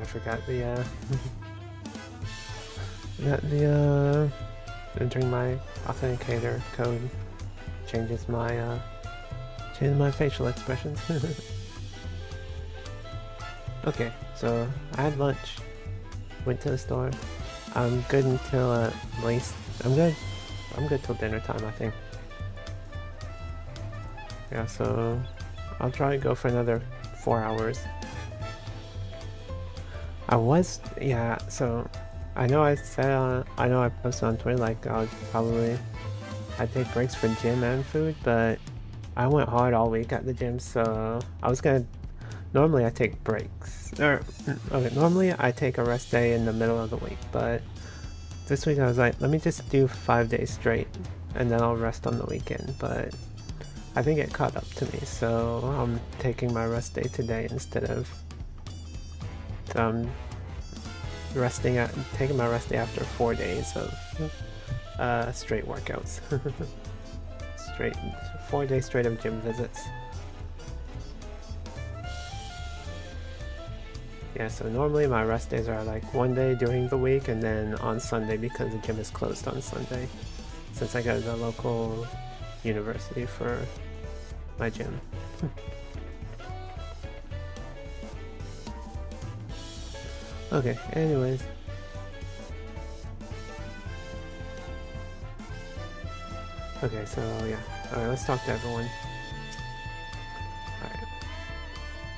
I forgot the got the entering my authenticator code changes my facial expressions. Okay, so I had lunch, went to the store. I'm good until at least I'm good till dinner time, I think. Yeah, so I'll try to go for another 4 hours. Yeah, so I know I said, I know I posted on Twitter like I'd take breaks for gym and food, but I went hard all week at the gym, so normally I take breaks. Okay, normally I take a rest day in the middle of the week, but this week I was like, let me just do 5 days straight, and then I'll rest on the weekend, but I think it caught up to me, so I'm taking my rest day today instead of taking my rest day after 4 days of straight workouts. 4 days straight of gym visits. Yeah, so normally my rest days are like 1 day during the week and then on Sunday because the gym is closed on Sunday. Since I go to the local university for my gym. Okay, anyways. Okay, so yeah. Alright, let's talk to everyone. Alright.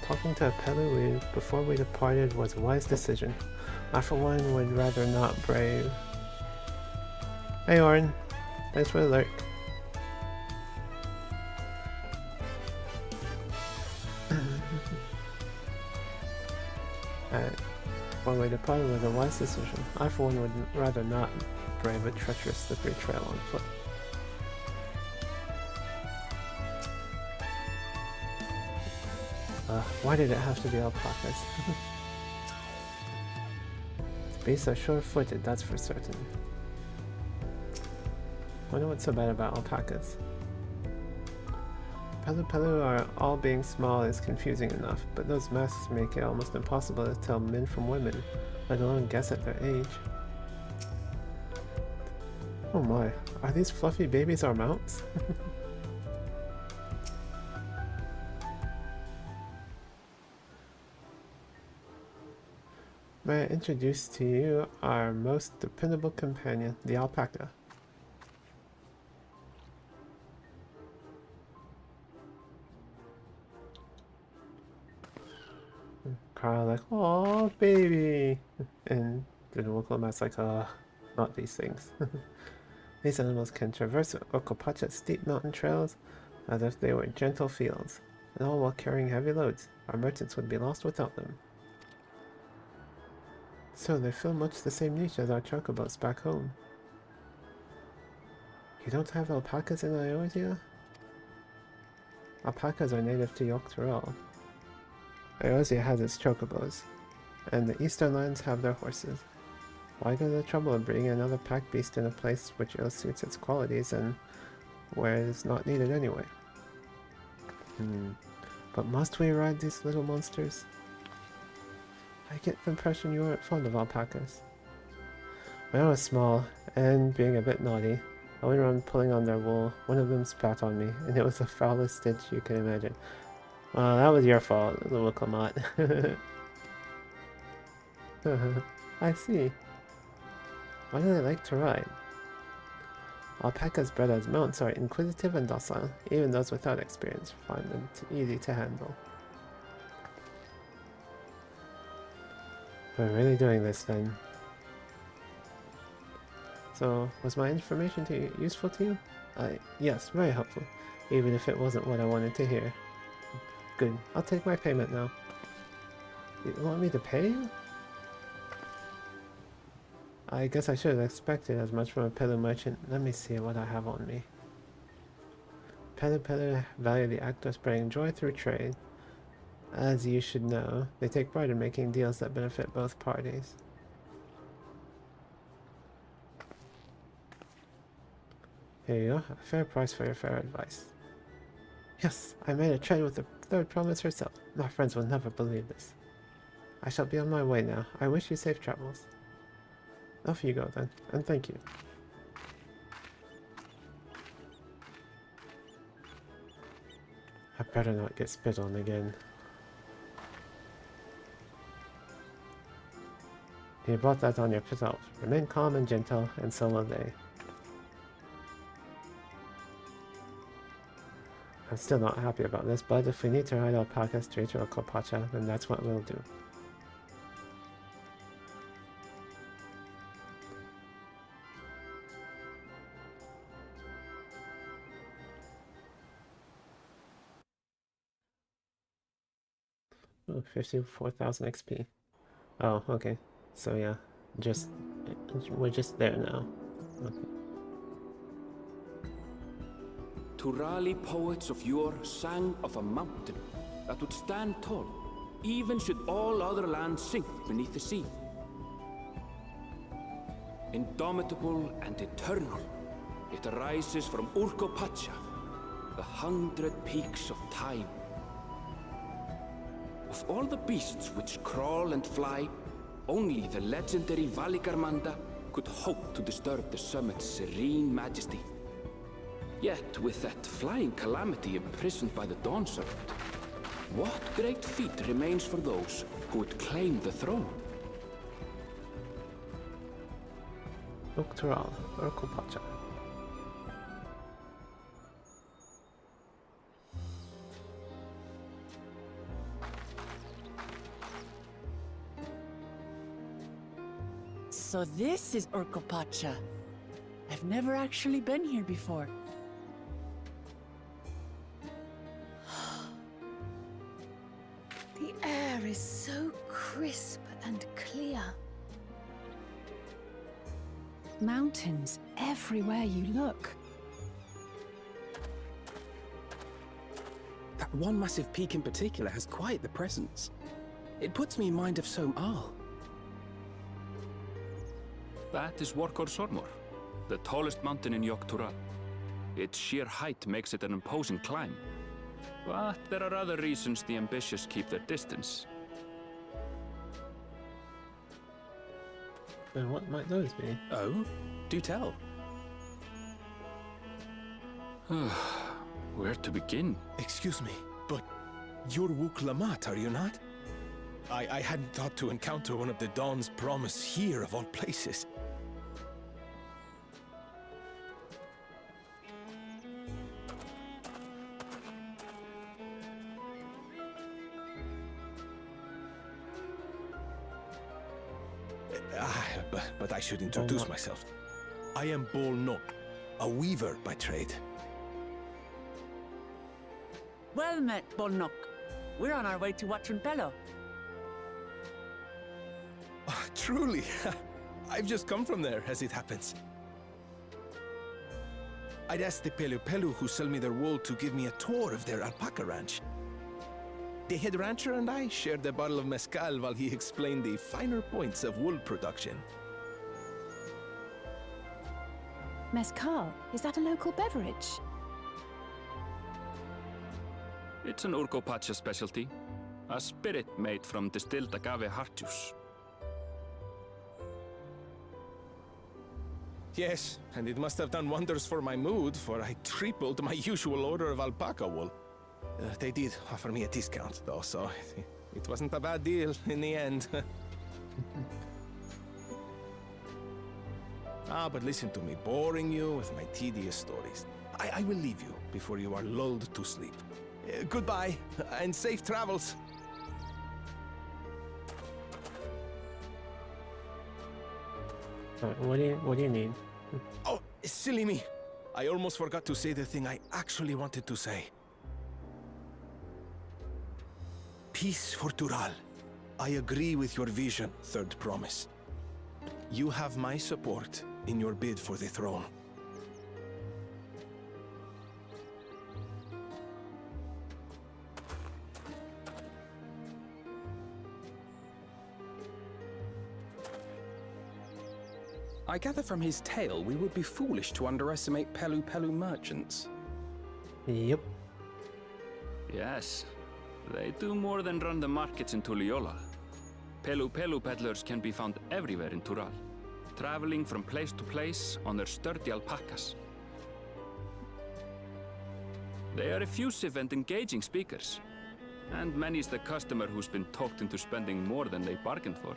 Talking to Pelu before we departed was a wise decision. I for one would rather not brave. Hey Orin, thanks for the alert. One way to part with a wise decision. I for one would rather not brave a treacherous slippery trail on foot. Why did it have to be alpacas? Beasts are sure-footed, that's for certain. Wonder what's so bad about alpacas. Pelu are all being small is confusing enough, but those masks make it almost impossible to tell men from women, let alone guess at their age. Oh my, are these fluffy babies our mounts? May I introduce to you our most dependable companion, the alpaca. Carl like, oh baby, and the local man's like, not these things. These animals can traverse Okopacha's steep mountain trails as if they were gentle fields, and all while carrying heavy loads. Our merchants would be lost without them. So they fill much the same niche as our chocobos back home. You don't have alpacas in Iosia? Alpacas are native to Yogg-Turil. Iosia has its chocobos, and the eastern lands have their horses. Why go to the trouble of breeding another pack beast in a place which ill-suits its qualities and where it is not needed anyway? But must we ride these little monsters? I get the impression you weren't fond of alpacas. When I was small, and being a bit naughty, I went around pulling on their wool. One of them spat on me, and it was the foulest stitch you can imagine. Well, that was your fault, little Clamot. I see. Why do they like to ride? Alpacas bred as mounts are inquisitive and docile. Even those without experience find them easy to handle. We're really doing this then. So, was my information useful to you? Yes, very helpful. Even if it wasn't what I wanted to hear. Good. I'll take my payment now. You want me to pay you? I guess I should have expected as much from a Pelu merchant. Let me see what I have on me. Pelu value the act of spreading joy through trade. As you should know, they take pride in making deals that benefit both parties. Here you go, a fair price for your fair advice. Yes, I made a trade with the third province herself. My friends will never believe this. I shall be on my way now. I wish you safe travels. Off you go then, and thank you. I better not get spit on again. You brought that on yourself. Remain calm and gentle, and so will they. I'm still not happy about this, but if we need to ride alpaca straight to Okopacha, then that's what we'll do. Oh, 54,000 XP. Oh, okay. So yeah, we're just there now. Okay. Turali poets of yore sang of a mountain that would stand tall, even should all other lands sink beneath the sea. Indomitable and eternal, it arises from Urkopacha, the 100 peaks of time. Of all the beasts which crawl and fly, only the legendary Valigarmanda could hope to disturb the summit's serene majesty. Yet, with that flying calamity imprisoned by the Dawn Serpent, what great feat remains for those who would claim the throne? Uktural, Urkopacha. So this is Urkopacha. I've never actually been here before. The air is so crisp and clear. Mountains everywhere you look. That one massive peak in particular has quite the presence. It puts me in mind of Som-Al. That is Workor Sormor, the tallest mountain in Yogg-Tural. Its sheer height makes it an imposing climb. But there are other reasons the ambitious keep their distance. Then what might those be? Oh? Do tell. Where to begin? Excuse me, but you're Wuk Lamat, are you not? I hadn't thought to encounter one of the Dawn's promise here of all places. But I should introduce myself. I am Bol Nok, a weaver by trade. Well met, Bolnok. We're on our way to Watranpelo. Truly, I've just come from there, as it happens. I'd asked the Pelu Pelu who sell me their wool to give me a tour of their alpaca ranch. The head rancher and I shared a bottle of mezcal while he explained the finer points of wool production. Mezcal, is that a local beverage? It's an Urkopacha specialty, a spirit made from distilled agave heart juice. Yes, and it must have done wonders for my mood, for I tripled my usual order of alpaca wool. They did offer me a discount, though, so it wasn't a bad deal in the end. But listen to me, boring you with my tedious stories. I will leave you before you are lulled to sleep. Goodbye, and safe travels. What do you need? Oh, silly me. I almost forgot to say the thing I actually wanted to say. Peace for Tural. I agree with your vision, Third Promise. You have my support in your bid for the throne. I gather from his tale we would be foolish to underestimate Pelu Pelu merchants. Yep. Yes, they do more than run the markets in Tuliyola. Pelu Pelu peddlers can be found everywhere in Tural, traveling from place to place on their sturdy alpacas. They are effusive and engaging speakers, and many's the customer who's been talked into spending more than they bargained for.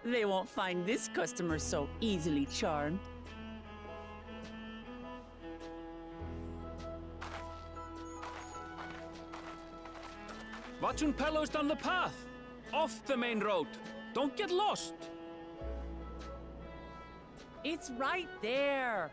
They won't find this customer so easily charmed. Watchun Pelo's down the path! Off the main road! Don't get lost! It's right there.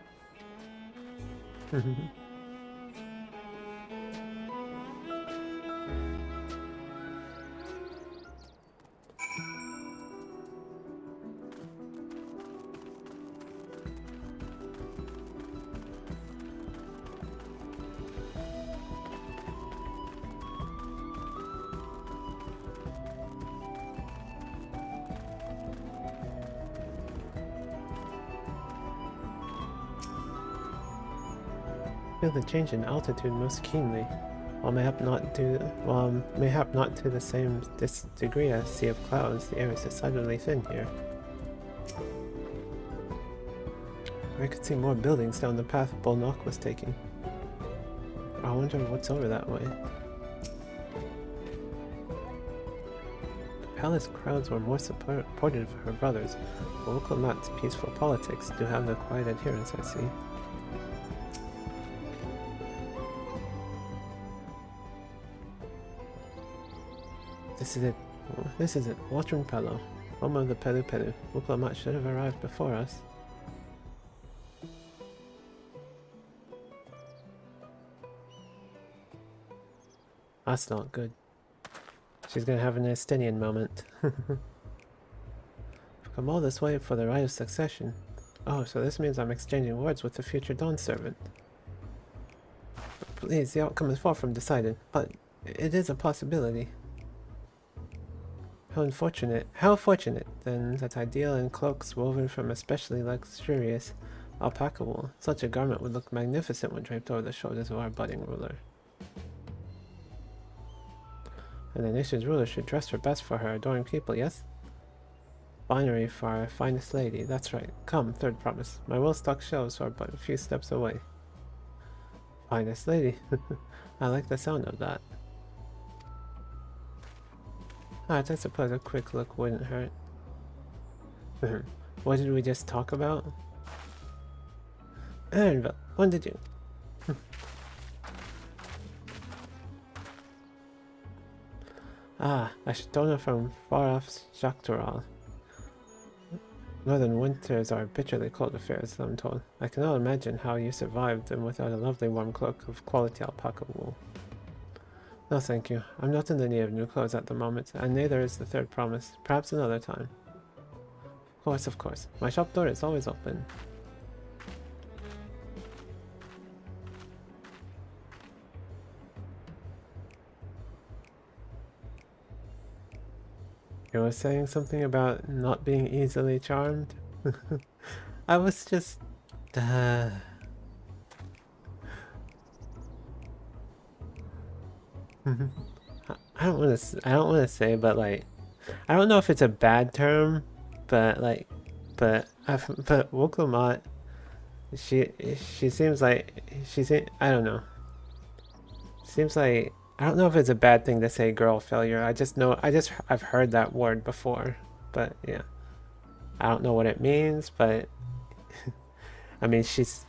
Feel the change in altitude most keenly, while mayhap not to the same degree as Sea of Clouds. The air is decidedly thin here. I could see more buildings down the path Bolnock was taking. I wonder what's over that way. The palace crowds were more supportive of her brothers, but local Mat's peaceful politics do have the quiet adherence I see. This is it. Watchun Pelo, home of the Pelu Pelu. Wuklamat should have arrived before us. That's not good. She's gonna have an Estinian moment. I've come all this way for the Rite of Succession. Oh, so this means I'm exchanging words with the future Dawn servant. Please, the outcome is far from decided, but it is a possibility. How fortunate, then, that ideal in cloaks woven from especially luxurious alpaca wool. Such a garment would look magnificent when draped over the shoulders of our budding ruler. And the nation's ruler should dress her best for her adoring people, yes? Finery for our finest lady, that's right. Come, third promise. My well-stocked shelves are but a few steps away. Finest lady. I like the sound of that. Alright, I suppose a quick look wouldn't hurt. What did we just talk about? Aaronville, when did you? Ah, a stoner from far-off Shaktoral. Northern winters are bitterly cold affairs, I'm told. I cannot imagine how you survived them without a lovely warm cloak of quality alpaca wool. No thank you. I'm not in the need of new clothes at the moment, and neither is the third promise. Perhaps another time. Of course. My shop door is always open. You were saying something about not being easily charmed? I was just... I don't want to say, but like, I don't know if it's a bad term, but like, but Woklamat, she seems like I don't know. Seems like, I don't know if it's a bad thing to say girl failure. I've heard that word before, but yeah, I don't know what it means, but I mean she's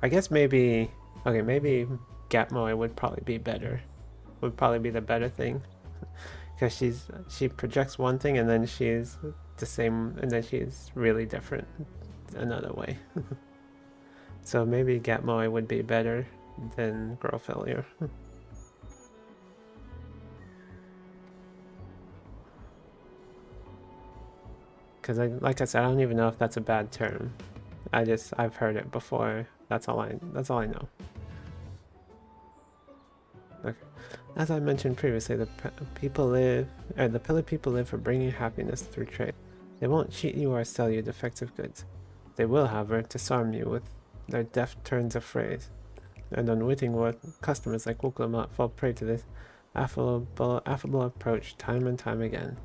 I guess maybe Gatmoe would probably be better. Would probably be the better thing. Because she projects one thing and then she's the same and then she's really different another way. So maybe Gatmoe would be better than girl failure. Because like I said, I don't even know if that's a bad term. I've heard it before. That's all I know. Okay. As I mentioned previously, the Pillar people live for bringing happiness through trade. They won't cheat you or sell you defective goods. They will, however, disarm you with their deft turns of phrase. and unwitting customers like Wuklamat fall prey to this affable approach time and time again.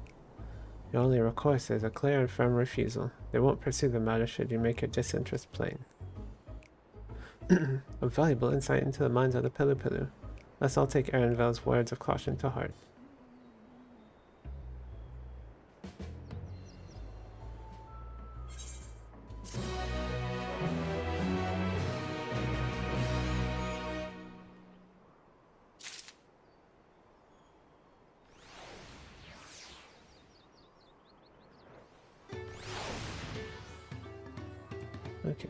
Your only recourse is a clear and firm refusal. They won't pursue the matter should you make your disinterest plain. A valuable insight into the minds of the Pilu Pilu. Let's all take Erenvel's words of caution to heart. Okay.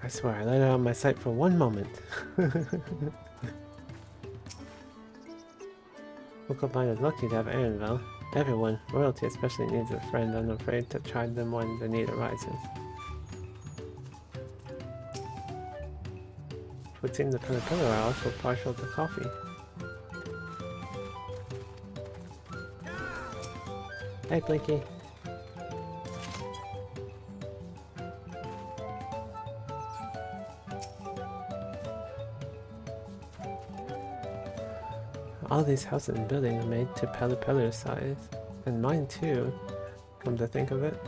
I swear, I let it out of my sight for one moment. Wuklamat is lucky to have Erenvel. Everyone, royalty especially, needs a friend unafraid to chide them when the need arises. It would seem the Pillar are also partial to coffee. Hey, Blinky. All these houses and buildings are made to Pelu size. And mine too, come to think of it.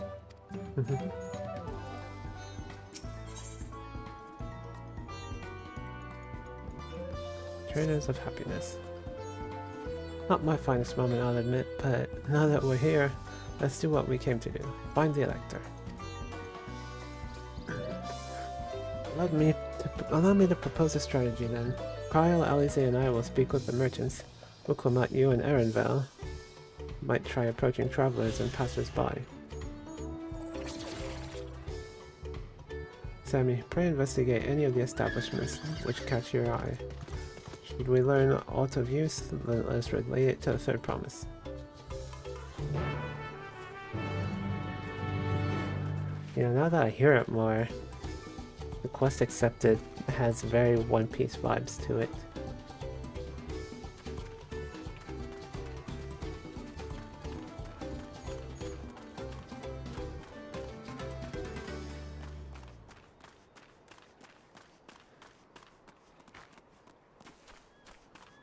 Traders of happiness. Not my finest moment, I'll admit, but now that we're here, let's do what we came to do. Find the Elector. Allow me to propose a strategy then. Kyle, Alize, and I will speak with the merchants. Wuklamat, you and Erenvel might try approaching travelers and passers-by. Sammy, pray investigate any of the establishments which catch your eye. Should we learn aught of use, let us relay it to the third promise. You know, now that I hear it more, the quest accepted has very One Piece vibes to it.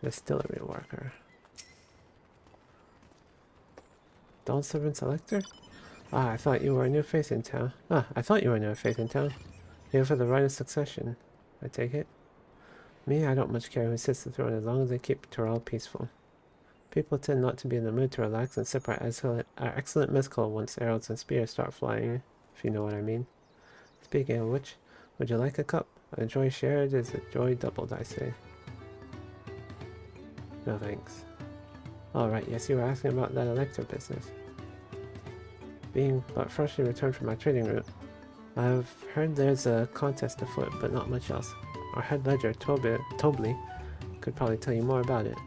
Distillery worker. Dawn Servant Selector? Ah, I thought you were a new face in town. Here for the Rite of Succession, I take it? Me, I don't much care who sits the throne as long as they keep Torral peaceful. People tend not to be in the mood to relax and sip our excellent mezcal once arrows and spears start flying, if you know what I mean. Speaking of which, would you like a cup? A joy shared is a joy doubled, I say. No thanks. Alright, yes, you were asking about that Elector business. Being but freshly returned from my trading route, I've heard there's a contest afoot, but not much else. Our head ledger, Tobli, could probably tell you more about it.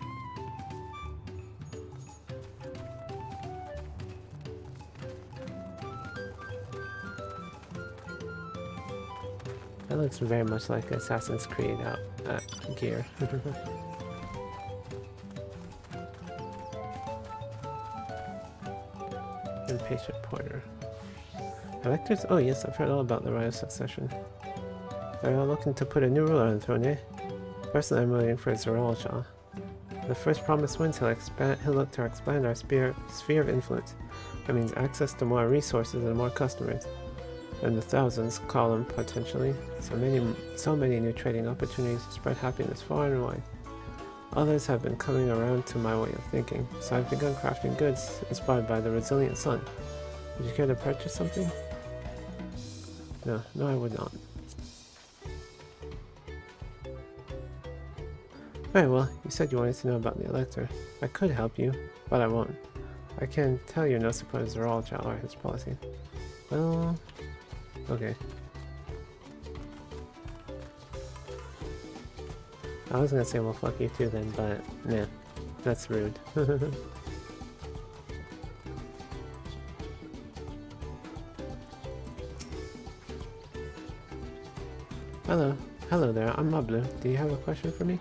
That looks very much like Assassin's Creed gear. Impatient Porter. Electors? Oh yes, I've heard all about the Rite of Succession. They're all looking to put a new ruler on the throne, eh? Personally, I'm waiting for Zeralshah. The first promise wins, he'll look to expand our sphere of influence. That means access to more resources and more customers. And the thousands call them potentially. So many new trading opportunities to spread happiness far and wide. Others have been coming around to my way of thinking, so I've begun crafting goods inspired by the resilient sun. Would you care to purchase something? No, I would not. Very well, you said you wanted to know about the Elector. I could help you, but I won't. I can tell you no supporters are all child or his policy. Well, okay. I was gonna say well fuck you too then, but nah, that's rude. Hello there, I'm Mablu. Do you have a question for me?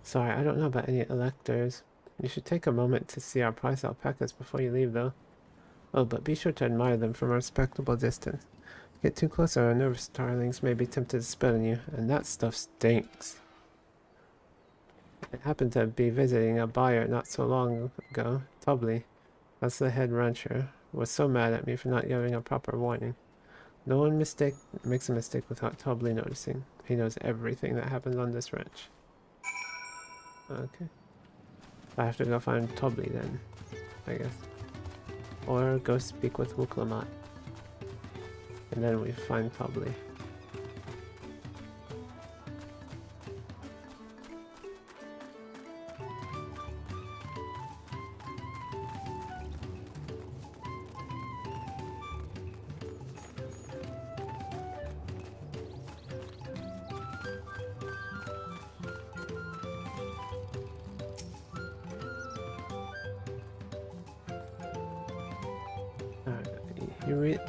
Sorry, I don't know about any electors. You should take a moment to see our price alpacas before you leave though. Oh, but be sure to admire them from a respectable distance. Get too close or our nervous starlings may be tempted to spit on you, and that stuff stinks. I happened to be visiting a buyer not so long ago, Tubley. That's the head rancher. Was so mad at me for not giving a proper warning. No one makes a mistake without Tubley noticing. He knows everything that happens on this ranch. Okay. I have to go find Tubley then, I guess. Or go speak with Wuklamat. And then we find Tubley.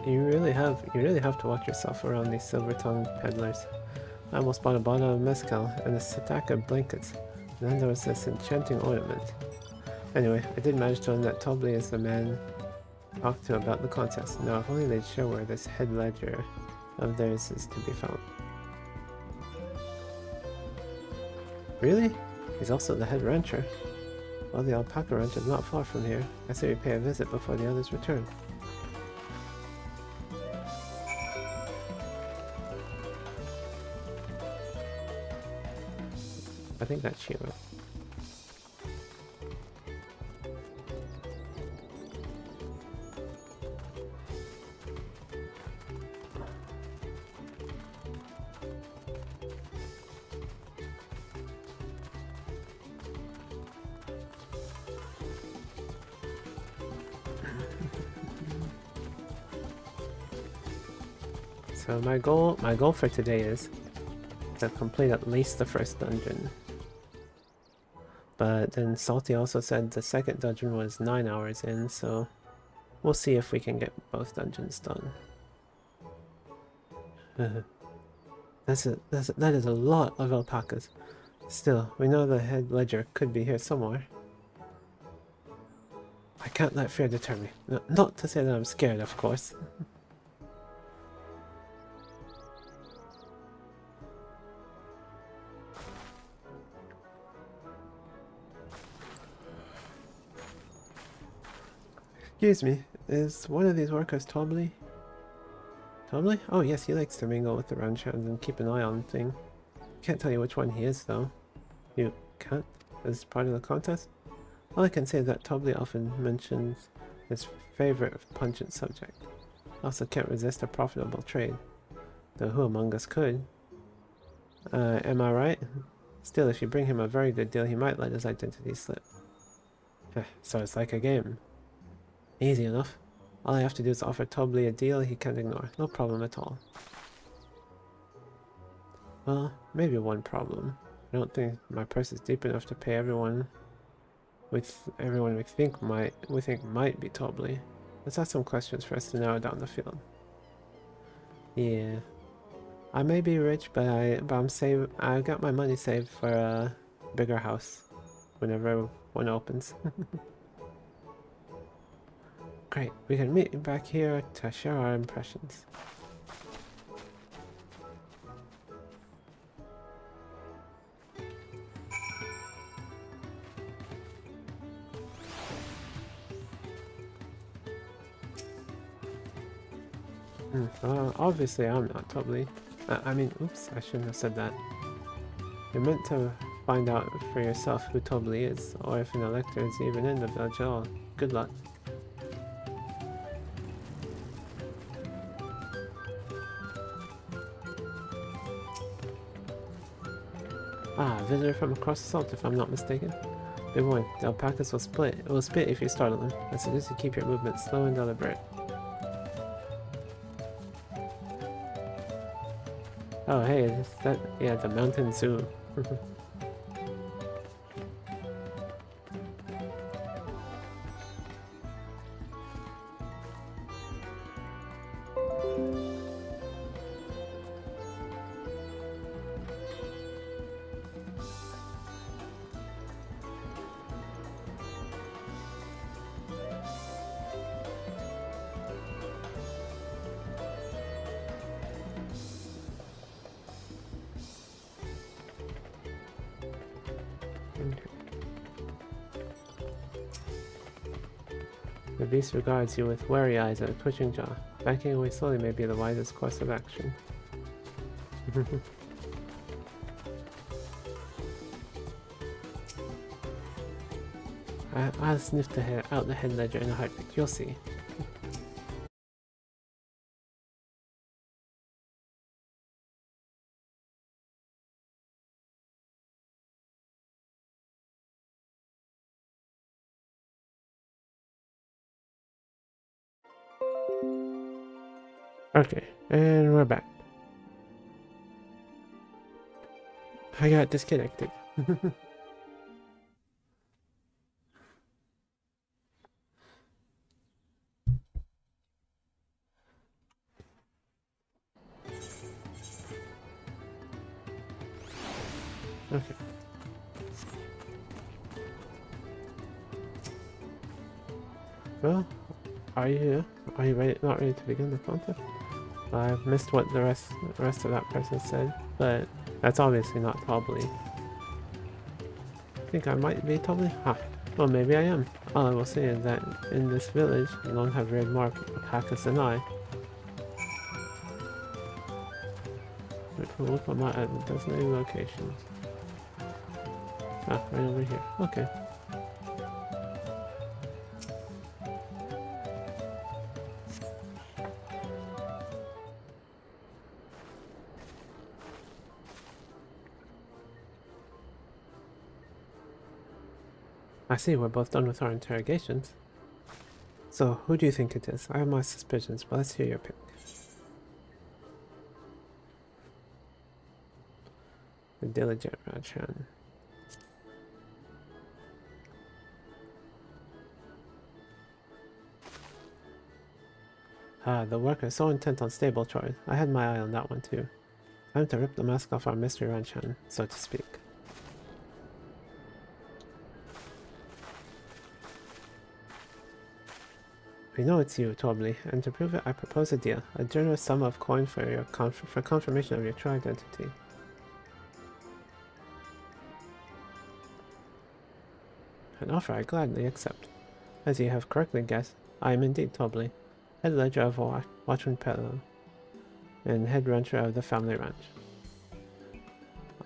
You really have to watch yourself around these silver-tongued peddlers. I almost bought a bottle of mezcal and a stack of blankets, and then there was this enchanting ornament. Anyway, I did manage to learn that Tubley is the man I talked to about the contest. Now, if only they'd show where this head ledger of theirs is to be found. Really? He's also the head rancher. Well, the alpaca ranch is not far from here. I say we pay a visit before the others return. I think that's Shiro. So my goal for today is to complete at least the first dungeon. But then Salty also said the second dungeon was 9 hours in, so we'll see if we can get both dungeons done. That is a lot of alpacas. Still, we know the head ledger could be here somewhere. I can't let fear deter me. No, not to say that I'm scared, of course. Excuse me, is one of these workers Tubley? Tubley? Oh yes, he likes to mingle with the ranchers and keep an eye on things. Can't tell you which one he is though. You can't? As part of the contest? All I can say is that Tubley often mentions his favorite pungent subject. Also can't resist a profitable trade. Though who among us could? Am I right? Still, if you bring him a very good deal, he might let his identity slip. So it's like a game. Easy enough. All I have to do is offer Tubley a deal he can't ignore. No problem at all. Well, maybe one problem. I don't think my purse is deep enough to pay everyone we think might be Tubley. Let's ask some questions for us to narrow down the field. Yeah. I may be rich, but I've got my money saved for a bigger house whenever one opens. Great, we can meet back here to share our impressions. Obviously I'm not Tubley. I mean, oops, I shouldn't have said that. You're meant to find out for yourself who Tubley is, or if an elector is even in the village at all. Good luck. Visitor from across the salt, if I'm not mistaken. Be warned, the alpacas will split. It will spit if you startle them. I suggest you keep your movements slow and deliberate. Oh hey, is that, yeah, the mountain zoo. beast regards you with wary eyes and a twitching jaw. Backing away slowly may be the wisest course of action. I'll sniff out the head ledger in a heartbeat. You'll see. Okay, and we're back. I got disconnected. Okay. Well, are you ready? Not ready to begin the contest? I've missed what the rest of that person said, but that's obviously not Tobbly. I think I might be Tobbly? Huh. Well, maybe I am. All I will say is that in this village, you don't have reared more alpacas than I. Look on my designated locations. Ah, right over here. Okay. I see we're both done with our interrogations. So, who do you think it is? I have my suspicions, but let's hear your pick. The diligent Rachan. Ah, the worker is so intent on stable chores. I had my eye on that one too. Time to rip the mask off our mystery Ranchan, so to speak. We know it's you, Tobbly, and to prove it, I propose a deal. A generous sum of coin for your confirmation of your true identity. An offer I gladly accept. As you have correctly guessed, I am indeed Tobbly, head ledger of Watchman Pello, and head rancher of the family ranch.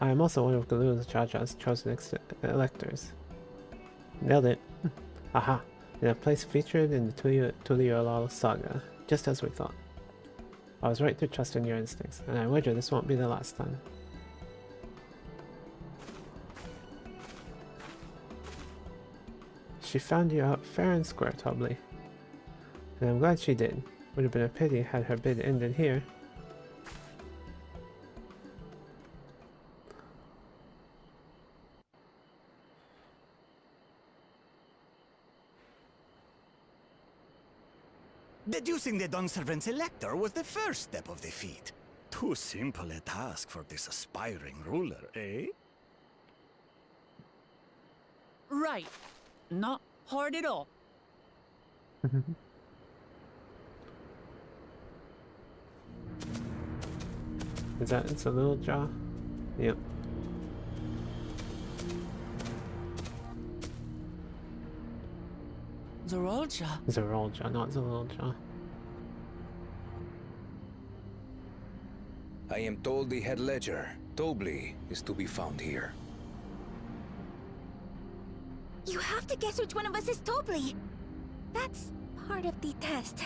I am also one of Galula's Jaja's chosen electors. Nailed it. Aha! In a place featured in the Tuliolal saga, just as we thought. I was right to trust in your instincts, and I wager this won't be the last time. She found you out fair and square, Tobbly. And I'm glad she did. Would have been a pity had her bid ended here. Deducing the Dawnservant's elector was the first step of the feat. Too simple a task for this aspiring ruler, eh? Right. Not hard at all. Is that it's a little jaw? Yep. Zorolja. Zorolja, not Zorolja. I am told the head ledger, Tobbly, is to be found here. You have to guess which one of us is Tobbly. That's part of the test.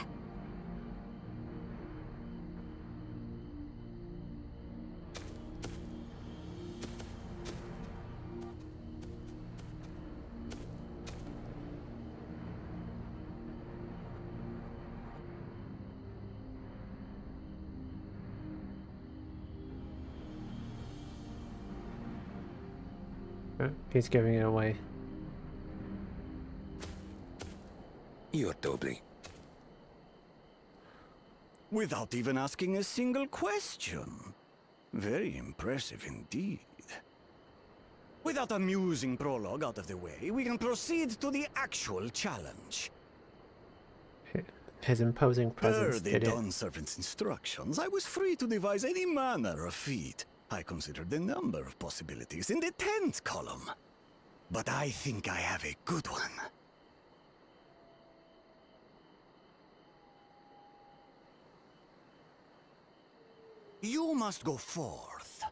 He's giving it away. You're Tobbly. Without even asking a single question. Very impressive indeed. With that amusing prologue out of the way, we can proceed to the actual challenge. His imposing presence Per the did it. Dawnservant's instructions, I was free to devise any manner of feat. I considered the number of possibilities in the 10th column. But I think I have a good one. You must go forth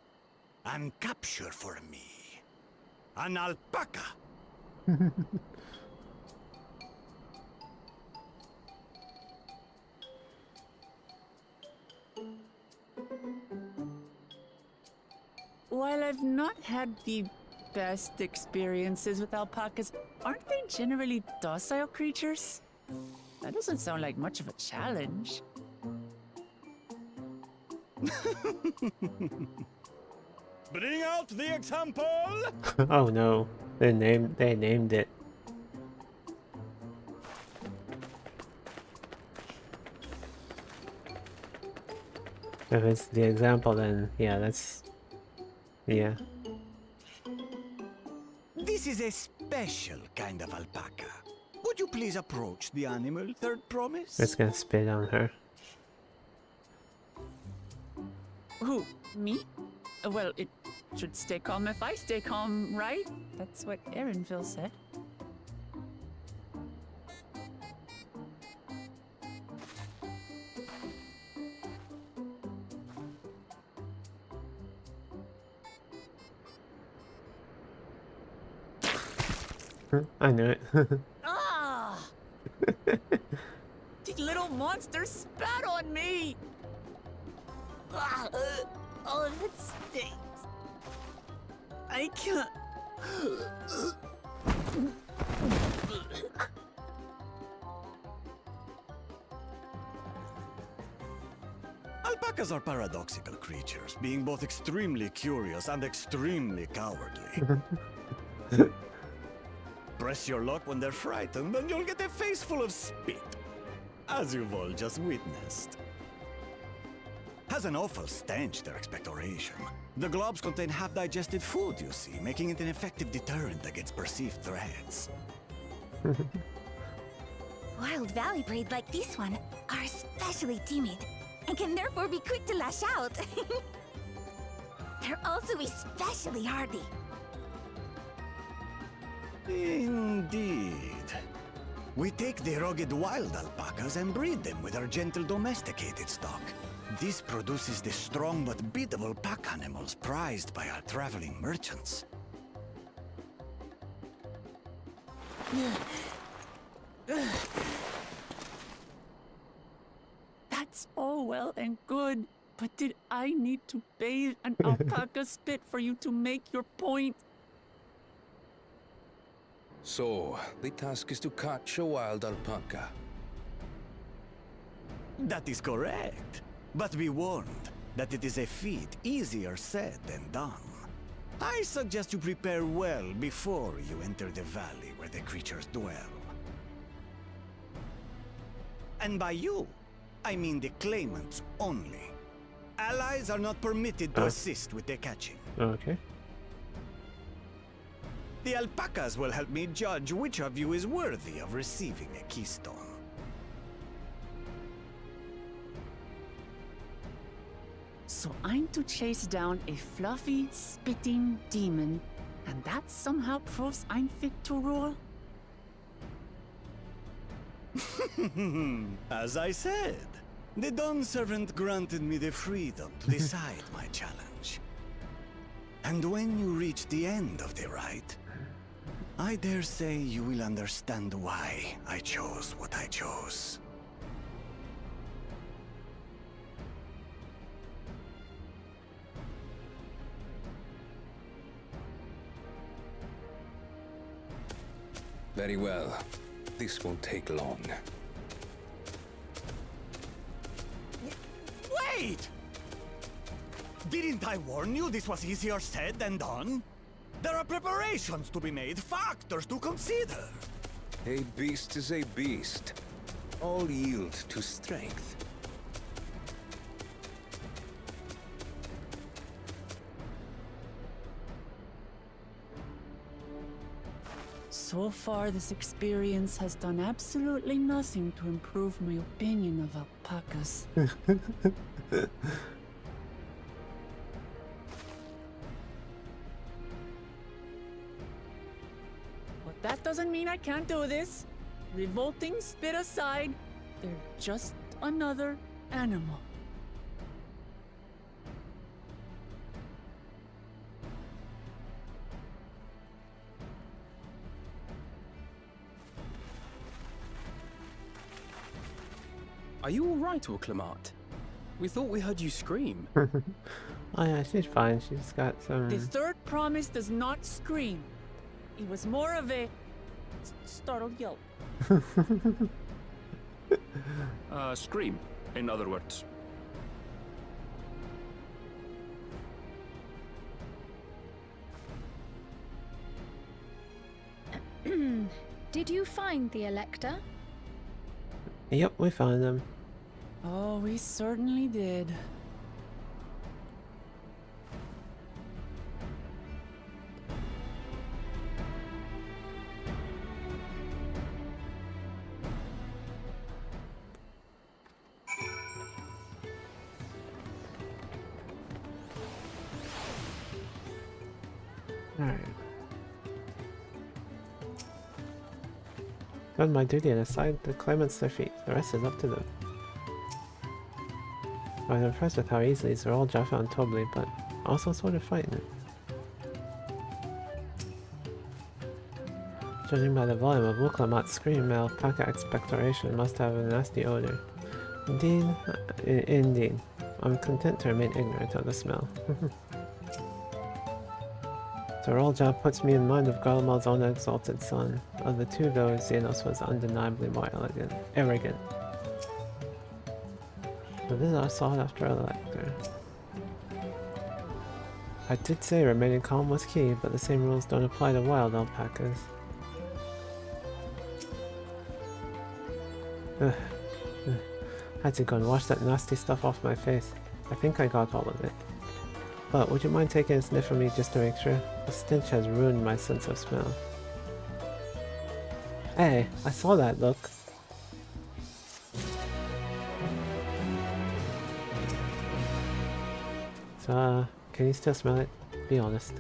and capture for me an alpaca. While I've not had the best experiences with alpacas, aren't they generally docile creatures? That doesn't sound like much of a challenge. Bring out the example! Oh no, they named it. If it's the example, then yeah, that's yeah. This is a special kind of alpaca. Would you please approach the animal, third promise? It's gonna spit on her. Who? Me? Well, it should stay calm if I stay calm, right? That's what Erinville said. I knew it. Ah! The little monster spat on me! Ah, oh, that stinks. I can't. Alpacas are paradoxical creatures, being both extremely curious and extremely cowardly. Press your luck when they're frightened, and you'll get a face full of spit, as you've all just witnessed. Has an awful stench, their expectoration. The globs contain half-digested food, you see, making it an effective deterrent against perceived threats. Wild valley breed like this one are especially timid and can therefore be quick to lash out. They're also especially hardy. Indeed. We take the rugged wild alpacas and breed them with our gentle domesticated stock. This produces the strong but beatable pack animals prized by our traveling merchants. That's all well and good, but did I need to bathe an alpaca spit for you to make your point? So, the task is to catch a wild alpaca. That is correct. But be warned that it is a feat easier said than done. I suggest you prepare well before you enter the valley where the creatures dwell. And by you, I mean the claimants only. Allies are not permitted to assist with the catching. Okay. The alpacas will help me judge which of you is worthy of receiving a keystone. So I'm to chase down a fluffy, spitting demon, and that somehow proves I'm fit to rule? As I said, the Dawn Servant granted me the freedom to decide my challenge. And when you reach the end of the rite, I dare say you will understand why I chose what I chose. Very well. This won't take long. Wait! Didn't I warn you this was easier said than done? There are preparations to be made, factors to consider. A beast is a beast. All yield to strength. So far, this experience has done absolutely nothing to improve my opinion of alpacas. But that doesn't mean I can't do this. Revolting spit aside, they're just another animal. Are you alright, Uklamat? We thought we heard you scream. Oh yeah, she's fine. She's got some... The third promise does not scream. It was more of a startled yelp. Scream, in other words. Did you find the Elector? Yep, we found him. Oh, we certainly did. Alright. Done my duty and assigned the claimants their feet. The rest is up to them. I was impressed with how easily these are all Jaffa and Tobli, but also sort of frightened. Judging by the volume of Wuklamat's scream, alpaca expectoration must have a nasty odor. Indeed, indeed. I'm content to remain ignorant of the smell. So Roljab puts me in mind of Garlemald's own exalted son. Of the two, though, Xenos was undeniably more arrogant. But this is our sought-after Elector. I did say remaining calm was key, but the same rules don't apply to wild alpacas. Had to go and wash that nasty stuff off my face. I think I got all of it. But would you mind taking a sniff of me just to make sure? The stench has ruined my sense of smell. Hey, I saw that look. So, can you still smell it? Be honest.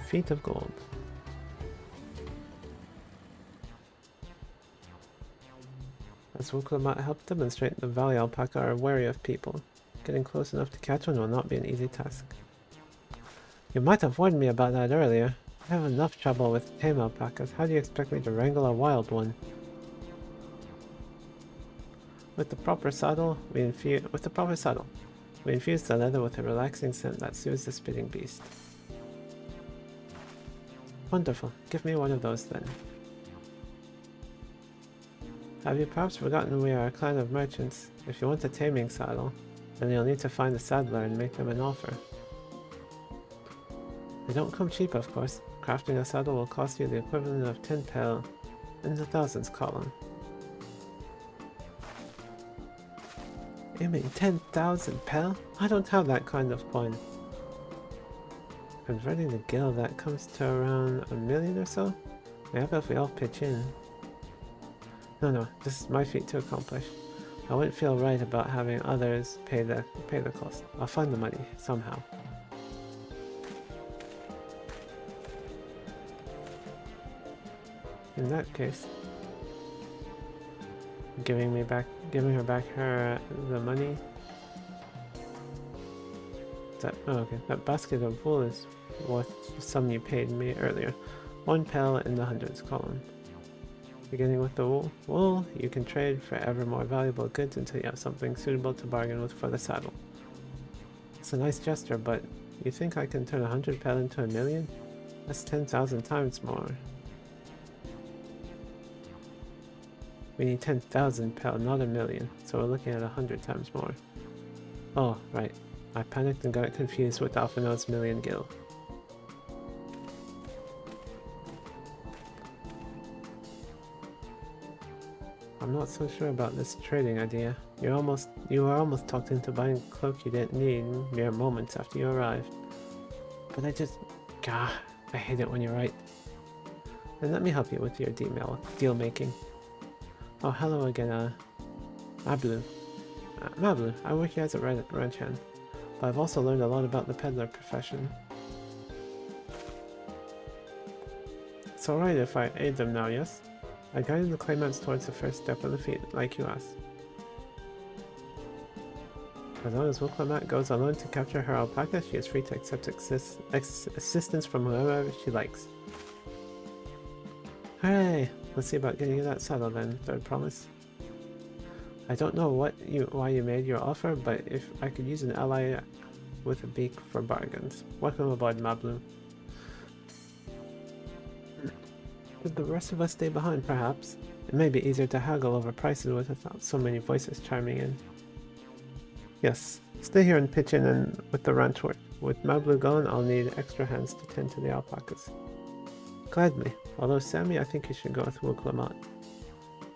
Feet of gold. As Wuklamat helped demonstrate, the valley alpaca are wary of people. Getting close enough to catch one will not be an easy task. You might have warned me about that earlier. I have enough trouble with tame alpacas. How do you expect me to wrangle a wild one? With the proper saddle, we infuse the leather with a relaxing scent that soothes the spitting beast. Wonderful. Give me one of those then. Have you perhaps forgotten we are a clan of merchants? If you want a taming saddle, then you'll need to find a saddler and make them an offer. They don't come cheap, of course. Crafting a saddle will cost you the equivalent of 10 pel in the thousands column. You mean 10,000 pel? I don't have that kind of coin. Converting the gil, that comes to around 1 million or so? Maybe if we all pitch in. No, this is my feat to accomplish. I wouldn't feel right about having others pay the cost. I'll find the money, somehow. In that case, giving her back the money. That basket of wool is worth the sum you paid me earlier. 1 pel in the hundreds column. Beginning with the wool. Wool you can trade for ever more valuable goods until you have something suitable to bargain with for the saddle. It's a nice gesture, but you think I can turn 100 pel into 1 million? That's 10,000 times more. We need 10,000 pel, not 1 million, so we're looking at 100 times more. Oh, right. I panicked and got confused with Alphino's million gil. I'm not so sure about this trading idea. You were almost talked into buying a cloak you didn't need mere moments after you arrived. But I hate it when you're right. Then let me help you with your deal making. Oh, hello again, Mablu. Mablu, I work here as a ranch hand, but I've also learned a lot about the peddler profession. It's alright if I aid them now, yes? I guided the claimants towards the first step of the feat, like you asked. As long as Wuklamat goes alone to capture her alpaca, she is free to accept assistance from whoever she likes. Hooray! let's see about getting you that saddle then, third promise. I don't know why you made your offer, but if I could use an ally with a beak for bargains. Welcome aboard, Mablu. Would the rest of us stay behind, perhaps? It may be easier to haggle over prices without so many voices chiming in. Yes, stay here and pitch in and with the ranch work. With Mablu gone, I'll need extra hands to tend to the alpacas. Gladly. Although Sammy, I think you should go with Wuklamat.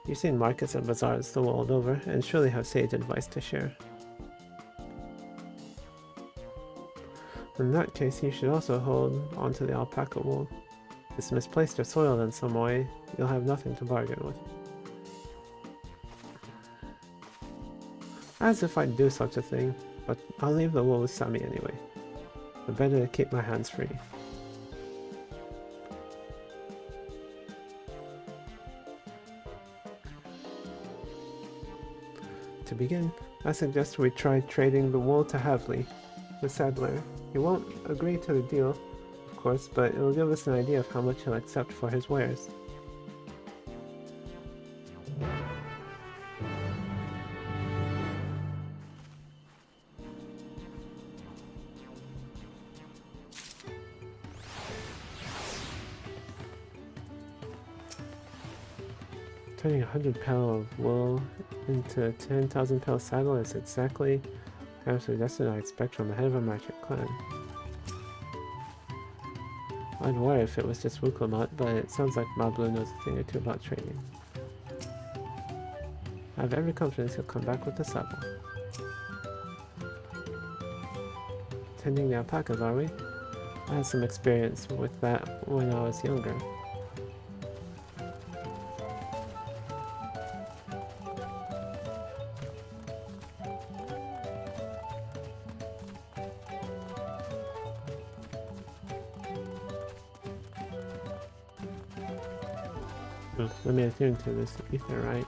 You've seen markets and bazaars the world over, and surely have sage advice to share. In that case, you should also hold onto the alpaca wool. If it's misplaced or soiled in some way, you'll have nothing to bargain with. As if I'd do such a thing, but I'll leave the wool with Sammy anyway. The better to keep my hands free. To begin, I suggest we try trading the wool to Havli, the saddler. He won't agree to the deal, of course, but it will give us an idea of how much he'll accept for his wares. Turning 100 pel of wool into a 10,000 pel saddle is exactly how suggested I expect from the head of a merchant clan. I'd worry if it was just Wuklamat, but it sounds like Mablu knows a thing or two about trading. I have every confidence he'll come back with the saddle. Tending the alpacas, are we? I had some experience with that when I was younger. Let me attune to this ether, right?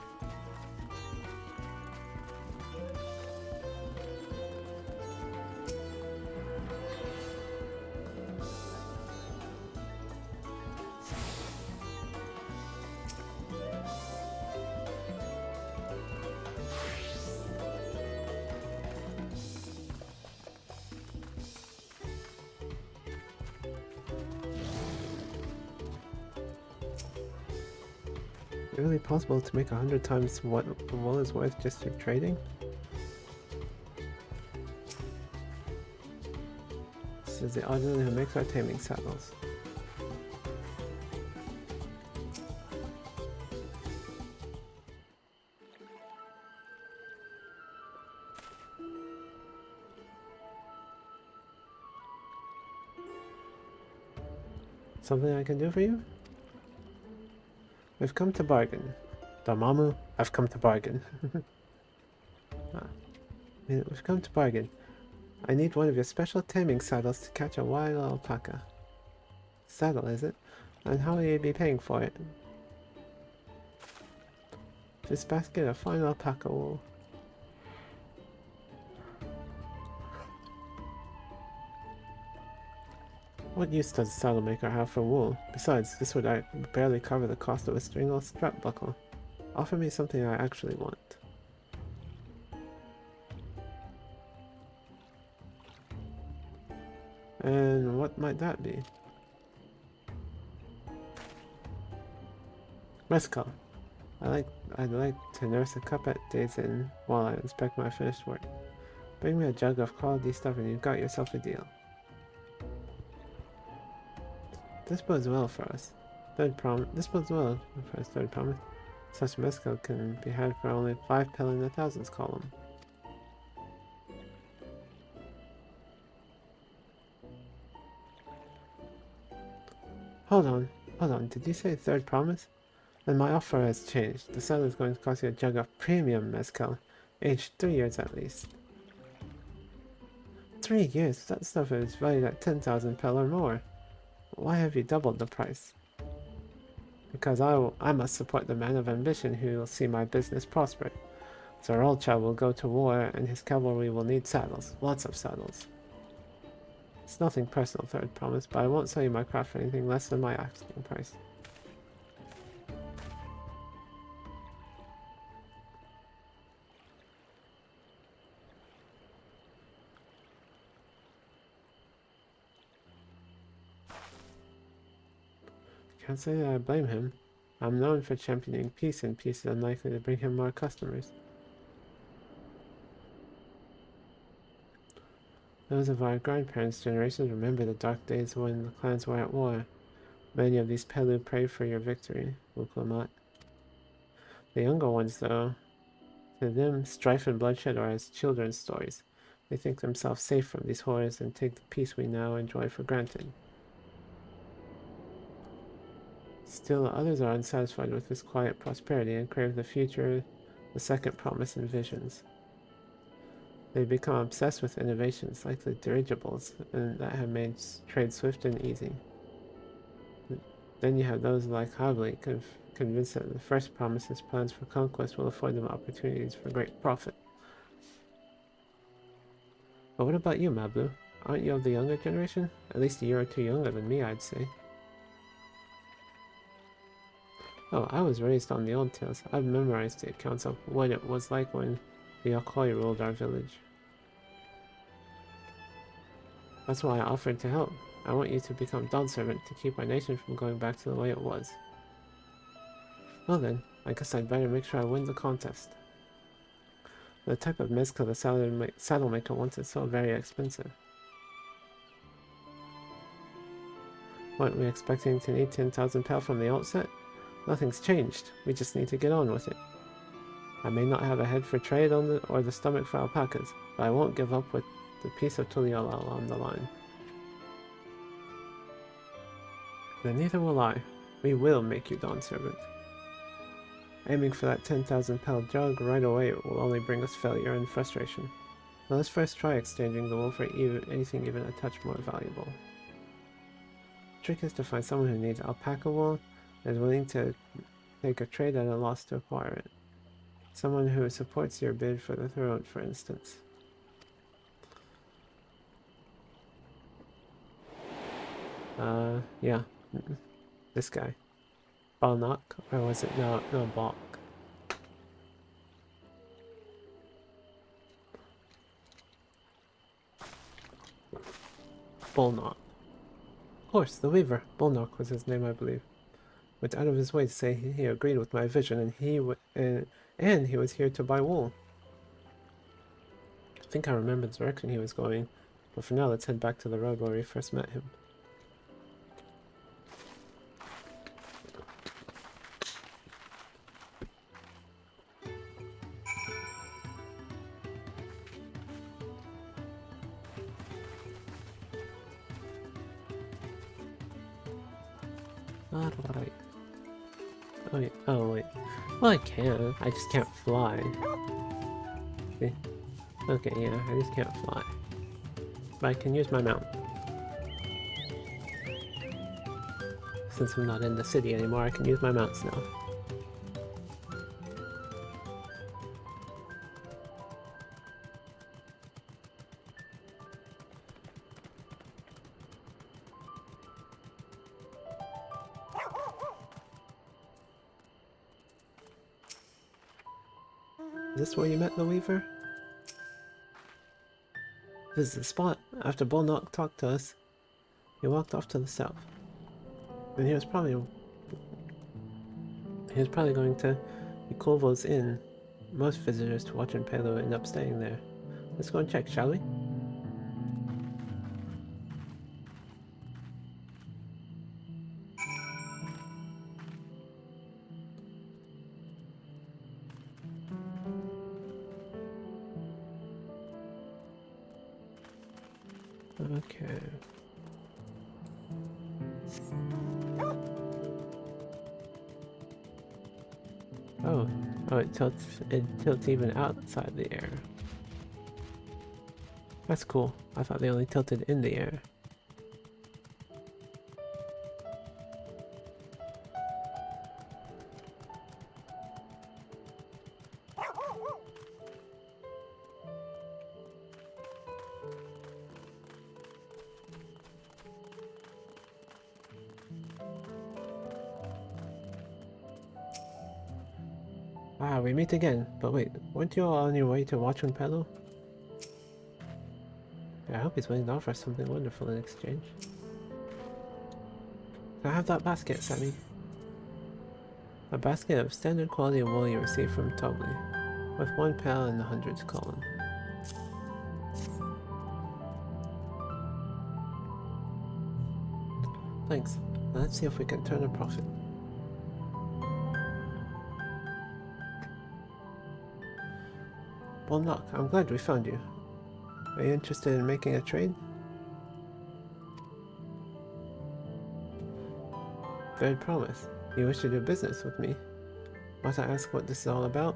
Is it really possible to make 100 times what the wool is worth just through trading? This is the orderly who makes our taming saddles. Something I can do for you? We've come to bargain. Damamu, I've come to bargain. We've come to bargain. I need one of your special taming saddles to catch a wild alpaca. Saddle, is it? And how will you be paying for it? This basket of fine alpaca wool. What use does a saddle maker have for wool? Besides, this would barely cover the cost of a string or strap buckle. Offer me something I actually want. And what might that be? Mezcal. I'd like to nurse a cup at days in while I inspect my finished work. Bring me a jug of quality stuff and you've got yourself a deal. This bodes well for us. This bodes well for us, third promise. Such mezcal can be had for only 5 pel in the thousands column. Hold on, did you say third promise? Then my offer has changed. The saddle is going to cost you a jug of premium mezcal, aged 3 years at least. 3 years? That stuff is valued at 10,000 pel or more. Why have you doubled the price? Because I must support the man of ambition who will see my business prosper. Sir Olcha will go to war and his cavalry will need saddles. Lots of saddles. It's nothing personal, third promise, but I won't sell you my craft for anything less than my asking price. Can't say that I blame him. I'm known for championing peace, and peace is unlikely to bring him more customers. Those of our grandparents' generations remember the dark days when the clans were at war. Many of these Pelu prayed for your victory, Uklamat. The younger ones, though, to them, strife and bloodshed are as children's stories. They think themselves safe from these horrors and take the peace we now enjoy for granted. Still, others are unsatisfied with this quiet prosperity and crave the future the second promise envisions. They become obsessed with innovations like the dirigibles that have made trade swift and easy. Then you have those like Havli, convinced that the first promise's plans for conquest will afford them opportunities for great profit. But what about you, Mablu? Aren't you of the younger generation? At least a year or two younger than me, I'd say. Oh, I was raised on the old tales. I've memorized the accounts of what it was like when the Yokoi ruled our village. That's why I offered to help. I want you to become Dawn Servant to keep our nation from going back to the way it was. Well then, I guess I'd better make sure I win the contest. The type of mezcal the saddle maker wants is so very expensive. Weren't we expecting to need 10,000 pel from the outset? Nothing's changed. We just need to get on with it. I may not have a head for trade or the stomach for alpacas, but I won't give up with the piece of Tuliolal on the line. Then neither will I. We will make you Dawn Servant. Aiming for that 10,000 pel jug right away will only bring us failure and frustration. Now let's first try exchanging the wool for anything even a touch more valuable. The trick is to find someone who needs alpaca wool and is willing to take a trade at a loss to acquire it. Someone who supports your bid for the throat, for instance. Yeah. This guy. Balnock? Or was it? No, Balk. Bulnock. Of course, the Weaver. Bulnock was his name, I believe. Went out of his way to say he agreed with my vision, and he was here to buy wool. I think I remember the direction he was going, but for now let's head back to the road where we first met him. Alright. Oh wait. Well, I can. I just can't fly. See? Okay, yeah, I just can't fly. But I can use my mount. Since I'm not in the city anymore, I can use my mounts now. Is this where you met the Weaver? This is the spot. After Bulnock talked to us, he walked off to the south. And he was probably going to Ikolvo's Inn. Most visitors to watch in Pelu end up staying there. Let's go and check, shall we? Okay. Oh, it tilts even outside the air. That's cool. I thought they only tilted in the air. Ah, we meet again. But wait, weren't you all on your way to Watchun Pelu? Yeah, I hope he's willing to offer us something wonderful in exchange. Can I have that basket, Sammy? A basket of standard quality wool you received from Togli, with 1 pail in the hundreds column. Thanks. Now let's see if we can turn a profit. Well, knock. I'm glad we found you. Are you interested in making a trade? Very promise. You wish to do business with me. Must I ask what this is all about?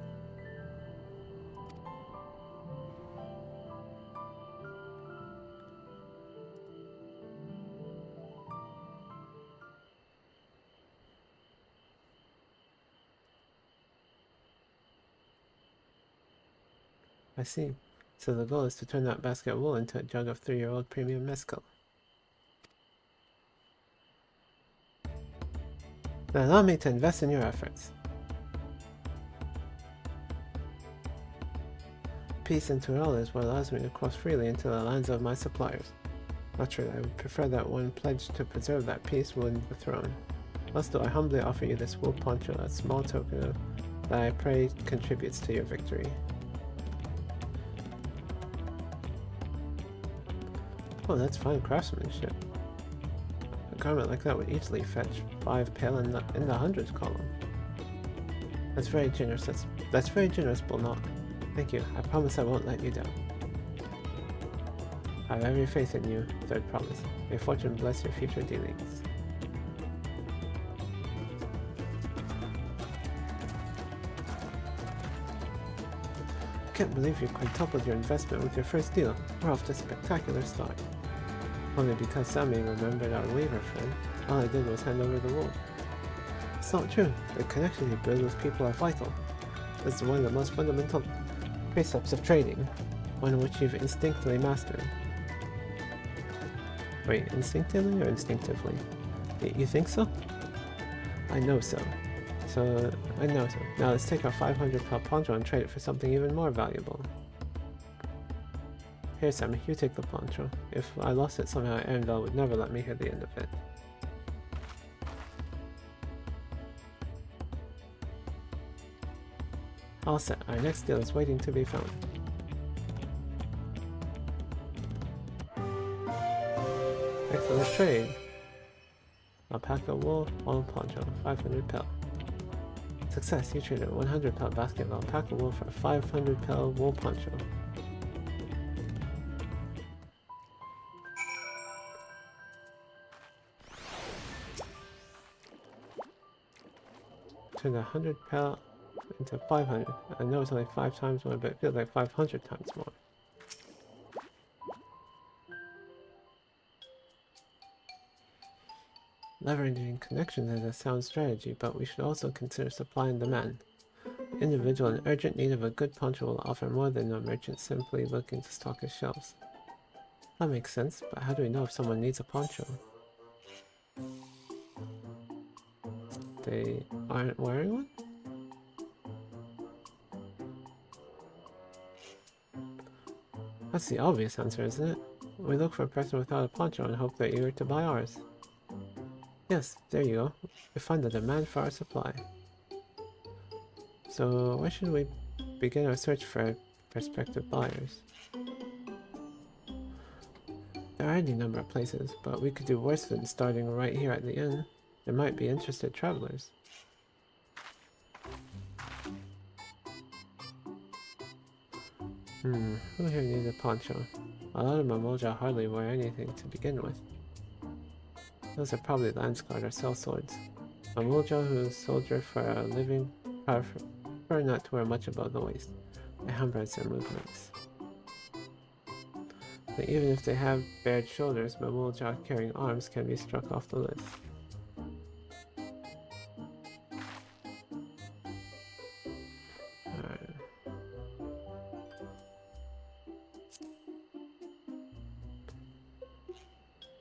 I see. So the goal is to turn that basket of wool into a jug of 3-year-old premium mezcal. Now allow me to invest in your efforts. Peace and Tural is what allows me to cross freely into the lands of my suppliers. Naturally, I would prefer that one pledged to preserve that peace win the throne. Thus do I humbly offer you this wool poncho, a small token of that I pray contributes to your victory. Oh, that's fine craftsmanship. A garment like that would easily fetch 5 pail in the hundreds column. That's very generous. That's very generous, Bullknock. Thank you. I promise I won't let you down. I have every faith in you. Third promise. May fortune bless your future dealings. I can't believe you quintupled your investment with your first deal. We're off to a spectacular start. Only because Sammy remembered our weaver friend, all I did was hand over the wool. It's not true. The connection you build with people are vital. This is one of the most fundamental precepts of trading, one which you've instinctively mastered. Wait, instinctively or instinctively? You think so? I know so. I know so. Now let's take our 500 pel poncho and trade it for something even more valuable. Here, Sammy, you take the poncho. If I lost it somehow, Arendelle would never let me hear the end of it. All set. Our next deal is waiting to be found. Excellent trade. Alpaca wool, one poncho, 500 pel. Success, you traded a 100 pel basket of alpaca wool for a 500 pel wool poncho. Turned 100 pel into 500. I know it's only 5 times more, but it feels like 500 times more. Leveraging connections is a sound strategy, but we should also consider supply and demand. The individual in urgent need of a good poncho will offer more than a merchant simply looking to stock his shelves. That makes sense, but how do we know if someone needs a poncho? They aren't wearing one? That's the obvious answer, isn't it? We look for a person without a poncho and hope they're eager to buy ours. Yes, there you go. We find the demand for our supply. So where should we begin our search for prospective buyers? There are any number of places, but we could do worse than starting right here at the inn. There might be interested travelers. Who here needs a poncho? A lot of Mamoja hardly wear anything to begin with. Those are probably Landsguard or sellswords. Mamoja who soldier for a living prefer not to wear much above the waist. It hampers their movements. But even if they have bared shoulders, Mamoja carrying arms can be struck off the list.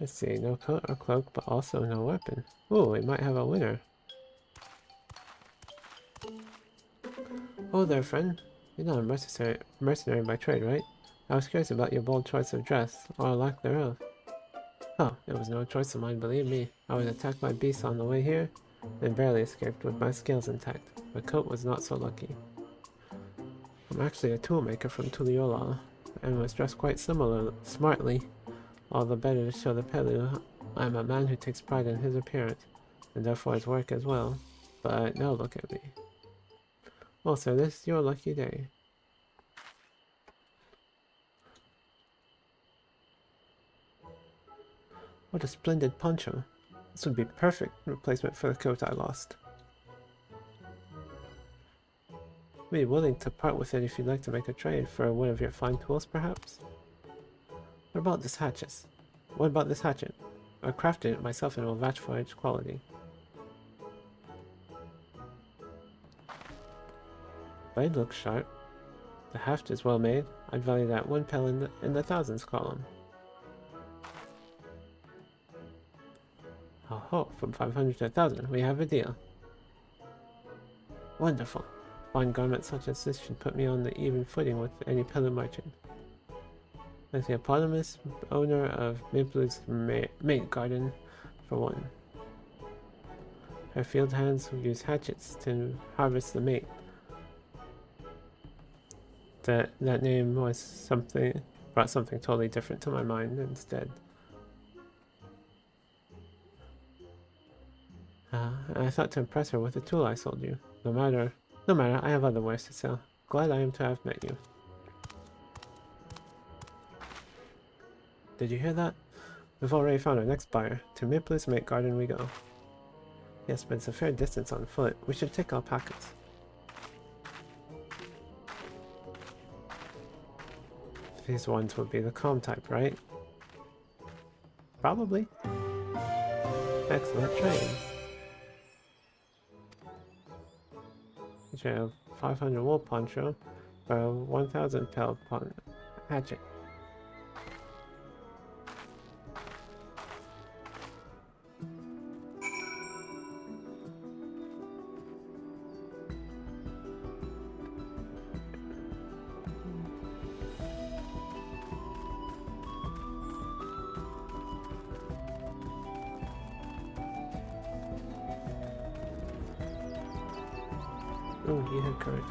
Let's see, no coat or cloak, but also no weapon. Ooh, we might have a winner. Oh there, friend. You're not a mercenary by trade, right? I was curious about your bold choice of dress, or lack thereof. Oh, it was no choice of mine, believe me. I was attacked by beasts on the way here, and barely escaped with my scales intact. My coat was not so lucky. I'm actually a toolmaker from Tuliyola, and was dressed quite smartly. All the better to show the Pelu I'm a man who takes pride in his appearance, and therefore his work as well. But now look at me. Well, sir, this is your lucky day. What a splendid poncho. This would be perfect replacement for the coat I lost. I'd be willing to part with it if you'd like to make a trade for one of your fine tools, perhaps? What about this hatchet? I crafted it myself and will vouch for its quality. Blade looks sharp. The haft is well made. I'd value that 1 pel in the thousands column. Oh, from 500 to 1,000, we have a deal. Wonderful. Fine garment such as this should put me on the even footing with any Pelu merchant. Like the eponymous owner of Miblu's mate garden, for one. Her field hands will use hatchets to harvest the mate. That name was brought something totally different to my mind instead. I thought to impress her with the tool I sold you. No matter, I have other wares to sell. Glad I am to have met you. Did you hear that? We've already found our next buyer. To Miplu's mate garden we go. Yes, but it's a fair distance on foot. We should take alpacas. These ones would be the calm type, right? Probably. Excellent trade. Jail 500 wool poncho for 1,000 pel hatchet. Oh, you had correct.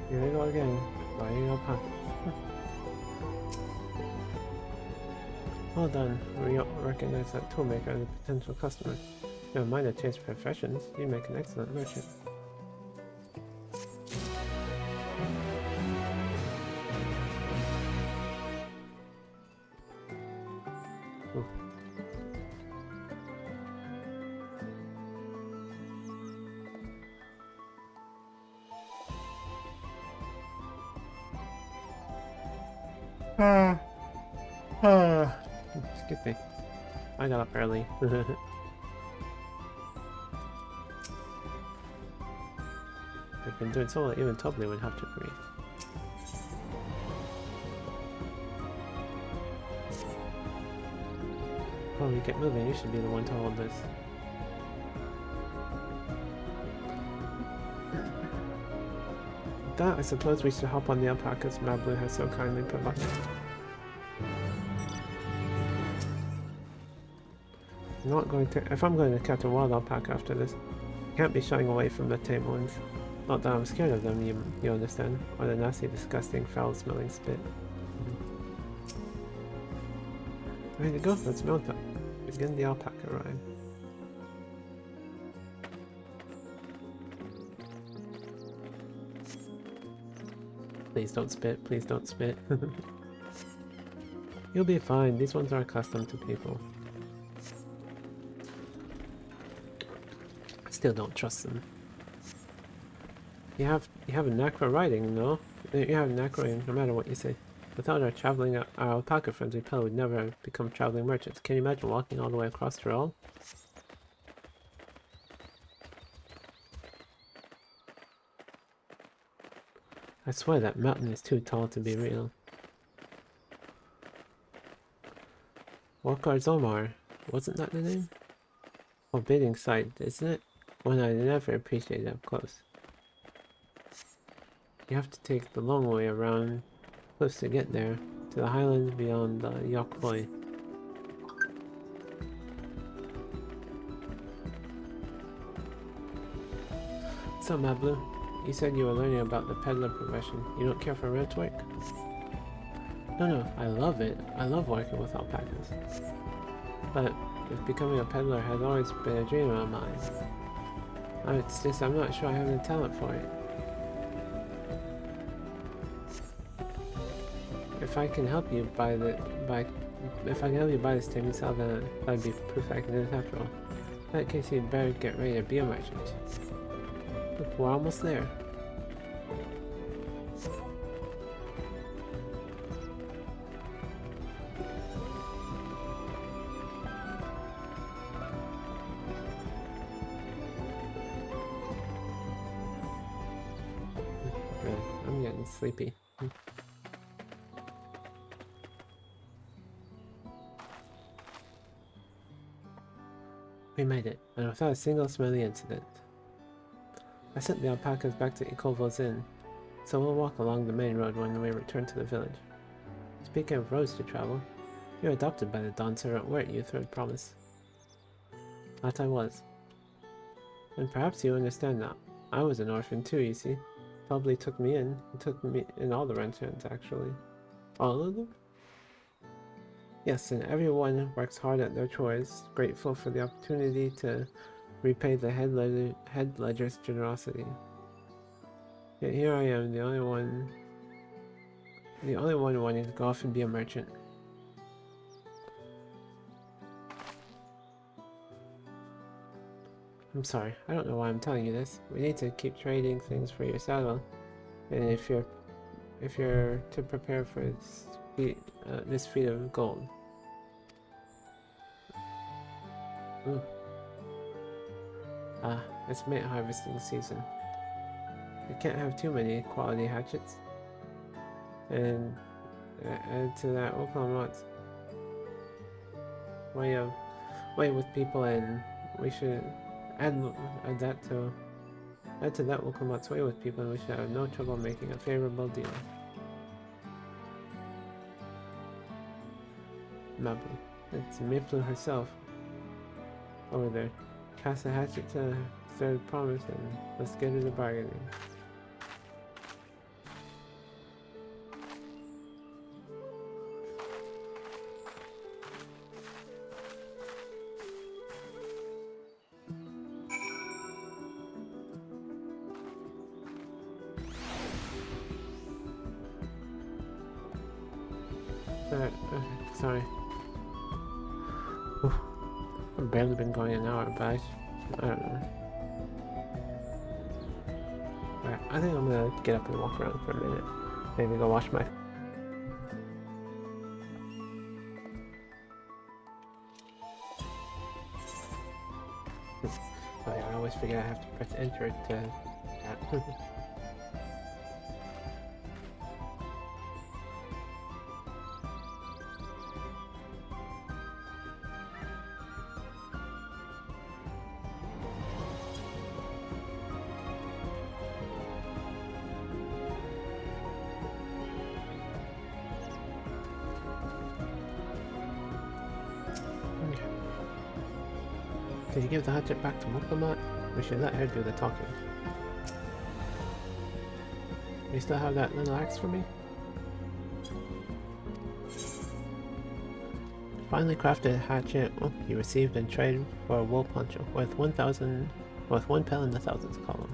Here we go again, buying alpacas. Well done, we recognize that toolmaker as a potential customer. Never mind to change professions, you make an excellent merchant. Ooh. Excuse me. I got up early. I've been doing so well, even Tobly would have to agree. Oh, you get moving, you should be the one to hold this. With that, I suppose we should hop on the alpacas Mablu has so kindly provided. If I'm going to catch a wild alpaca after this, I can't be shying away from the tame ones. Not that I'm scared of them, you understand, or the nasty, disgusting, foul-smelling spit. Ready to go? Let's mount up. Begin the alpaca ride. Please don't spit, please don't spit. You'll be fine, these ones are accustomed to people. Still don't trust them. You have a knack for riding, no? You have an echoing no matter what you say. Without our traveling, our alpaca friends, we probably would never have become traveling merchants. Can you imagine walking all the way across Tyrol? I swear that mountain is too tall to be real. Walkar's Omar, wasn't that the name? Forbidding sight, isn't it? One I never appreciated up close. You have to take the long way around cliffs to get there, to the highlands beyond the Yokboy. So, Mablu, you said you were learning about the peddler profession. You don't care for ranch work? No, I love it. I love working with alpacas. But if becoming a peddler has always been a dream of mine. It's just I'm not sure I have the talent for it. If I can help you buy this taming salve, that'd be proof I can do this after all. In that case, you'd better get ready to be a merchant. Look, we're almost there. I'm getting sleepy. We made it, and without a single smelly incident. I sent the alpacas back to Ikolvo's inn, so we'll walk along the main road when we return to the village. Speaking of roads to travel, you're adopted by the Dawntrail, weren't you, Third Promise? That I was. And perhaps you understand that. I was an orphan too, you see. Probably took me in. It took me in all the ranchers, actually. All of them? Yes, and everyone works hard at their chores, grateful for the opportunity to repay the head ledger's generosity. Yet here I am, the only one wanting to go off and be a merchant. I'm sorry, I don't know why I'm telling you this. We need to keep trading things for your saddle, and if you're to prepare for this feat of gold. Ooh. It's mate harvesting season. You can't have too many quality hatchets. And add to that Okamat's way with people, and we should add to that Okamat's way with people, and we should have no trouble making a favorable deal. Mabu. It's Miplu herself. Over there. Pass the hatchet to Third Promise and let's get to the bargaining. Sorry. Oof. I've barely been going an hour, but I don't know. Alright, I think I'm gonna get up and walk around for a minute. Maybe go wash my... Oh yeah, I always forget I have to press enter to that. Did you give the hatchet back to Mokamat? We should let her do the talking. You still have that little axe for me? Finally crafted hatchet you received in trade for a wool poncho worth 1 pel in the thousands column.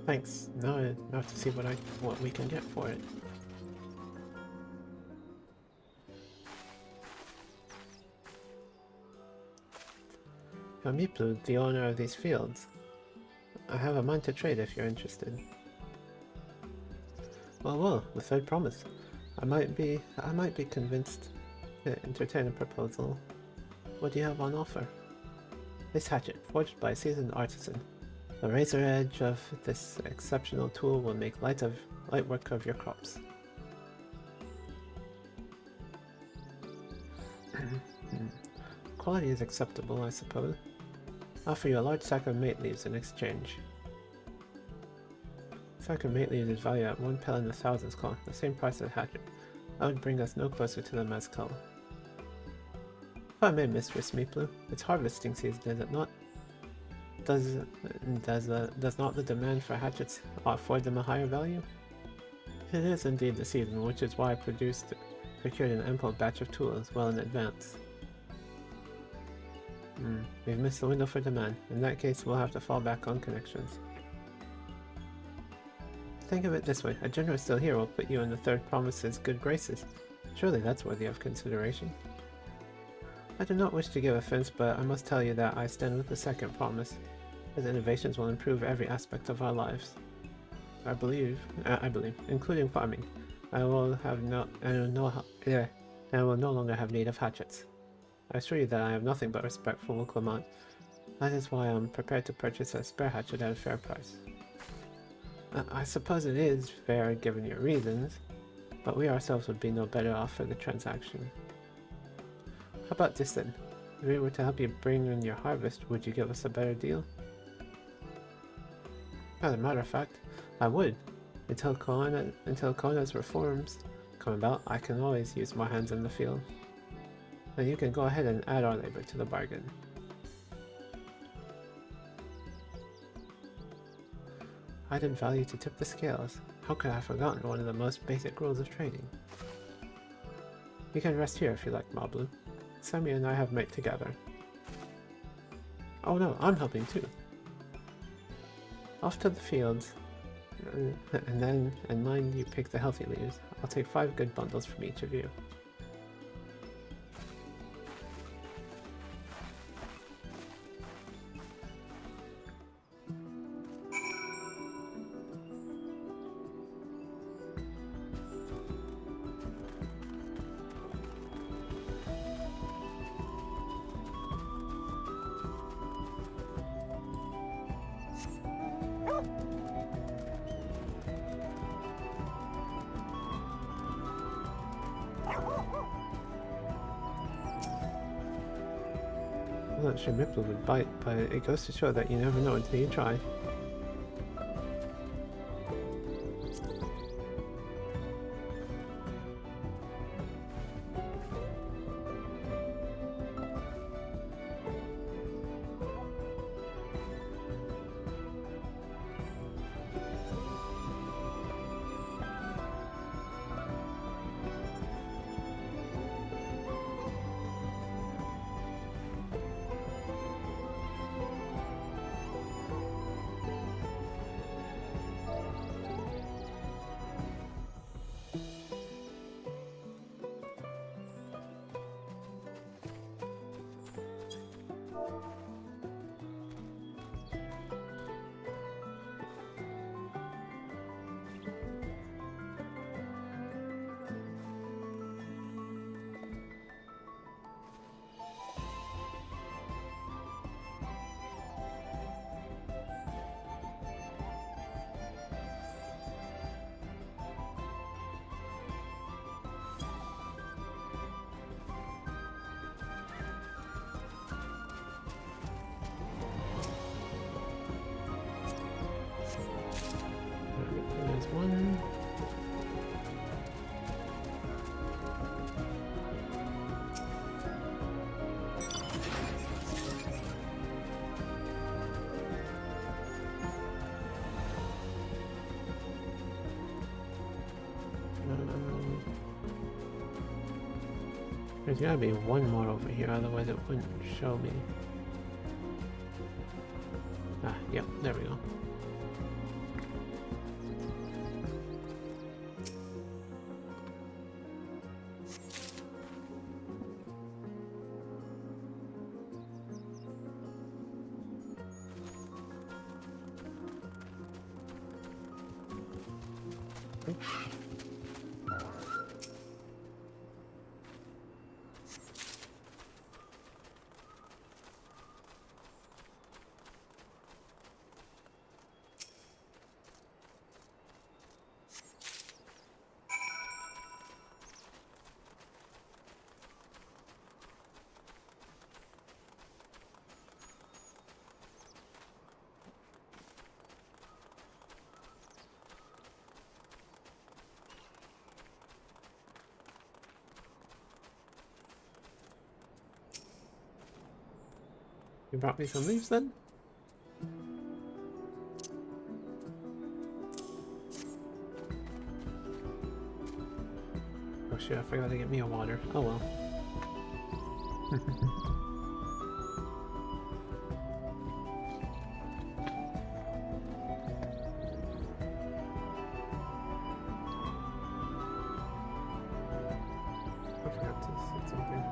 Thanks. Now I have to see what we can get for it. I'm Miplu, the owner of these fields. I have a mind to trade if you're interested. Well, the third promise. I might be convinced to entertain a proposal. What do you have on offer? This hatchet, forged by a seasoned artisan. The razor edge of this exceptional tool will make light work of your crops. Quality is acceptable, I suppose. I'll offer you a large sack of mate leaves in exchange. A sack of mate leaves is valued at 1 pel in the thousands, the same price as hatchet. That would bring us no closer to the mezcal. If I may, Mistress Miplu, it's harvesting season, is it not? Does not the demand for hatchets afford them a higher value? It is indeed the season, which is why I procured an ample batch of tools well in advance. We've missed the window for demand. In that case, we'll have to fall back on connections. Think of it this way, a generous deal here will put you in the third promise's good graces. Surely that's worthy of consideration. I do not wish to give offense, but I must tell you that I stand with the second promise. His innovations will improve every aspect of our lives. I believe, including farming. I will no longer have need of hatchets. I assure you that I have nothing but respect for Wuklamant. That is why I am prepared to purchase a spare hatchet at a fair price. I suppose it is fair given your reasons, but we ourselves would be no better off for the transaction. How about this then? If we were to help you bring in your harvest, would you give us a better deal? As a matter of fact, I would. Until Kona's reforms come about, I can always use more hands in the field. Then you can go ahead and add our labor to the bargain. I did value to tip the scales. How could I have forgotten one of the most basic rules of trading? You can rest here if you like, Mablu. Sammy and I have mate together. Oh no, I'm helping too. Off to the fields. And mind you pick the healthy leaves. I'll take 5 good bundles from each of you. I'm not sure Miplu would bite, but it goes to show that you never know until you try. There's one. There's gotta be one more over here, otherwise it wouldn't show me. Ah, yep, there we go. You brought me some leaves then? Oh shit, I forgot to get me a water. Oh well. I forgot to say something.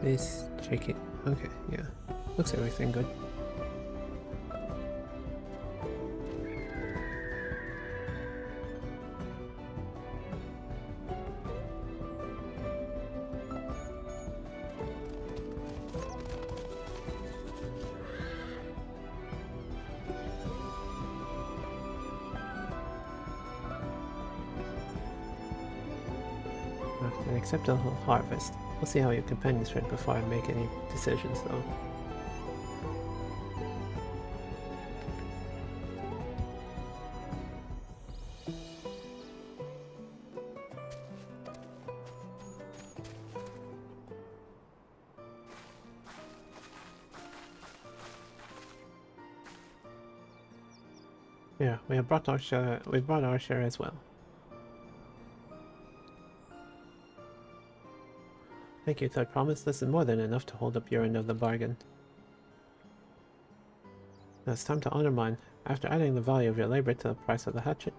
This chicken. Okay, yeah. Looks everything good. An acceptable harvest. We'll see how your companions fared before I make any decisions, though. Yeah, we brought our share. We brought our share as well. Thank you, Third Promise. This is more than enough to hold up your end of the bargain. Now it's time to honor mine. After adding the value of your labor to the price of the hatchet,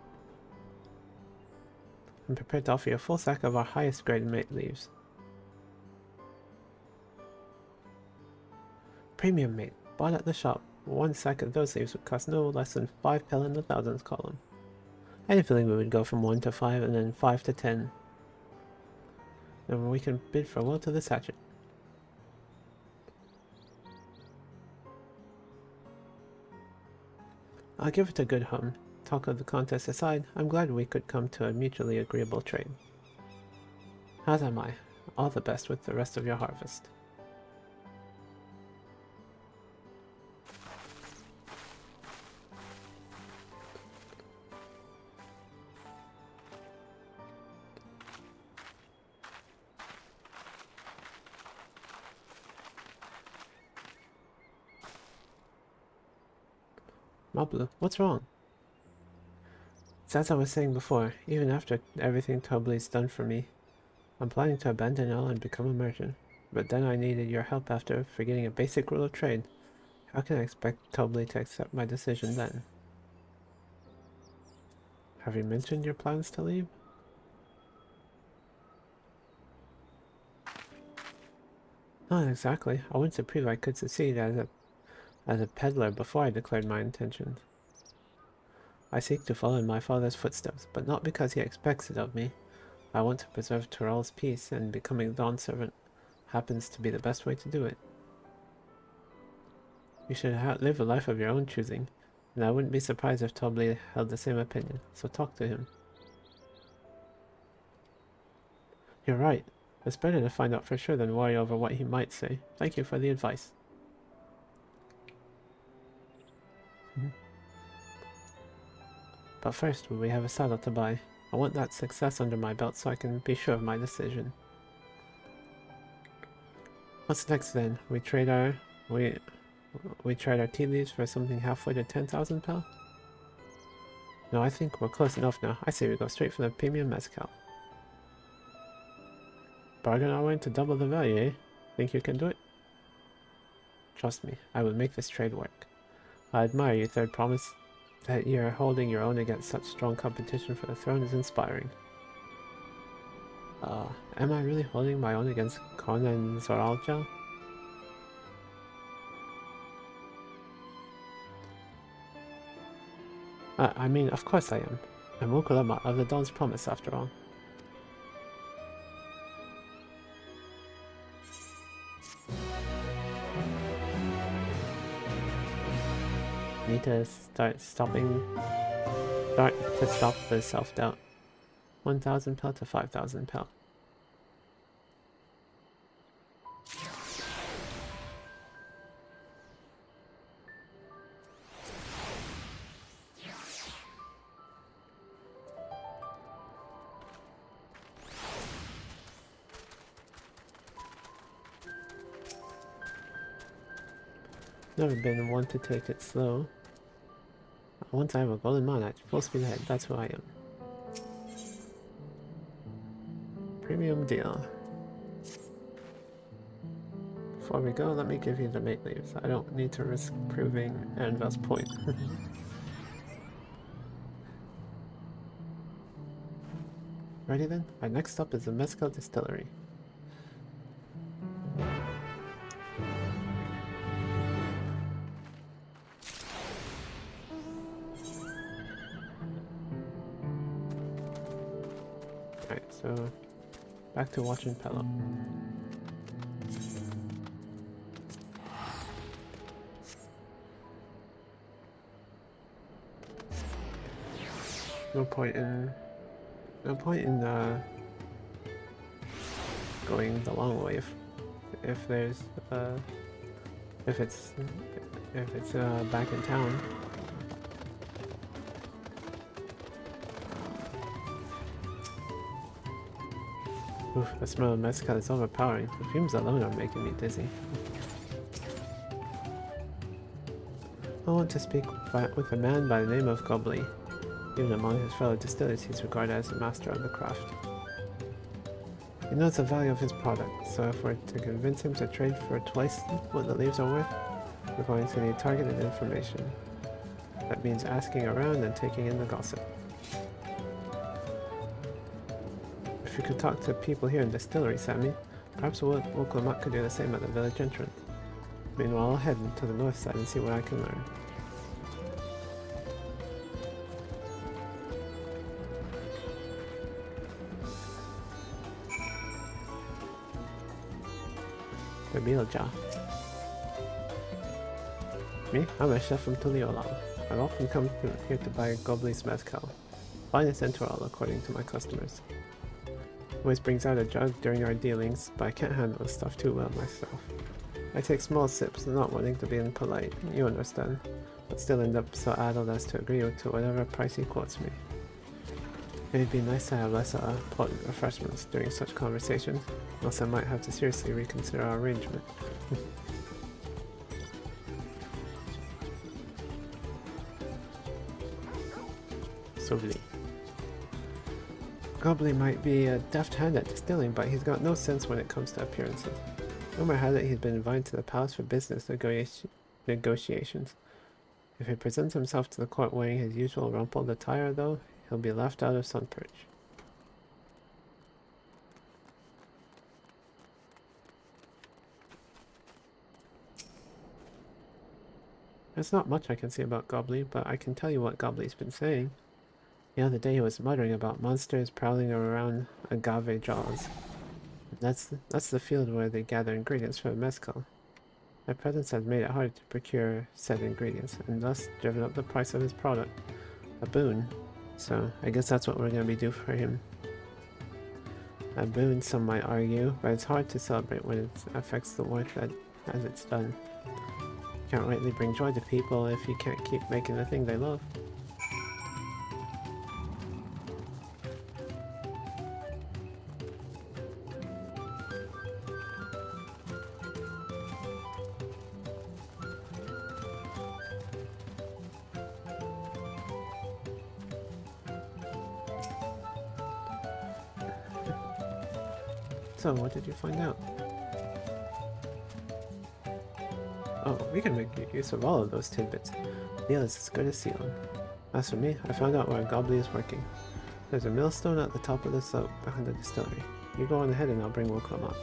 I'm prepared to offer you a full sack of our highest grade mate leaves. Premium mate, bought at the shop. One sack of those leaves would cost no less than 5 pel in the thousands column. I had a feeling we would go from 1 to 5 and then 5 to 10. And we can bid farewell to this hatchet. I'll give it a good hum. Talk of the contest aside, I'm glad we could come to a mutually agreeable trade. As am I. All the best with the rest of your harvest. Mablu, what's wrong? It's as I was saying before, even after everything Tobli's done for me, I'm planning to abandon it all and become a merchant. But then I needed your help after forgetting a basic rule of trade. How can I expect Tobli to accept my decision then? Have you mentioned your plans to leave? Not exactly. I wanted to prove I could succeed as a peddler before I declared my intentions. I seek to follow in my father's footsteps, but not because he expects it of me. I want to preserve Tyrell's peace, and becoming Dawn's servant happens to be the best way to do it. You should live a life of your own choosing, and I wouldn't be surprised if Tobli held the same opinion, so talk to him. You're right. It's better to find out for sure than worry over what he might say. Thank you for the advice. But first, we have a saddle to buy. I want that success under my belt so I can be sure of my decision. What's next then? We trade our tea leaves for something halfway to 10,000 pel? No, I think we're close enough now. I say we go straight for the premium mezcal. Bargain our way to double the value, eh? Think you can do it? Trust me, I will make this trade work. I admire you, Third Promise. That you're holding your own against such strong competition for the throne is inspiring. Am I really holding my own against Kon and Zoralja? I mean, of course I am. And Wokolama of the Dawn's Promise, after all. Need to start to stop the self-doubt. 1,000 pel to 5,000 pel. Never been one to take it slow. Once I have a golden mon at full speed ahead, that's who I am. Premium deal. Before we go, let me give you the mate leaves. I don't need to risk proving Anvil's point. Ready then? Our next stop is the Mezcal Distillery. So, back to watching Pello. No point in going the long way if there's if it's back in town. Oof, the smell of mezcal is overpowering. The fumes alone are making me dizzy. I want to speak with a man by the name of Gobley. Even among his fellow distillers, he's regarded as a master of the craft. He knows the value of his product, so if we're to convince him to trade for twice what the leaves are worth, we're going to need targeted information. That means asking around and taking in the gossip. If you could talk to people here in the distillery, Sammy, perhaps Woklamak could do the same at the village entrance. Meanwhile, I'll head to the north side and see what I can learn. Bilja. Me? I'm a chef from Tuliola. I've often come here to buy Gobley's mezcal. Finest enteral according to my customers. Always brings out a jug during our dealings, but I can't handle the stuff too well myself. I take small sips, not wanting to be impolite, you understand, but still end up so addled as to agree to whatever price he quotes me. It'd be nice to have less potent refreshments during such conversations, else I might have to seriously reconsider our arrangement. Sovli. Gobley might be a deft hand at distilling, but he's got no sense when it comes to appearances. Rumor had it he's been invited to the palace for business negotiations. If he presents himself to the court wearing his usual rumpled attire, though, he'll be left out of Sunperch. There's not much I can say about Gobley, but I can tell you what Gobley's been saying. The other day he was muttering about monsters prowling around agave jaws. That's the field where they gather ingredients for mezcal. Their presence has made it hard to procure said ingredients, and thus driven up the price of his product. A boon. So I guess that's what we're going to be doing for him. A boon, some might argue, but it's hard to celebrate when it affects the work as it's done. You can't rightly bring joy to people if you can't keep making the thing they love. So, what did you find out? Oh, we can make use of all of those tidbits. Deal is as good as sealed. As for me, I found out where Gobley is working. There's a millstone at the top of the slope behind the distillery. You go on ahead and I'll bring Wokom up.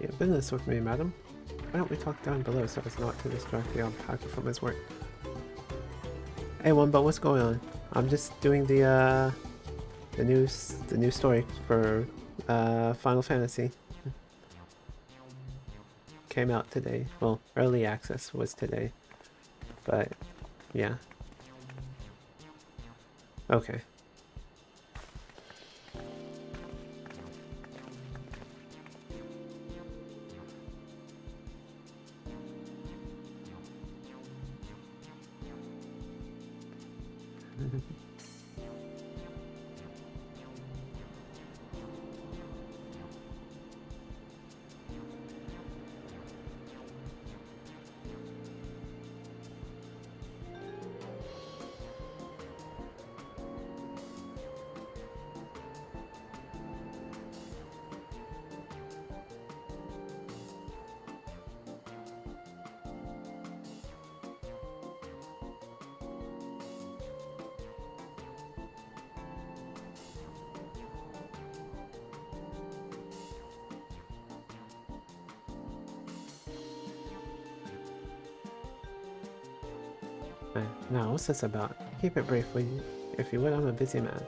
Yeah, business with me, madam. Why don't we talk down below so as not to distract the alpaca from his work? Hey, Wumba, what's going on? I'm just doing the new story for Final Fantasy. Came out today. Well, early access was today, but yeah. Okay. Now, what's this about? Keep it brief, will you? If you would, I'm a busy man.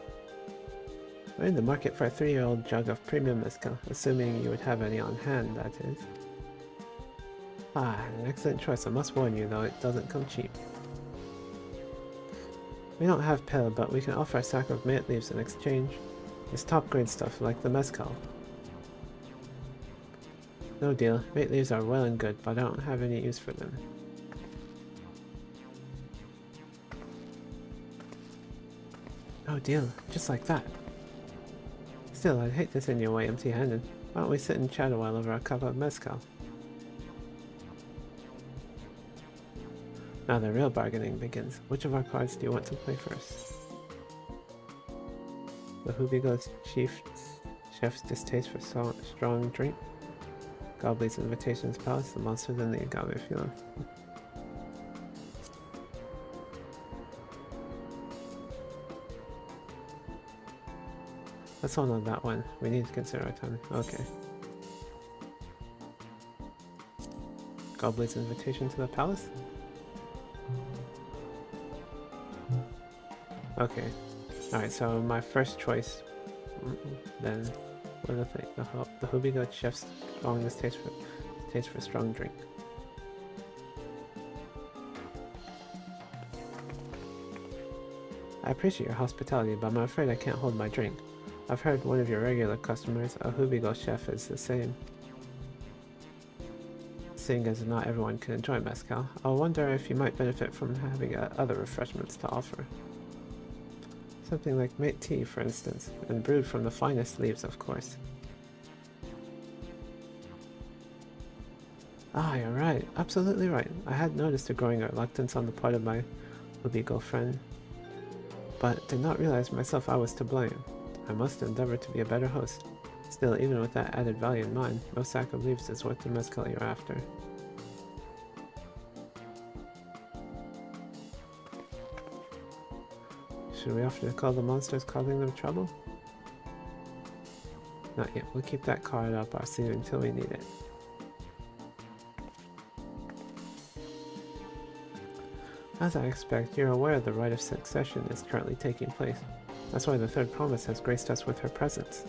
We're in the market for a 3-year-old jug of premium mezcal, assuming you would have any on hand, that is. Ah, an excellent choice. I must warn you, though, it doesn't come cheap. We don't have pill, but we can offer a sack of mint leaves in exchange. It's top-grade stuff, like the mezcal. No deal. Mint leaves are well and good, but I don't have any use for them. No deal, just like that. Still, I'd hate to send you away empty-handed. Why don't we sit and chat a while over a cup of mezcal? Now the real bargaining begins. Which of our cards do you want to play first? The Hubigo's chef's distaste for strong drink. Goblin's invitations palace, the monsters in the agave field. Let's hold on that one. We need to consider our time. Okay. Goblin's invitation to the palace? Okay. Alright, so my first choice then was the Hubigo chef's strongest taste for strong drink. I appreciate your hospitality, but I'm afraid I can't hold my drink. I've heard one of your regular customers, a Hubigo chef, is the same. Seeing as not everyone can enjoy mezcal, I wonder if you might benefit from having other refreshments to offer. Something like mint tea, for instance, and brewed from the finest leaves, of course. Ah, you're right. Absolutely right. I had noticed a growing reluctance on the part of my Hubigo friend, but did not realize myself I was to blame. I must endeavor to be a better host. Still, even with that added value in mind, no sack of leaves is worth the mezcal you're after. Should we offer to call the monsters causing them trouble? Not yet. We'll keep that card up our sleeve until we need it. As I expect, you're aware the Rite of Succession is currently taking place. That's why the Third Promise has graced us with her presence.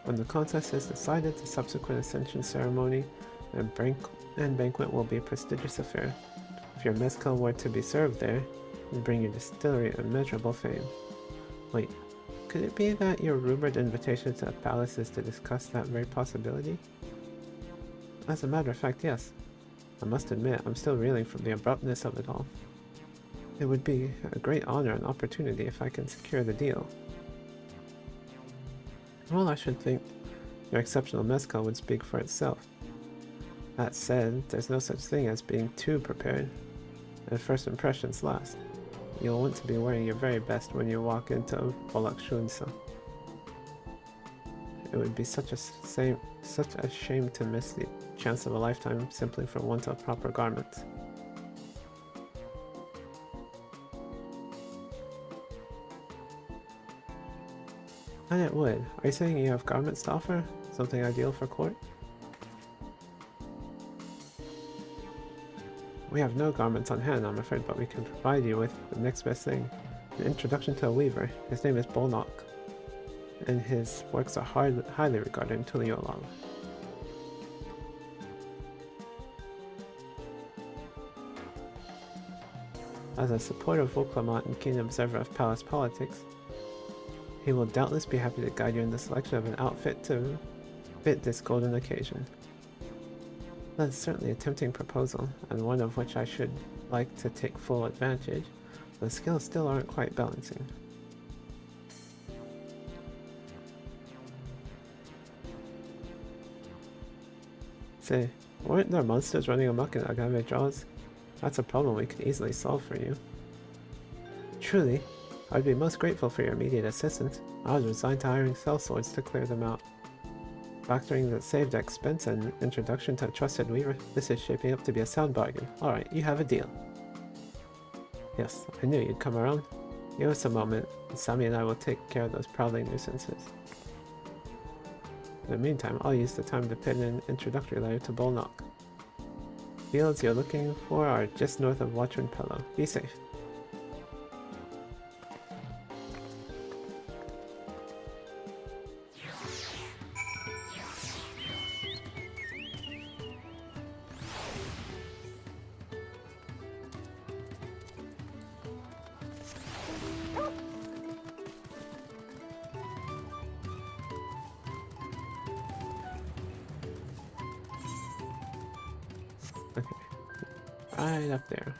When the contest is decided, the subsequent Ascension ceremony and banquet will be a prestigious affair. If your mezcal were to be served there, it would bring your distillery immeasurable fame. Wait, could it be that your rumored invitation to the palace is to discuss that very possibility? As a matter of fact, yes. I must admit, I'm still reeling from the abruptness of it all. It would be a great honor and opportunity if I can secure the deal. Well, I should think your exceptional mezcal would speak for itself. That said, there's no such thing as being too prepared, and first impressions last. You'll want to be wearing your very best when you walk into Volakshunsa. It would be such a shame to miss the chance of a lifetime simply for want of proper garments. And it would. Are you saying you have garments to offer? Something ideal for court? We have no garments on hand, I'm afraid, but we can provide you with the next best thing. An introduction to a weaver. His name is Bolnock, and his works are highly regarded in Tuliolal. As a supporter of Volclamont and keen observer of palace politics, he will doubtless be happy to guide you in the selection of an outfit to fit this golden occasion. That is certainly a tempting proposal, and one of which I should like to take full advantage. The skills still aren't quite balancing. Say, weren't there monsters running amok in Agave Jaws? That's a problem we could easily solve for you. Truly, I'd be most grateful for your immediate assistance. I was resigned to hiring sellswords to clear them out. Factoring the saved expense and introduction to a trusted weaver, this is shaping up to be a sound bargain. Alright, you have a deal. Yes, I knew you'd come around. Give us a moment, and Sammy and I will take care of those prowling nuisances. In the meantime, I'll use the time to pen an introductory letter to Bolnock. Fields you're looking for are just north of Watchman Pello. Be safe. Right up there.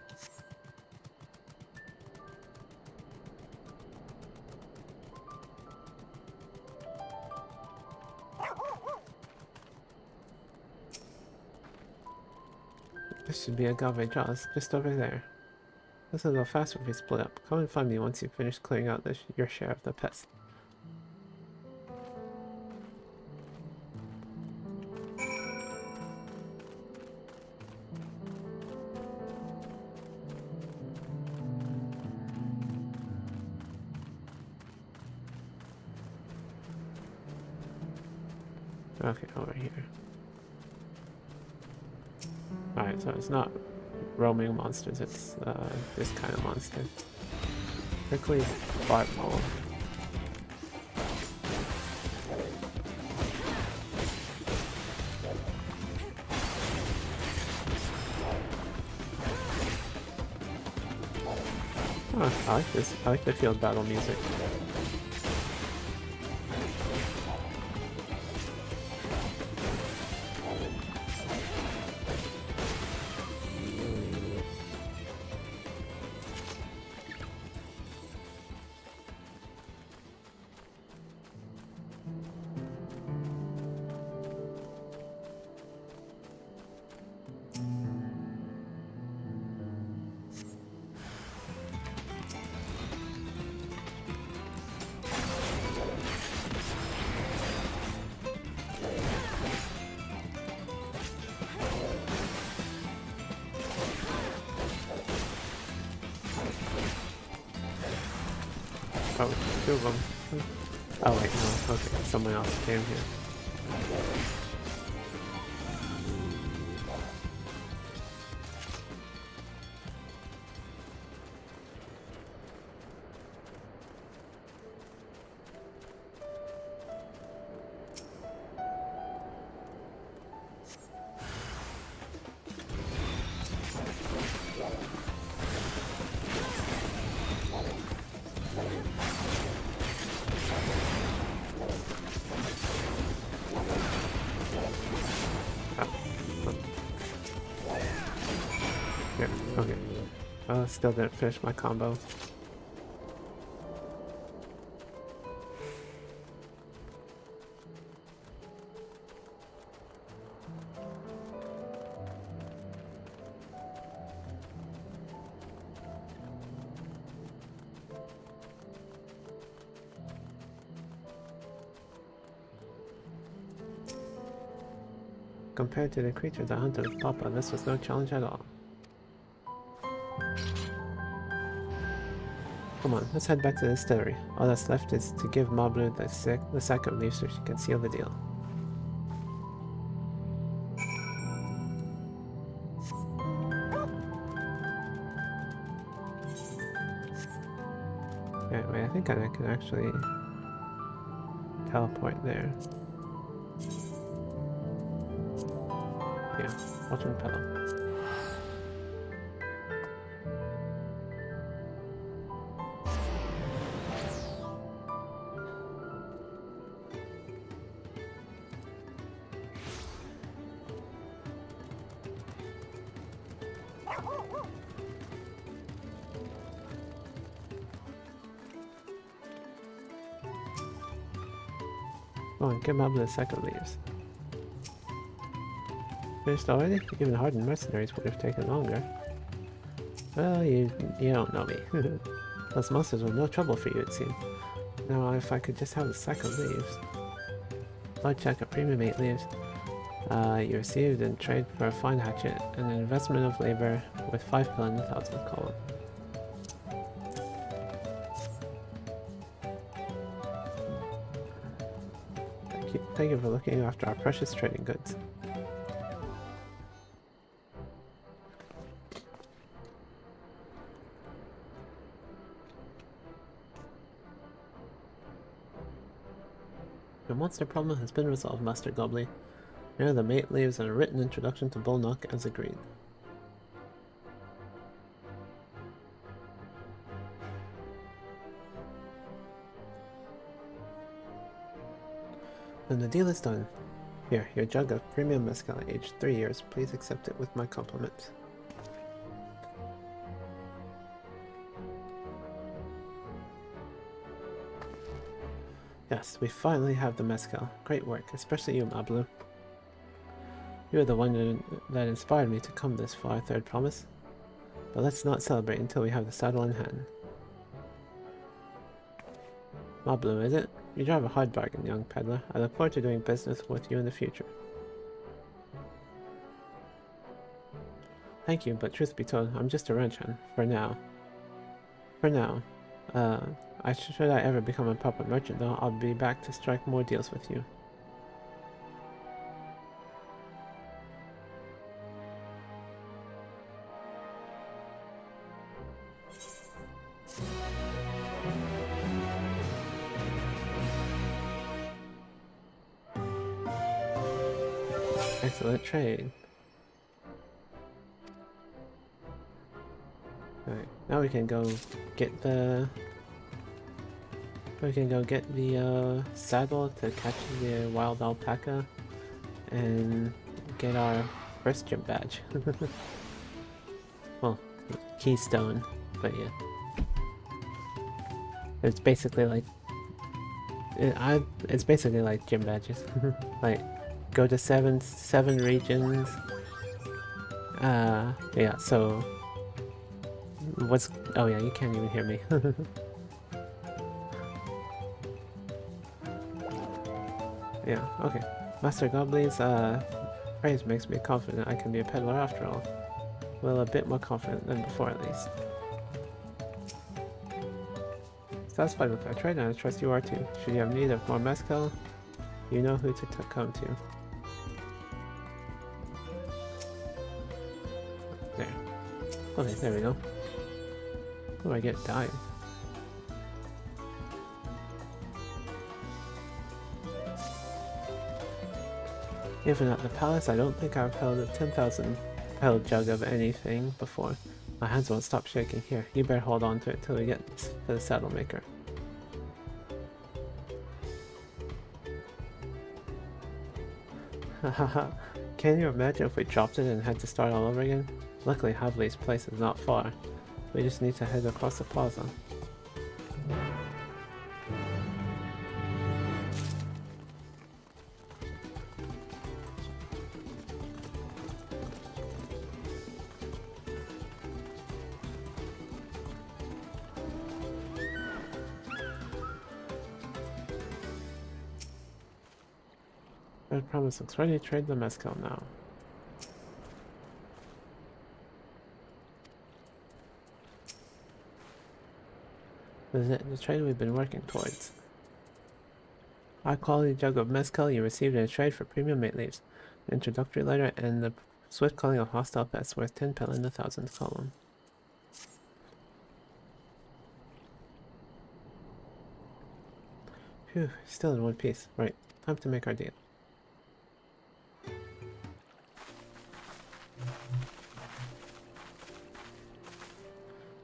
This should be Agave Jaws, just over there. This will go faster if we split up. Come and find me once you finish clearing out your share of the pests. Okay, over here. Alright, so it's not roaming monsters, it's this kind of monster. Quickly bark mold. Oh, I like this. I like the field battle music. Oh, two of them. Oh wait, no. Okay, someone else came here. Okay. Still didn't finish my combo. Compared to the creature that hunted Papa, this was no challenge at all. Come on, let's head back to the distillery. All that's left is to give Mablu the sack of leaves so she can seal the deal. Okay, wait, I think I can actually teleport there. Yeah, alternate pedal. Go on, give Mablu the sack of leaves. Finished already? Even hardened mercenaries would have taken longer. Well, you don't know me. Those monsters were no trouble for you, it seemed. Now, if I could just have a sack of leaves. Blood check of premium 8 leaves. You received in trade for a fine hatchet and an investment of labor with 5 pill in the 1000th column. Thank you for looking after our precious trading goods. Your monster problem has been resolved, Master Gobley. Here are the mate leaves and a written introduction to Bullknock as agreed. Then the deal is done. Here, your jug of premium mezcal aged 3 years. Please accept it with my compliments. Yes, we finally have the mezcal. Great work, especially you, Mablu. You are the one that inspired me to come this far, Third Promise. But let's not celebrate until we have the saddle in hand. Mablu, is it? You drive a hard bargain, young peddler. I look forward to doing business with you in the future. Thank you, but truth be told, I'm just a ranch hand, for now. For now. Should I ever become a proper merchant though, I'll be back to strike more deals with you. Excellent trade. Alright, now we can go get the... saddle to catch the wild alpaca and get our first gym badge. Well, keystone, but yeah. It's basically like... it's basically like gym badges. Like, go to seven regions. Yeah, so... What's... Oh yeah, you can't even hear me. Yeah, okay. Master Gobley's praise makes me confident I can be a peddler after all. Well, a bit more confident than before at least. Satisfied with our trade, and I trust you are too. Should you have need of more mezcal, you know who to come to. There. Okay, there we go. Oh, I get dying. Even at the palace, I don't think I've held a 10,000 pedal jug of anything before. My hands won't stop shaking. Here, you better hold on to it till we get to the saddle maker. Hahaha, can you imagine if we dropped it and had to start all over again? Luckily, Havli's place is not far. We just need to head across the plaza. Third Promise looks ready to trade the mezcal now. This is it, the trade we've been working towards. High quality jug of mezcal you received in a trade for premium mate leaves. An introductory letter and the swift culling of hostile pests worth 10 pel in the thousands column. Phew, still in one piece. Right, time to make our deal.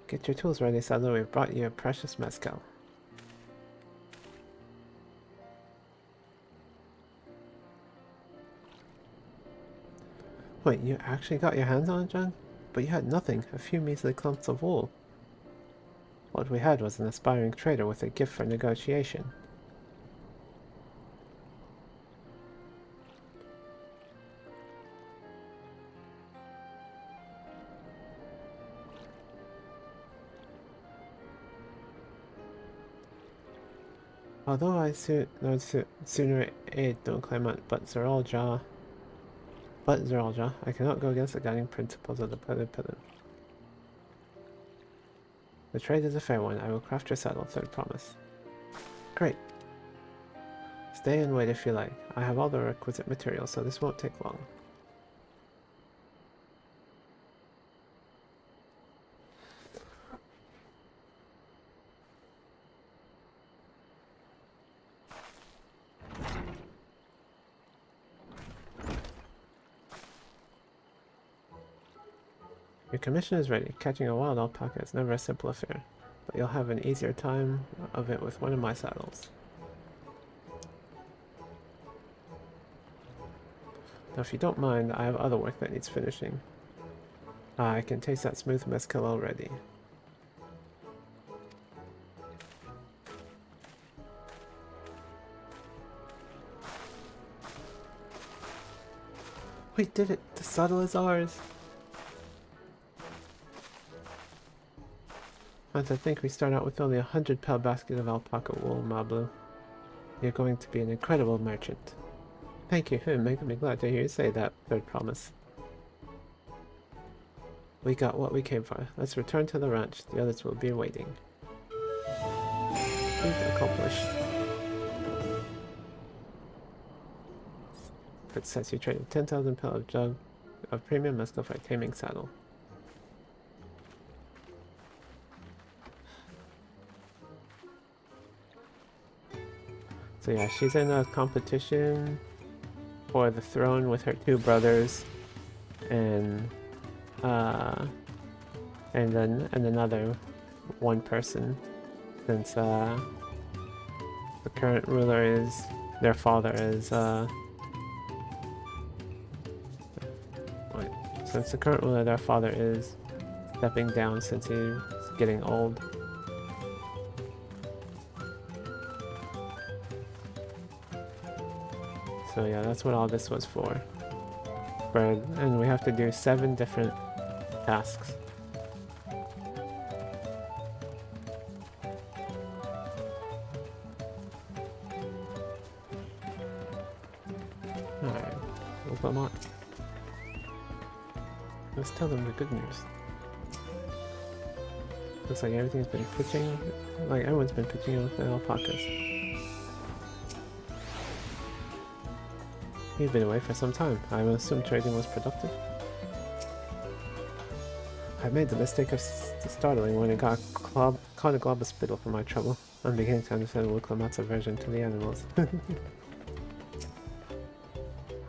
Get your tools ready, Saddler. We've brought you a precious mezcal. Wait, you actually got your hands on it, John? But you had nothing, a few measly clumps of wool. What we had was an aspiring trader with a gift for negotiation. Although I sooner aid don't Clement, but Zeralja, I cannot go against the guiding principles of the Pelu. The trade is a fair one. I will craft your saddle, third promise. Great. Stay and wait if you like. I have all the requisite materials, so this won't take long. Your commission is ready. Catching a wild alpaca is never a simple affair, but you'll have an easier time of it with one of my saddles. Now if you don't mind, I have other work that needs finishing. I can taste that smooth mezcal already. We did it! The saddle is ours! And I think we start out with only 100 pel basket of alpaca wool, Mablu. You're going to be an incredible merchant. Thank you, it makes me glad to hear you say that, third promise. We got what we came for. Let's return to the ranch. The others will be waiting. Feat accomplished. It says you traded 10,000 pel of jug of premium mezcal for a taming saddle. So yeah, she's in a competition for the throne with her two brothers, and then another one person, since the current ruler is their father is since the current ruler their father is stepping down since he's getting old. So yeah, that's what all this was for. And we have to do 7 different tasks. Alright, we'll put them on. Let's tell them the good news. Looks like everything's been pitching, like everyone's been pitching in with the alpacas. You've been away for some time. I will assume trading was productive. I made the mistake of startling when I caught a glob of spittle for my trouble. I'm beginning to understand Will Clement's aversion to the animals.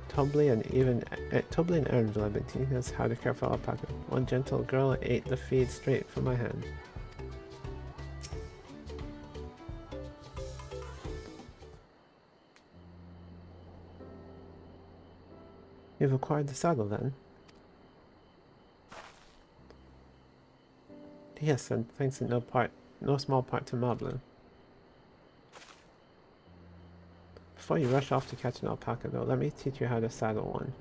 Tumbly and Erenville have been teaching us how to care for alpaca. One gentle girl ate the feed straight from my hand. You've acquired the saddle then? Yes, and thanks in no small part to Mablu. Before you rush off to catch an alpaca though, let me teach you how to saddle one.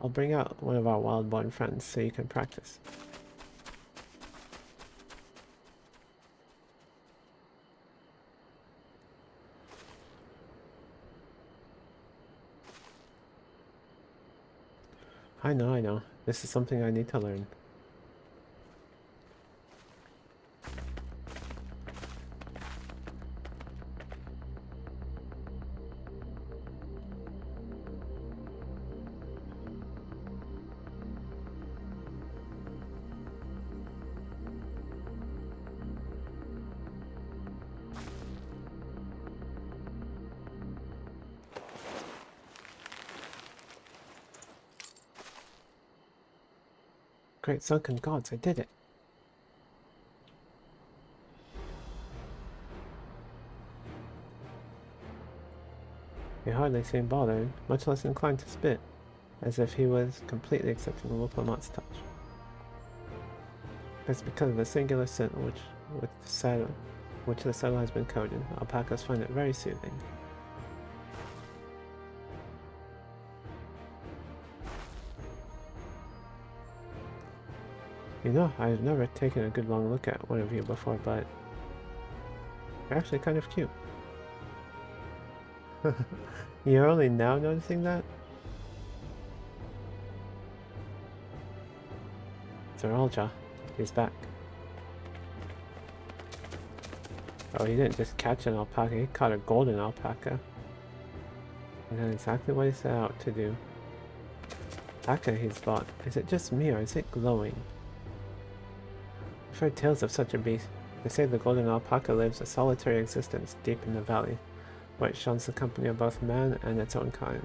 I'll bring out one of our wild-born friends so you can practice. I know. This is something I need to learn. great sunken gods, I did it. He hardly seemed bothered, much less inclined to spit, as if he was completely accepting Wuklamot's touch. It's because of the singular scent which the saddle has been coated. Alpacas find it very soothing. You know, I've never taken a good long look at one of you before, but you're actually kind of cute. You're only now noticing that? Zeralja, he's back. Oh, he didn't just catch an alpaca, he caught a golden alpaca. And that's exactly what he set out to do. Alpaca he's bought. Is it just me or is it glowing? I've heard tales of such a beast. They say the golden alpaca lives a solitary existence deep in the valley, where it shuns the company of both man and its own kind.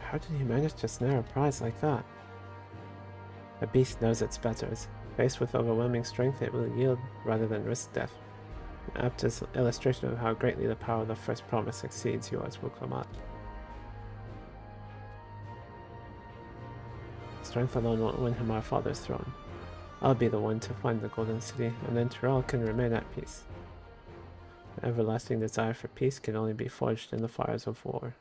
How did he manage to snare a prize like that? The beast knows its betters. Faced with overwhelming strength, it will yield rather than risk death. An apt illustration of how greatly the power of the first promise exceeds yours, Wuklamot. Strength alone won't win him our father's throne. I'll be the one to find the Golden City, and then Tyrell can remain at peace. An everlasting desire for peace can only be forged in the fires of war.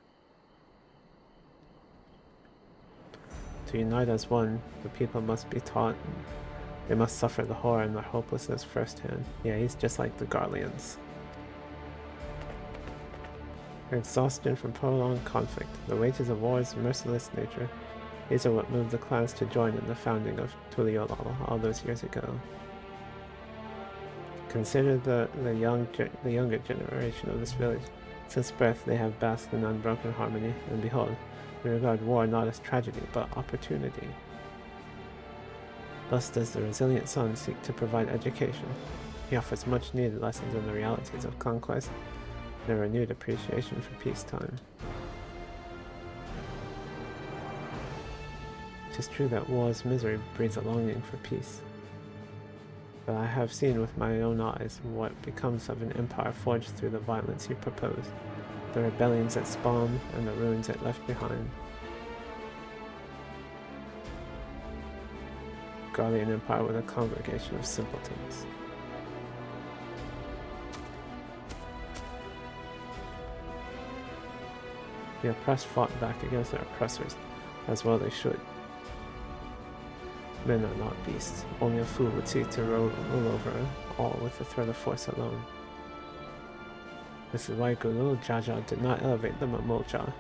To unite as one, the people must be taught. They must suffer the horror and the hopelessness firsthand. Yeah, he's just like the Garleans. Exhaustion from prolonged conflict, the wages of war's merciless nature. These are what moved the clans to join in the founding of Tuliolal all those years ago. Consider the younger generation of this village. Since birth they have basked in unbroken harmony, and behold, they regard war not as tragedy, but opportunity. Thus does the resilient son seek to provide education. He offers much needed lessons in the realities of conquest, and a renewed appreciation for peacetime. It is true that war's misery breeds a longing for peace. But I have seen with my own eyes what becomes of an empire forged through the violence you propose, the rebellions it spawned, and the ruins it left behind. Garlean Empire with a congregation of simpletons. The oppressed fought back against their oppressors, as well they should. Men are not beasts. Only a fool would seek to rule over all with the threat of force alone. This is why Gulul Jaja did not elevate the Mamulja,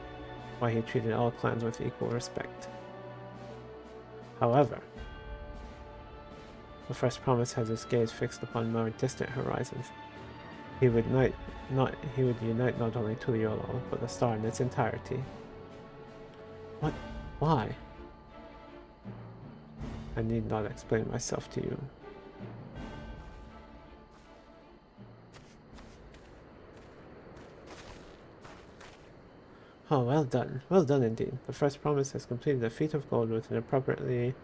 why he treated all clans with equal respect. However, the first promise has his gaze fixed upon more distant horizons. He would unite not only Tuliolal, but the star in its entirety. What? Why? I need not explain myself to you. Oh, well done. Well done indeed. The first promise has completed a feat of gold with an appropriately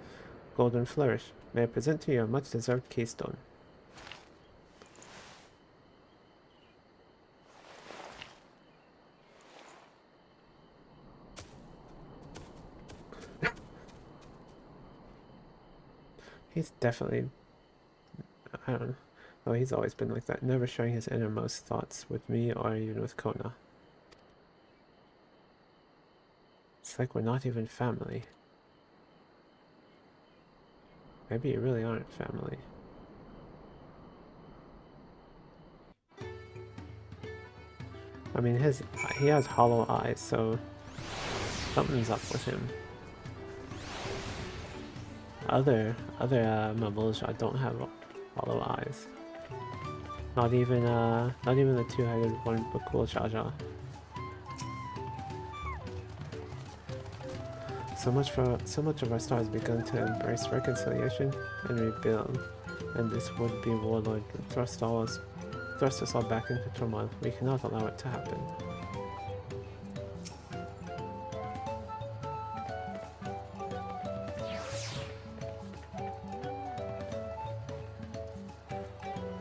golden flourish. May I present to you a much-deserved keystone. He's definitely, I don't know. Oh, he's always been like that, never sharing his innermost thoughts with me or even with Kona. It's like we're not even family. Maybe you really aren't family. I mean, he has hollow eyes, so something's up with him. Other Mamulja don't have hollow eyes. Not even the two-headed one, Bakul Jaja. So much of our star has begun to embrace reconciliation and rebuild, and this would-be warlord would thrust all thrust us all back into turmoil. We cannot allow it to happen.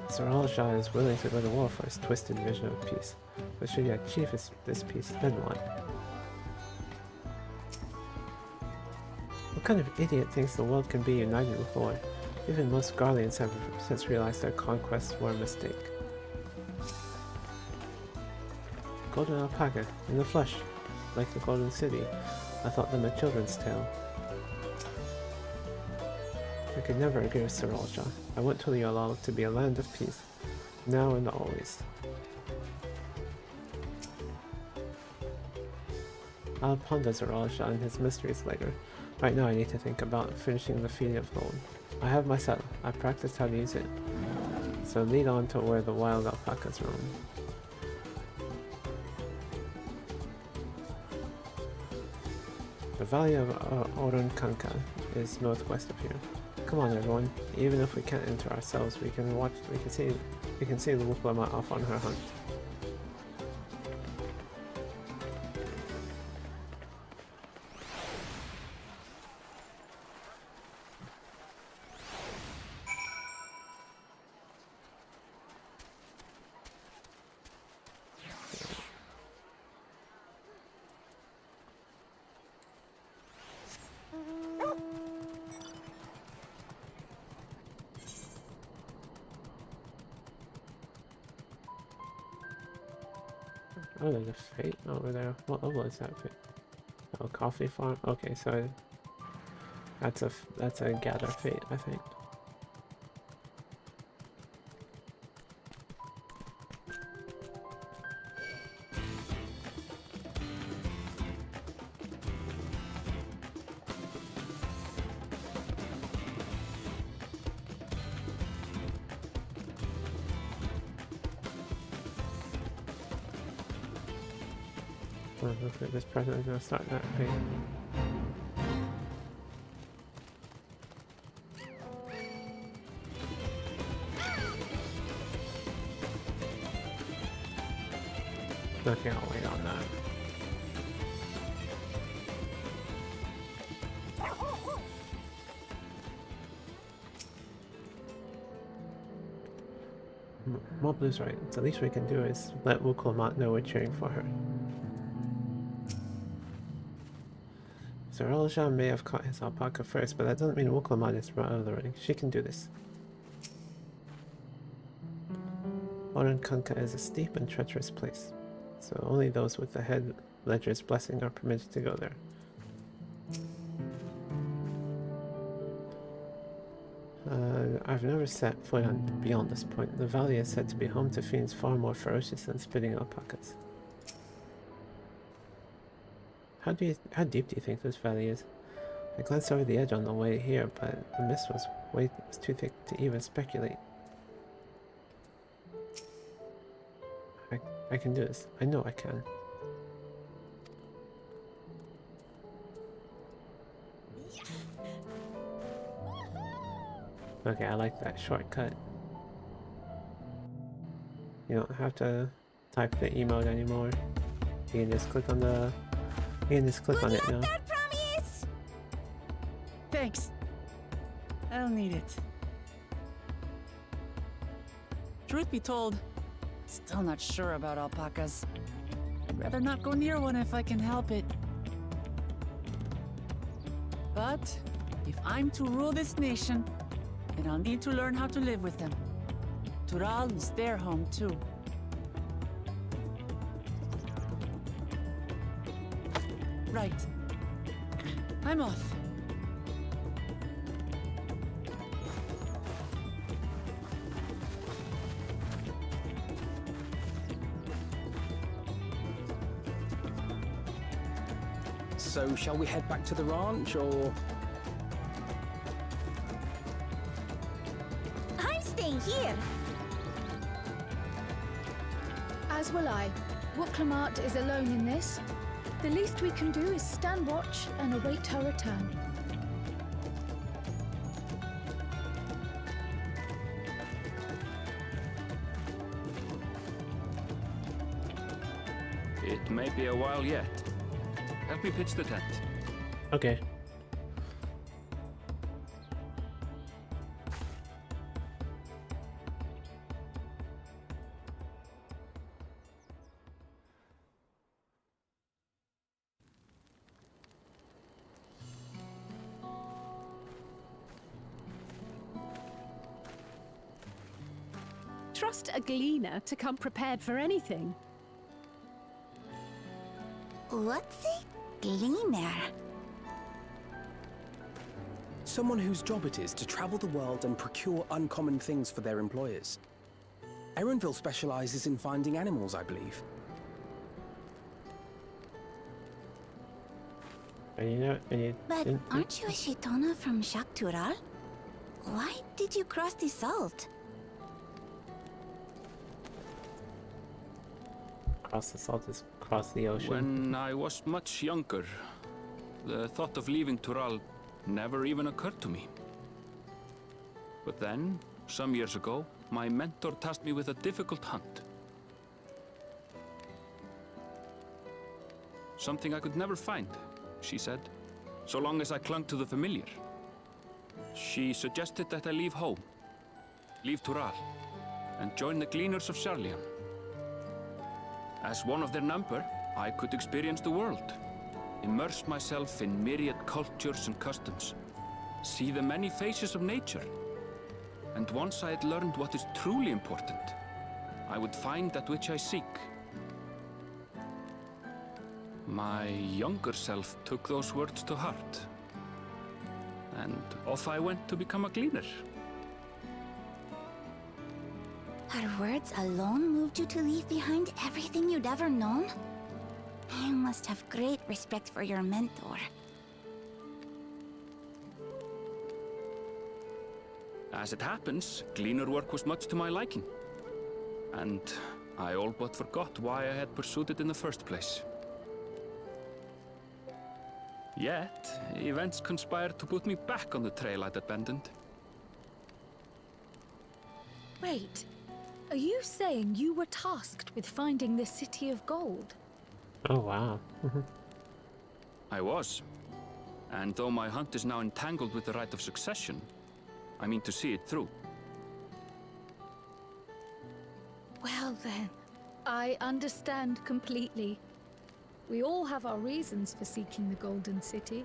Sir Al-Shah is willing to go to war for his twisted vision of peace. But should he achieve this peace, then what? What kind of idiot thinks the world can be united with war? Even most Garleans have since realized their conquests were a mistake. Golden alpaca, in the flesh, like the Golden City. I thought them a children's tale. I could never agree with Sir Al-Shah. I want Tuliolal to be a land of peace, now and always. I'll ponder Sir Al-Shah and his mysteries later. Right now I need to think about finishing the feeding of gold. I have my saddle. I practiced how to use it. So lead on to where the wild alpacas roam. The valley of Orunkanka is northwest of here. Come on everyone, even if we can't enter ourselves, we can see the Wuplama off on her hunt. Oh, there's a fate over there. What level is that fate? Oh, coffee farm. Okay, so that's a gather fate, I think. Well, looks like this person is going to start that fate. Okay, I'll wait on that. Moblu's right. The least we can do is let Wukulmat know we're cheering for her. Sir Al-Shah may have caught his alpaca first, but that doesn't mean Wukulmat is out of the running. She can do this. Orunkanka is a steep and treacherous place, so only those with the head ledger's blessing are permitted to go there. I've never set foot on beyond this point. The valley is said to be home to fiends far more ferocious than spitting alpacas. How deep do you think this valley is? I glanced over the edge on the way here, but the mist was too thick to even speculate. I can do this. I know I can. Okay, I like that shortcut. You don't have to type the emote anymore. You can just click on the. You can just click on it now. That promise! Thanks. I'll need it. Truth be told, still not sure about alpacas. I'd rather not go near one if I can help it. But if I'm to rule this nation, then I'll need to learn how to live with them. Tural is their home too. Right. I'm off. So, shall we head back to the ranch, or...? I'm staying here. As will I. Wuklamat is alone in this. The least we can do is stand watch and await her return. may be a while yet. Help me pitch the tent. Okay. Trust a gleaner to come prepared for anything. What's a gleaner? Someone whose job it is to travel the world and procure uncommon things for their employers. Erenville specializes in finding animals, I believe. But aren't you a Shitona from Shaktural? Why did you cross the salt? Cross the salt is cross the ocean. When I was much younger, the thought of leaving Tural never even occurred to me. But then, some years ago, my mentor tasked me with a difficult hunt. Something I could never find, she said, so long as I clung to the familiar. She suggested that I leave home, leave Tural, and join the Gleaners of Sharlian. As one of their number, I could experience the world, immerse myself in myriad cultures and customs, see the many faces of nature. And once I had learned what is truly important, I would find that which I seek. My younger self took those words to heart, and off I went to become a gleaner. Her words alone moved you to leave behind everything you'd ever known? You must have great respect for your mentor. As it happens, gleaner work was much to my liking. And I all but forgot why I had pursued it in the first place. Yet, events conspired to put me back on the trail I'd abandoned. Wait, are you saying you were tasked with finding the City of Gold? Oh, wow. I was. And though my hunt is now entangled with the Rite of Succession, I mean to see it through. Well then, I understand completely. We all have our reasons for seeking the Golden City.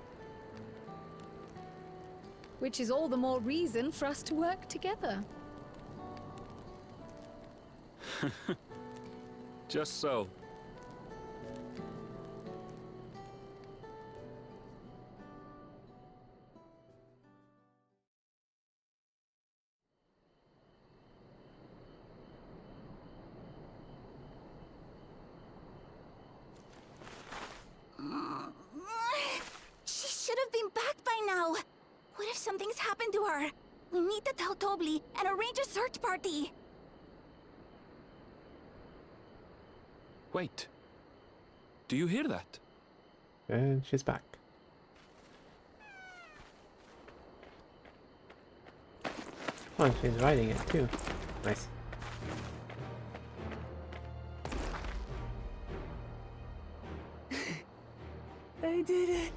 Which is all the more reason for us to work together. Just so. She should have been back by now. What if something's happened to her? We need to tell Tobli and arrange a search party. Wait. Do you hear that? And she's back. Oh, she's riding it too. Nice. I did it.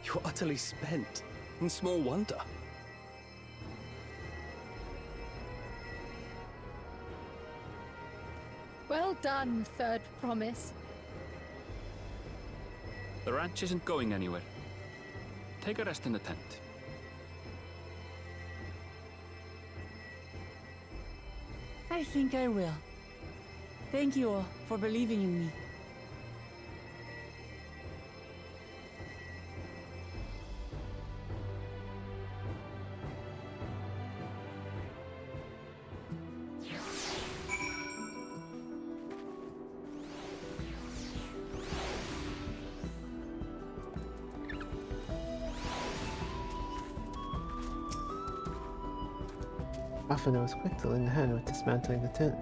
You're utterly spent, and small wonder. Well done, Third Promise. The ranch isn't going anywhere. Take a rest in the tent. I think I will. Thank you all for believing in me. Often I was quick to lend a hand with dismantling the tent.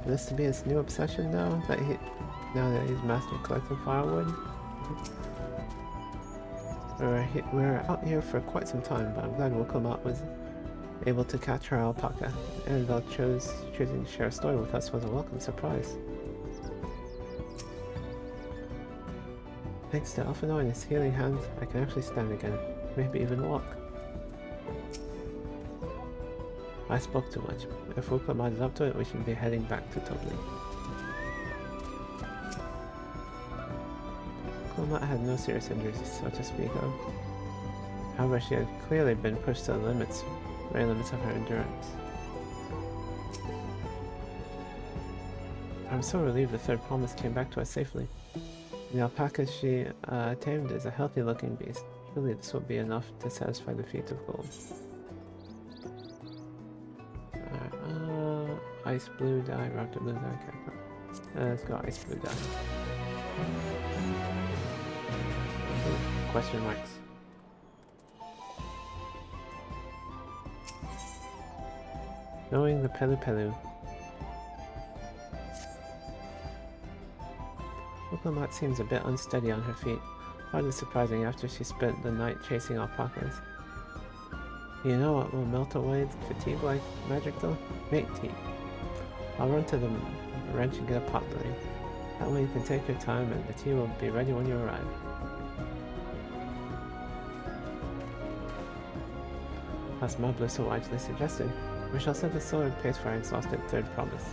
this to be his new obsession now that he's mastered collecting firewood? We're out here for quite some time, but I'm glad Wokomat was able to catch her alpaca, and they'll choosing to share a story with us was a welcome surprise. Thanks to Alphino and his healing hands, I can actually stand again, maybe even walk. I spoke too much. If Wokomat is up to it, we should be heading back to Totally. Wokomat had no serious injuries, so to speak of. However, she had clearly been pushed to the very limits of her endurance. I'm so relieved the third promise came back to us safely. The alpaca she tamed is a healthy-looking beast. Surely this will be enough to satisfy the feat of gold. Ice blue dye, raptor blue dye, okay. Let's go ice blue dye. Ooh, question marks. Knowing the Pelu Pelu. Wokomat seems a bit unsteady on her feet. Hardly surprising after she spent the night chasing alpacas. You know what will melt away fatigue like magic though? Make tea. I'll run to the wrench and get a pot burning. That way you can take your time and the tea will be ready when you arrive. As Mablu so wisely suggested, we shall set the solar pace for our exhausted third promise.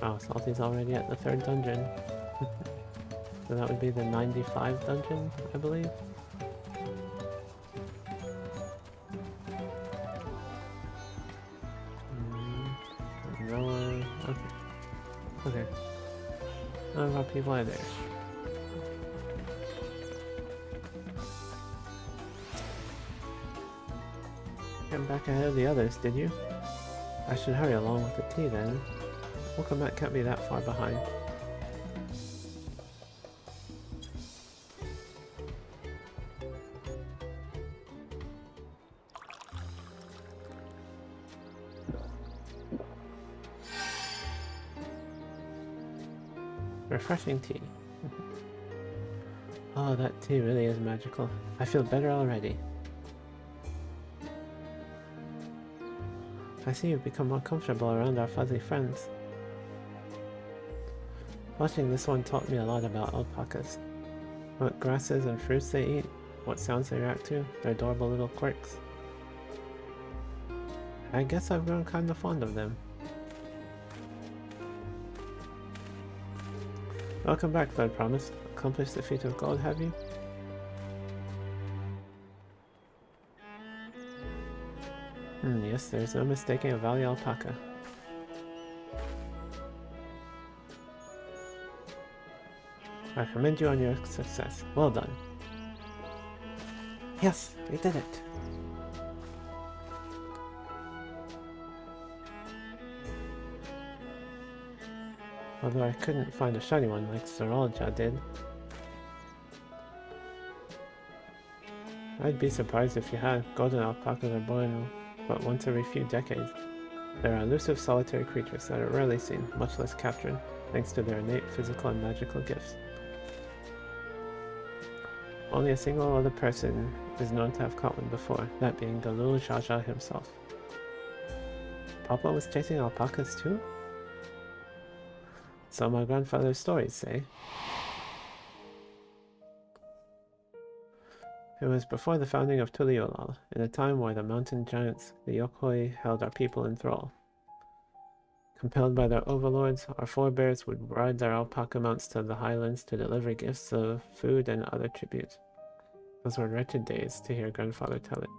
Oh, Salty's already at the third dungeon. So that would be the 95 dungeon, I believe. No one... Okay. Okay. None of our people are there. Getting back ahead of the others, did you? I should hurry along with the tea then. Wokomat can't be that far behind. Refreshing tea. Oh, that tea really is magical. I feel better already. I see you've become more comfortable around our fuzzy friends. Watching this one taught me a lot about alpacas. What grasses and fruits they eat, what sounds they react to, their adorable little quirks. I guess I've grown kinda fond of them. Welcome back, Third Promise. Accomplished the feat of gold, have you? Yes, there's no mistaking a Valley alpaca. I commend you on your success. Well done. Yes, we did it. Although I couldn't find a shiny one like Sorolja did. I'd be surprised if you had. Golden alpacas are born but once every few decades. They're elusive solitary creatures that are rarely seen, much less captured, thanks to their innate physical and magical gifts. Only a single other person is known to have caught one before, that being Galul Jaja himself. Papa was chasing alpacas too? So my grandfather's stories say. It was before the founding of Tuliolal, in a time where the mountain giants, the Yokoi, held our people in thrall. Compelled by their overlords, our forebears would ride their alpaca mounts to the highlands to deliver gifts of food and other tribute. Those were wretched days, to hear grandfather tell it.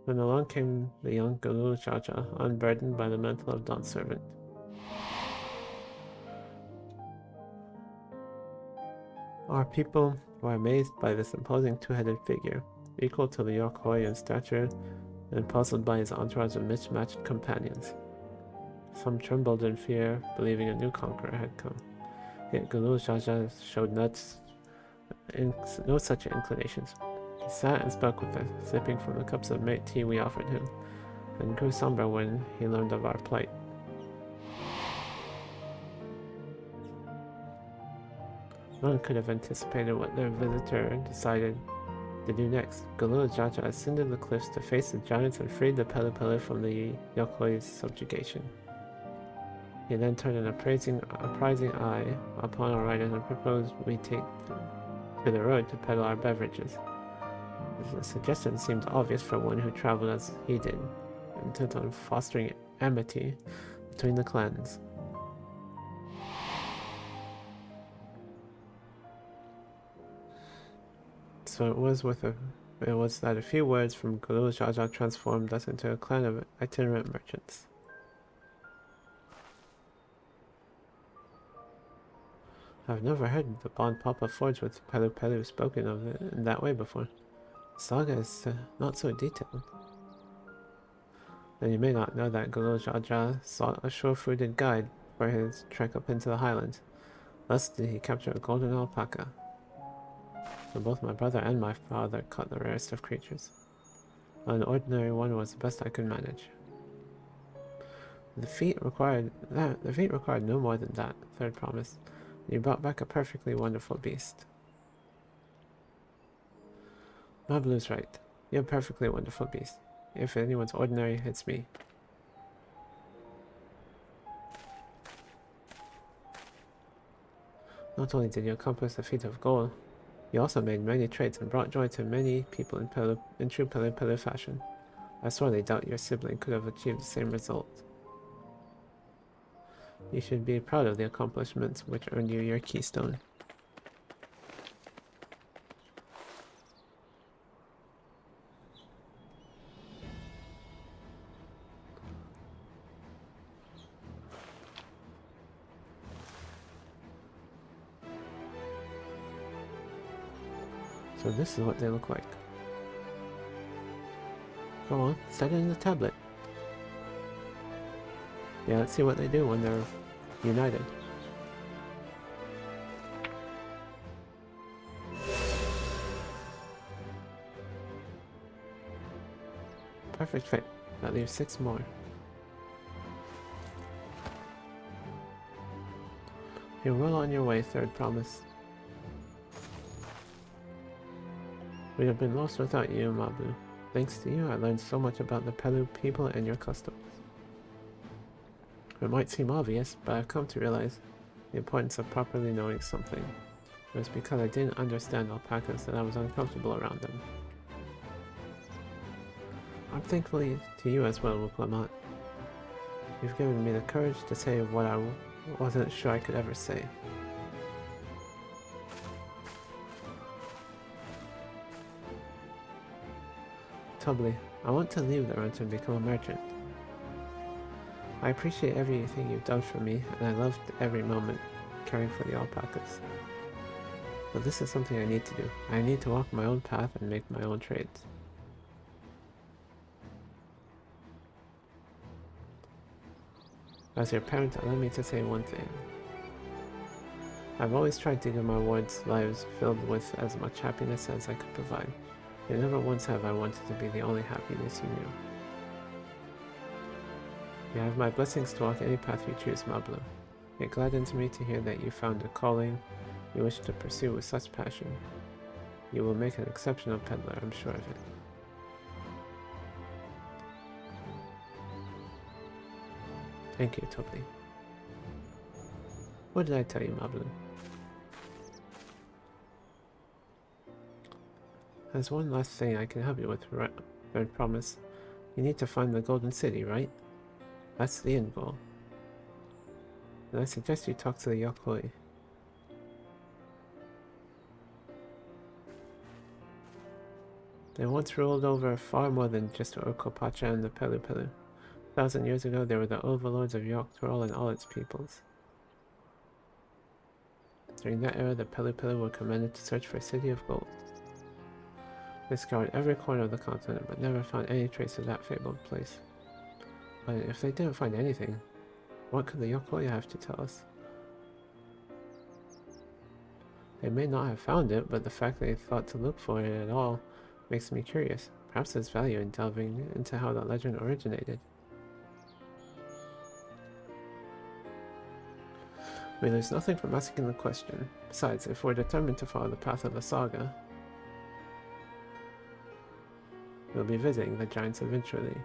When along came the young Galul Jaja, unburdened by the mantle of Dawn servant. Our people were amazed by this imposing two-headed figure, equal to the Yokoi in stature and puzzled by his entourage of mismatched companions. Some trembled in fear, believing a new conqueror had come. Yet Galul Jaja showed no such inclinations. He sat and spoke with us, sipping from the cups of mate tea we offered him, and grew somber when he learned of our plight. No one could have anticipated what their visitor decided to do next. Galul Jaja ascended the cliffs to face the giants and freed the Pele Pele from the Yokoi's subjugation. He then turned an apprising eye upon our riders and proposed we take to the road to peddle our beverages. The suggestion seemed obvious for one who traveled as he did, intent on fostering amity between the clans. So it was that a few words from Galul Jaja transformed us into a clan of itinerant merchants. I've never heard the bond Papa forged with Pelu Pelu spoken of it in that way before. The saga is not so detailed. Then you may not know that Galul Jaja sought a sure-footed guide for his trek up into the highlands. Thus did he capture a golden alpaca. So both my brother and my father caught the rarest of creatures. An ordinary one was the best I could manage. The feat required no more than that, Third promised. You brought back a perfectly wonderful beast. Mablu's right. You're a perfectly wonderful beast. If anyone's ordinary, it's me. Not only did you accomplish the feat of gold, you also made many trades and brought joy to many people in true Pele Pele fashion. I sorely doubt your sibling could have achieved the same result. You should be proud of the accomplishments which earned you your keystone. So this is what they look like. Go on, set it in the tablet. Yeah, let's see what they do when they're united. Perfect fit. That leaves 6 more. You're well on your way, Third promise. We have been lost without you, Mabu. Thanks to you, I learned so much about the Pelu people and your customs. It might seem obvious, but I've come to realize the importance of properly knowing something. It was because I didn't understand alpacas that I was uncomfortable around them. I'm thankful to you as well, Wuklamat. You've given me the courage to say what I wasn't sure I could ever say. Tubly, I want to leave the ranch and become a merchant. I appreciate everything you've done for me, and I loved every moment caring for the alpacas. But this is something I need to do. I need to walk my own path and make my own trades. As your parent, allow me to say one thing. I've always tried to give my wards lives filled with as much happiness as I could provide. Yet never once have I wanted to be the only happiness you knew. You have my blessings to walk any path you choose, Mablu. It gladdens me to hear that you found a calling you wish to pursue with such passion. You will make an exceptional peddler, I'm sure of it. Thank you, Topli. What did I tell you, Mablin? There's one last thing I can help you with, I promise. You need to find the Golden City, right? That's the end goal. And I suggest you talk to the Yokoi. They once ruled over far more than just Okopacha and the Pelu Pelu. 1,000 years ago, they were the overlords of Yoktrol and all its peoples. During that era, the Pelu Pelu were commanded to search for a city of gold. They scoured every corner of the continent, but never found any trace of that fabled place. But if they didn't find anything, what could the Yokoi have to tell us? They may not have found it, but the fact they thought to look for it at all makes me curious. Perhaps there's value in delving into how that legend originated. We lose nothing from asking the question. Besides, if we're determined to follow the path of the saga, we'll be visiting the giants eventually.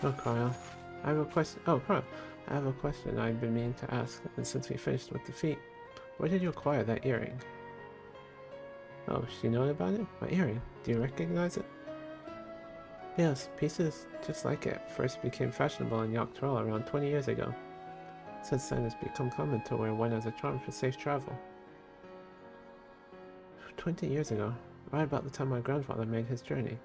Oh, Kyle. I have a question. Oh, Kyle. I have a question I've been meaning to ask, and since we finished with the feat, where did you acquire that earring? Oh, she known about it? My earring. Do you recognize it? Yes, pieces just like it first became fashionable in Yoktrol around 20 years ago. Since then, it's become common to wear one as a charm for safe travel. 20 years ago, right about the time my grandfather made his journey.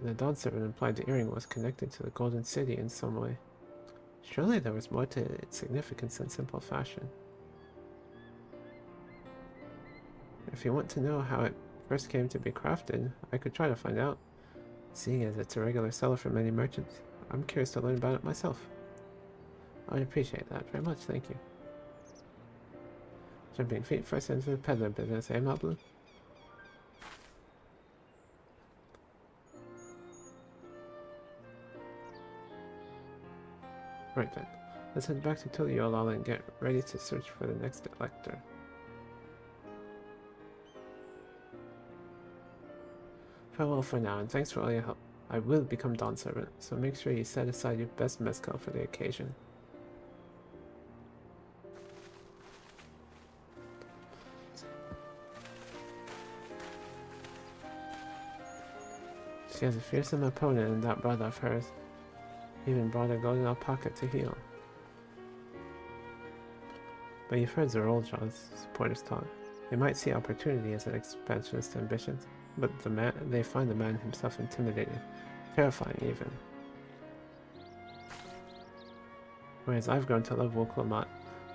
The Dawn servant implied the earring was connected to the Golden City in some way. Surely there was more to its significance than simple fashion. If you want to know how it first came to be crafted, I could try to find out. Seeing as it's a regular seller for many merchants, I'm curious to learn about it myself. I would appreciate that very much, thank you. Jumping feet first into the peddler business, eh, Mablu? Right then, let's head back to Tuliolal and get ready to search for the next elector. Farewell for now, and thanks for all your help. I will become Dawn Servant, so make sure you set aside your best mezcal for the occasion. She has a fearsome opponent in that brother of hers. Even brought a golden alpaca to heal. But you've heard Zeroljaw's supporters talk. They might see opportunity as an expansionist ambitions, but they find the man himself intimidating, terrifying even. Whereas I've grown to love Woklamat,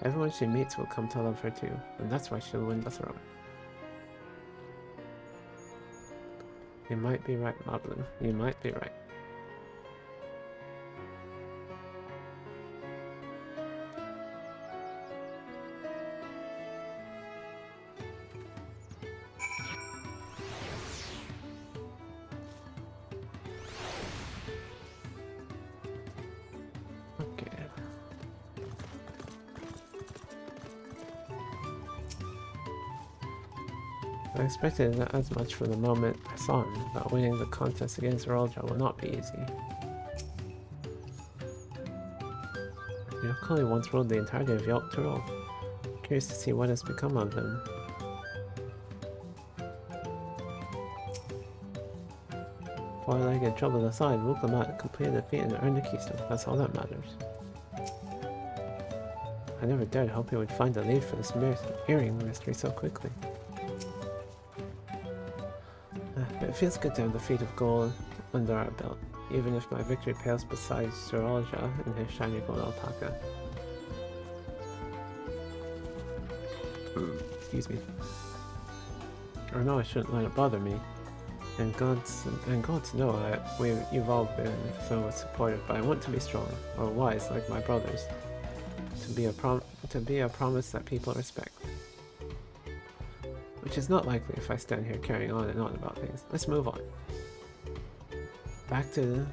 everyone she meets will come to love her too, and that's why she'll win the throne. You might be right, Moblin. You might be right. I expected not as much from the moment I saw him, but winning the contest against Rolja will not be easy. Yokoi once ruled the entirety of Yoktrol. Curious to see what has become of them. Four-legged trouble aside, Wuklamat completed the feat and earned the keystone. That's all that matters. I never dared hope he would find a lead for this earring mystery so quickly. It feels good to have the feat of gold under our belt, even if my victory pales beside Zeroljah and his shiny gold alpaca. Excuse me. Or no, I shouldn't let it bother me. And gods know you've all been so supportive, but I want to be strong, or wise like my brothers. To be a promise that people respect. which is not likely if I stand here carrying on and on about things. Let's move on. Back to,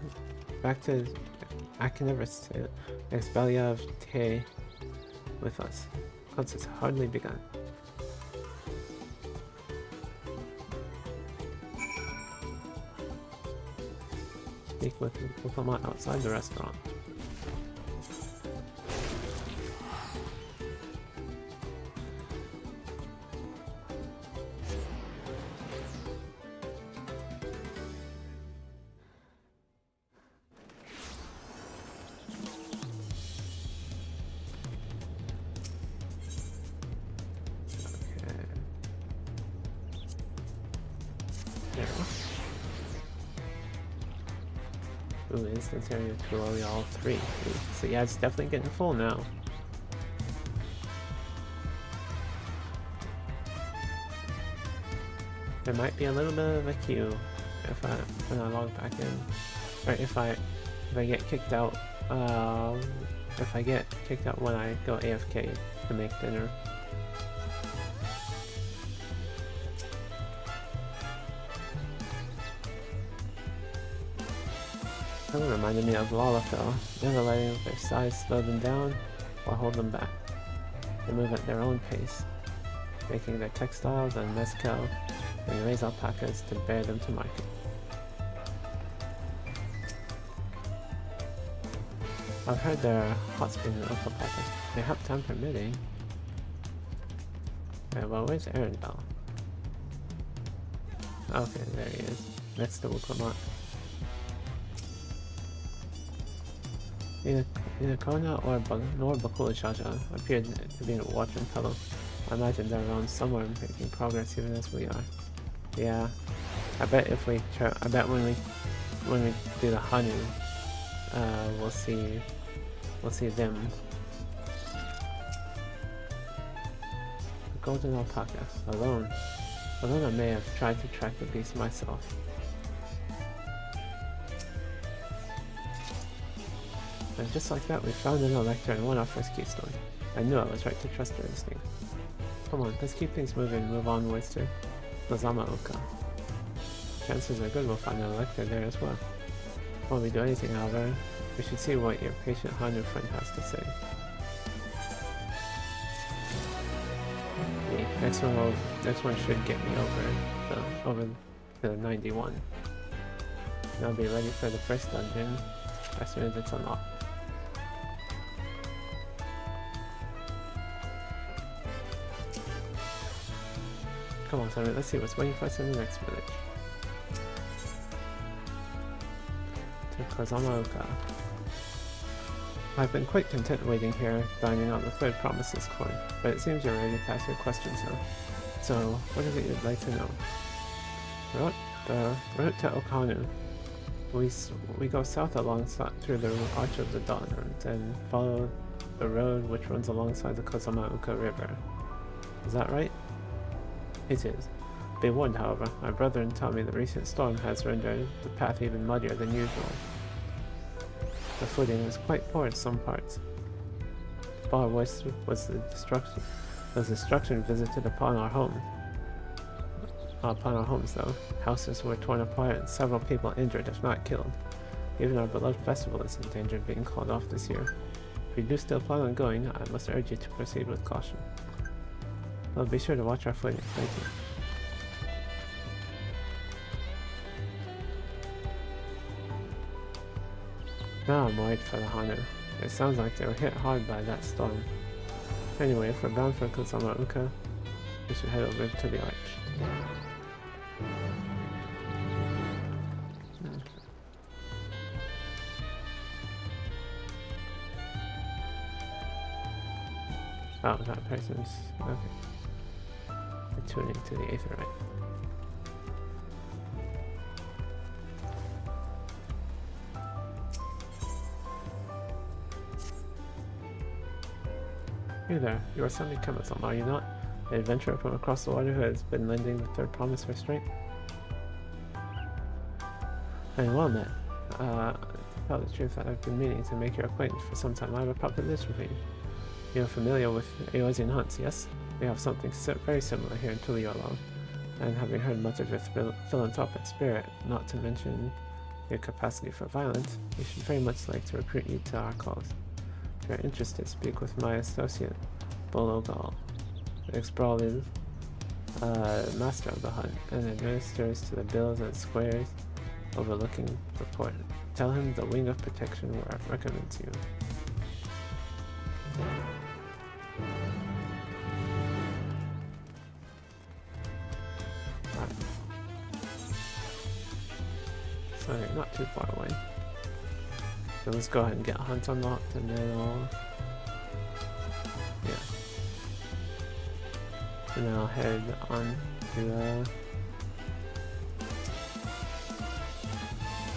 I can never say it. Expelia of Te with us. Once it's hardly begun. Speak with Diplomat outside the restaurant. Ooh, instance area tutorial all 3. Ooh, so yeah, it's definitely getting full now. There might be a little bit of a queue when I log back in, or if I get kicked out. If I get kicked out when I go AFK to make dinner. That reminded me of Lalafell, never letting their size slow them down or hold them back. They move at their own pace, making their textiles and mezcal and raise alpacas to bear them to market. I've heard they're hot spring alpacas, mayhap time permitting. Okay, well, where's Arendelle? Okay, there he is, next to Wuklamot. Neither Kona nor Bakula Shaja appeared to be in a watching fellow. I imagine they're around somewhere making progress even as we are. Yeah, I bet if we I bet when we do the Hanu, we'll see them. The golden alpaca, alone I may have tried to track the beast myself. And just like that, we found an elector and won our first keystone. I knew I was right to trust her instinct. Come on, let's keep things moving and move onwards to Nozama-oka. Chances are good we'll find an elector there as well. Before we do anything, however, we should see what your patient Hanu friend has to say. Yeah, next one should get me over to 91. And I'll be ready for the first dungeon as soon as it's unlocked. Come on, Simon, let's see what's waiting for us in the next village. To Kozama-oka. I've been quite content waiting here, dining on the third promises coin, but it seems you're ready to ask your questions now. So, what is it you'd like to know? The route to Okanu. We go south through the Arch of the Dawn, and then follow the road which runs alongside the Kozama-oka River. Is that right? It is. Be warned, however, my brethren tell me the recent storm has rendered the path even muddier than usual. The footing is quite poor in some parts. Far worse was the destruction visited upon our home. Upon our homes, though, houses were torn apart and several people injured, if not killed. Even our beloved festival is in danger of being called off this year. If you do still plan on going, I must urge you to proceed with caution. Well, be sure to watch our footing. Thank you. Now I'm worried for the Hanu. It sounds like they were hit hard by that storm. Anyway, if we're bound for Kozama-oka, we should head over to the arch. Oh, that person's... okay. We're tuning to the Aetherite. Hey there, you are Sunny Kemasam, are you not? An adventurer from across the water who has been lending the third promise for strength? And well met. To tell the truth, I've been meaning to make your acquaintance for some time. I have a proposition for you. You're familiar with Eorzine hunts, yes? We have something very similar here in Tuliolo, and having heard much of your philanthropic spirit, not to mention your capacity for violence, we should very much like to recruit you to our cause. If you're interested, speak with my associate, Bologal. Exbrawl is master of the hunt and administers to the bills and squares overlooking the port. Tell him the Wing of Protection recommends you. Right. So you're not too far away. So let's go ahead and get Hunt unlocked and then I'll... yeah. And then I'll head on to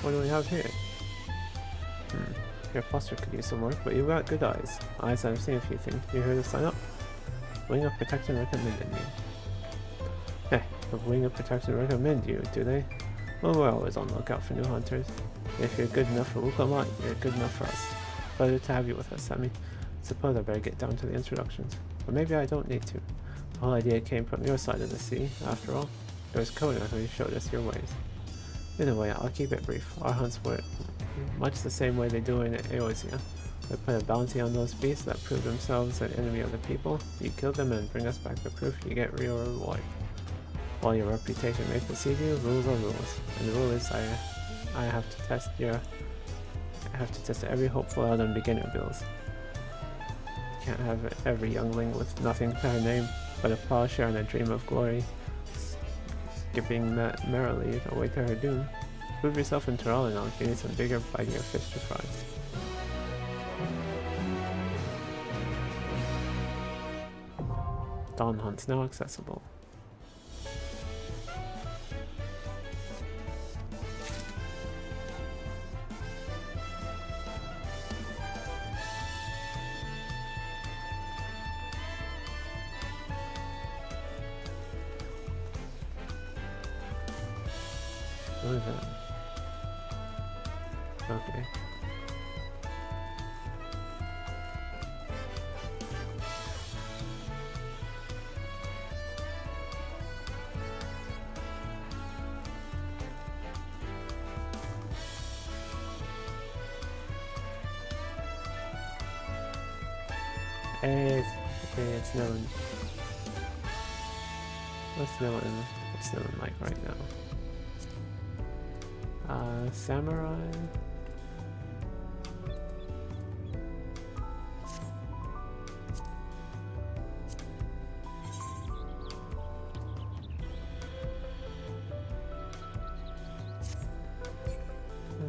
what do we have here? Your posture could use some work, but you've got good eyes. Eyes that have seen a few things. You here to sign up? Wing of Protection recommended you. Eh, the Wing of Protection recommend you, do they? Well, we're always on the lookout for new hunters. If you're good enough for Wukamot, you're good enough for us. Pleasure to have you with us, Sammy. Suppose I better get down to the introductions. Or maybe I don't need to. The whole idea came from your side of the sea, after all. It was Kona who showed us your ways. Either way, I'll keep it brief. Our hunts were much the same way they do in Eosia. We put a bounty on those beasts that prove themselves an enemy of the people. You kill them and bring us back the proof, you get real reward. While your reputation may precede you, rules are rules. And the rule is I have to test every hopeful out on beginner bills. You can't have every youngling with nothing to her name but a plowshare and a dream of glory, skipping merrily away to her doom. Prove yourself in Terrell if you need some bigger, bitier fish to fry. Dawn Hunt's now accessible. What is that? Okay. Hey, it's known. What's known like right now? Samurai.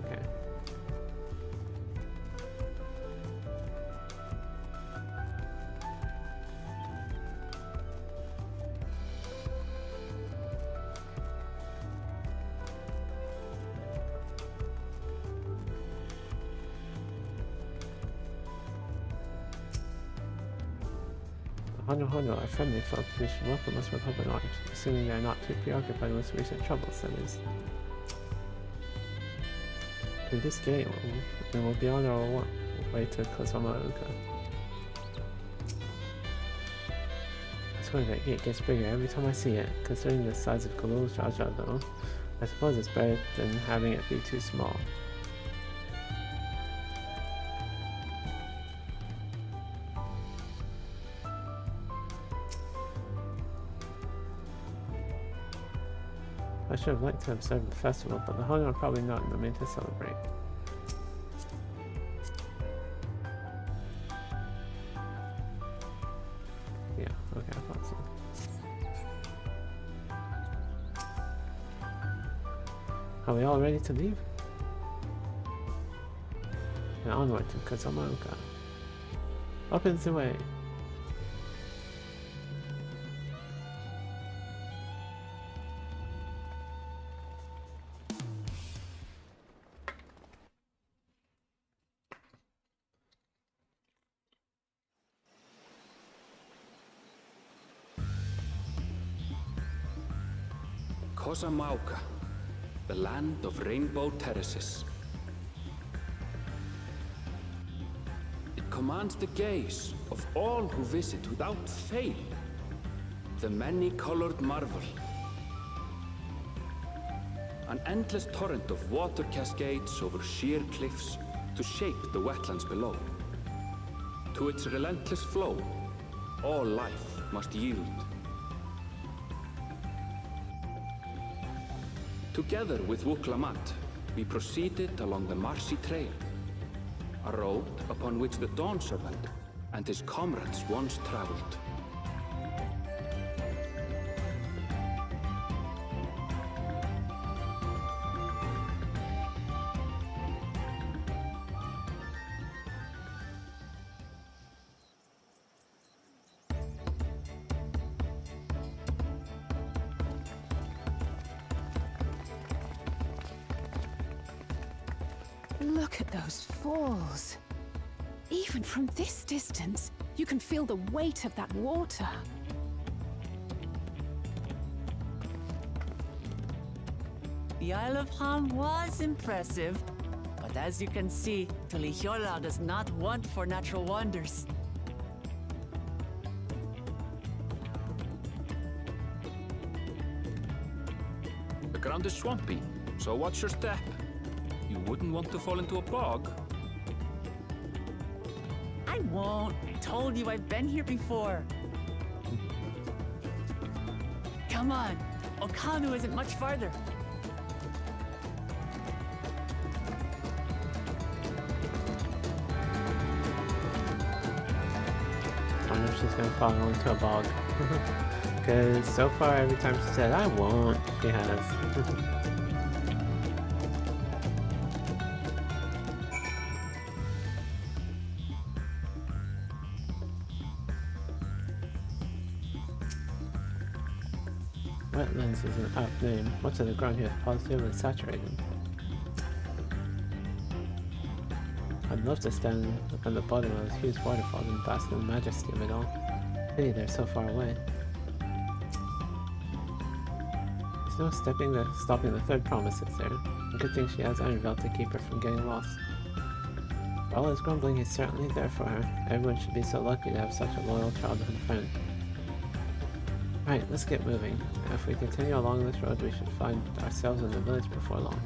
Okay. Hono are friendly folk. We should welcome us with open arms, assuming they are not too preoccupied with recent troubles, that is. Through this gate, and we'll be on our way to Kozomauka. I swear that gate gets bigger every time I see it. Considering the size of Kalul's Jaja though, I suppose it's better than having it be too small. I should have liked to observe the festival, but the Hono are probably not in the mood to celebrate. Yeah, okay, I thought so. Are we all ready to leave? And onward to Kozomauka. Open the way! Kozomauka, the land of rainbow terraces. It commands the gaze of all who visit without fail. the many-colored marvel. An endless torrent of water cascades over sheer cliffs to shape the wetlands below. To its relentless flow, all life must yield. Together with Wuklamat, we proceeded along the Marcy Trail, a road upon which the Dawn Servant and his comrades once traveled. Look at those falls. Even from this distance, you can feel the weight of that water. The Isle of Ham was impressive, but as you can see, Tulihiola does not want for natural wonders. The ground is swampy, so watch your step. You wouldn't want to fall into a bog. I won't. I told you I've been here before. Come on. Okanu isn't much farther. I wonder if she's gonna fall into a bog. Because so far, every time she said, I won't, she has. Wetlands is an apt name. Much of the ground here is positively saturated. I'd love to stand up at the bottom of this huge waterfall and bask in the majesty of it all. Pity they're so far away. There's no stopping the third promise, is there? A good thing she has Ironville to keep her from getting lost. For all his grumbling, he's certainly there for her. Everyone should be so lucky to have such a loyal childhood friend. Right, let's get moving. If we continue along this road, we should find ourselves in the village before long.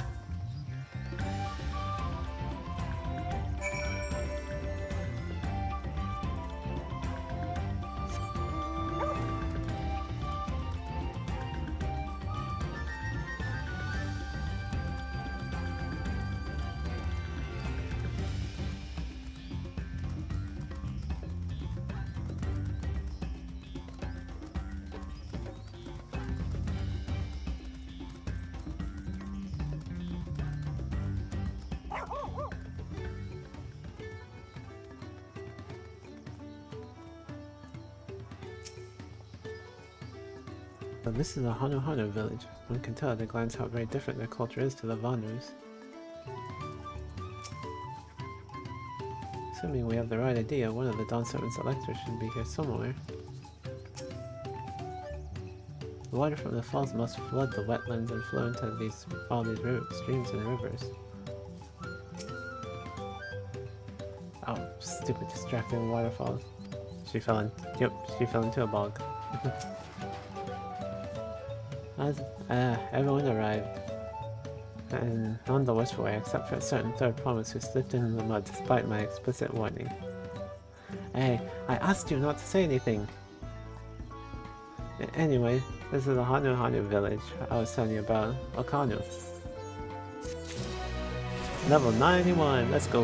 But this is a Hano village. One can tell at a glance how very different their culture is to the Vanus. Assuming we have the right idea, one of the Dawn Servant's electors should be here somewhere. The water from the falls must flood the wetlands and flow into all these streams and rivers. Oh, stupid distracting waterfalls. She fell into a bog. Everyone arrived, and none the worse for wear except for a certain third promise who slipped in the mud despite my explicit warning. Hey, I asked you not to say anything! Anyway, this is the Hanu village I was telling you about, Okanu. Level 91, let's go!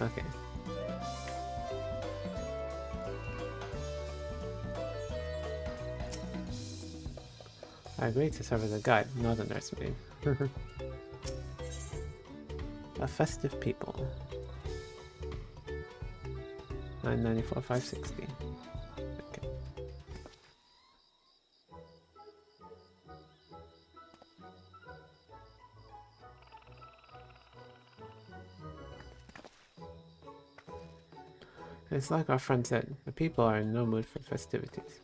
Okay. I agreed to serve as a guide, not a nursemaid. A festive people. 994, 560. Okay. It's like our friend said, the people are in no mood for festivities.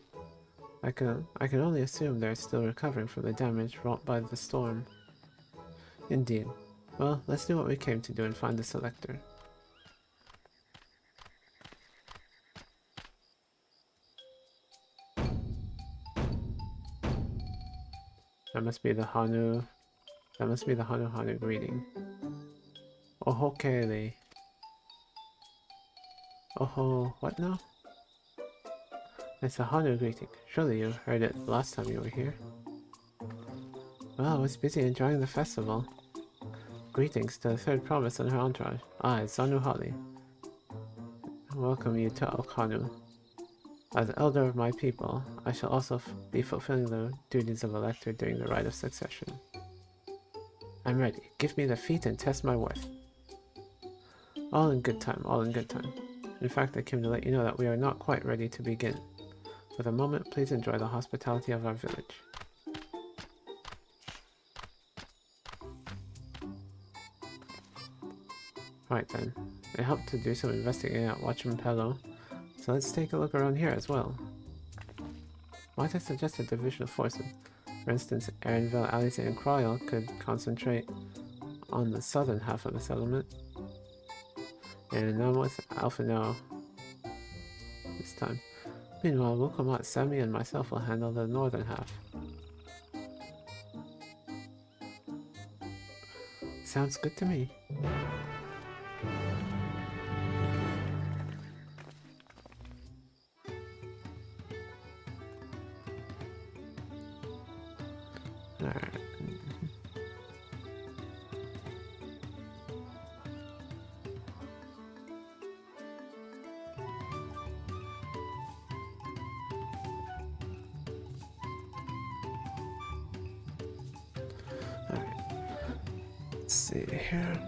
I can only assume they're still recovering from the damage wrought by the storm. Indeed. Well, let's do what we came to do and find the selector. That must be the Hanu. That must be the Hanu greeting. Ohokele. Oho, what now? It's a Hanu greeting. Surely you heard it last time you were here. Well, I was busy enjoying the festival. Greetings to the third province and her entourage. It's Zanu Hali. Welcome you to Okanu. As elder of my people, I shall also be fulfilling the duties of elector during the Rite of Succession. I'm ready. Give me the feat and test my worth. All in good time, all in good time. In fact, I came to let you know that we are not quite ready to begin. For the moment, please enjoy the hospitality of our village. Right then, it helped to do some investigating at Wachimpello, so let's take a look around here as well. Might I suggest a division of forces? For instance, Erinville, Alice, and Croyle could concentrate on the southern half of the settlement, and I'm with Alpha now this time. Meanwhile, Wukomat, Sammy, and myself will handle the northern half. Sounds good to me. Let's see here.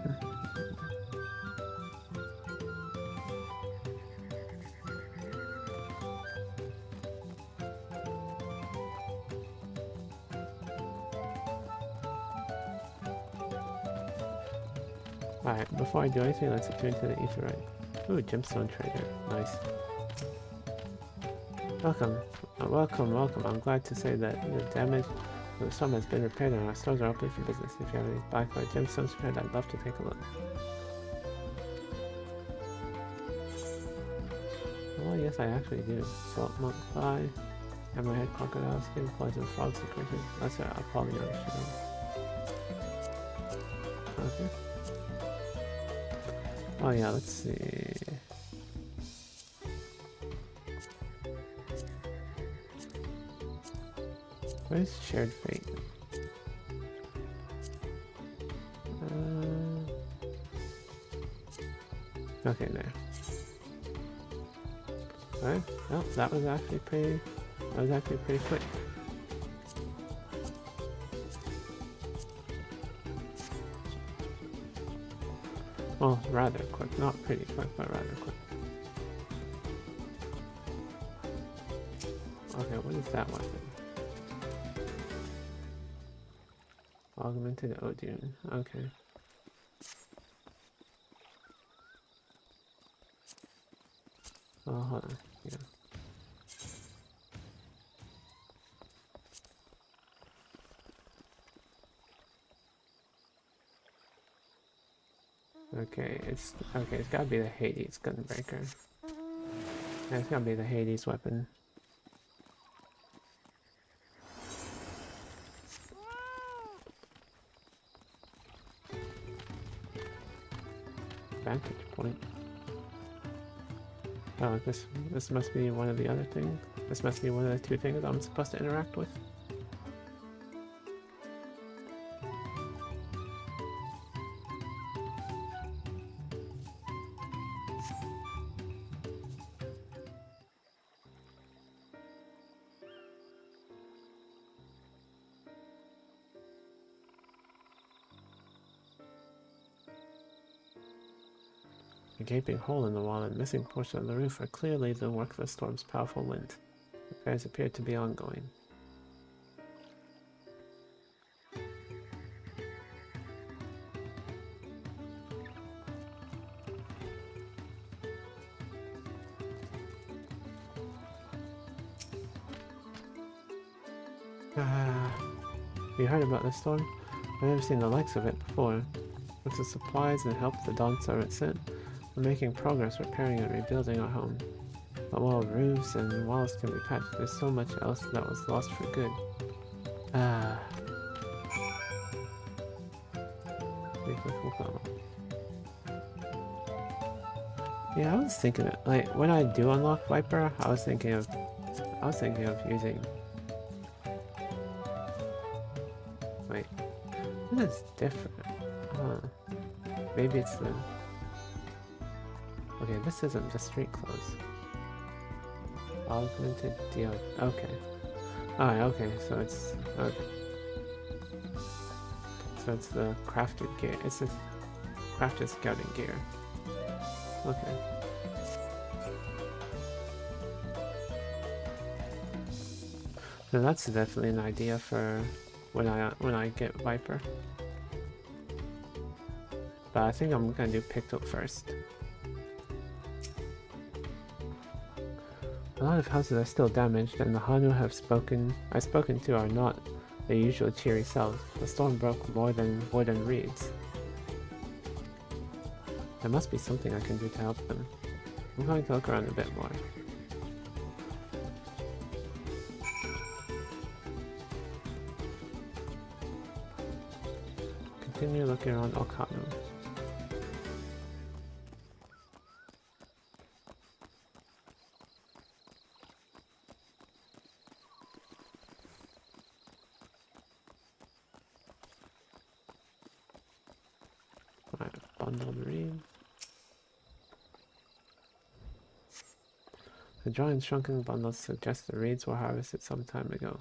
Alright, before I do anything, let's return to the Aetheryte. Ooh, gemstone trader. Nice. Welcome. Welcome. I'm glad to say that the damage to the storm has been repaired and our stores are open for business. If you have any blacklight gemstones prepared, I'd love to take a look. Oh yes, I actually do. Salt monk pie, hammerhead crocodile skin, poison frog secretion. That's a Apollyon shield. Okay. Oh yeah, let's see. Where's shared fate? Okay, there. Alright, well, that was actually pretty quick. Well, rather quick. Not pretty quick, but rather quick. Okay, what is that weapon? Augmented Odune. Okay. Oh, hold on. Yeah. It's gotta be the Hades Gunbreaker. Yeah, it's gotta be the Hades weapon. Vantage point. Oh, this must be one of the other things. This must be one of the two things I'm supposed to interact with. A gaping hole in the wall and missing portion of the roof are clearly the work of the storm's powerful wind. Repairs appear to be ongoing. You heard about the storm? I've never seen the likes of it before. With the supplies and help the Dawn Servant sent, we're making progress repairing and rebuilding our home. But while roofs and walls can be patched, there's so much else that was lost for good. Yeah, I was thinking like when I do unlock Viper, I was thinking of using. Wait, this is different. Maybe it's the. Okay, this isn't the street clothes. Augmented deal. Okay. Alright, okay, so it's okay. So it's the crafted gear. It's the crafted scouting gear. Okay. So that's definitely an idea for when I get Viper. But I think I'm gonna do picked up first. A lot of houses are still damaged, and the Hanu I've spoken to are not their usual cheery selves. The storm broke more than wood and reeds. There must be something I can do to help them. I'm going to look around a bit more. Continue looking around Okano. Bundled reeds. The drawing shrunken bundles suggest the reeds were harvested some time ago.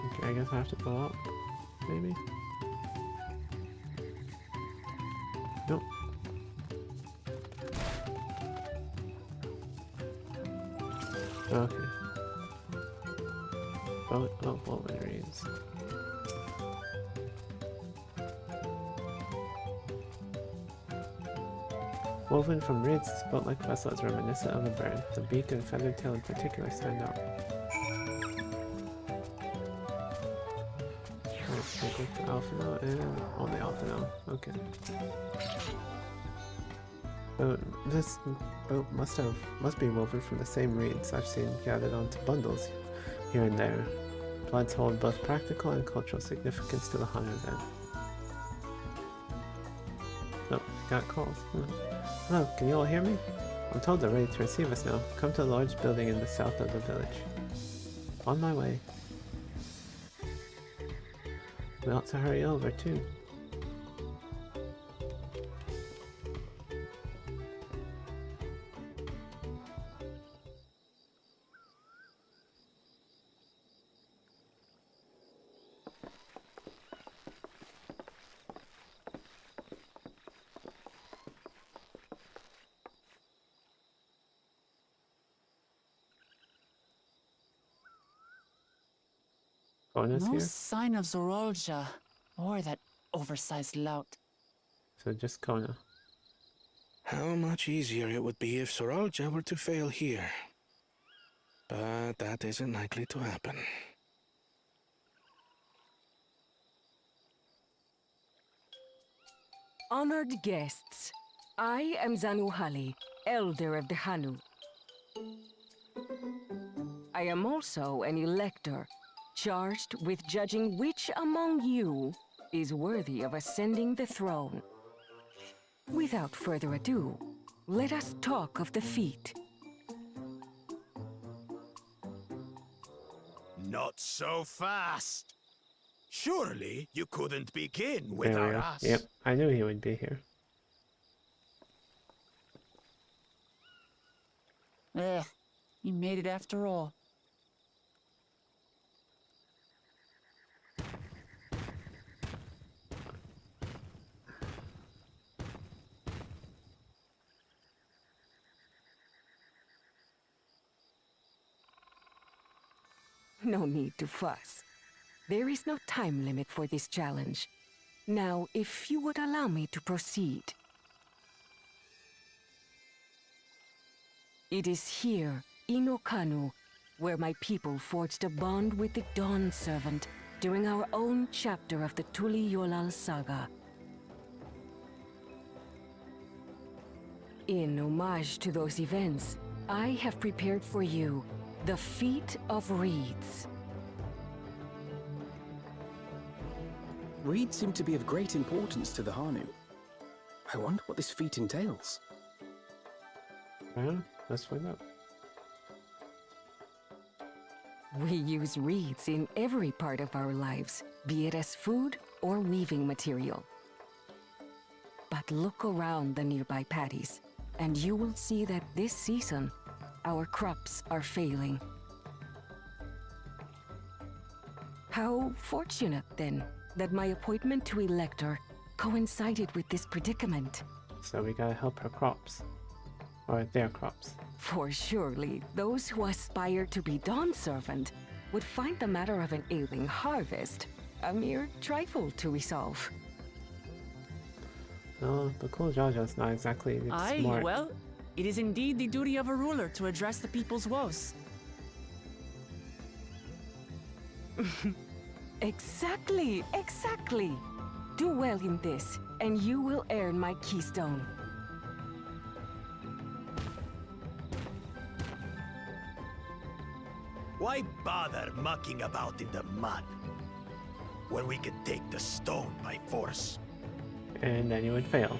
Okay, I guess I have to go up, maybe? Nope. Okay. Oh, woven reeds. Woven from reeds, this boat-like vessel is reminiscent of a bird. The beak and feathered tail in particular stand out. Let's take with the Alphino and only Alphino. Okay. So this boat must be woven from the same reeds I've seen gathered onto bundles here and there. Plaids hold both practical and cultural significance to the Hanu then. Oh, got calls. Hello, can you all hear me? I'm told they're ready to receive us now. Come to the large building in the south of the village. On my way. We ought to hurry over too. Bonus No here? sign of Zorolja or that oversized lout. So just Kona. How much easier it would be if Soralja were to fail here. But that isn't likely to happen. Honored guests, I am Zanuhali, Elder of the Hanu. I am also an elector, charged with judging which among you is worthy of ascending the throne. Without further ado, let us talk of the feat. Not so fast. Surely you couldn't begin There we without go. us. Yep, I knew he would be here. You made it after all. No need to fuss. There is no time limit for this challenge. Now, if you would allow me to proceed. It is here, Inokanu, where my people forged a bond with the Dawn Servant during our own chapter of the Tuli Yolal saga. In homage to those events, I have prepared for you the Feat of Reeds. Reeds seem to be of great importance to the Hanu. I wonder what this feat entails. Well, let's find out. We use reeds in every part of our lives, be it as food or weaving material. But look around the nearby paddies, and you will see that this season, our crops are failing. How fortunate, then, that my appointment to Elector coincided with this predicament. So we gotta help her crops. Or their crops. For surely, those who aspire to be Dawn Servant would find the matter of an ailing harvest a mere trifle to resolve. No, the cool Jaja's not exactly Aye, smart. well, it is indeed the duty of a ruler to address the people's woes. Exactly, exactly. Do well in this, and you will earn my keystone. Why bother mucking about in the mud when we could take the stone by force? And then you would fail.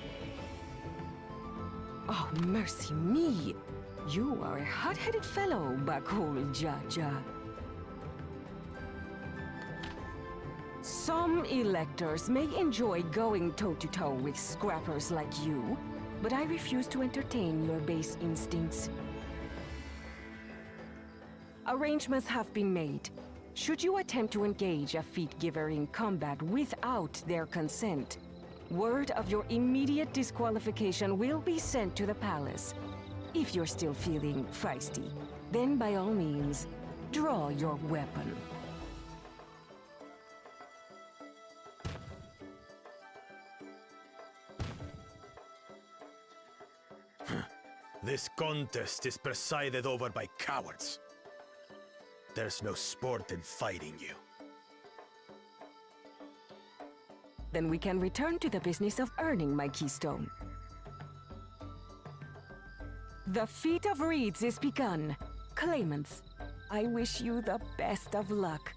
Oh, mercy me! You are a hot-headed fellow, Bakul Jaja. Some electors may enjoy going toe-to-toe with scrappers like you, but I refuse to entertain your base instincts. Arrangements have been made. Should you attempt to engage a feat giver in combat without their consent, word of your immediate disqualification will be sent to the palace. If you're still feeling feisty, then by all means, draw your weapon. This contest is presided over by cowards. There's no sport in fighting you. Then we can return to the business of earning my keystone. The Feat of Reeds is begun. Claimants, I wish you the best of luck.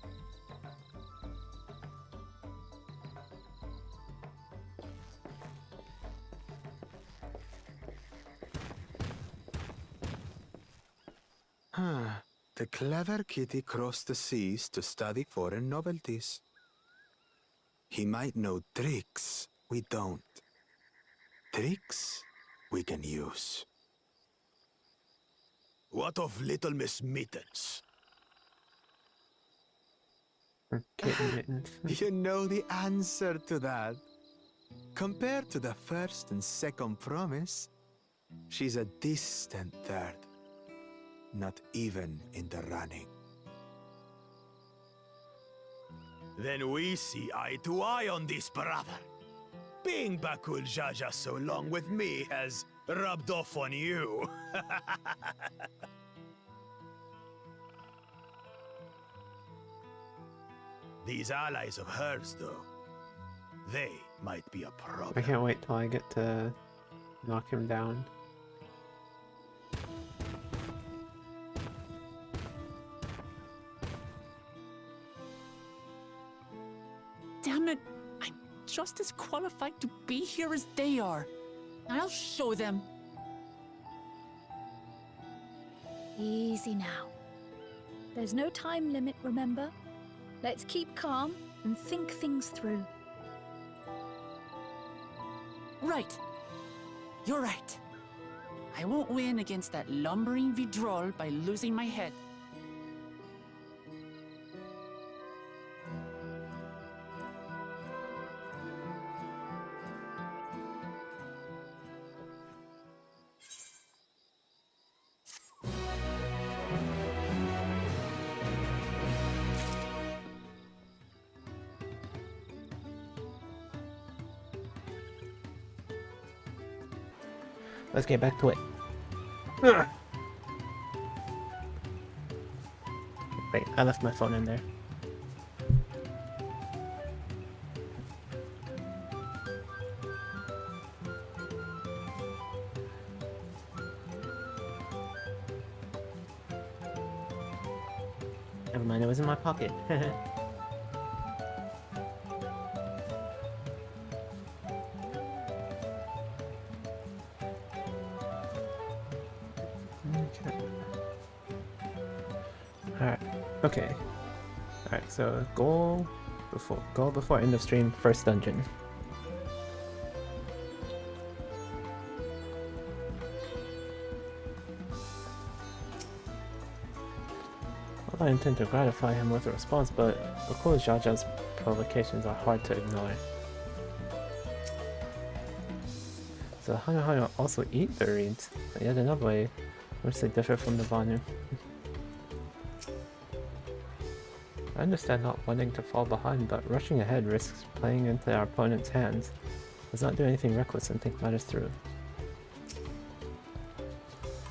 The clever kitty crossed the seas to study foreign novelties. He might know tricks we don't. Tricks we can use. What of Little Miss Mittens? Or kitten mittens. You know the answer to that. Compared to the first and second promise, she's a distant third. Not even in the running. Then we see eye to eye on this, brother. Being Bakul Jaja so long with me has rubbed off on you. These allies of hers, though, they might be a problem. I can't wait till I get to knock him down. Damn it! I'm just as qualified to be here as they are. I'll show them. Easy now. There's no time limit, remember? Let's keep calm and think things through. Right. You're right. I won't win against that lumbering Vidrol by losing my head. Let's get back to it. I left my phone in there. Never mind, it was in my pocket. Alright, okay. Alright, so goal before end of stream, first dungeon. Well, I intend to gratify him with a response, but of course Jaja's provocations are hard to ignore. So Hana also eat the reeds, yet another way which they differ from the Vanu. I understand not wanting to fall behind, but rushing ahead risks playing into our opponent's hands. Let's not do anything reckless and think matters through.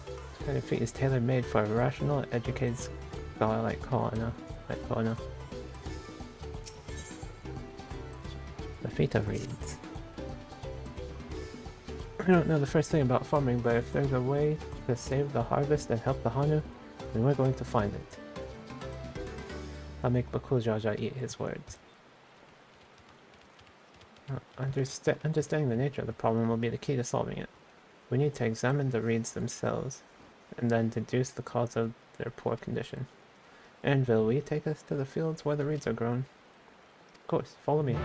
This kind of feat is tailor-made for a rational, educated scholar like Koana. The feat of reeds. I don't know the first thing about farming, but if there's a way to save the harvest and help the Hanu, then we're going to find it. I'll make Bakul Jaja eat his words. Understanding the nature of the problem will be the key to solving it. We need to examine the reeds themselves, and then deduce the cause of their poor condition. And will we take us to the fields where the reeds are grown? Of course, follow me.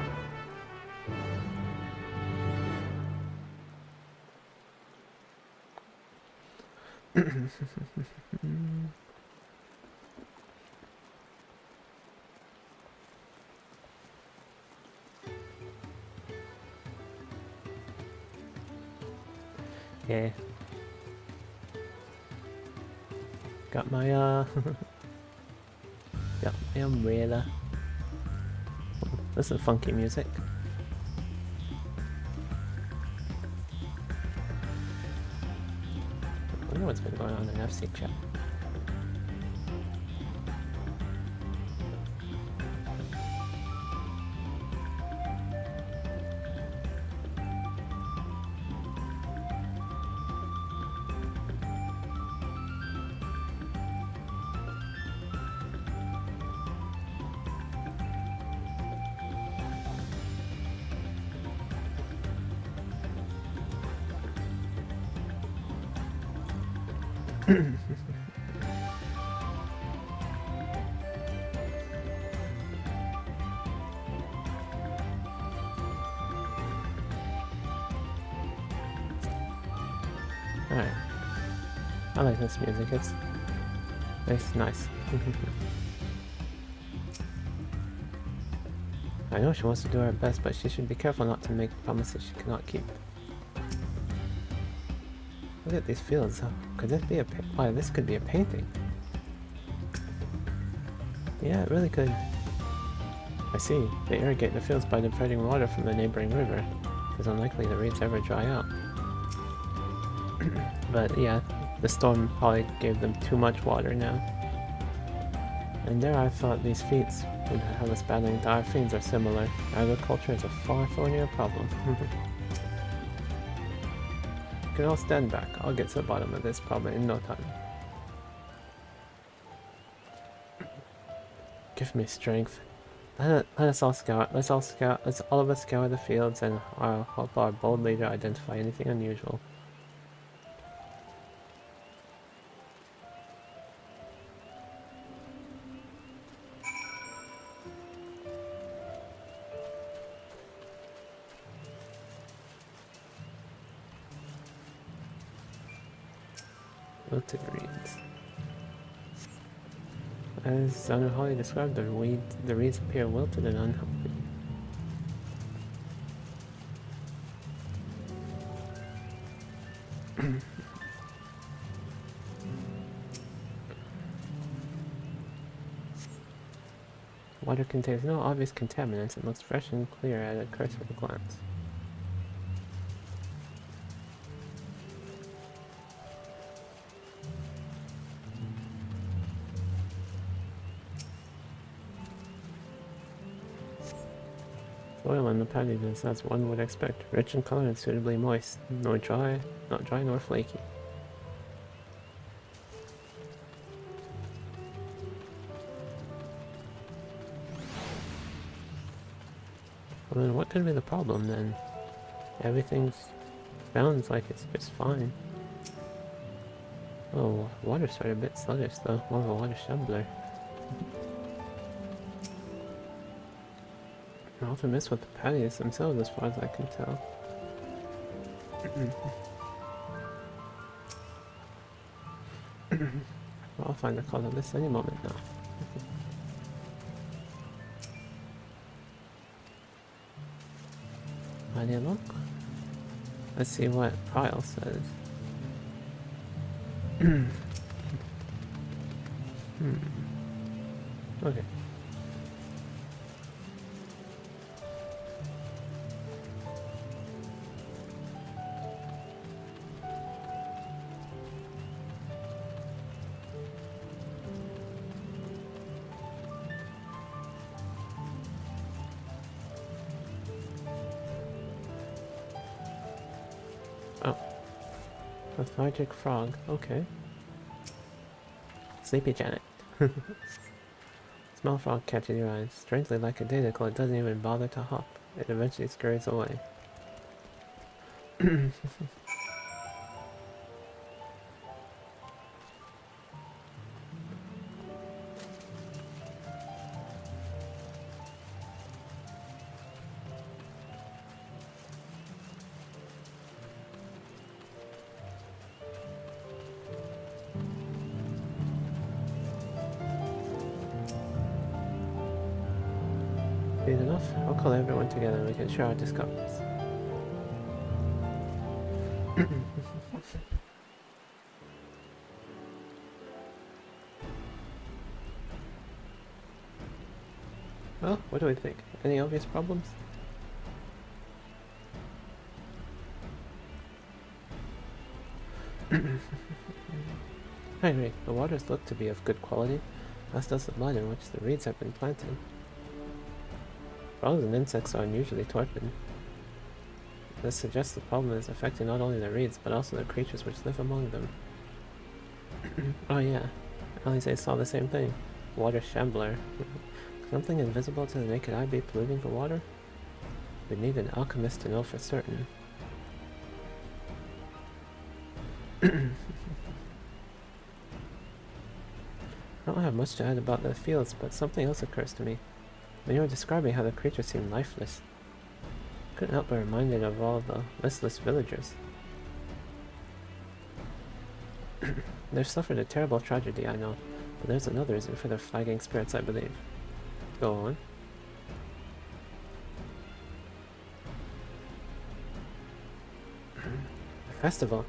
Yeah. Got my got my umbrella. This is funky music. I wonder what's been going on in FC chat. Alright. I like this music, it's nice. I know she wants to do her best, but she should be careful not to make promises she cannot keep. Look at these fields. Could this be why, this could be a painting. Yeah, it really could. I see. They irrigate the fields by diverting water from the neighboring river. It's unlikely the reeds ever dry out. But yeah, the storm probably gave them too much water now. And there I thought these feats would have us battling dire fiends are similar. Agriculture is a far thornier problem. You can all stand back. I'll get to the bottom of this problem in no time. Give me strength. Let us all scout. Let's all of us scour the fields and I'll help our bold leader identify anything unusual. Wilted reeds. As Zanuhali described, the reeds appear wilted and unhealthy. Water contains no obvious contaminants and looks fresh and clear at a cursory glance. Soil on the patio is as one would expect, rich in color and suitably moist, nor dry, not dry nor flaky. Well, then what could be the problem then? Everything sounds like it's just fine. Oh, water started a bit sluggish though, more of a water shambler. I often miss with the patios themselves as far as I can tell. I'll find a call of this any moment now. Any luck? Let's see what Kyle says. Okay. Oh. Lethargic frog, okay. Sleepy Janet. Small frog catches your eyes. Strangely like a daisical, it doesn't even bother to hop. It eventually scurries away. Enough? I'll call everyone together and we can share our discoveries. Well, what do we think? Any obvious problems? I agree. The waters look to be of good quality, as does the mud in which the reeds have been planted. Frogs and insects are unusually torpid. This suggests the problem is affecting not only the reeds, but also the creatures which live among them. Oh yeah, Alice saw the same thing. Water shambler. Could something invisible to the naked eye be polluting the water? We'd need an alchemist to know for certain. I don't have much to add about the fields, but something else occurs to me. When you were describing how the creatures seemed lifeless, I couldn't help but reminded of all the listless villagers. They've suffered a terrible tragedy, I know, but there's another reason for their flagging spirits, I believe. Go on. The festival.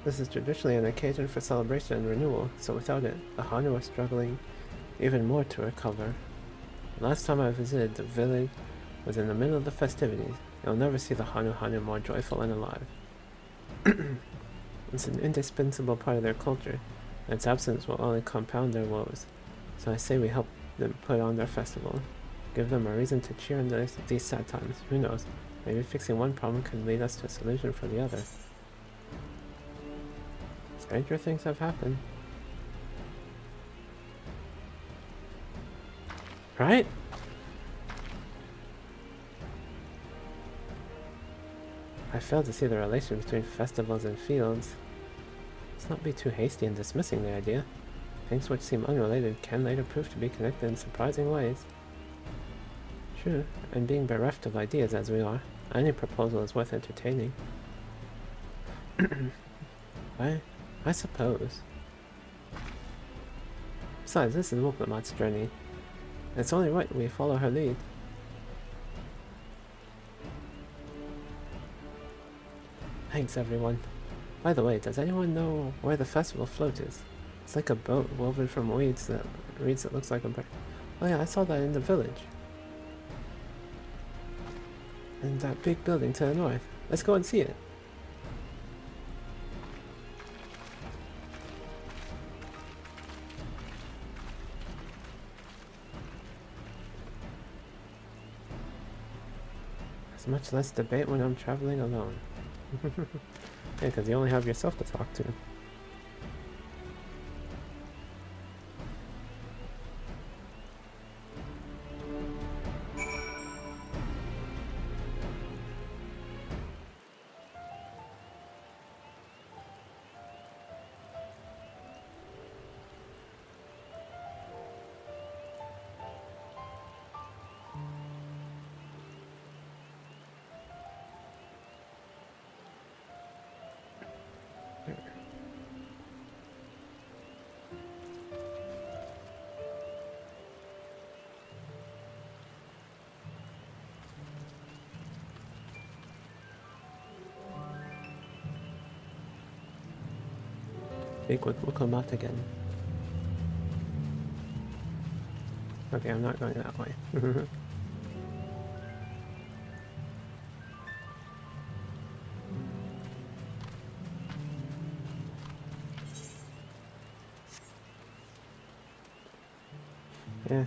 This is traditionally an occasion for celebration and renewal, so without it, the Hanu are struggling even more to recover. Last time I visited the village was in the middle of the festivities. You'll never see the Hanu more joyful and alive. It's an indispensable part of their culture, and its absence will only compound their woes. So I say we help them put on their festival. Give them a reason to cheer in these sad times. Who knows? Maybe fixing one problem can lead us to a solution for the other. Stranger things have happened. Right? I fail to see the relation between festivals and fields. Let's not be too hasty in dismissing the idea. Things which seem unrelated can later prove to be connected in surprising ways. True, and being bereft of ideas as we are, any proposal is worth entertaining. I suppose. Besides, this is Mukmamat's journey. It's only right we follow her lead. Thanks, everyone. By the way, does anyone know where the festival float is? It's like a boat woven from reeds that looks like a bird. Oh yeah, I saw that in the village. And that big building to the north. Let's go and see it. There's much less debate when I'm traveling alone. Yeah, because you only have yourself to talk to. Speak with Wukamat again. Okay, I'm not going that way. Yeah.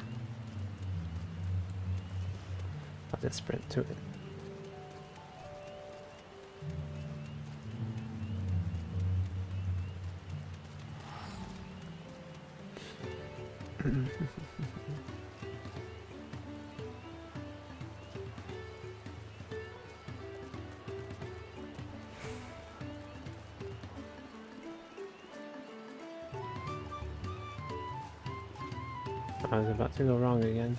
I'll just sprint to it. I was about to go wrong again.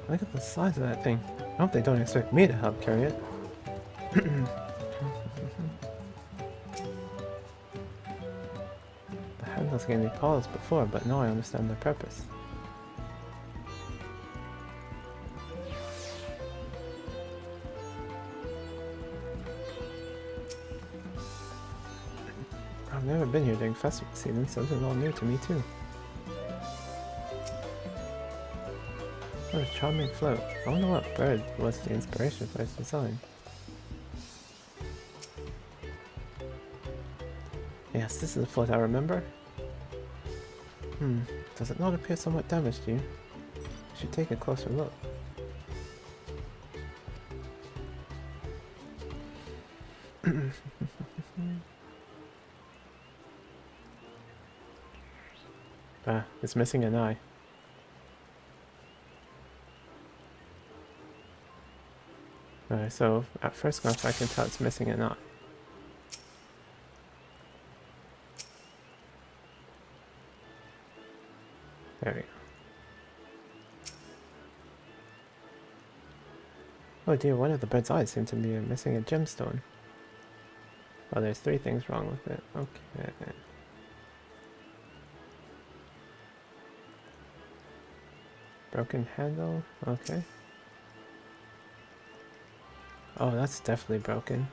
Look at the size of that thing. I hope they don't expect me to help carry it. The handles gave me pause before, but now I understand their purpose. I've never been here during festival season, so this is all new to me too. What a charming float. I wonder what bird was the inspiration for its design. Yes, this is the float I remember. Does it not appear somewhat damaged to you? I should take a closer look. Ah, it's missing an eye. Alright, so at first glance I can tell it's missing an eye. There we go. Oh dear, one of the bird's eyes seems to be missing a gemstone. Oh, there's 3 things wrong with it. Okay. Broken handle, okay. Oh, that's definitely broken.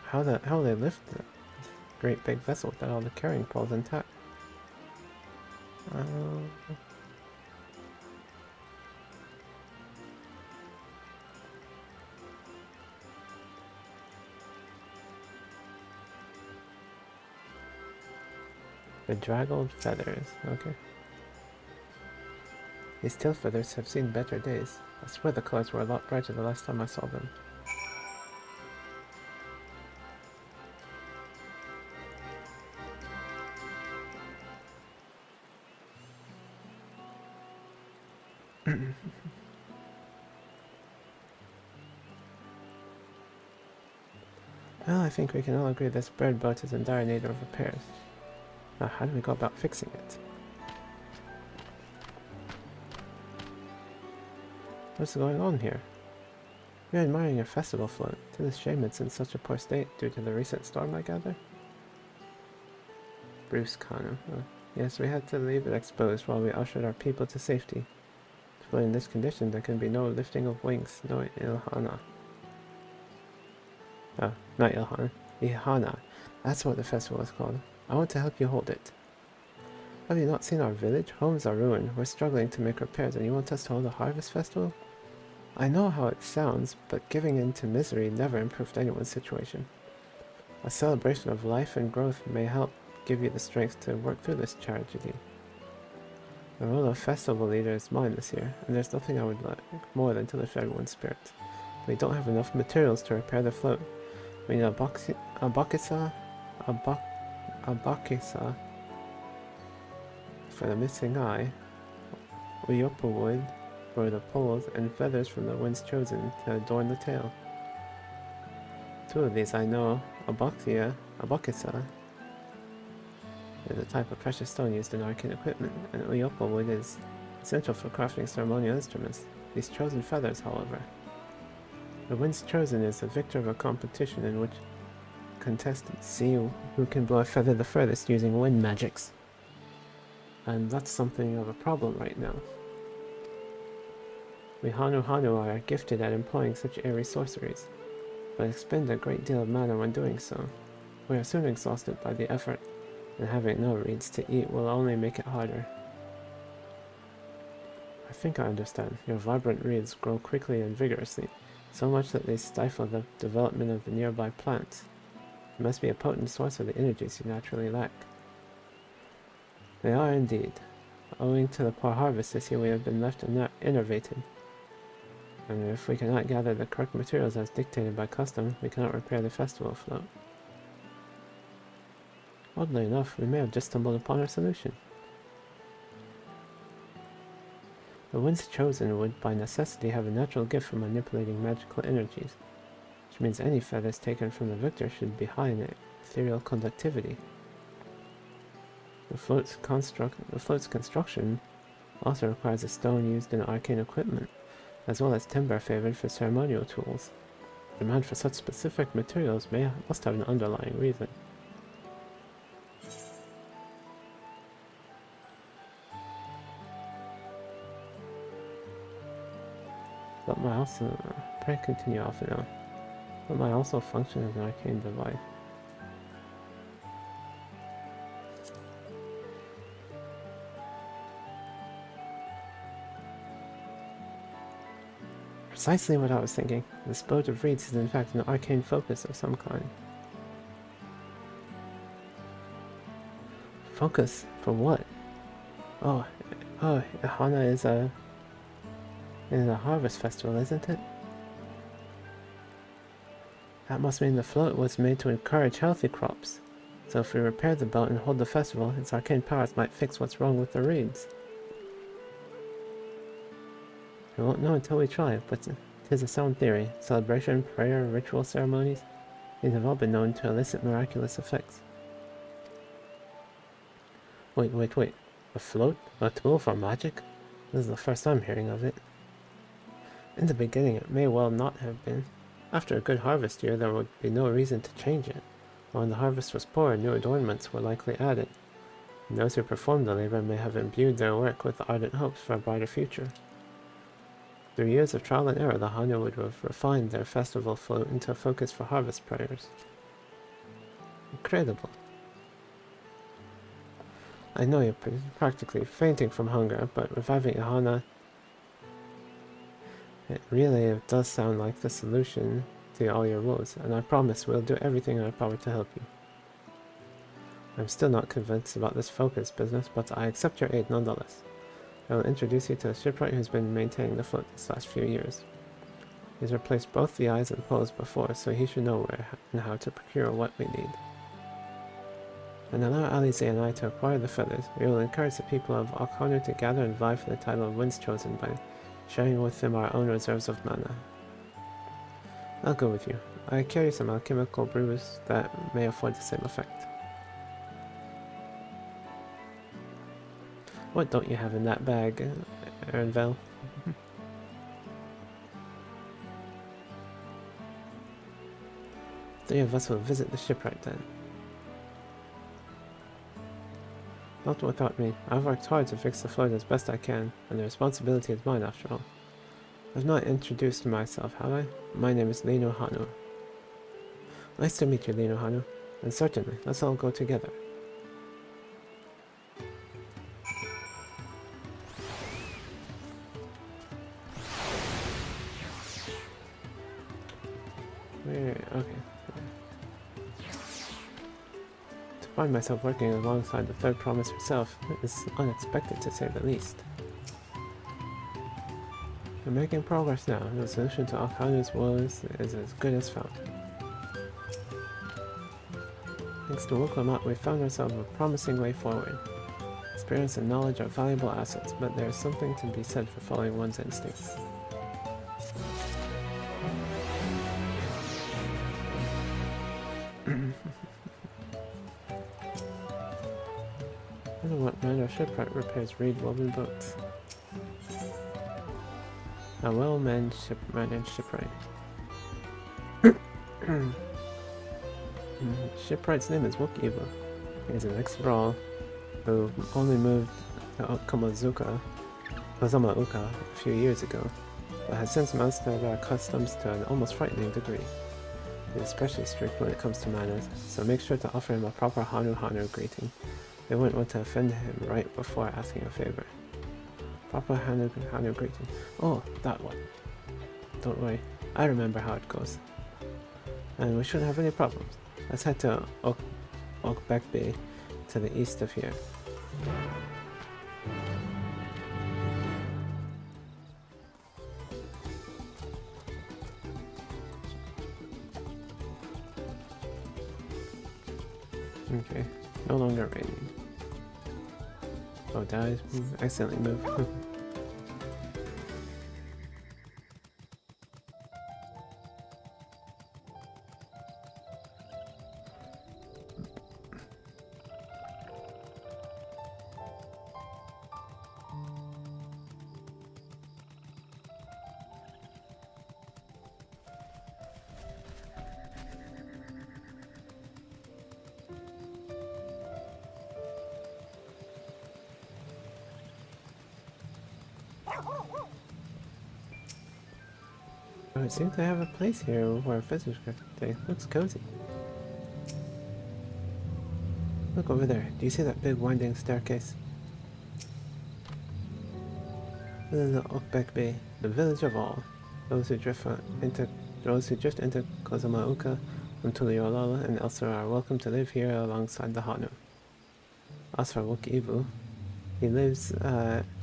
How they lift the great big vessel without all the carrying poles intact? Bedraggled feathers, okay. These tail feathers have seen better days. I swear the colors were a lot brighter the last time I saw them. Well, I think we can all agree this bird boat is in dire need of repairs. Now, how do we go about fixing it? What's going on here? You're admiring your festival float. It is a shame it's in such a poor state due to the recent storm, I gather? Bruce Connor. Oh. Yes, we had to leave it exposed while we ushered our people to safety. But in this condition, there can be no lifting of wings, no Ilhana. Oh, not Ilhana. Ihana. That's what the festival is called. I want to help you hold it. Have you not seen our village? Homes are ruined. We're struggling to make repairs, and you want us to hold a harvest festival? I know how it sounds, but giving in to misery never improved anyone's situation. A celebration of life and growth may help give you the strength to work through this tragedy. The role of festival leader is mine this year, and there's nothing I would like more than to lift everyone's spirits. We don't have enough materials to repair the float. We need a bakisa for the missing eye, Uyopa wood for the poles, and feathers from the winds chosen to adorn the tail. Two of these I know. Abakisa is a type of precious stone used in arcane equipment, and Uyopa wood is essential for crafting ceremonial instruments. These chosen feathers, however. The winds chosen is the victor of a competition in which contestants see who can blow a feather the furthest using wind magics. And that's something of a problem right now. We Hanu are gifted at employing such airy sorceries, but expend a great deal of mana when doing so. We are soon exhausted by the effort, and having no reeds to eat will only make it harder. I think I understand. Your vibrant reeds grow quickly and vigorously, so much that they stifle the development of the nearby plants. It must be a potent source of the energies you naturally lack. They are indeed. Owing to the poor harvest this year, we have been left innervated. And if we cannot gather the correct materials as dictated by custom, we cannot repair the festival float. Oddly enough, we may have just stumbled upon our solution. The winds chosen would by necessity have a natural gift for manipulating magical energies, which means any feathers taken from the victor should be high in ethereal conductivity. The float's construction also requires a stone used in arcane equipment, as well as timber favored for ceremonial tools. Demand for such specific materials must have an underlying reason. But might also pray continue off and on. But might also function as an arcane device. Precisely what I was thinking. This boat of reeds is in fact an arcane focus of some kind. Focus? For what? Oh, Hana is a harvest festival, isn't it? That must mean the float was made to encourage healthy crops. So if we repair the boat and hold the festival, its arcane powers might fix what's wrong with the reeds. We won't know until we try, but it is a sound theory. Celebration, prayer, ritual ceremonies, these have all been known to elicit miraculous effects. Wait. A float? A tool for magic? This is the first I'm hearing of it. In the beginning, it may well not have been. After a good harvest year, there would be no reason to change it. When the harvest was poor, new adornments were likely added. And those who performed the labor may have imbued their work with ardent hopes for a brighter future. Through years of trial and error, the Hanu would have refined their festival float into a focus for harvest prayers. Incredible. I know you're practically fainting from hunger, but reviving Hana, it really does sound like the solution to all your woes, and I promise we'll do everything in our power to help you. I'm still not convinced about this focus business, but I accept your aid nonetheless. I will introduce you to the shipwright who's been maintaining the float these last few years. He's replaced both the eyes and poles before, so he should know where and how to procure what we need. And allow Alize and I to acquire the feathers. We will encourage the people of Okhonu to gather and vie for the title of Winds Chosen by sharing with them our own reserves of mana. I'll go with you. I carry some alchemical brews that may afford the same effect. What don't you have in that bag, Erinvel? Three of us will visit the shipwright then. Not without me. I've worked hard to fix the float as best I can, and the responsibility is mine after all. I've not introduced myself, have I? My name is Lino Hanu. Nice to meet you, Lino Hanu. And certainly, let's all go together. Where? Okay. To find myself working alongside the third promise herself is unexpected, to say the least. We're making progress now. The solution to Akhanu's woes is as good as found. Thanks to Wuklamat, we found ourselves a promising way forward. Experience and knowledge are valuable assets, but there is something to be said for following one's instincts. I don't know what manner shipwright repairs read woven books. A well-managed shipwright. Shipwright's name is Wook-Evo. He is an ex-brawl who only moved to Kamazauka a few years ago, but has since mastered our customs to an almost frightening degree. He is especially strict when it comes to manners, so make sure to offer him a proper Hanu greeting. They wouldn't want to offend him right before asking a favor. Proper Hanu greeting. Oh, that one. Don't worry, I remember how it goes. And we shouldn't have any problems. Let's head to Okbek Bay, to the east of here. Okay, no longer raining. Oh, did I accidentally move? Oh, it seems to have a place here where visitors could stay. Looks cozy. Look over there. Do you see that big winding staircase? This is the Okbek Bay, the village of all. Those who drift into Kozamauka from Tuliolala and elsewhere are welcome to live here alongside the Hanu. As for Wook-Evo, he lives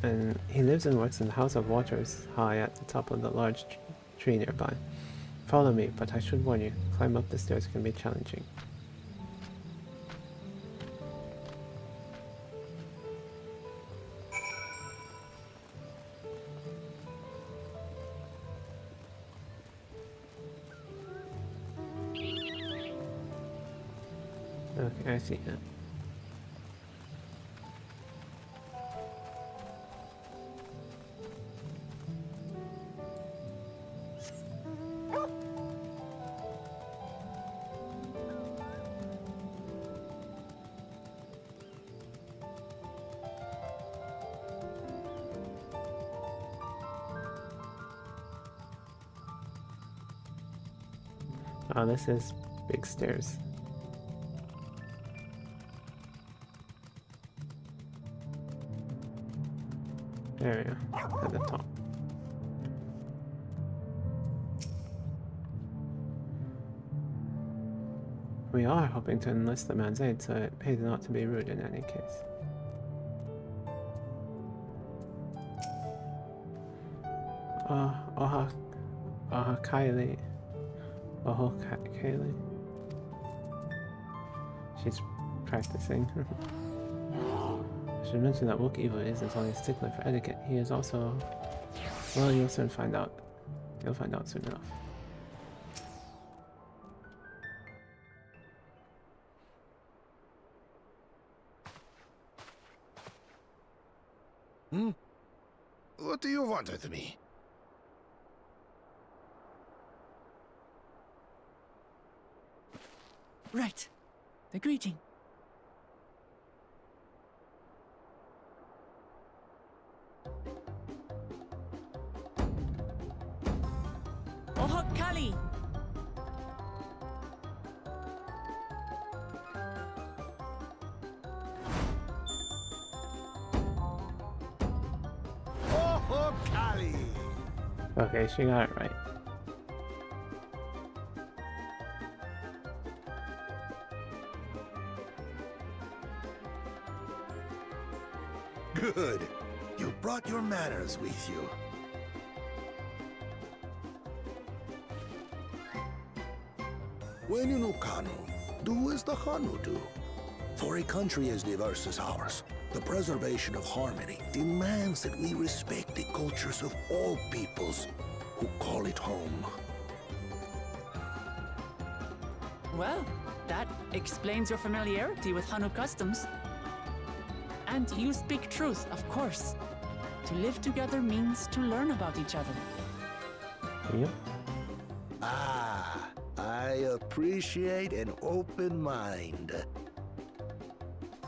and works in the House of Waters, high at the top of the large tree nearby. Follow me, but I should warn you, climb up the stairs can be challenging. Okay, I see that. Oh, this is big stairs. There we go, at the top. We are hoping to enlist the man's aid, so it pays not to be rude in any case. Kylie. Kaylee. She's practicing. I should mention that Wook-Evo isn't only a stickler for etiquette, he is also... Well, you'll soon find out. You'll find out soon enough. What do you want with me? Right. The greeting. Ohok Kali! Ohok Kali! Okay, she got it right. Good. You brought your manners with you. When you know Kanu, do as the Hanu do. For a country as diverse as ours, the preservation of harmony demands that we respect the cultures of all peoples who call it home. Well, that explains your familiarity with Hanu customs. And you speak truth, of course. To live together means to learn about each other. Yep. Ah, I appreciate an open mind.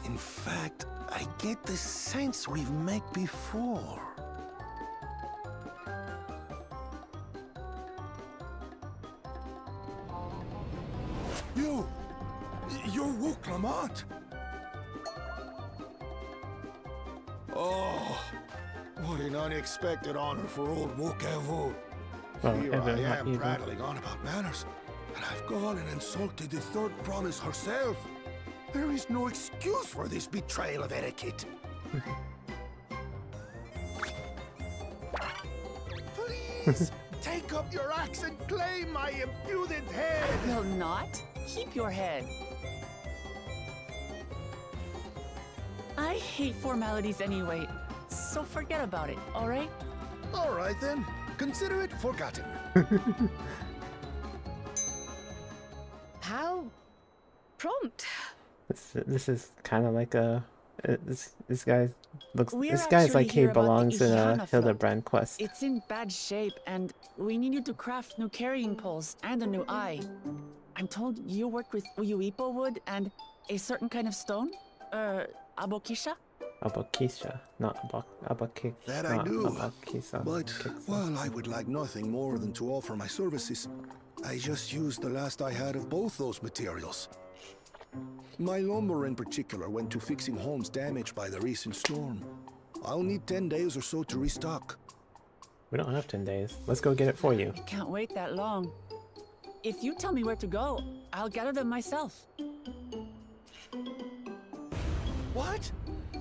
In fact, I get the sense we've met before. You're Wook Lamont. Oh, what an unexpected honor for old Wook Evo. Well, Here I not am even. prattling on about manners, and I've gone and insulted the third promise herself. There is no excuse for this betrayal of etiquette. Please, take up your axe and claim my impudent head. I will not. Keep your head. I hate formalities anyway, so forget about it, all right? All right then, consider it forgotten. How prompt. This is kind of like a this guy looks. We're This guy's like actually he here about the belongs in a Ijana float. Hildebrand quest. It's in bad shape, and we need you to craft new carrying poles and a new eye. I'm told you worked with Uyuipo wood and a certain kind of stone? Abokisha? Abakisha, not Abakik. That I not do. Abakisa. But Kiksa. while I would like nothing more than to offer my services, I just used the last I had of both those materials. My lumber in particular went to fixing homes damaged by the recent storm. I'll need 10 days or so to restock. We don't have 10 days. Let's go get it for you. I can't wait that long. If you tell me where to go, I'll gather them myself. What?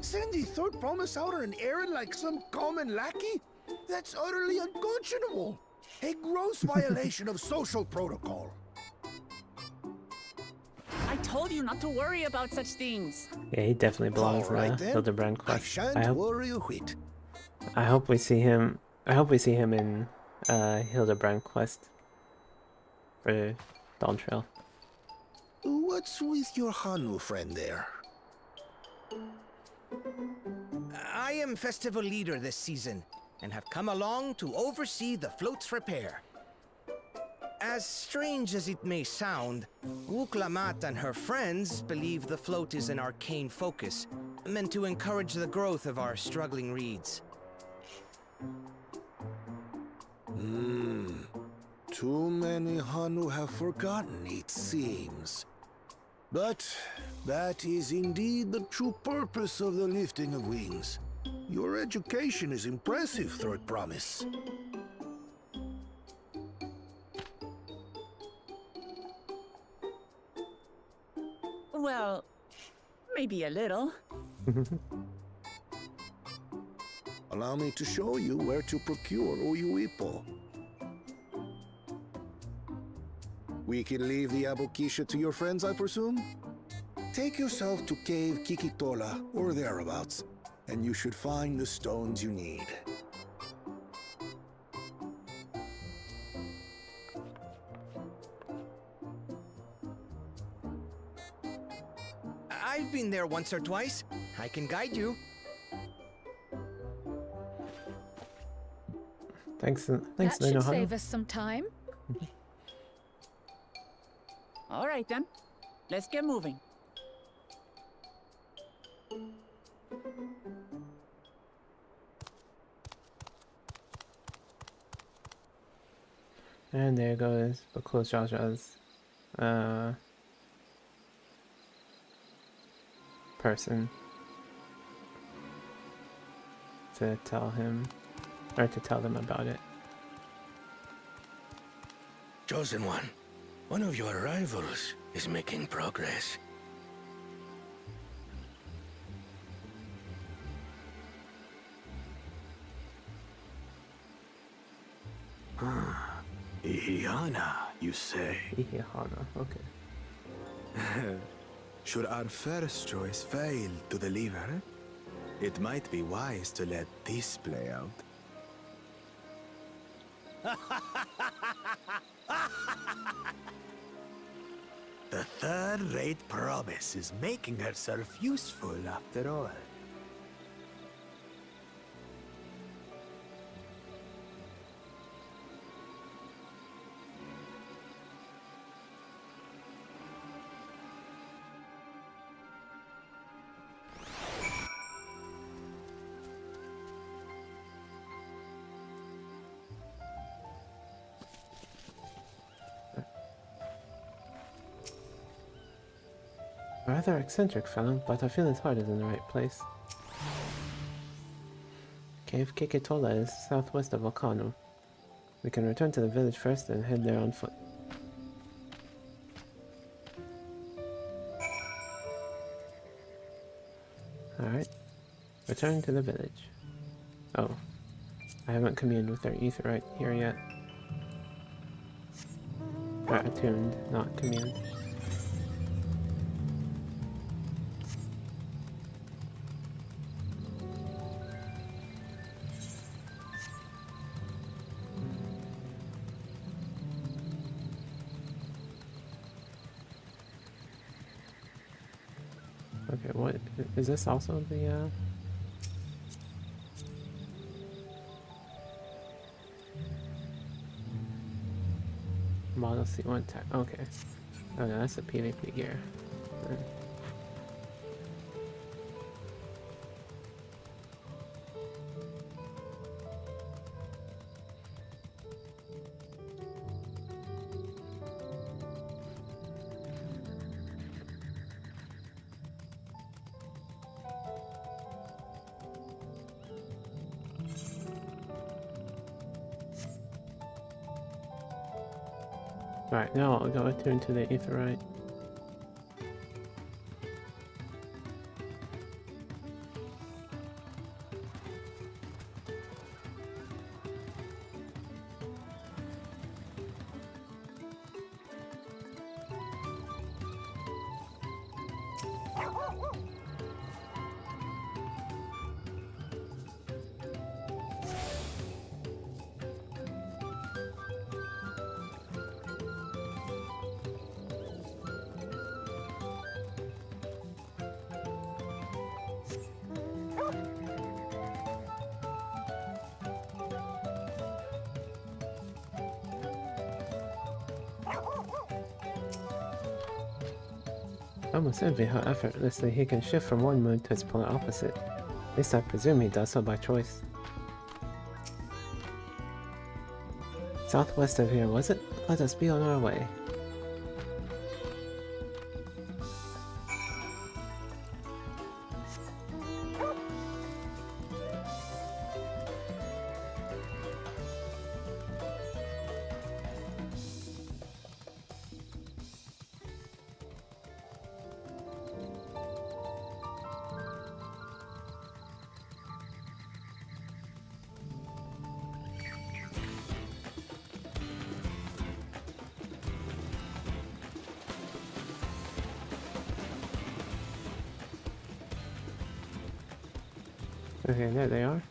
Send the third promise out on an errand like some common lackey? That's utterly unconscionable. A gross violation of social protocol. I told you not to worry about such things. Yeah, he definitely belongs All right, in the then. Hildebrand I quest. shan't worry a whit. I hope we see him. I hope we see him in Hildebrand quest for Dawntrail. What's with your Hanu friend there? I am festival leader this season, and have come along to oversee the float's repair. As strange as it may sound, Wuklamat and her friends believe the float is an arcane focus, meant to encourage the growth of our struggling reeds. Too many Hanu have forgotten, it seems. But that is indeed the true purpose of the lifting of wings. Your education is impressive, Third Promise. Well, maybe a little. Allow me to show you where to procure Uyuipo. We can leave the Abokisha to your friends, I presume? Take yourself to Cave Kikitola or thereabouts, and you should find the stones you need. I've been there once or twice. I can guide you. Thanks, That should Linohana. save us some time. All right then, let's get moving. And there goes Bakul Jaja's person to tell him or to tell them about it. Chosen one of your rivals is making progress. Ihihana, you say? Ihihana, okay. Should our first choice fail to deliver, it might be wise to let this play out. The third-rate promise is making herself useful after all. Rather eccentric fellow, but I feel his heart is in the right place. Cave Kikitola is southwest of Volcano. We can return to the village first and head there on foot. Alright. Return to the village. Oh. I haven't communed with their Aetheryte here yet. Or attuned, not communed. Okay, what is this also the Model C1 tech? Okay. Oh no, that's a PvP gear. Right, now I'll go attune to the Aetheryte. Almost envy how effortlessly he can shift from one mood to its polar opposite. At least I presume he does so by choice. Southwest of here, was it? Let us be on our way. Okay, there they are.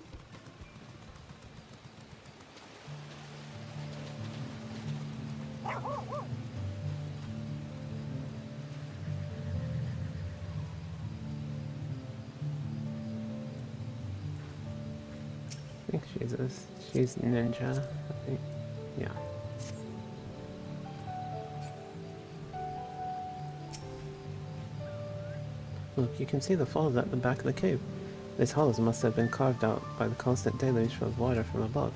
I think she's ninja, I think. Yeah. Look, you can see the falls at the back of the cave. These hollows must have been carved out by the constant deluge of water from above.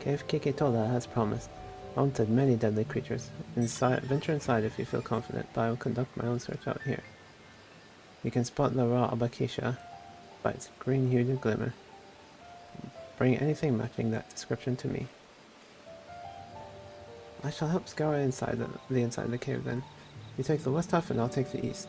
Cave Kikitola has promised. Haunted many deadly creatures. Venture inside if you feel confident, but I will conduct my own search out here. You can spot the raw abakisha by its green-hued glimmer. Bring anything matching that description to me. I shall help scour inside the inside of the cave then. You take the west half and I'll take the east.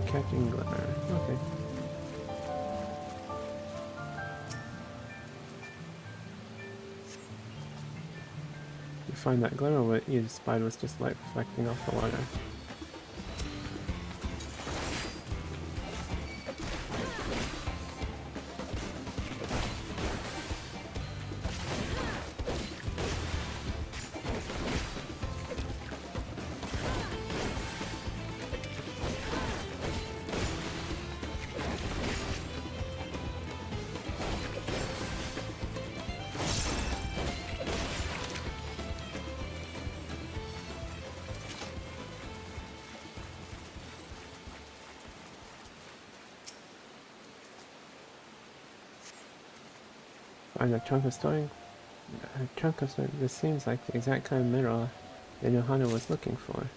Catching glimmer. Okay. You find that glimmer what you spied was just light reflecting off the water. Find a chunk of stone. A chunk of stone. This seems like the exact kind of mineral that Johanna was looking for.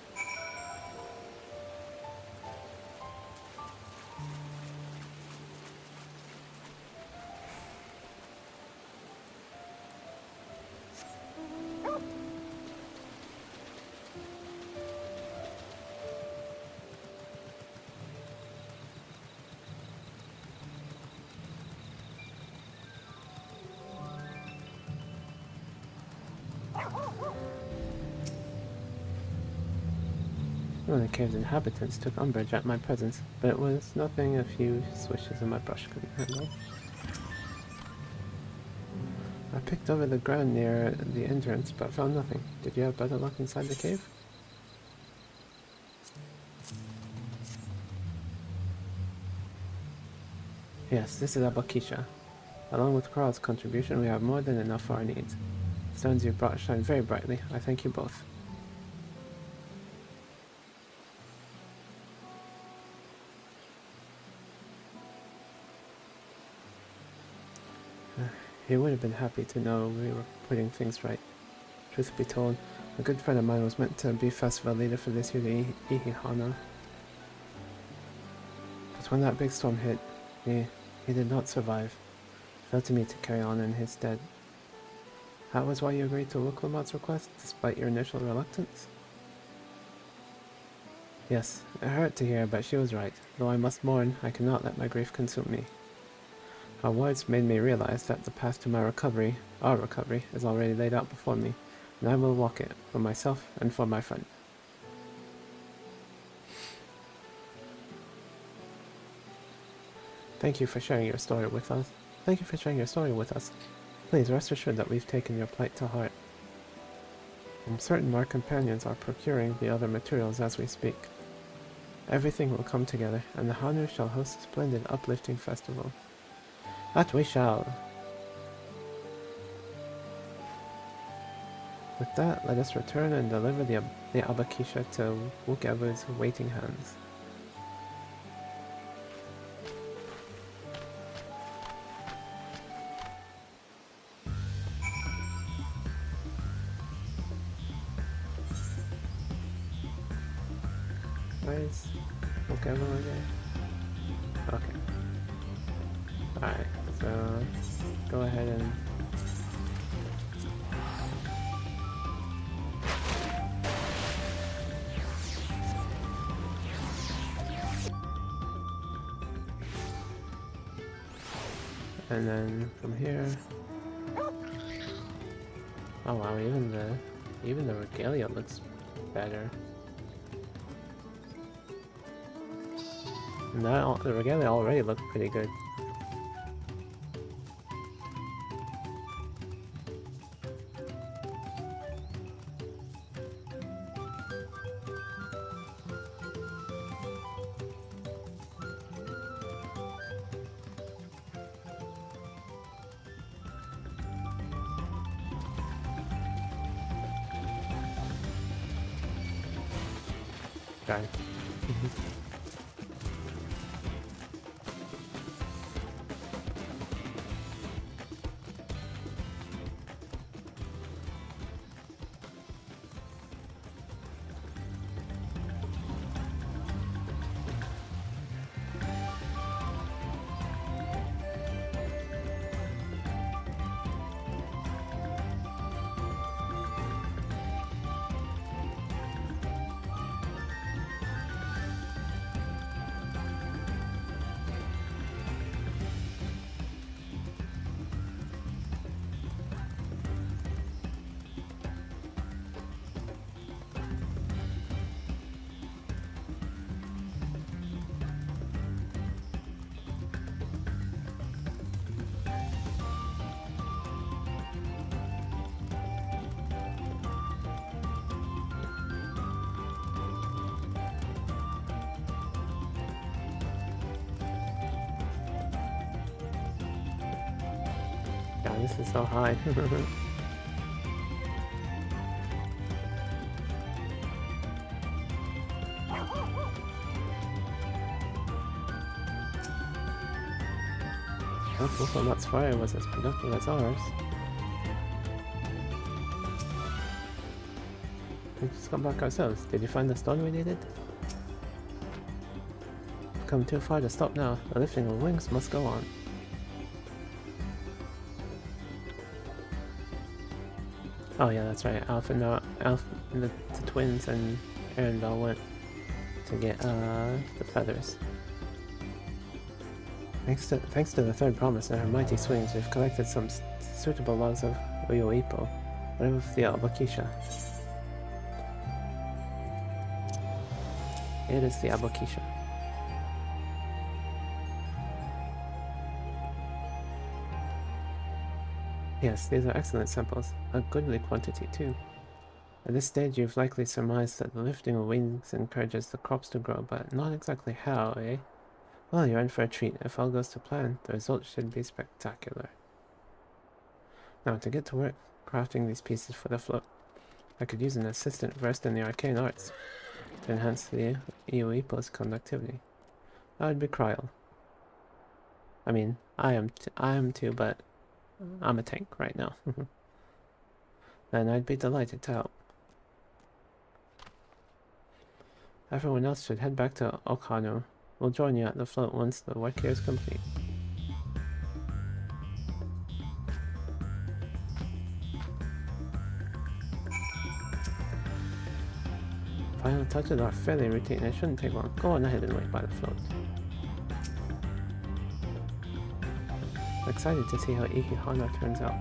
One of the cave's inhabitants took umbrage at my presence, but it was nothing a few swishes of my brush couldn't handle. I picked over the ground near the entrance, but found nothing. Did you have better luck inside the cave? Yes, this is Abakisha. Along with Kral's contribution, we have more than enough for our needs. The stones you brought shine very brightly. I thank you both. He would have been happy to know we were putting things right. Truth be told, a good friend of mine was meant to be festival leader for this year's Ihihana. But when that big storm hit, he did not survive. It fell to me to carry on in his stead. That was why you agreed to Wuklamat's request, despite your initial reluctance? Yes, it hurt to hear, but she was right. Though I must mourn, I cannot let my grief consume me. Her words made me realize that the path to my recovery, our recovery, is already laid out before me, and I will walk it, for myself and for my friend. Thank you for sharing your story with us. Please rest assured that we've taken your plight to heart. I'm certain our companions are procuring the other materials as we speak. Everything will come together, and the Hanu shall host a splendid, uplifting festival. That we shall. With that, let us return and deliver the Abakisha to Wukevu's waiting hands. Where's Wukevu again? Okay. Alright, so go ahead and then from here. Oh wow, even the regalia looks better. And the regalia already looked pretty good. Okay. Wow, this is so high. Oh, Coconut's fire was as productive as ours. We just come back ourselves. Did you find the stone we needed? We've come too far to stop now. The lifting of wings must go on. Oh yeah, that's right. The twins and Arendelle went to get the feathers. Thanks to the third promise and her mighty swings, we've collected some suitable logs of Uyoipo. What of the Abokisha? It is the Abokisha. Yes, these are excellent samples. A goodly quantity too. At this stage you've likely surmised that the lifting of wings encourages the crops to grow, but not exactly how, eh? Well, you're in for a treat. If all goes to plan, the result should be spectacular. Now, to get to work crafting these pieces for the float, I could use an assistant versed in the arcane arts to enhance the Uyoipo's conductivity. That would be Kryl. I mean, I am too, but I'm a tank right now. Then I'd be delighted to help. Everyone else should head back to Okano. We'll join you at the float once the work here is complete. Final touches are fairly routine. It shouldn't take long. Go on ahead and wait by the float. I'm excited to see how Ihihana turns out.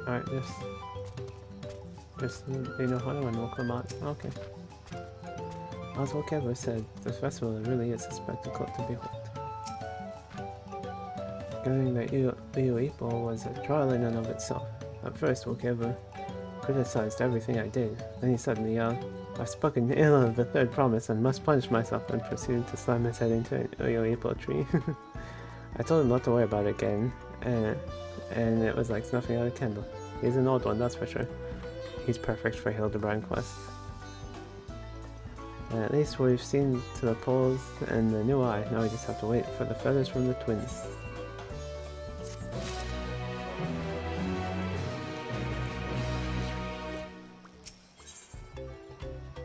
Alright, just you know how one will come out. Okay. Oswald Kevler said, this festival really is a spectacle to behold. Getting the Uyoipo was a trial in and of itself. At first, Wokeva criticized everything I did. Then he suddenly yelled, I've spoken ill of the third promise and must punish myself, and proceeded to slam his head into an Uyoipo tree. I told him not to worry about it again, and it was like snuffing out a candle. He's an old one, that's for sure. He's perfect for Hildebrand quest. And at least we've seen to the poles and the new eye. Now we just have to wait for the feathers from the twins.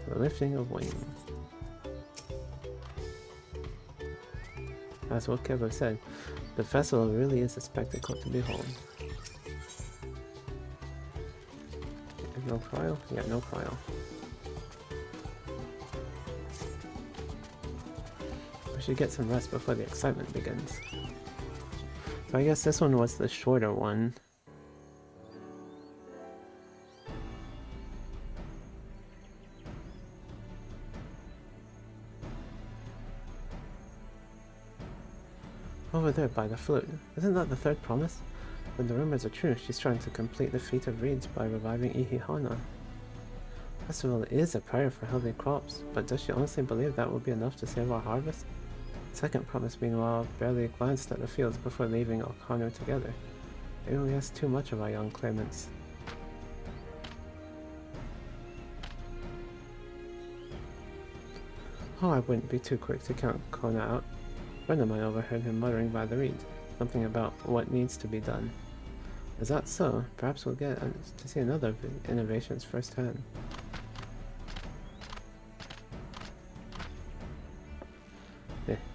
The lifting of wings. That's what Kevler said. The festival really is a spectacle to behold. No cryo? Yeah, no cryo. We should get some rest before the excitement begins. So I guess this one was the shorter one. Over there by the flute. Isn't that the third promise? When the rumors are true, she's trying to complete the feat of reeds by reviving Ihihana. Festival is a prayer for healthy crops, but does she honestly believe that will be enough to save our harvest? Second promise, meanwhile, barely glanced at the fields before leaving Okano together. Maybe we asked too much of our young claimants. Oh, I wouldn't be too quick to count Kona out. A friend of mine overheard him muttering by the reeds, something about what needs to be done. Is that so? Perhaps we'll get to see another innovations firsthand.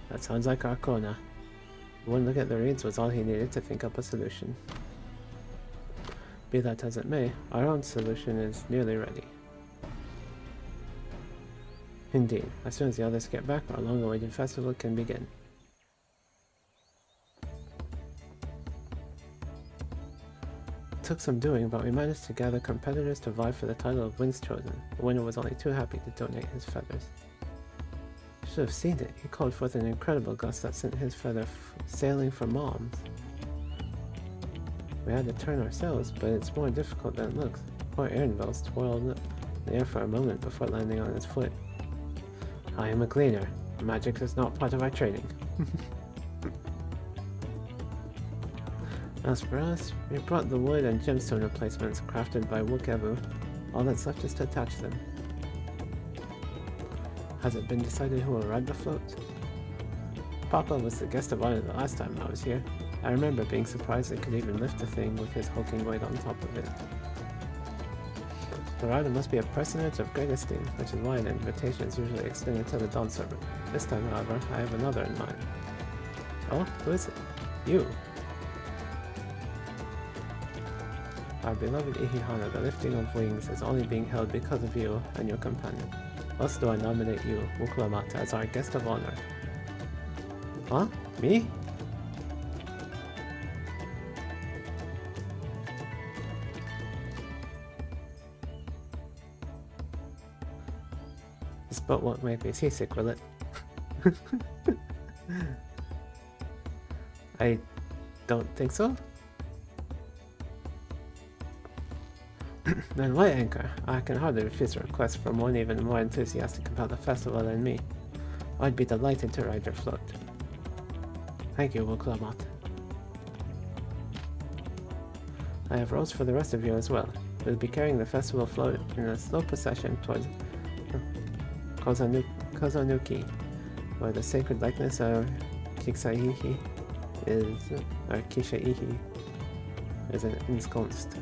That sounds like our Kona. One look at the reeds was all he needed to think up a solution. Be that as it may, our own solution is nearly ready. Indeed, as soon as the others get back, our long-awaited festival can begin. It took some doing, but we managed to gather competitors to vie for the title of Winds Chosen. The winner was only too happy to donate his feathers. You should have seen it. He called forth an incredible gust that sent his feather sailing for Moms. We had to turn ourselves, but it's more difficult than it looks. Poor Ehrenfels twirled in the air for a moment before landing on his foot. I am a cleaner. Magic is not part of our training. As for us, we brought the wood and gemstone replacements crafted by Wukevu. All that's left is to attach them. Has it been decided who will ride the float? Papa was the guest of honor the last time I was here. I remember being surprised it could even lift the thing with his hulking weight on top of it. The rider must be a personage of great esteem, which is why an invitation is usually extended to the Dawn servant. This time, however, I have another in mind. Oh, who is it? You! Our beloved Ihihana, the lifting of wings, is only being held because of you and your companion. Thus do I nominate you, Wukulamata, as our guest of honor. Huh? Me? This boat won't make me seasick, will it? I don't think so. Then why anchor? I can hardly refuse a request from one even more enthusiastic about the festival than me. I'd be delighted to ride your float. Thank you, Wuklamat. I have roles for the rest of you as well. We'll be carrying the festival float in a slow procession towards Kozanuki, where the sacred likeness of Kisaihi is ensconced.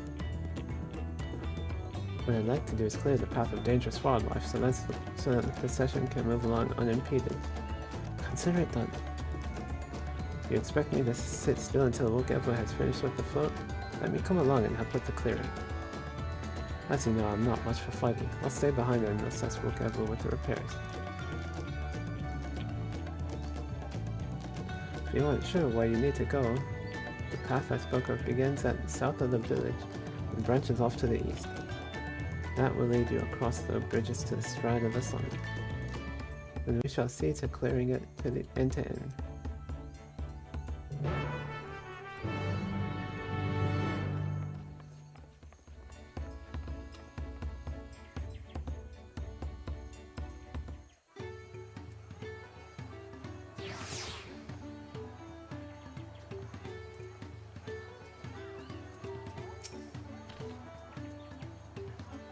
What I'd like to do is clear the path of dangerous wildlife so that the procession can move along unimpeded. Consider it done. You expect me to sit still until Wukevu has finished with the float? Let me come along and help with the clearing. As you know, I'm not much for fighting. I'll stay behind and assess Wukevu with the repairs. If you aren't sure where you need to go, the path I spoke of begins at the south of the village and branches off to the east. That will lead you across the bridges to the stride of the sun. And we shall see to clearing it to the end to end.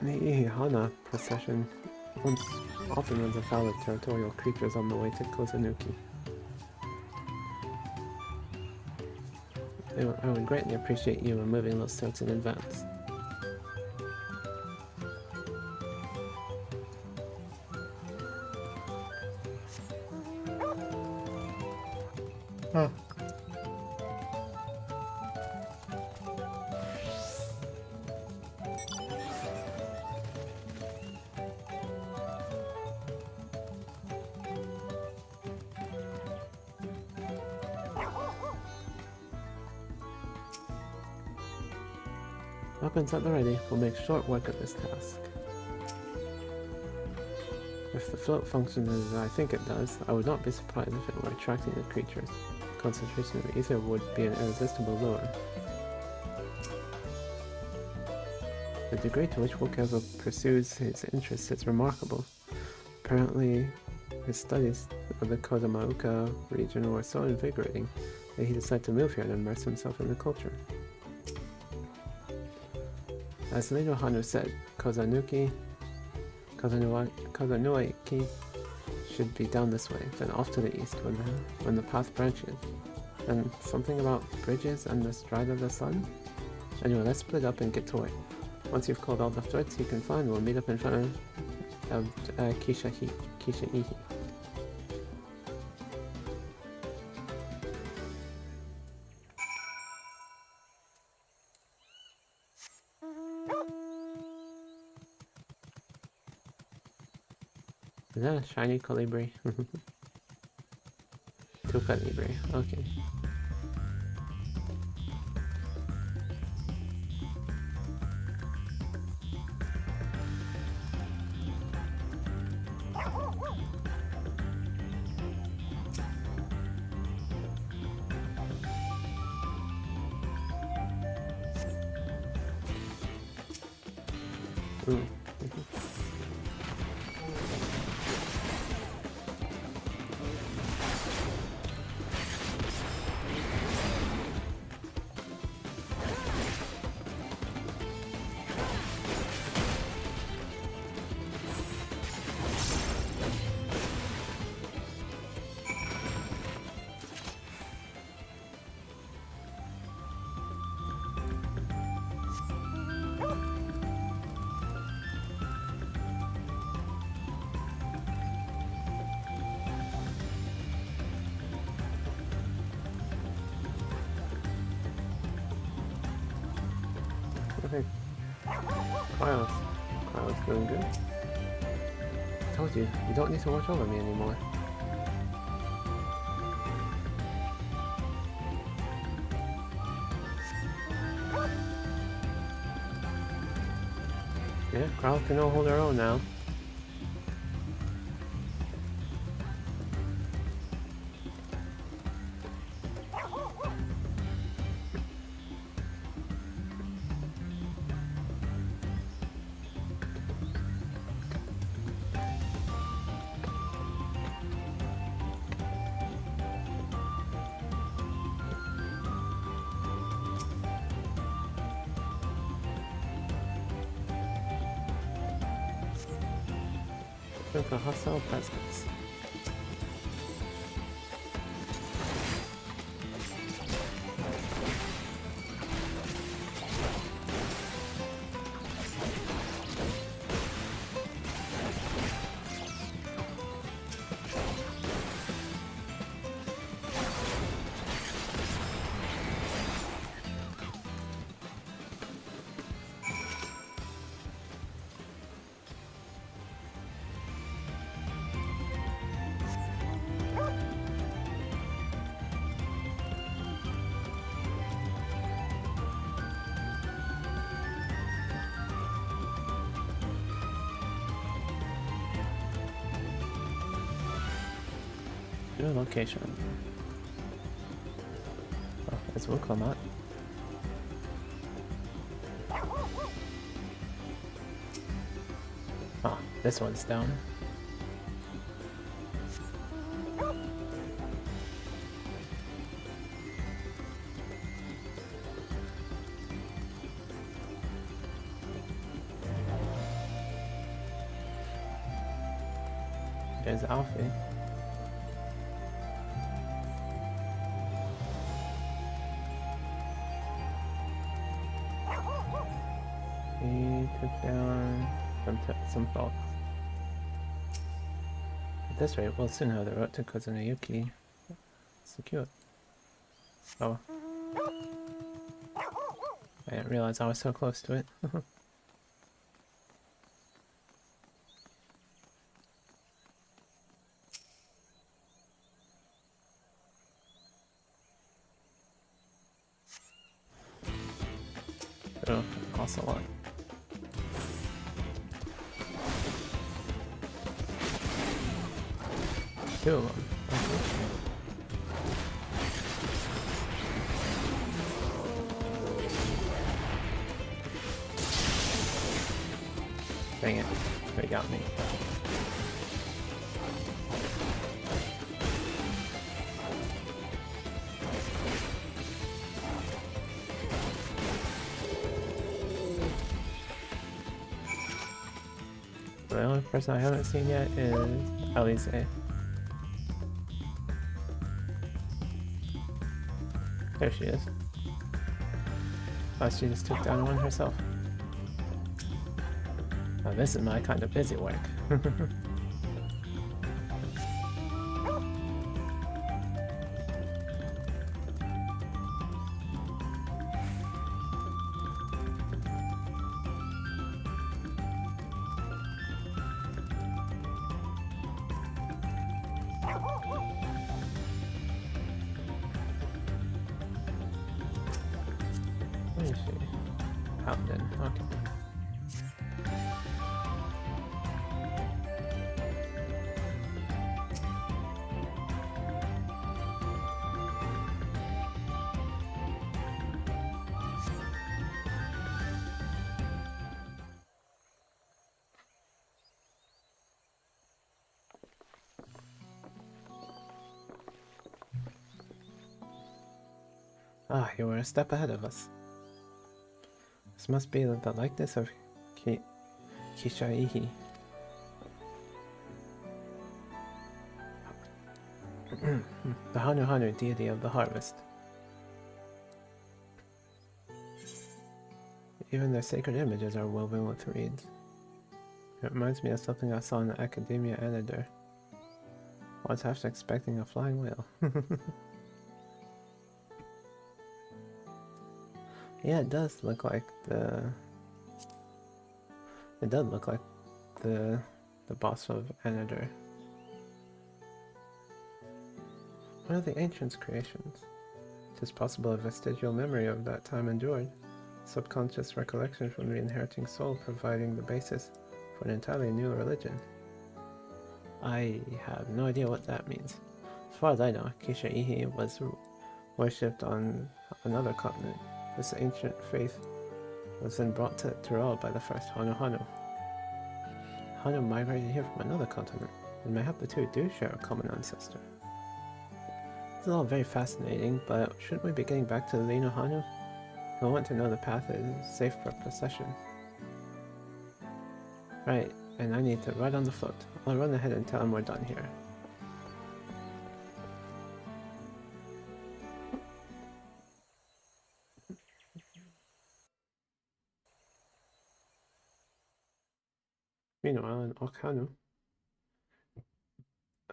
The Ihihana procession often runs afoul of territorial creatures on the way to Kozanuki. I would greatly appreciate you removing those stones in advance. Huh. Weapons at the ready, we'll make short work of this task. If the float functions as I think it does, I would not be surprised if it were attracting the creatures. The concentration of ether would be an irresistible lure. The degree to which Wukevu pursues his interests is remarkable. Apparently, his studies of the Kodamauka region were so invigorating that he decided to move here and immerse himself in the culture. As Leader Hanu said, Kozanuki should be down this way, then off to the east when the path branches. And something about bridges and the stride of the sun? Anyway, let's split up and get to work. Once you've called all the threats you can find, we'll meet up in front of Kishaihi. Is that a shiny colibri? Two colibri, okay. Ooh. Okay. Carlos doing good. I told you, you don't need to watch over me anymore. Yeah, Carl can all hold her own now. Look for hostile presence. Good location. Oh, it's Wilclamot. Ah, this one's down. There's Alfie. He took down some folks. At this rate, we'll soon have the road to Kozunayuki secured. Oh. I didn't realize I was so close to it. Oh, also one. Two of them. Dang it, they got me. The only person I haven't seen yet is Elise. There she is. Oh, she just took down one herself. Now this is my kind of busy work. Where is she? Out then. Okay. Ah, you were a step ahead of us. This must be the likeness of Kishaihi. The Hanu Hanu deity of the harvest. Even their sacred images are woven with reeds. It reminds me of something I saw in the Academia Editor. I was half expecting a flying whale. Yeah, it does look like the... It does look like the boss of Anador. One of the ancients' creations. It is possible a vestigial memory of that time endured. Subconscious recollection from the inheriting soul providing the basis for an entirely new religion. I have no idea what that means. As far as I know, Kishaihi was worshipped on another continent. This ancient faith was then brought to Tyrol by the first Hanu Hanu. Hanu migrated here from another continent, and mayhap the two do share a common ancestor. This is all very fascinating, but shouldn't we be getting back to the Lino Hanu? I want to know the path is safe for procession. Right, and I need to ride on the float. I'll run ahead and tell him we're done here. Meanwhile, in Okhanu.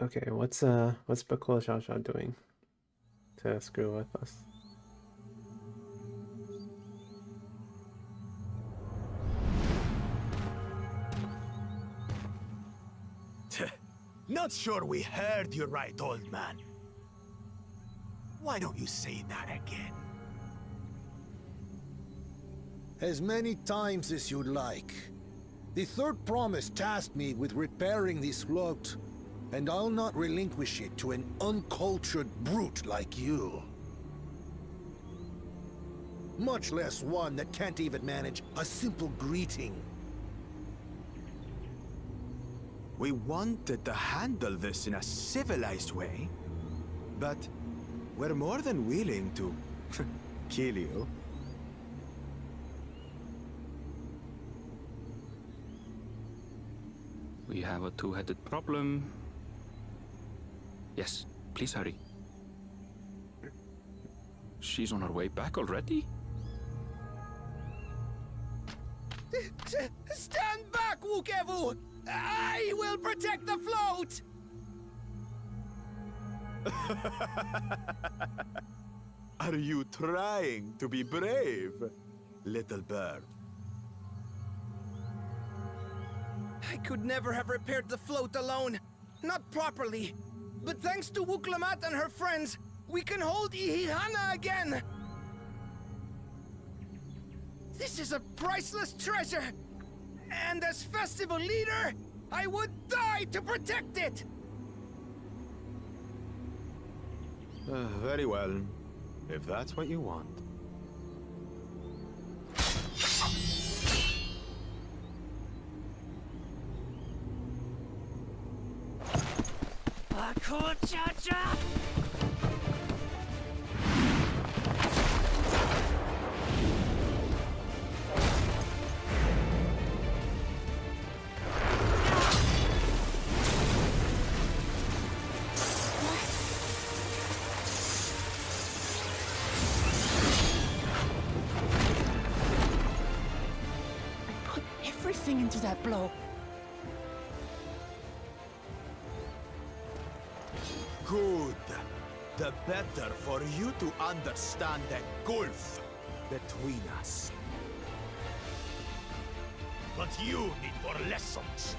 Okay, what's Bakul Xiaoxiao doing to screw with us? Not sure we heard you right, old man. Why don't you say that again? As many times as you'd like. The third promise tasked me with repairing this float, and I'll not relinquish it to an uncultured brute like you. Much less one that can't even manage a simple greeting. We wanted to handle this in a civilized way, but we're more than willing to kill you. We have a two-headed problem. Yes, please hurry. She's on her way back already? Stand back, Wukevu! I will protect the float! Are you trying to be brave, little bird? I could never have repaired the float alone. Not properly. But thanks to Wuklamat and her friends, we can hold Ihihana again! This is a priceless treasure! And as festival leader, I would die to protect it! Very well, if that's what you want. Cha-cha! Everything into that blow. Good. The better for you to understand the gulf between us. But you need more lessons.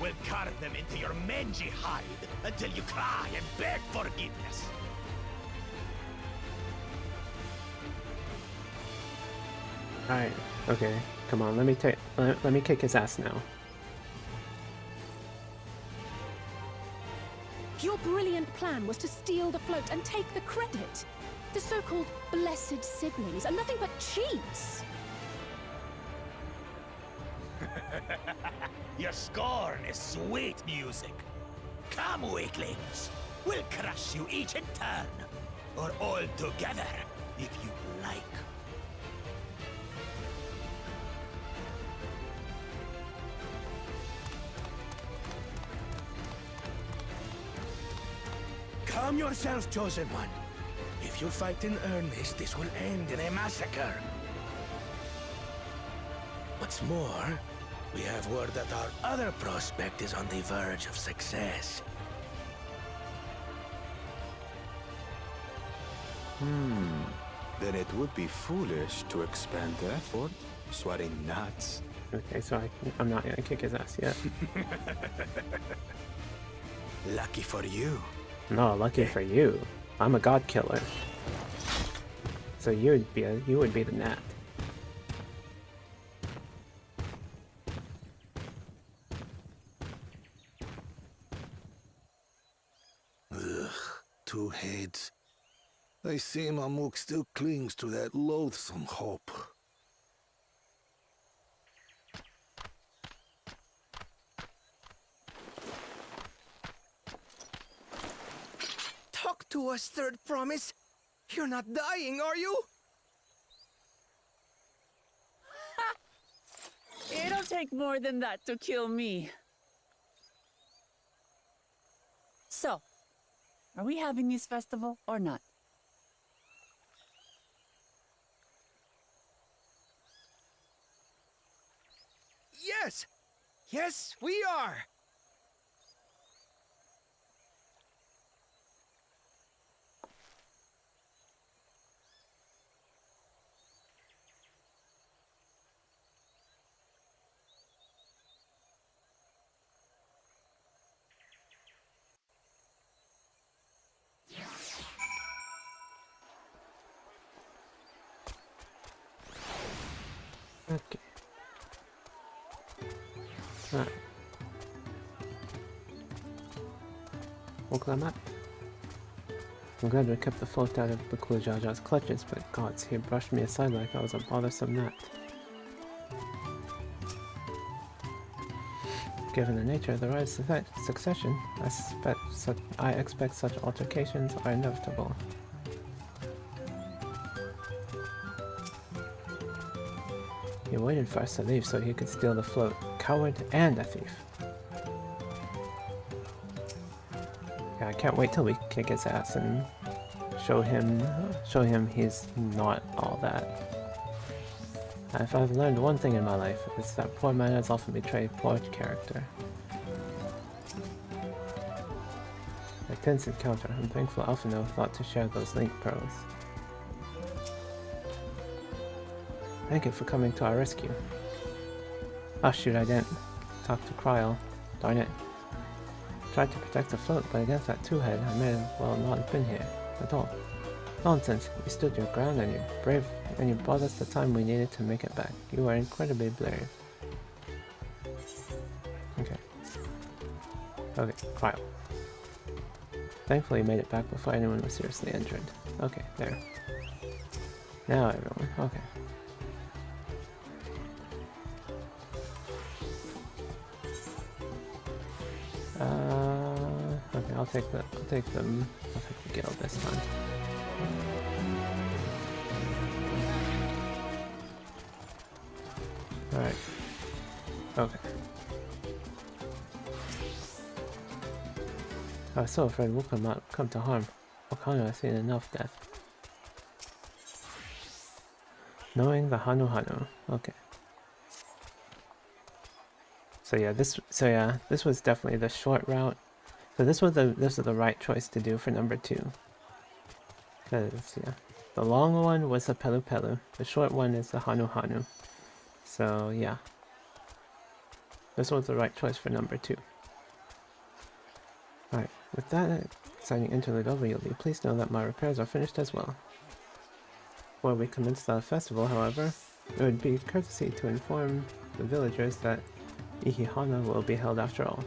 We'll carve them into your mangy hide until you cry and beg forgiveness. Alright, okay. Come on, let me kick his ass now. Your brilliant plan was to steal the float and take the credit. The so-called blessed siblings are nothing but cheats. Your scorn is sweet music. Come, weaklings. We'll crush you each in turn. Or all together, if you like. Calm yourself, Chosen One. If you fight in earnest, this will end in a massacre. What's more, we have word that our other prospect is on the verge of success. Then it would be foolish to expand the effort, sweating nuts. Okay, so I'm not gonna kick his ass yet. Lucky for you. No, lucky for you. I'm a god killer. So you would be the gnat. Ugh, two heads. I see Mamuk still clings to that loathsome hope. Talk to us, Third Promise. You're not dying, are you? It'll take more than that to kill me. So, are we having this festival or not? Yes! Yes, we are! Okay. Alright. We'll climb up. I'm glad we kept the float out of Bakul Jaja's clutches, but gods, he brushed me aside like I was a bothersome gnat. Given the nature of the Rite of Succession, I expect such altercations are inevitable. He waited for us to leave so he could steal the float. Coward and a thief. Yeah, I can't wait till we kick his ass and show him he's not all that. If I've learned one thing in my life, it's that poor manners often betray poor character. A tense encounter. I'm thankful Alphino thought to share those link pearls. Thank you for coming to our rescue. Oh shoot, I didn't talk to Kryl. Darn it. Tried to protect the float, but against that two-head, I may as well not have been here at all. Nonsense. You stood your ground and you're brave, and you bought us the time we needed to make it back. You are incredibly brave. Okay. Okay, Kryl. Thankfully you made it back before anyone was seriously injured. Okay, there. Now everyone, okay. Okay, I'll take the guild this time. Alright. Okay. I was so afraid Wuka might come to harm. Wakano has seen enough death. Knowing the Hanu Hanu. Okay. So yeah, this was definitely the short route. So this was the right choice to do for number 2. Because yeah, the long one was the Pelu Pelu. The short one is the Hanu Hanu. So yeah, this was the right choice for number 2. Alright, with that exciting interlude over, Yuli, please know that my repairs are finished as well. Before we commence the festival, however, It would be courtesy to inform the villagers that Ihihana will be held after all.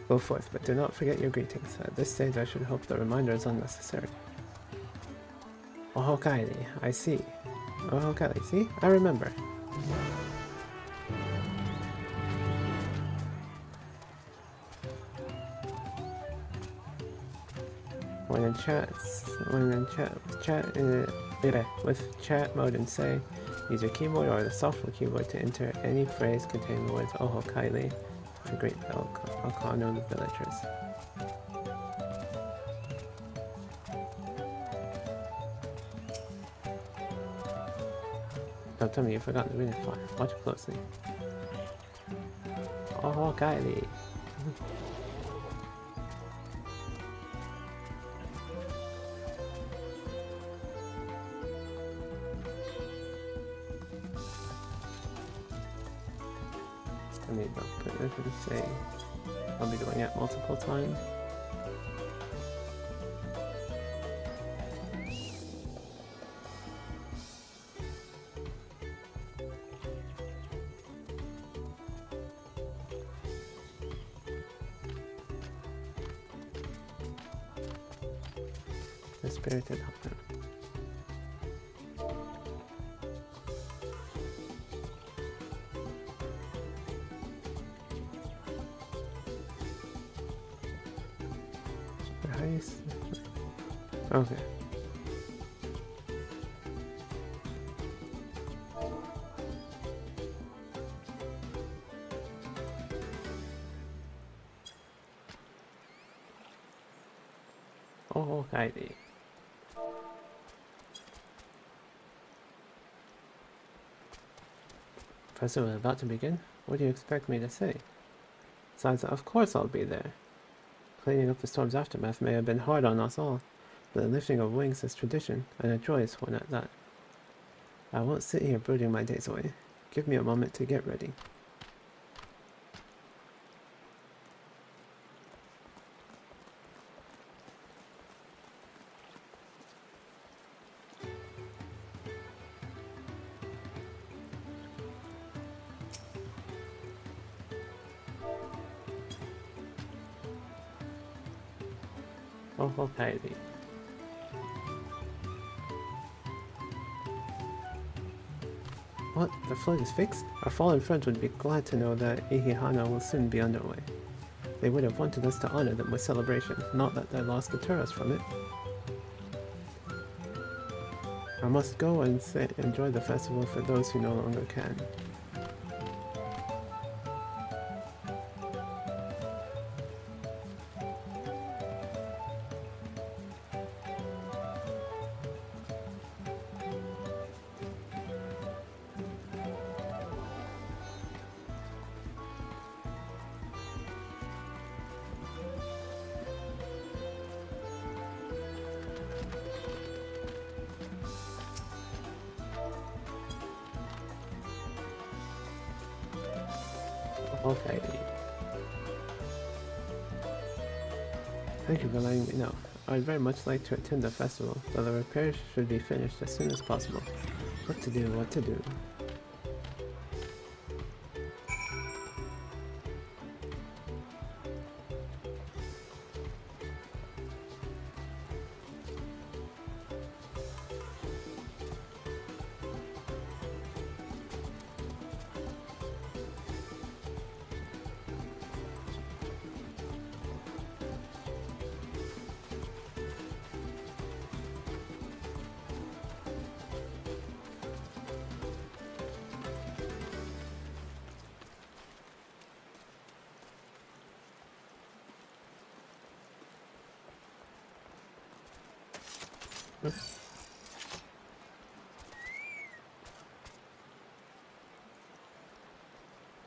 Go forth, but do not forget your greetings. At this stage I should hope the reminder is unnecessary. Ohokairi, I see. Ohokairi, see? I remember. With chat mode and say, use your keyboard or the software keyboard to enter any phrase containing the words Ohokairi to greet the Okano the villagers. Don't tell me you forgot the reading font. Watch closely. Ohokairi. I need to put it to say I'll be doing it multiple times. The spirited hunter. Okay. Oh, okay. Festival is about to begin? What do you expect me to say? Besides, of course I'll be there. Cleaning up the storm's aftermath may have been hard on us all, but the lifting of wings is tradition, and a joyous one at that. I won't sit here brooding my days away. Give me a moment to get ready. Oh, okay. What? The flood is fixed? Our fallen friends would be glad to know that Ihihana will soon be underway. They would have wanted us to honor them with celebration, not let their loss deter us from it. I must go and enjoy the festival for those who no longer can. Okay. Thank you for letting me know. I'd very much like to attend the festival, but the repairs should be finished as soon as possible. What to do, what to do.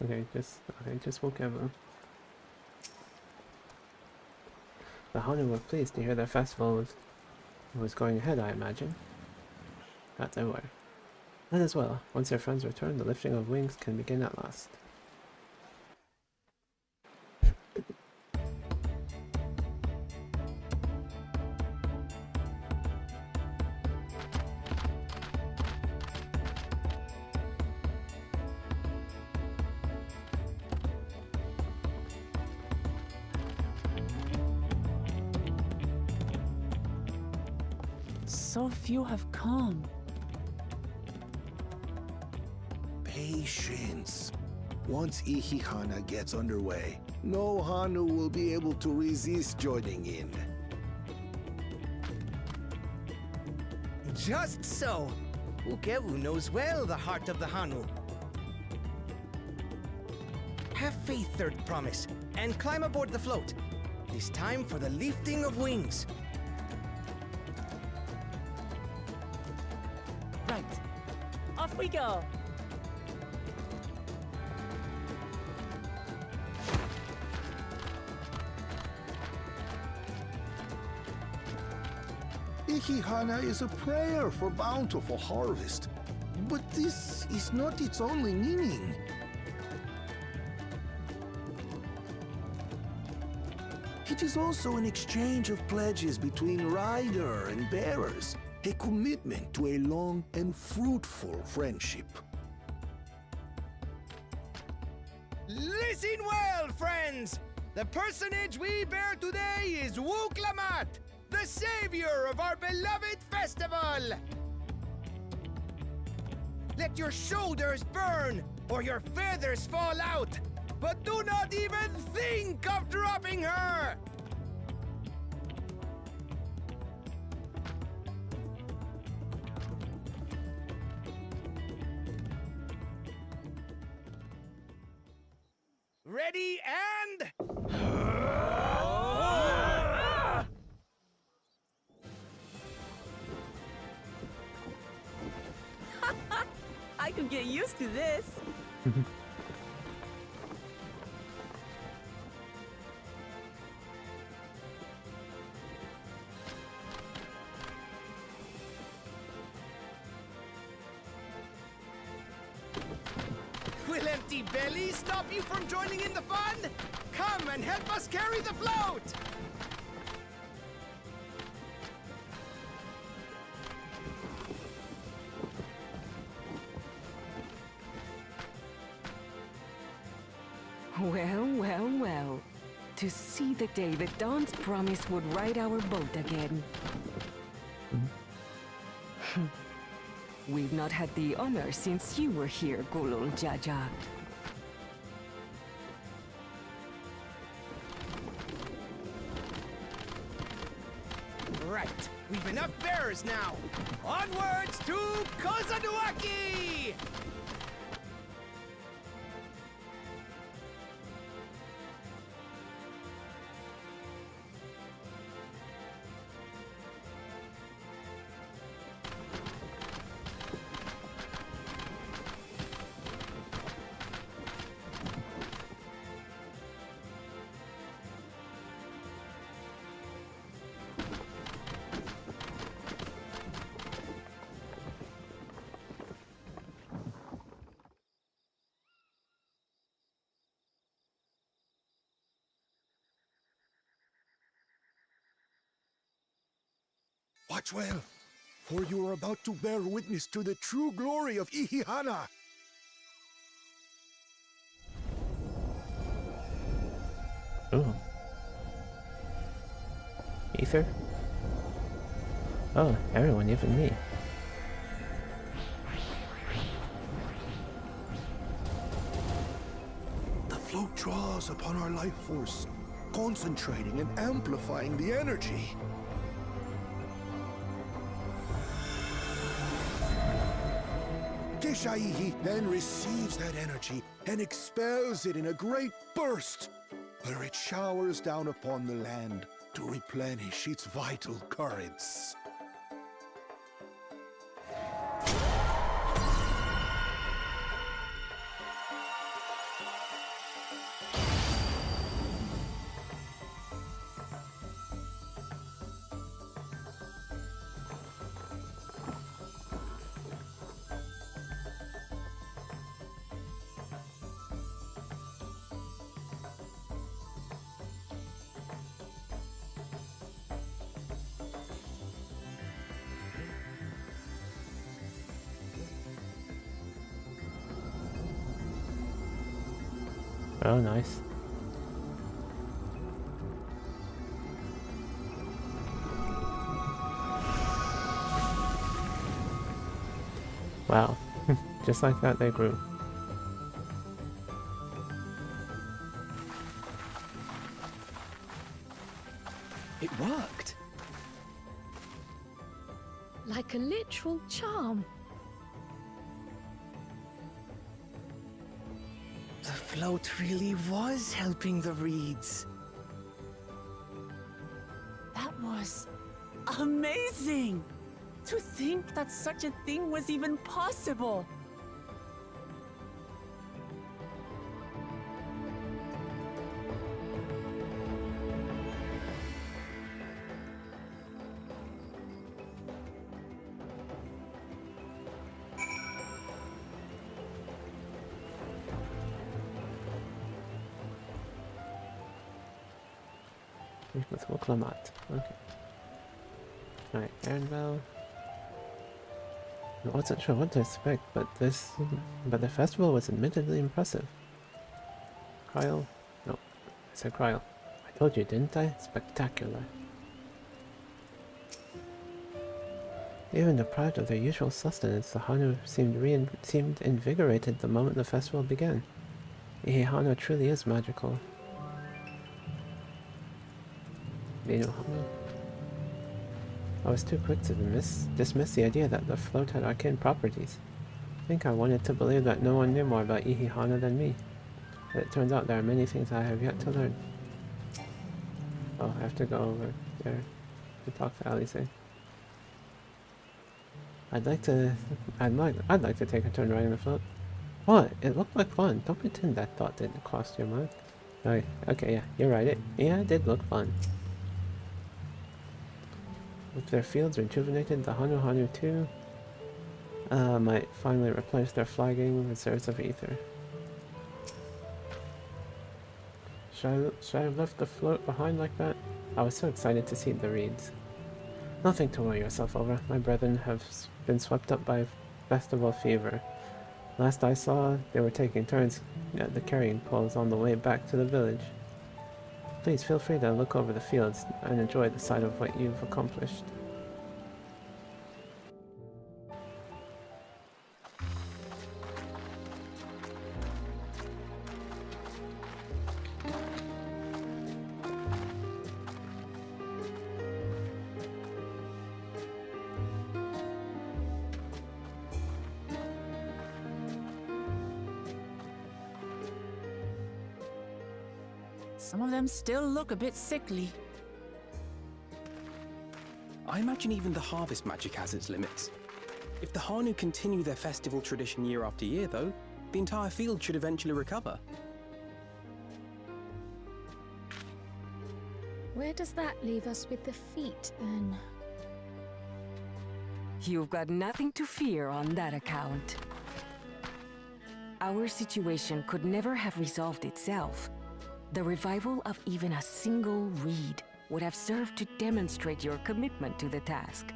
Okay, just whatever. The Hanu were pleased to hear their festival was going ahead, I imagine. That they were. That as well. Once their friends return, the lifting of wings can begin at last. so few have come. Patience. Once Ihihana gets underway, no Hanu will be able to resist joining in. Just so. Ukewu knows well the heart of the Hanu. Have faith, Third Promise, and climb aboard the float. It is time for the lifting of wings. Right. Off we go. Ihihana is a prayer for bountiful harvest. But this is not its only meaning. It is also an exchange of pledges between rider and bearers, a commitment to a long and fruitful friendship. Listen well, friends! The personage we bear today is Wuklamat, the savior of our beloved festival! Let your shoulders burn, or your feathers fall out, but do not even think of dropping her! Ready and... I could get used to this. Will empty bellies stop you from joining in the fun? Come and help us carry the float! Well, well, well. To see the day that Dawn's promise would ride our boat again. We've not had the honor since you were here, Gulul Jaja. Right, we've enough bearers now. Onwards to Kozanuaki! Watch well, for you are about to bear witness to the true glory of Ihihana. Oh. Ether? Oh, everyone, even me. The float draws upon our life force, concentrating and amplifying the energy. Keshaihi then receives that energy and expels it in a great burst, where it showers down upon the land to replenish its vital currents. Oh, nice. Wow. Just like that, they grew. It worked. Like a literal charm. The float really was helping the reeds. That was amazing! To think that such a thing was even possible! With Woklamat. Okay. Alright, Aaronville. I wasn't sure what to expect, but the festival was admittedly impressive. Cryle? No, I said Cryle. I told you, didn't I? Spectacular. Even deprived of their usual sustenance, the Hanu seemed invigorated the moment the festival began. Ihihana truly is magical. I was too quick to dismiss the idea that the float had arcane properties. I think I wanted to believe that no one knew more about Ihihana than me. But it turns out there are many things I have yet to learn. Oh, I have to go over there to talk to Alice. I'd like to take a turn riding the float. What? It looked like fun. Don't pretend that thought didn't cross your mind. Okay, yeah, you're right. It did look fun. With their fields rejuvenated, the Hanu too might finally replace their flagging reserves of ether. Should I have left the float behind like that? I was so excited to see the reeds. Nothing to worry yourself over. My brethren have been swept up by festival fever. Last I saw, they were taking turns at the carrying poles on the way back to the village. Please feel free to look over the fields and enjoy the sight of what you've accomplished. Some of them still look a bit sickly. I imagine even the harvest magic has its limits. If the Hanu continue their festival tradition year after year, though, the entire field should eventually recover. Where does that leave us with the feet, then? You've got nothing to fear on that account. Our situation could never have resolved itself. The revival of even a single reed would have served to demonstrate your commitment to the task.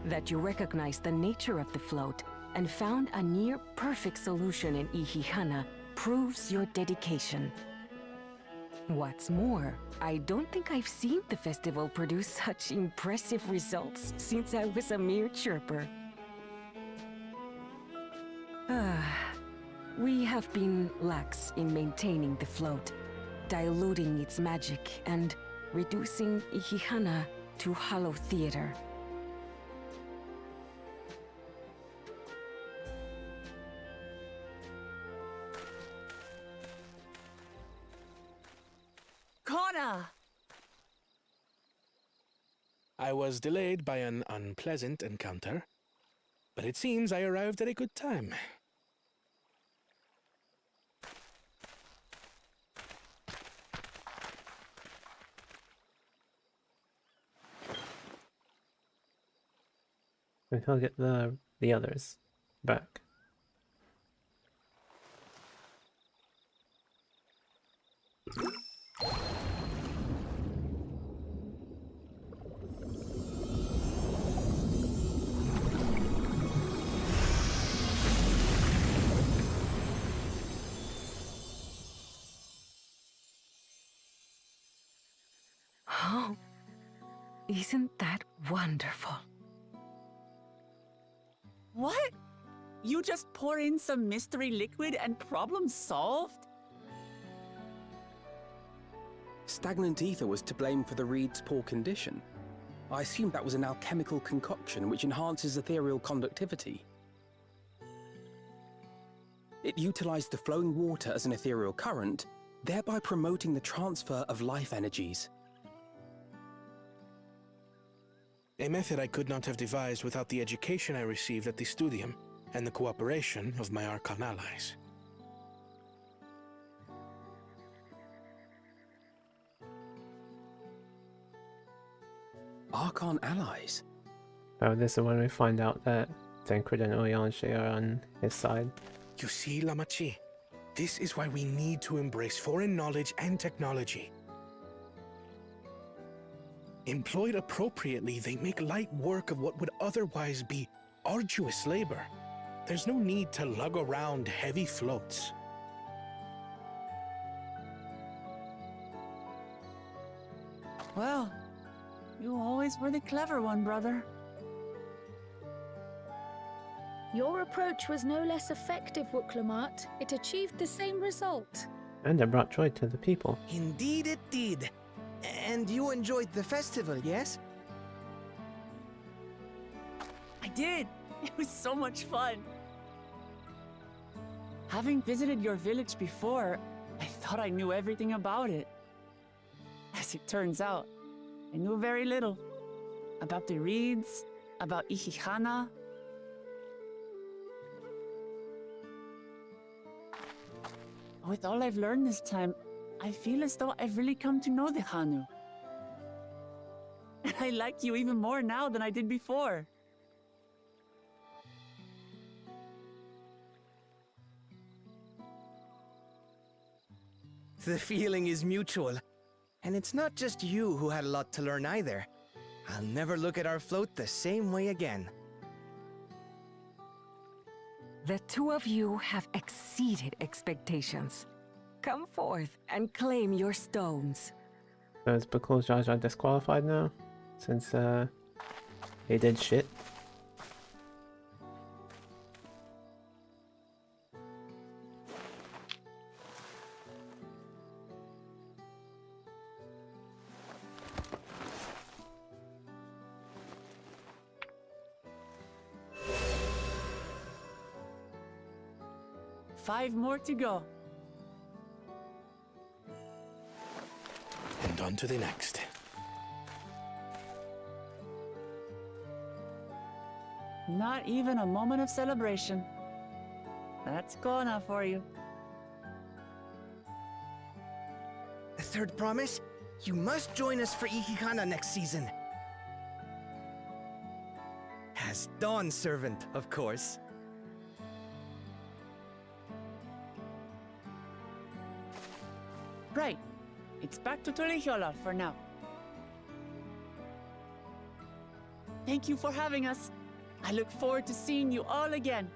That you recognized the nature of the float and found a near-perfect solution in Ihihana proves your dedication. What's more, I don't think I've seen the festival produce such impressive results since I was a mere chirper. We have been lax in maintaining the float, diluting its magic and reducing Ihihana to hollow theater. Connor! I was delayed by an unpleasant encounter, but it seems I arrived at a good time. And he'll get the others back. Oh, isn't that wonderful? What? You just pour in some mystery liquid and problem solved? Stagnant ether was to blame for the reed's poor condition. I assumed that was an alchemical concoction which enhances ethereal conductivity. It utilized the flowing water as an ethereal current, thereby promoting the transfer of life energies. A method I could not have devised without the education I received at the studium and the cooperation of my Archon allies. Archon allies? Oh, this is when we find out that Tancred and Oyanshi are on his side. You see, Lamachi, this is why we need to embrace foreign knowledge and technology. Employed appropriately, they make light work of what would otherwise be arduous labor. There's no need to lug around heavy floats. Well, you always were the clever one, brother. Your approach was no less effective, Wuklamart. It achieved the same result. And it brought joy to the people. Indeed it did. And you enjoyed the festival, yes? I did. It was so much fun. Having visited your village before, I thought I knew everything about it. As it turns out, I knew very little. About the reeds, about Ihihana. With all I've learned this time, I feel as though I've really come to know the Hanu. And I like you even more now than I did before. The feeling is mutual. And it's not just you who had a lot to learn either. I'll never look at our float the same way again. The two of you have exceeded expectations. Come forth and claim your stones. So is Bakul Jaja disqualified now? Since he did shit? Five more to go. And on to the next. Not even a moment of celebration. That's Kona for you. A third promise? You must join us for Ihihana next season. As Dawn Servant, of course. Right. It's back to Tolihiola for now. Thank you for having us. I look forward to seeing you all again.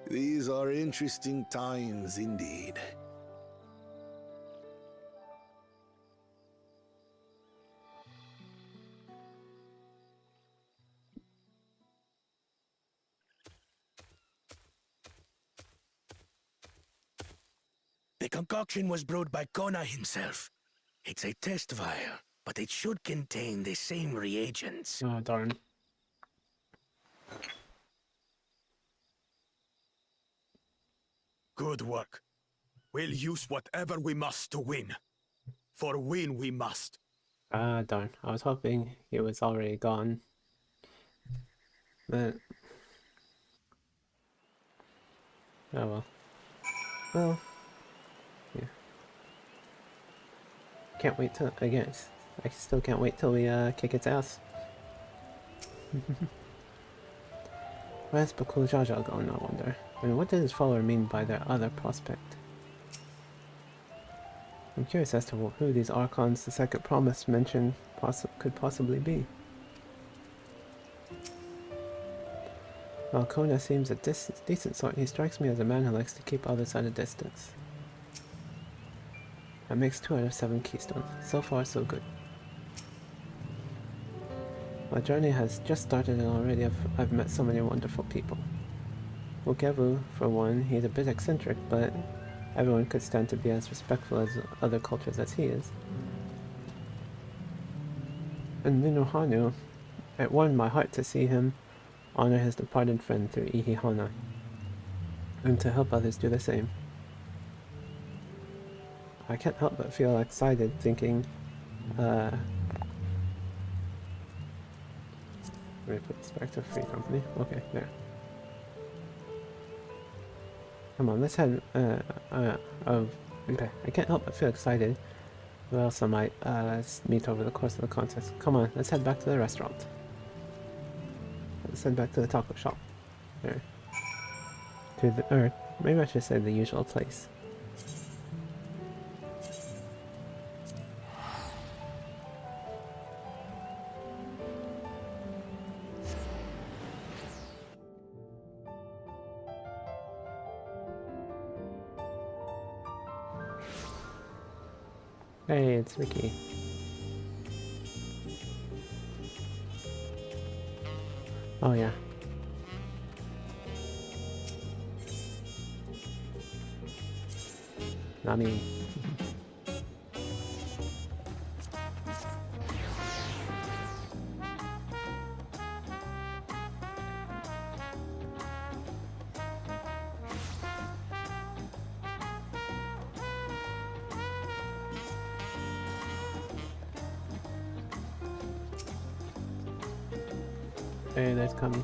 These are interesting times indeed. The concoction was brewed by Kona himself. It's a test vial, but it should contain the same reagents. Oh, darn. Good work. We'll use whatever we must to win. For win we must. Ah, darn. I was hoping he was already gone. But... oh well. Well... yeah. Can't wait till... again, I still can't wait till we kick its ass. Where's Bakul Jaja going, I wonder? And what does his follower mean by their other prospect? I'm curious as to who these Archons the second promise mentioned could possibly be. While Kona seems a decent sort, he strikes me as a man who likes to keep others at a distance. That makes 2 out of 7 keystones. So far, so good. My journey has just started and already I've met so many wonderful people. Ukevu, for one, he's a bit eccentric, but everyone could stand to be as respectful as other cultures as he is. And Ninohanu, it warmed my heart to see him honor his departed friend through Ihihana, and to help others do the same. I can't help but feel excited thinking, let me put this back to free company. Okay, there. Come on, let's head, okay, I can't help but feel excited. Who else I might, meet over the course of the contest. Come on, let's head back to the restaurant. Let's head back to the taco shop. There. To the, or maybe I should say the usual place. Hey, it's Ricky. Oh yeah. Not me. Hey, there's Kami.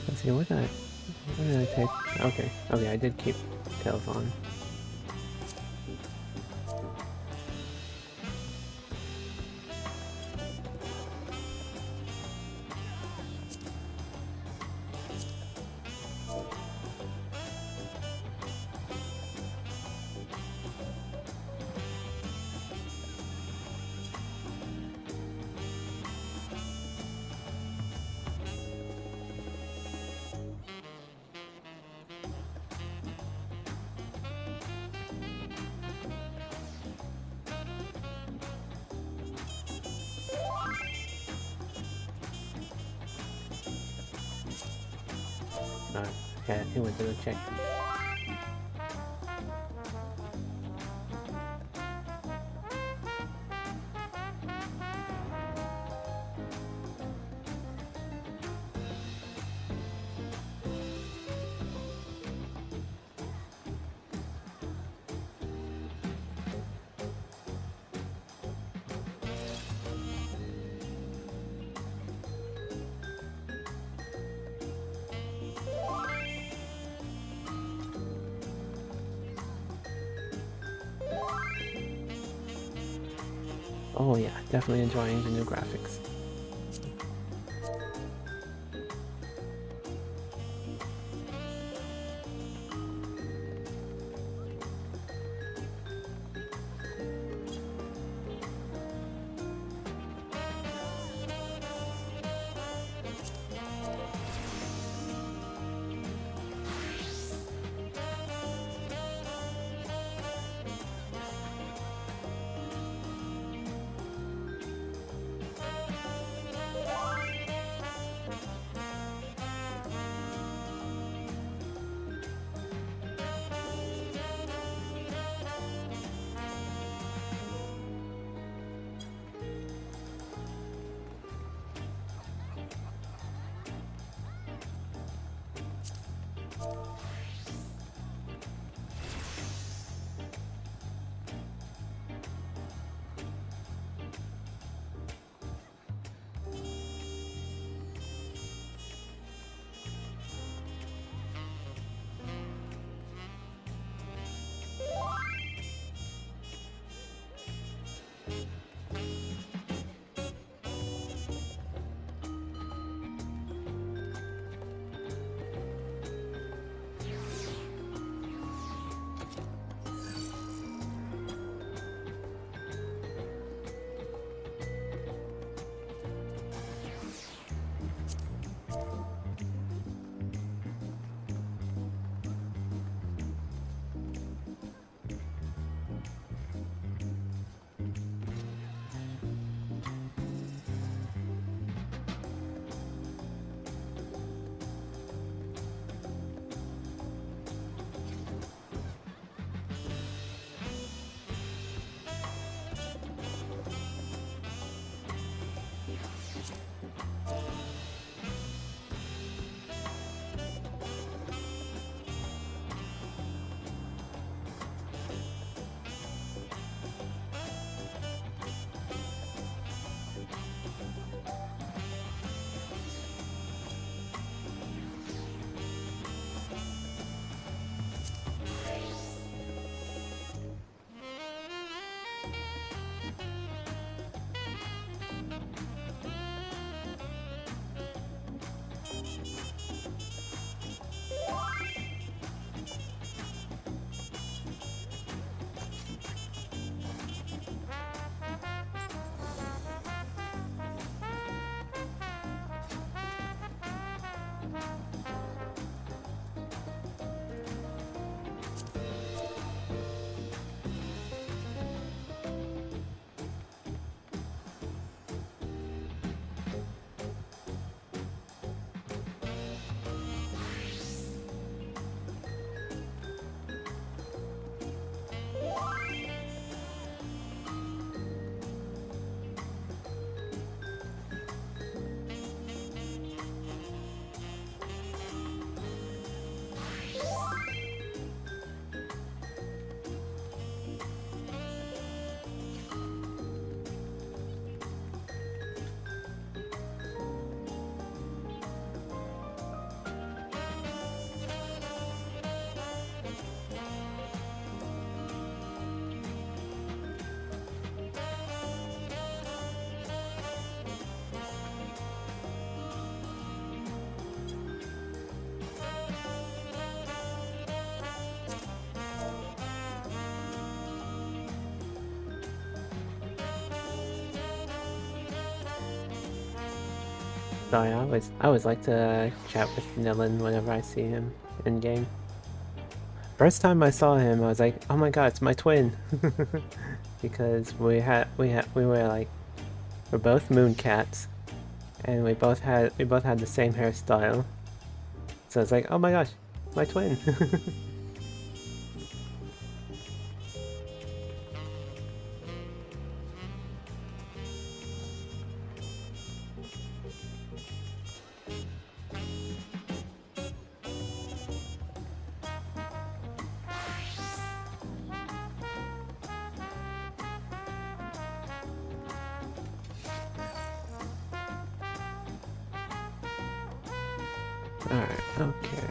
Let's see, what did I take? Okay, I did keep tails on. Okay, he went to go check. Oh yeah, definitely enjoying the new graphics. Sorry, I always like to chat with Nilin whenever I see him in game. First time I saw him, I was like, oh my god, it's my twin, because we were like, we're both moon cats, and we both had the same hairstyle. So it's like, oh my gosh, my twin. Alright, okay.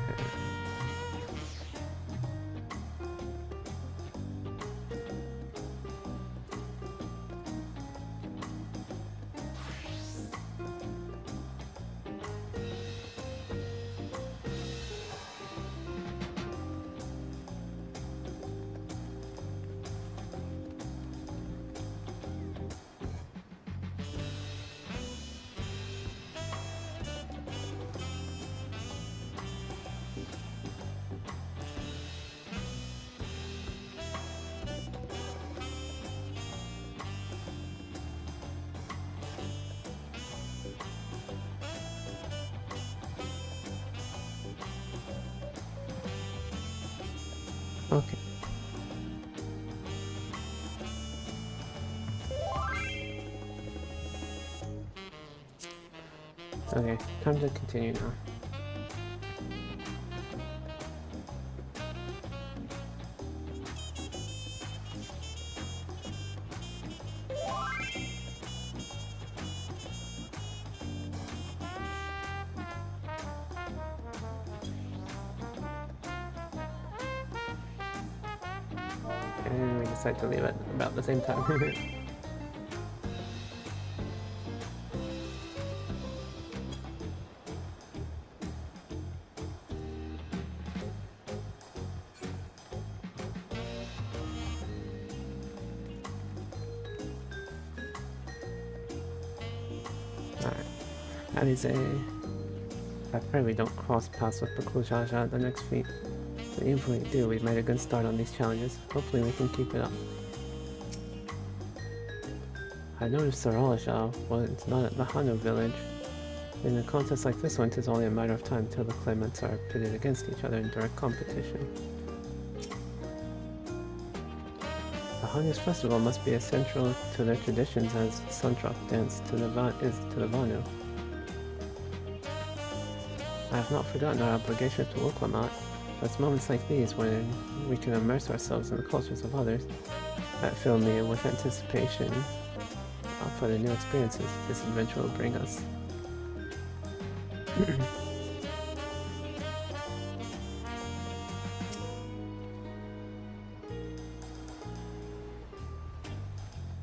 Okay. Okay, time to continue now. And we decide to leave at about the same time. Alright, that is a... I pray we don't cross paths with Bakujaja at the next feat. But even if we do, we've made a good start on these challenges. Hopefully we can keep it up. I noticed Saralaja was not at the Hano village. In a contest like this one, it is only a matter of time till the claimants are pitted against each other in direct competition. The Hano's festival must be essential to their traditions as Suntrop dance to the Vanu. I have not forgotten our obligation to Oklamat. But it's moments like these when we can immerse ourselves in the cultures of others that fill me with anticipation for the new experiences this adventure will bring us.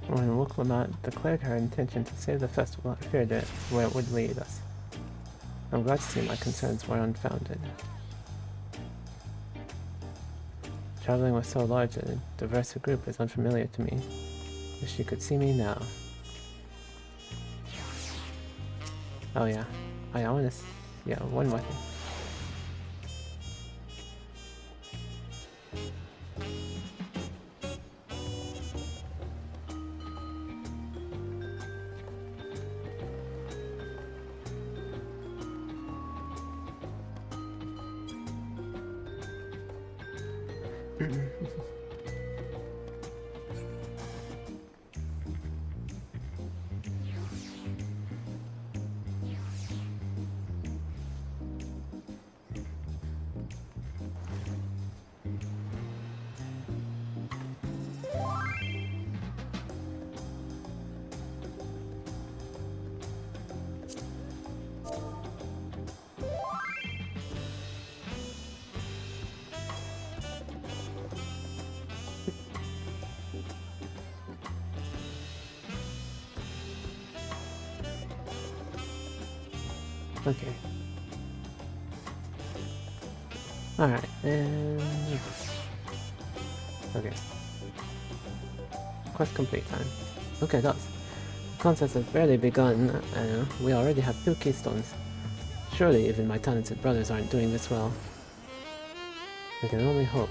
When Woklamat declared her intention to save the festival, I feared it where it would lead us. I'm glad to see my concerns were unfounded. Traveling with so large and diverse a group is unfamiliar to me. Wish you could see me now. Oh yeah. I wanna yeah, one more thing. Okay. Alright, and... okay. Quest complete time. Okay, it does. contest has barely begun, and we already have 2 keystones. Surely even my talented brothers aren't doing this well. I can only hope.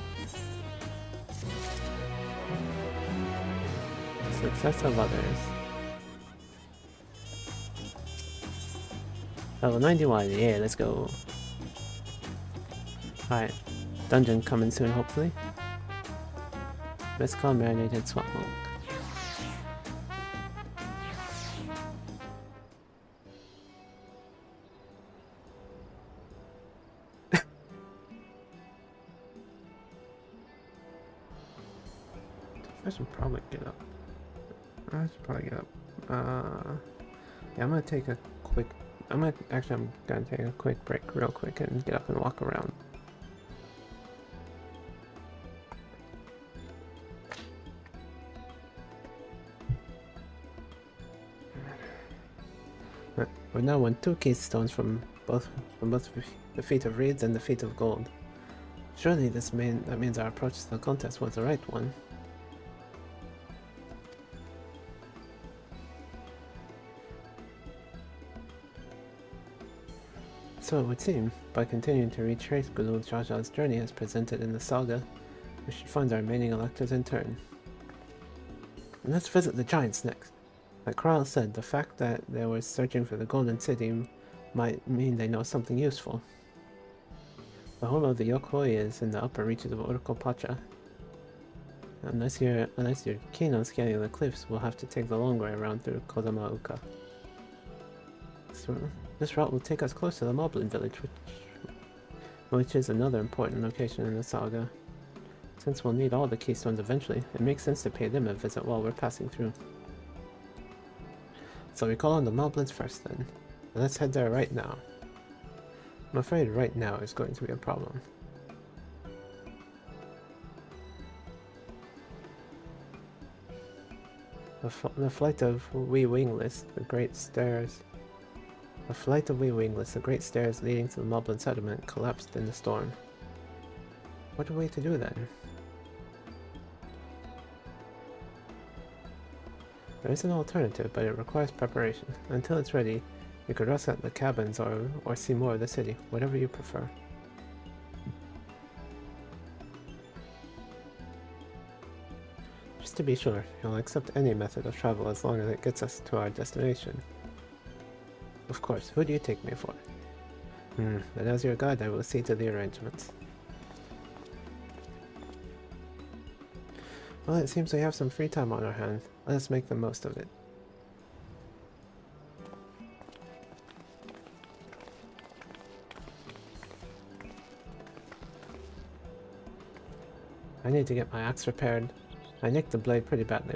Success of others. Level 91, yeah, let's go. Alright, dungeon coming soon, hopefully. Let's call Marinated Swap Monk. I should probably get up. Yeah, I'm gonna take a quick. I'm gonna take a quick break, real quick, and get up and walk around. We've now won 2 keystones from both the Feat of Reeds and the Feat of Gold. Surely that means our approach to the contest was the right one. So it would seem, by continuing to retrace Gulul Jaja's journey as presented in the saga, we should find our remaining electors in turn. And let's visit the giants next. Like Kral said, the fact that they were searching for the Golden City might mean they know something useful. The home of the Yokhoi is in the upper reaches of Urkopacha. Unless you're keen on scaling the cliffs, we'll have to take the long way around through Kozama-uka. So, this route will take us close to the Moblin village, which is another important location in the saga. Since we'll need all the keystones eventually, it makes sense to pay them a visit while we're passing through. So we call on the Moblins first then. And let's head there right now. I'm afraid right now is going to be a problem. The flight of Wee Wingless, the great stairs. The flight of Wee Wingless, the great stairs leading to the Moblin settlement, collapsed in the storm. What are we to do then? There is an alternative, but it requires preparation. Until it's ready, you could rest at the cabins or see more of the city, whatever you prefer. Just to be sure, you'll accept any method of travel as long as it gets us to our destination. Of course, who do you take me for? But as your guide, I will see to the arrangements. Well, it seems we have some free time on our hands. Let us make the most of it. I need to get my axe repaired. I nicked the blade pretty badly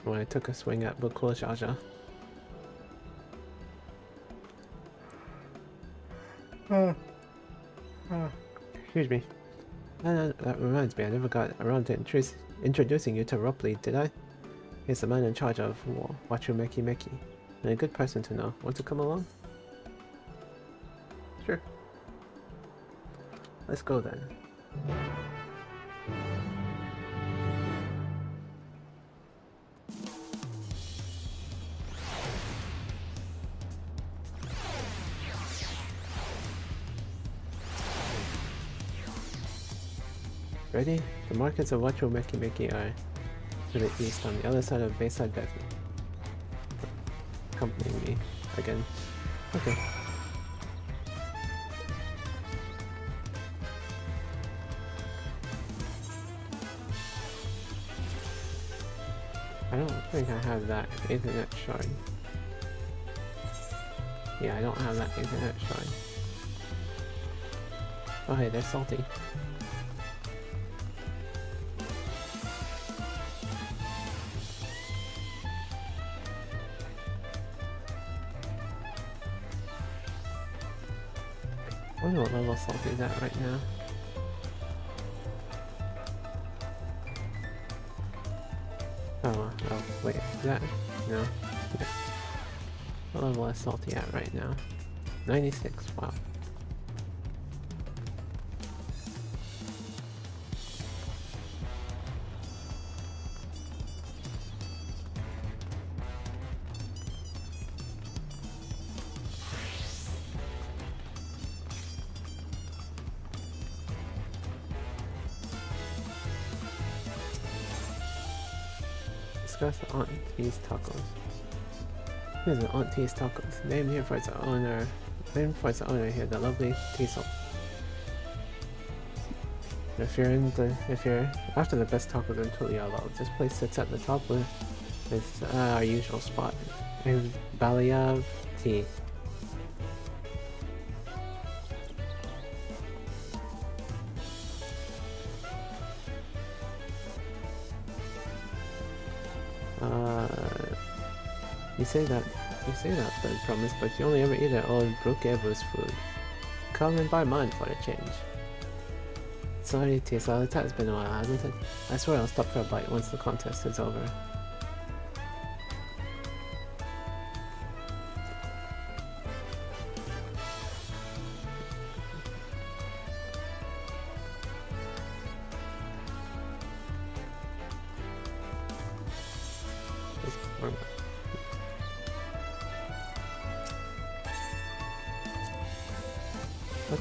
when I took a swing at Bukul Jaja. Excuse me. That reminds me, I never got around to introducing you to Ropli, did I? He's the man in charge of Wachu Meki Meki, and a good person to know. Want to come along? Sure. Let's go then. Ready? The markets of Wachu Meki Meki are to the east on the other side of Bayside Bethany. Accompanying me again. Okay. I don't think I have that Ethernet shard. Yeah, I don't have that Ethernet shard. Oh hey, they're salty. I wonder what level Salty is at right now. Oh, wait, is that? No. Yeah. What level is Salty at right now? 96, wow. discuss Auntie's Tacos. Here's an Auntie's Tacos. Named here for its owner. Named for its owner here, the lovely Tiesel. If you're after the best tacos in Tulialo, this place sits at the top with our usual spot in Baliav Tea. You say that, but promise, but you only ever eat at old Brookevus food. Come and buy mine for a change. Sorry, Tiesel, it has been a while, hasn't it? I swear I'll stop for a bite once the contest is over.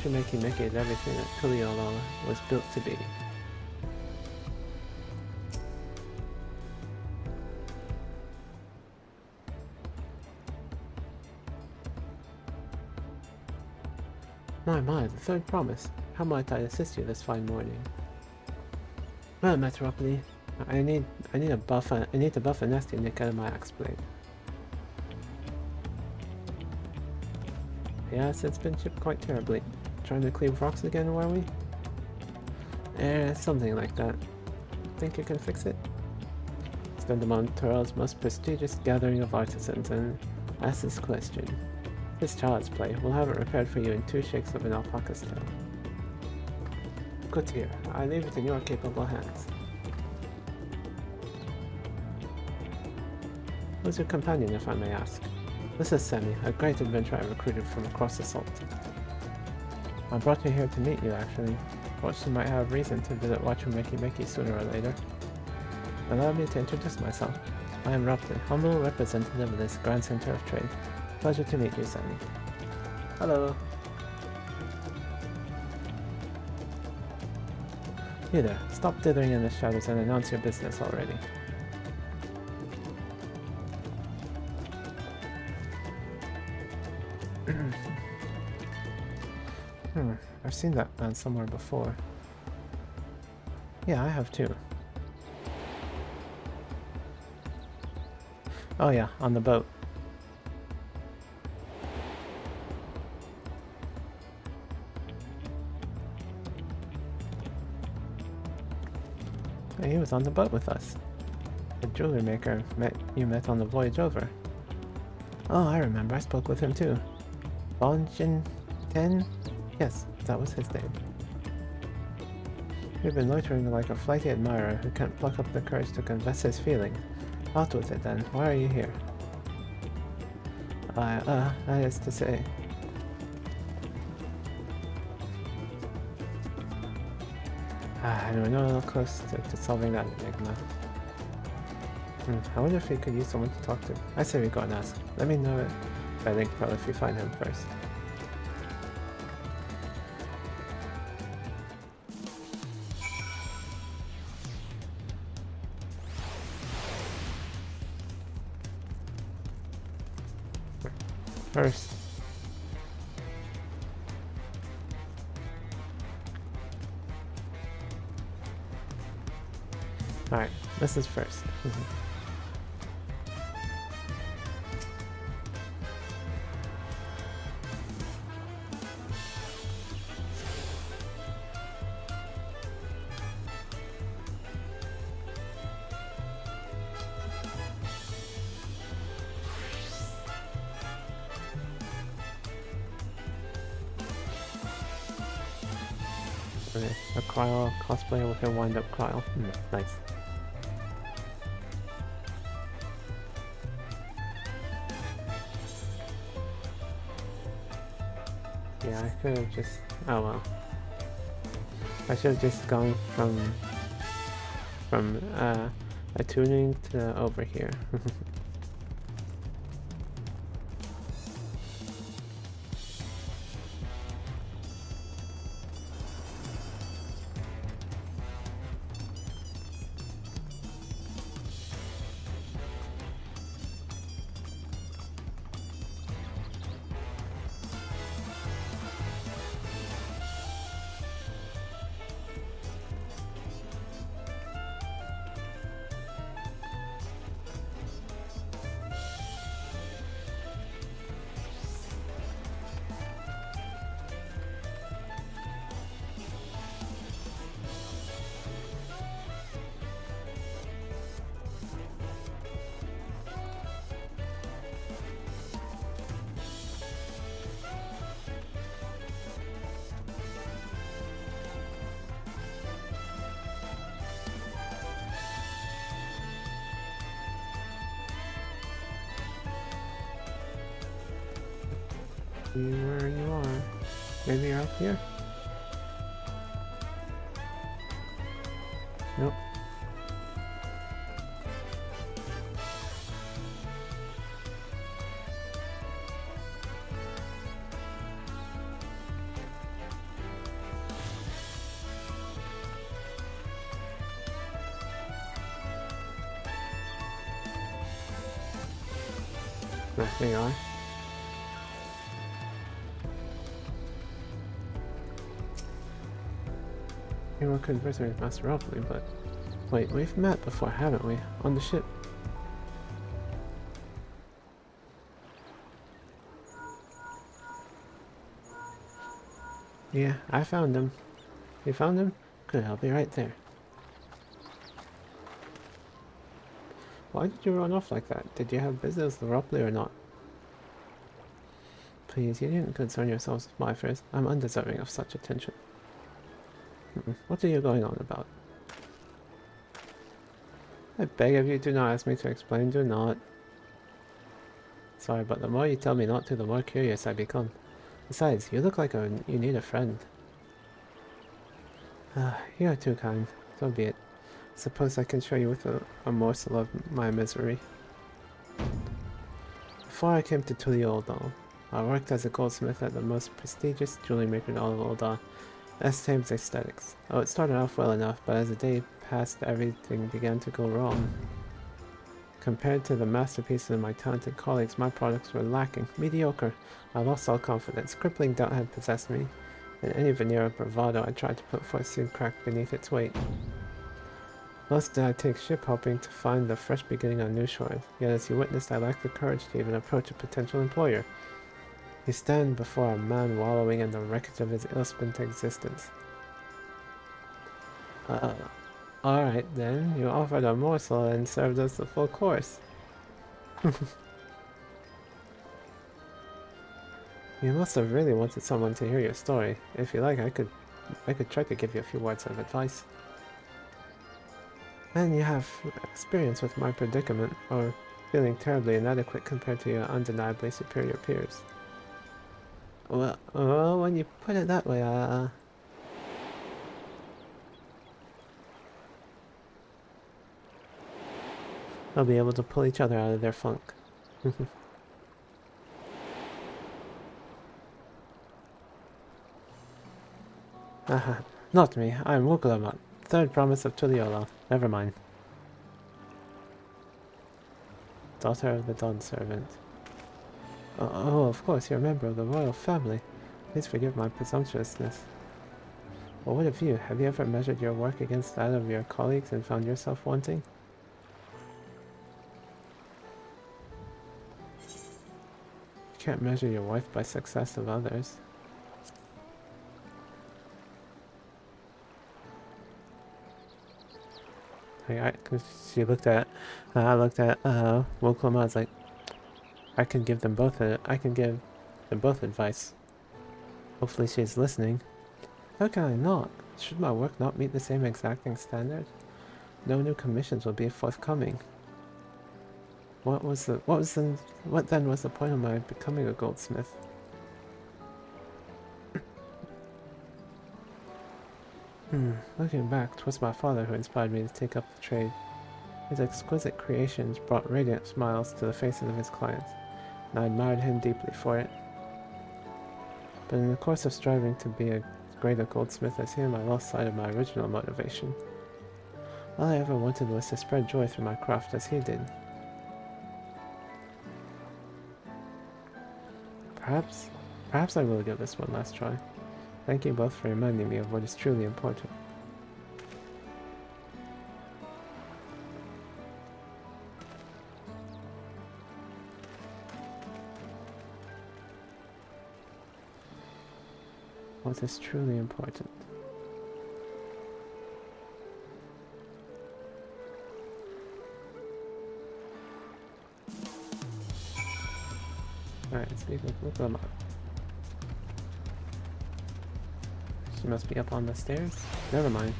Make is everything that Tulialo was built to be. My, the third promise. How might I assist you this fine morning? Well, Meteropoli, I need to buff a nasty nick out of my axe blade. Yes, it's been chipped quite terribly. Trying to cleave rocks again, were we? Something like that. Think you can fix it? Stand among Turl's most prestigious gathering of artisans and ask this question. This child's play. We'll have it repaired for you in 2 shakes of an alpaca's tail. Good to hear. I leave it in your capable hands. Who's your companion, if I may ask? This is Semi, a great adventurer I recruited from across the salt. I brought her here to meet you, actually. Thought she might have reason to visit Wachumeki sooner or later. Allow me to introduce myself. I am Rapley, humble representative of this Grand Center of Trade. Pleasure to meet you, Semi. Hello. You there, stop dithering in the shadows and announce your business already. I've seen that man somewhere before. Yeah, I have too. Oh yeah, on the boat. Hey, he was on the boat with us. The jewelry maker you met on the voyage over. Oh, I remember. I spoke with him too. Bonjin Ten? Yes, that was his name. You've been loitering like a flighty admirer who can't pluck up the courage to confess his feelings. Out with it then. Why are you here? That is to say... we're not close to solving that enigma. I wonder if we could use someone to talk to. I say we go and ask. Let me know if I link Pearl if you find him first. First. Alright, this is first. Okay, a Cryle cosplayer with her wind-up Cryle. Nice. Yeah, I could have just... oh well. I should have just gone from attuning to over here. see where you are. Maybe you're up here? Nope. There you are. You were conversing with Master Robley, but wait, we've met before, haven't we? On the ship. Yeah, I found him. You found him? Good, I'll be right there. Why did you run off like that? Did you have business with Robley or not? Please, you didn't concern yourselves with my affairs. I'm undeserving of such attention. What are you going on about? I beg of you, do not ask me to explain, do not. Sorry, but the more you tell me not to, the more curious I become. Besides, you look like you need a friend. You are too kind. So be it. Suppose I can show you with a morsel of my misery. Before I came to Tulioldan, I worked as a goldsmith at the most prestigious jewelry maker in all of Ul'dah, S-Thames Aesthetics. Oh, it started off well enough, but as the day passed, everything began to go wrong. Compared to the masterpieces of my talented colleagues, my products were lacking, mediocre. I lost all confidence. Crippling doubt had possessed me, and any veneer of bravado I tried to put forth seemed cracked beneath its weight. Thus did I take ship hoping to find the fresh beginning on new shores, yet as you witnessed I lacked the courage to even approach a potential employer. You stand before a man wallowing in the wreckage of his ill-spent existence. Alright then, you offered a morsel and served us the full course. You must have really wanted someone to hear your story. If you like, I could try to give you a few words of advice. And you have experience with my predicament, or feeling terribly inadequate compared to your undeniably superior peers. Well, when you put it that way, they'll be able to pull each other out of their funk. Not me. I'm Wukulamat, third promise of Tulioldan. Never mind. Daughter of the Dawn Servant. Oh, of course, you're a member of the royal family. Please forgive my presumptuousness. Well, what of you? Have you ever measured your work against that of your colleagues and found yourself wanting? You can't measure your worth by success of others. She looked at, I looked at Wukulamat. I was like, I can give them both advice. Hopefully she's listening. How can I not? Should my work not meet the same exacting standard? No new commissions will be forthcoming. What then was the point of my becoming a goldsmith? Looking back, 'twas my father who inspired me to take up the trade. His exquisite creations brought radiant smiles to the faces of his clients, and I admired him deeply for it. But in the course of striving to be as great a goldsmith as him, I lost sight of my original motivation. All I ever wanted was to spread joy through my craft as he did. Perhaps I will give this one last try. Thank you both for reminding me of what is truly important. What is truly important? Alright, speak with Wukulamat. She must be up on the stairs? Never mind.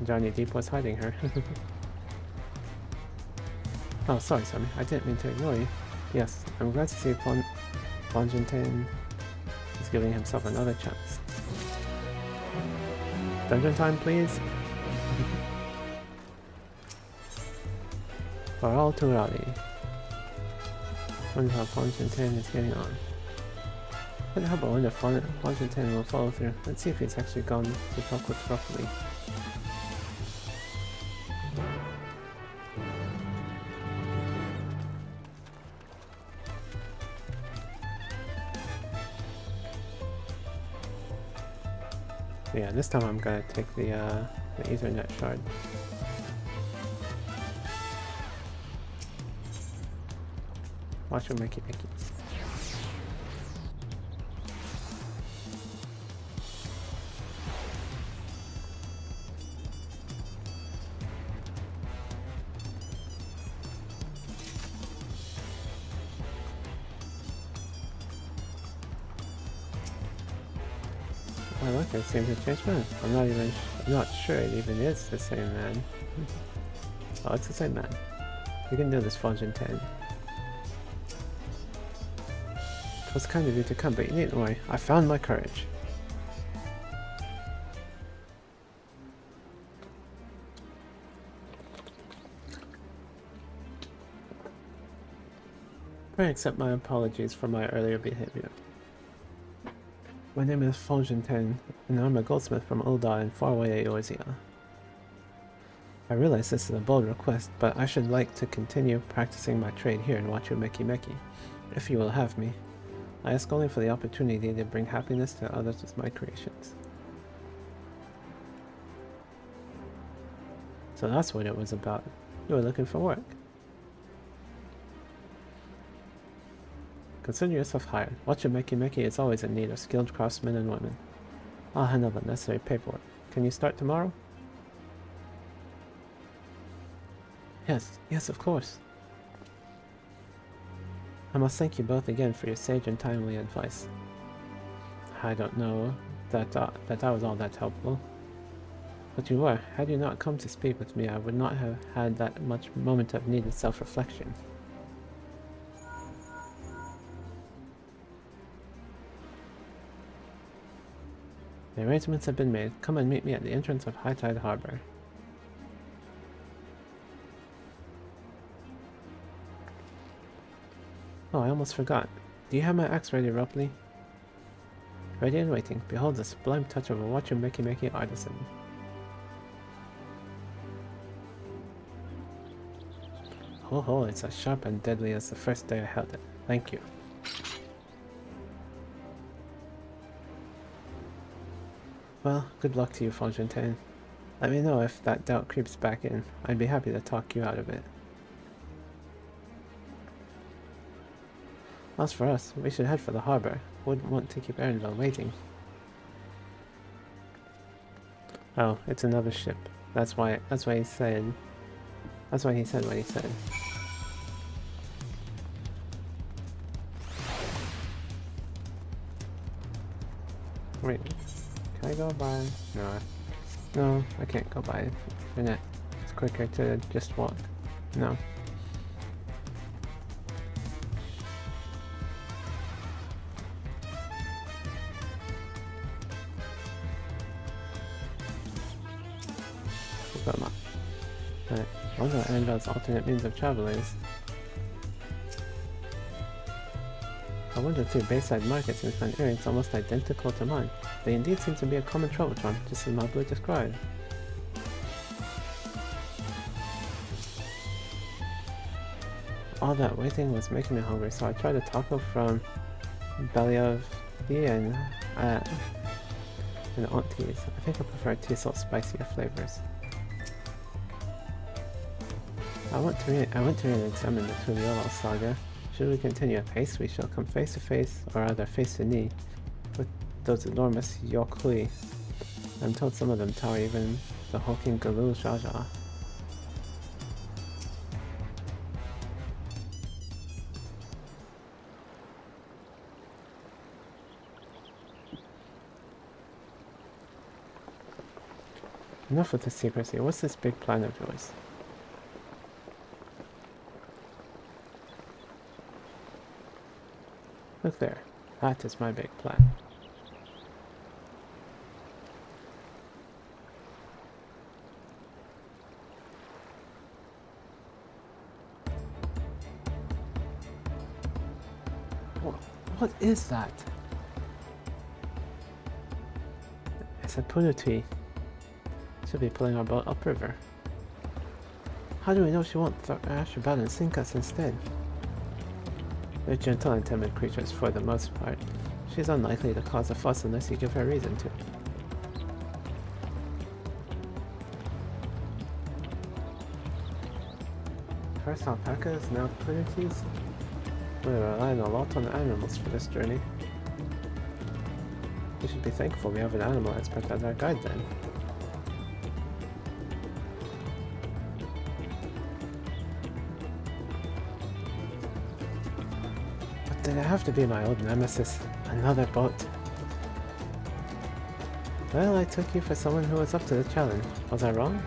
Johnny Depp was hiding her. Oh, sorry, Sammy. I didn't mean to ignore you. Yes, I'm glad to see Fongentin is giving himself another chance. Dungeon time, please. For all too early. Wonder how Fongentin is getting on. Couldn't help but wonder if Fongentin will follow through. Let's see if he's actually gone to talk with properly. Yeah, this time I'm gonna take the Ethernet shard. Watch him make it. Oh look, it seems to change man. I'm not sure it even is the same man. Oh, it's the same man. You can do this, Fongentin. It was kind of you to come, but you needn't worry. I found my courage. Pray accept my apologies for my earlier behavior. My name is Fongentin, and I'm a goldsmith from Ul'dah in faraway Eorzea. I realize this is a bold request, but I should like to continue practicing my trade here in Wachu Meki Meki, if you will have me. I ask only for the opportunity to bring happiness to others with my creations. So that's what it was about. You were looking for work. Consider yourself hired. Wachu Meki Meki is always in need of skilled craftsmen and women. I'll handle the necessary paperwork. Can you start tomorrow? Yes, of course. I must thank you both again for your sage and timely advice. I don't know that I was all that helpful. But you were. Had you not come to speak with me, I would not have had that much moment of needed self-reflection. The arrangements have been made. Come and meet me at the entrance of High Tide Harbor. Oh, I almost forgot. Do you have my axe ready, Ropley? Ready and waiting. Behold the sublime touch of a Wachu Meki Meki artisan. Ho, it's as sharp and deadly as the first day I held it. Thank you. Well, good luck to you, Fongentin. Let me know if that doubt creeps back in. I'd be happy to talk you out of it. As for us, we should head for the harbor. Wouldn't want to keep Erenville waiting. Oh, it's another ship. That's why he said what he said. Wait, can I go by? No, I can't go by. Internet. It's quicker to just walk. No. I wonder what Erenville's alternate means of travel is. I wonder too, Bayside markets can find earrings almost identical to mine. They indeed seem to be a common travel charm, just as Mablu described. All that waiting was making me hungry, so I tried a taco from Belly of Tea and Auntie's. I think I prefer tea salt spicier flavors. I want to re-examine the Tuliolo saga. Should we continue apace, we shall come face to face, or rather face to knee, with those enormous Yokui. I'm told some of them tower even the hulking Galul Jaja. Enough with the secrecy. What's this big plan of yours? Look there. That is my big plan. What is that? It's a punutui. She'll be pulling our boat upriver. How do we know she won't thrash about and sink us instead? They're gentle and timid creatures for the most part. She's unlikely to cause a fuss unless you give her reason to. First alpacas, now punutis. We're relying a lot on animals for this journey. We should be thankful we have an animal expert as our guide then. But did it have to be my old nemesis? Another boat? Well, I took you for someone who was up to the challenge. Was I wrong?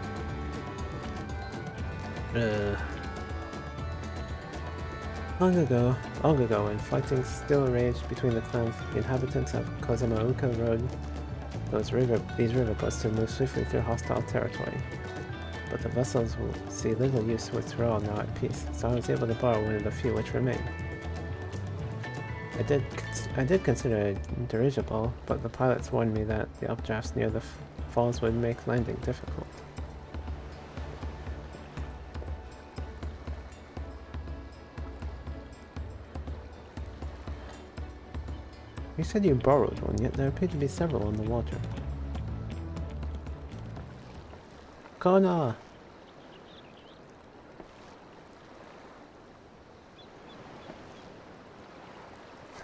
Long ago, when fighting still raged between the clans, the inhabitants of Kozamauka rode these river boats to move swiftly through hostile territory. But the vessels will see little use with Thrall now at peace, so I was able to borrow one of the few which remain. I did consider it dirigible, but the pilots warned me that the updrafts near the falls would make landing difficult. You said you borrowed one, yet there appear to be several on the water. Kona!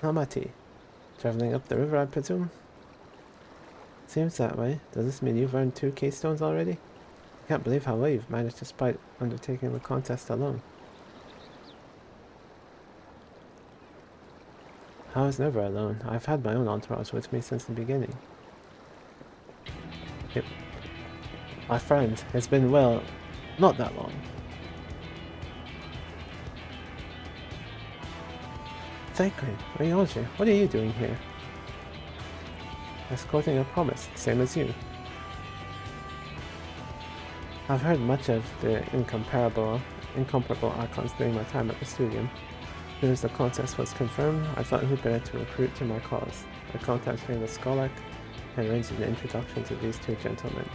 Hamati. Traveling up the river, I presume? Seems that way. Does this mean you've earned 2 keystones already? I can't believe how well you've managed despite undertaking the contest alone. I was never alone. I've had my own entourage with me since the beginning. Yep. My friend, it's been, well, not that long. Sacred, Ryoji, what are you doing here? Escorting a promise, same as you. I've heard much of the incomparable archons during my time at the studium. As soon as the contest was confirmed, I thought who'd better to recruit to my cause. I contacted the Skolak and arranged an introduction to these 2 gentlemen.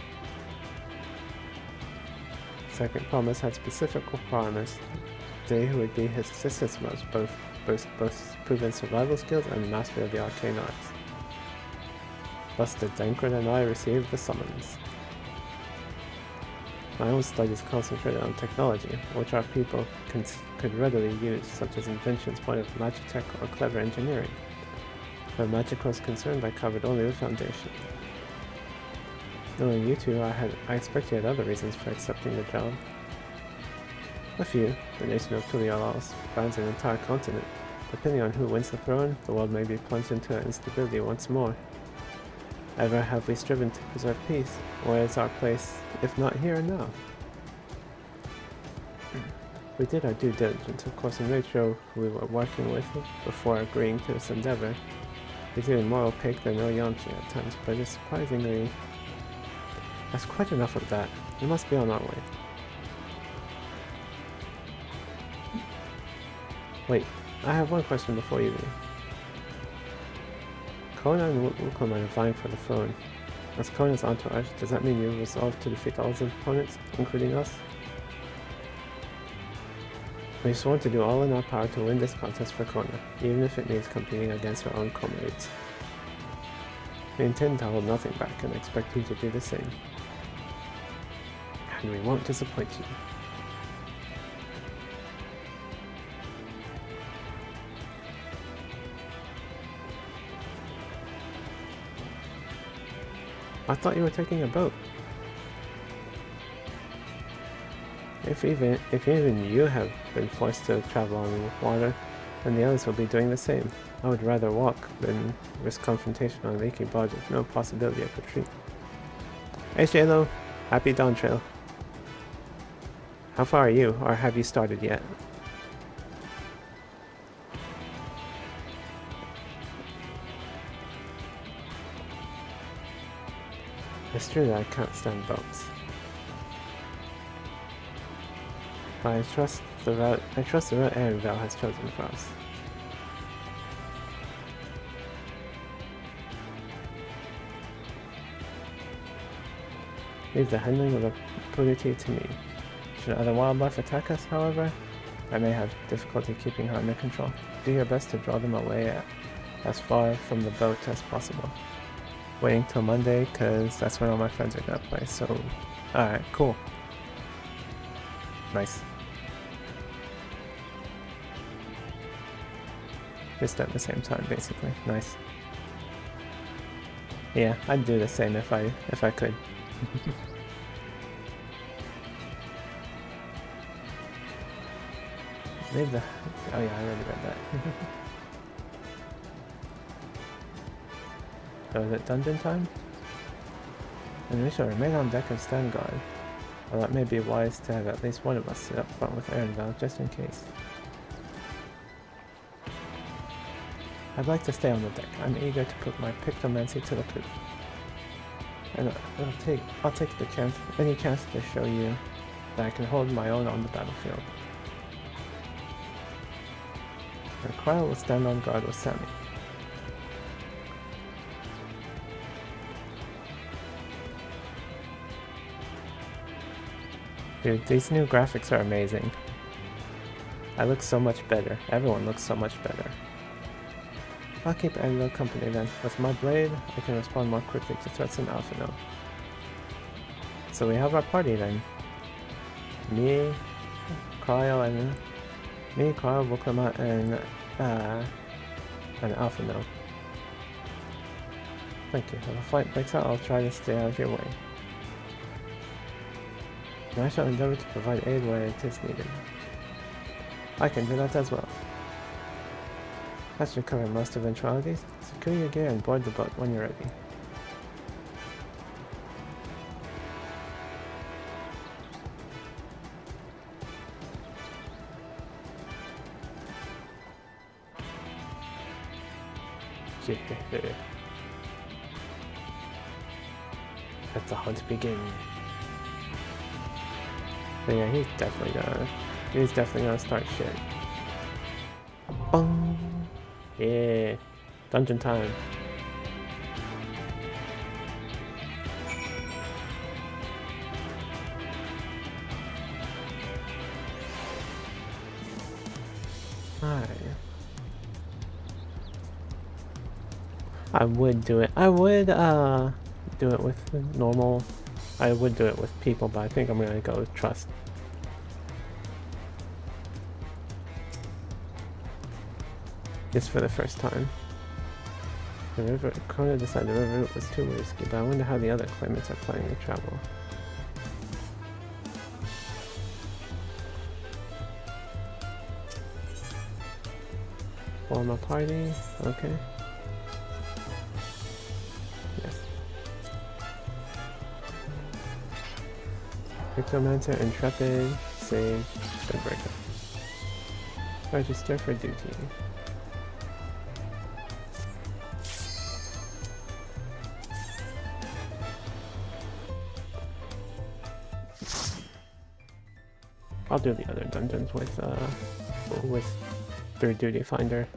Second promise had specific requirements. They who would be his assistants must both proven survival skills and mastery of the arcane arts. Thus did Dankred and I received the summons. My own studies concentrated on technology, which our people could readily use, such as inventions point of magitech or clever engineering. Where magic was concerned, I covered only the foundation. Knowing you two, I expect you had other reasons for accepting the job. A few. The nation of Tulialas spans an entire continent. Depending on who wins the throne, the world may be plunged into instability once more. Ever have we striven to preserve peace? Where is our place, if not here and now? We did our due diligence, of course, and made sure who we were working with before agreeing to this endeavor. He's even more opaque than Oyamchi at times, but it's surprisingly... That's quite enough of that. We must be on our way. Wait, I have one question before you leave. Kona and Wukong are vying for the throne. As Kona's entourage, does that mean you're resolved to defeat all his opponents, including us? We've sworn to do all in our power to win this contest for Kona, even if it means competing against our own comrades. We intend to hold nothing back and expect you to do the same. And we won't disappoint you. I thought you were taking a boat. If even you have been forced to travel on water, then the others will be doing the same. I would rather walk than risk confrontation on a leaky barge with no possibility of retreat. Hey J-Lo, happy Dawntrail. How far are you, or have you started yet? It's true that I can't stand boats. But I trust the route Erenville has chosen for us. Leave the handling of the Purity to me. Should other wildlife attack us, however, I may have difficulty keeping her under control. Do your best to draw them away as far from the boat as possible. Waiting till Monday, cause that's when all my friends are gonna play, so... Alright, cool. Nice. Just at the same time, basically. Nice. Yeah, I'd do the same if I could. Leave the... Oh yeah, I already read that. So is it dungeon time? And we shall remain on deck and stand guard. Well, it may be wise to have at least one of us sit up front with Erenville, just in case. I'd like to stay on the deck. I'm eager to put my pictomancy to the proof. And I'll take the chance, any chance to show you that I can hold my own on the battlefield. And Cryle will stand on guard with Sammy. Dude, these new graphics are amazing. I look so much better. Everyone looks so much better. I'll keep Erenville company then. With my blade, I can respond more quickly to threats in Alphino. So we have our party then. Me, Cryle, Vuklamat, and Alphino. Thank you. If a fight breaks out, I'll try to stay out of your way. And I shall endeavor to provide aid where it is needed. I can do that as well. That should cover most eventualities. Secure your gear and board the boat when you're ready. Let the hunt begin. So yeah, he's definitely gonna start shit. Bong! Yeah, dungeon time. Alright. I would do it. I would do it with normal. I would do it with people, but I think I'm gonna go with trust. Just for the first time. The river, Kona decided the river route was too risky, but I wonder how the other claimants are planning to travel. Form a party, okay. Yes. Cryptomancer, Intrepid, Sage, Gunbreaker. Register for duty. I'll do the other dungeons with through Duty Finder.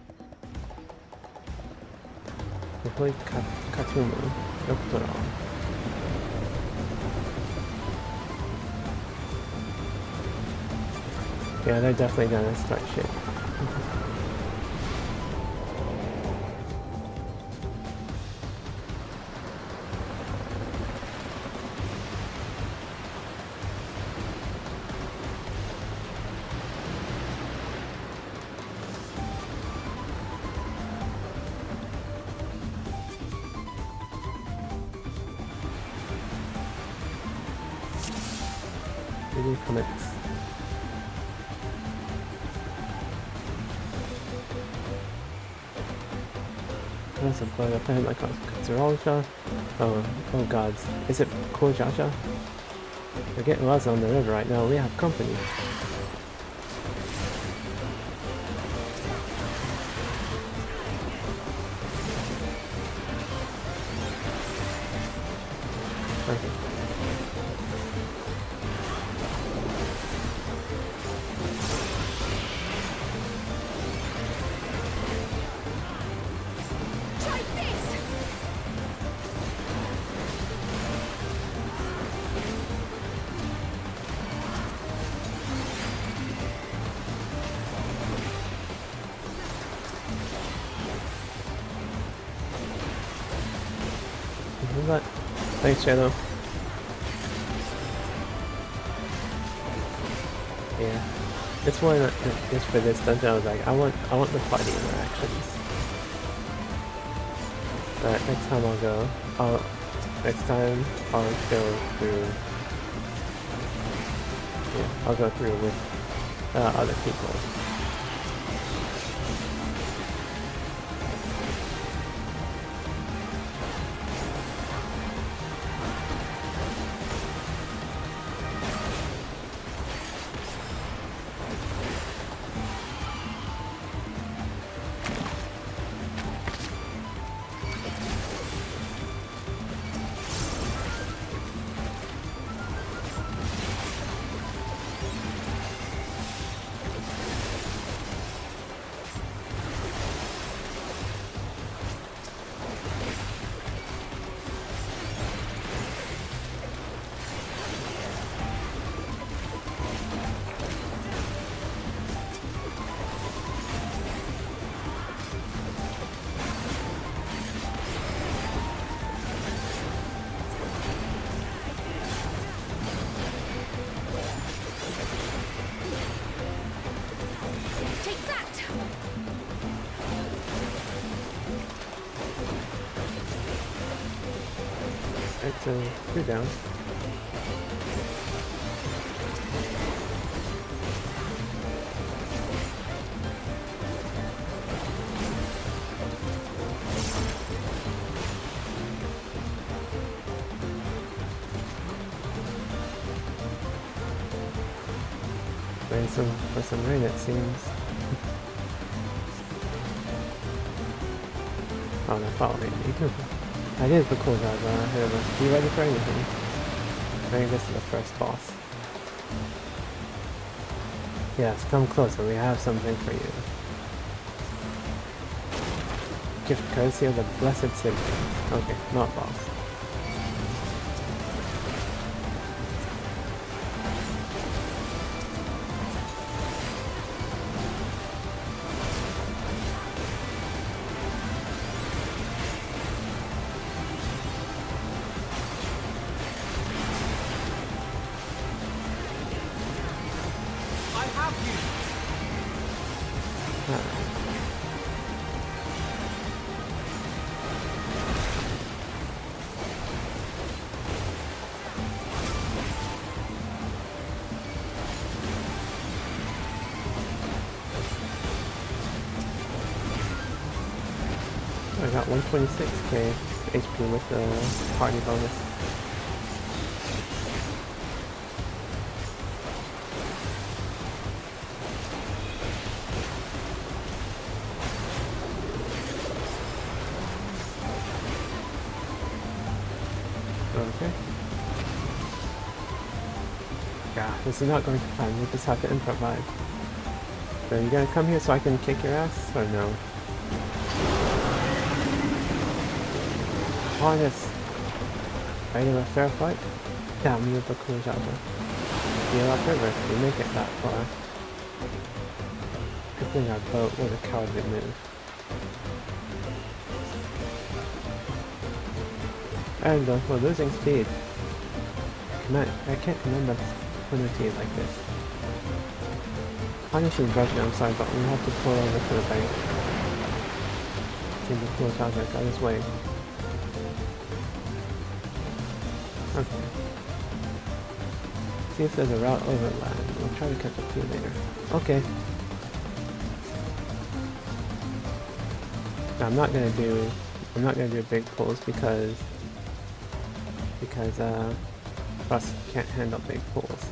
Complete Katumu, Doctoral. Yeah, they're definitely gonna start shit. Commits. That's a blood up like Katsurolja. Oh god. Is it Kojaja? We're getting lots on the river right now. We have company. Okay. Try this! But thanks, Shadow. Yeah, it's one. Just for this dungeon, I was like, I want the party interactions. But next time I'll go. Next time I'll go through. Yeah, I'll go through with other people. Take that! Alright, so you're down. Playing for some rain, it seems. Oh, they're following me. I did the cool job ahead of us. Be ready for anything. I think this is the first boss. Yes, come closer. We have something for you. Gift courtesy of the Blessed Siblings. Okay, not boss. I got 126k HP with the party bonus. Okay. Yeah, this is not going to plan. We just have to improvise. So you gonna come here so I can kick your ass, or no? Harness. Ready to a fair fight? Damn you, the cool job. Feel upriver if we make it that far. Good thing our boat was a cowardly move. And we're losing speed. I can't remember penalty like this. Harness is broken, I'm sorry, but we have to pull over to the bank. See the cool job got his way. Okay. See if there's a route overland. We'll try to catch up to you later. Okay. Now, I'm not gonna do big pulls because Russ can't handle big pulls.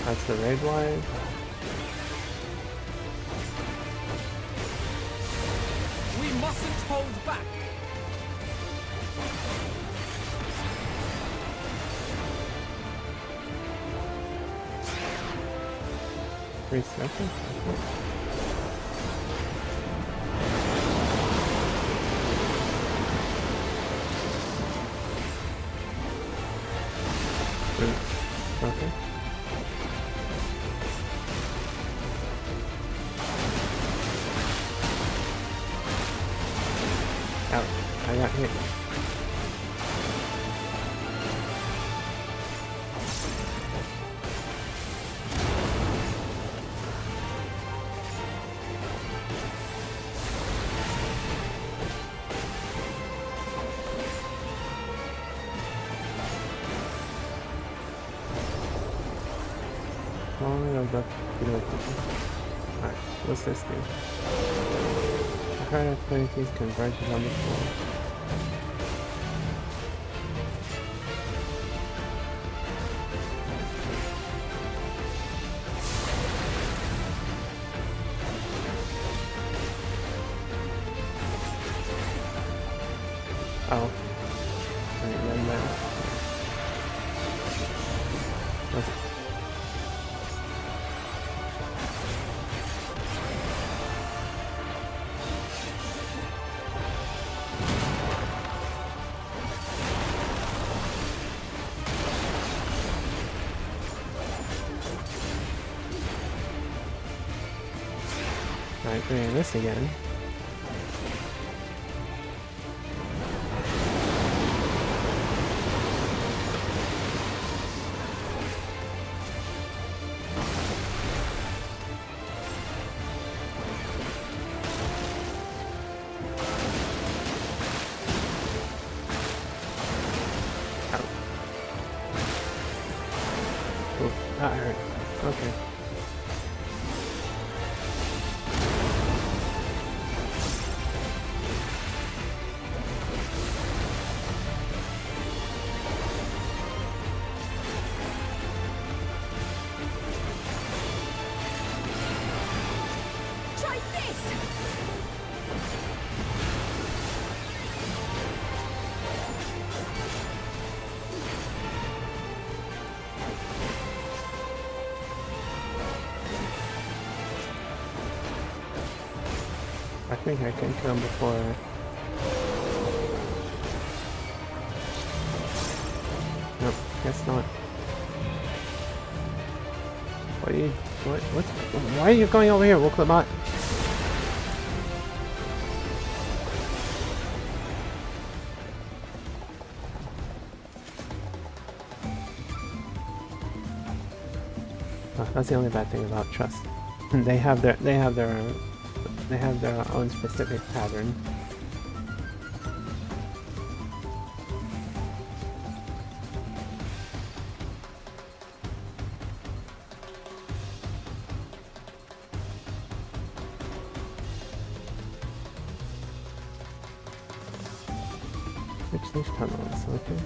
That's the raid wide. We mustn't hold back. 3 seconds? Okay. Out. I got hit. Alright, what's this do? I heard activities converges on the floor. Oh. Wait, then that. What's it? Alright, doing this again. Oh, that hurt. Okay. Try this! I think I can kill him before. Nope, guess not. What are you? What's? Why are you going over here, Woklabot? Oh, that's the only bad thing about trust. They have their own specific pattern. Switch these tunnels, okay.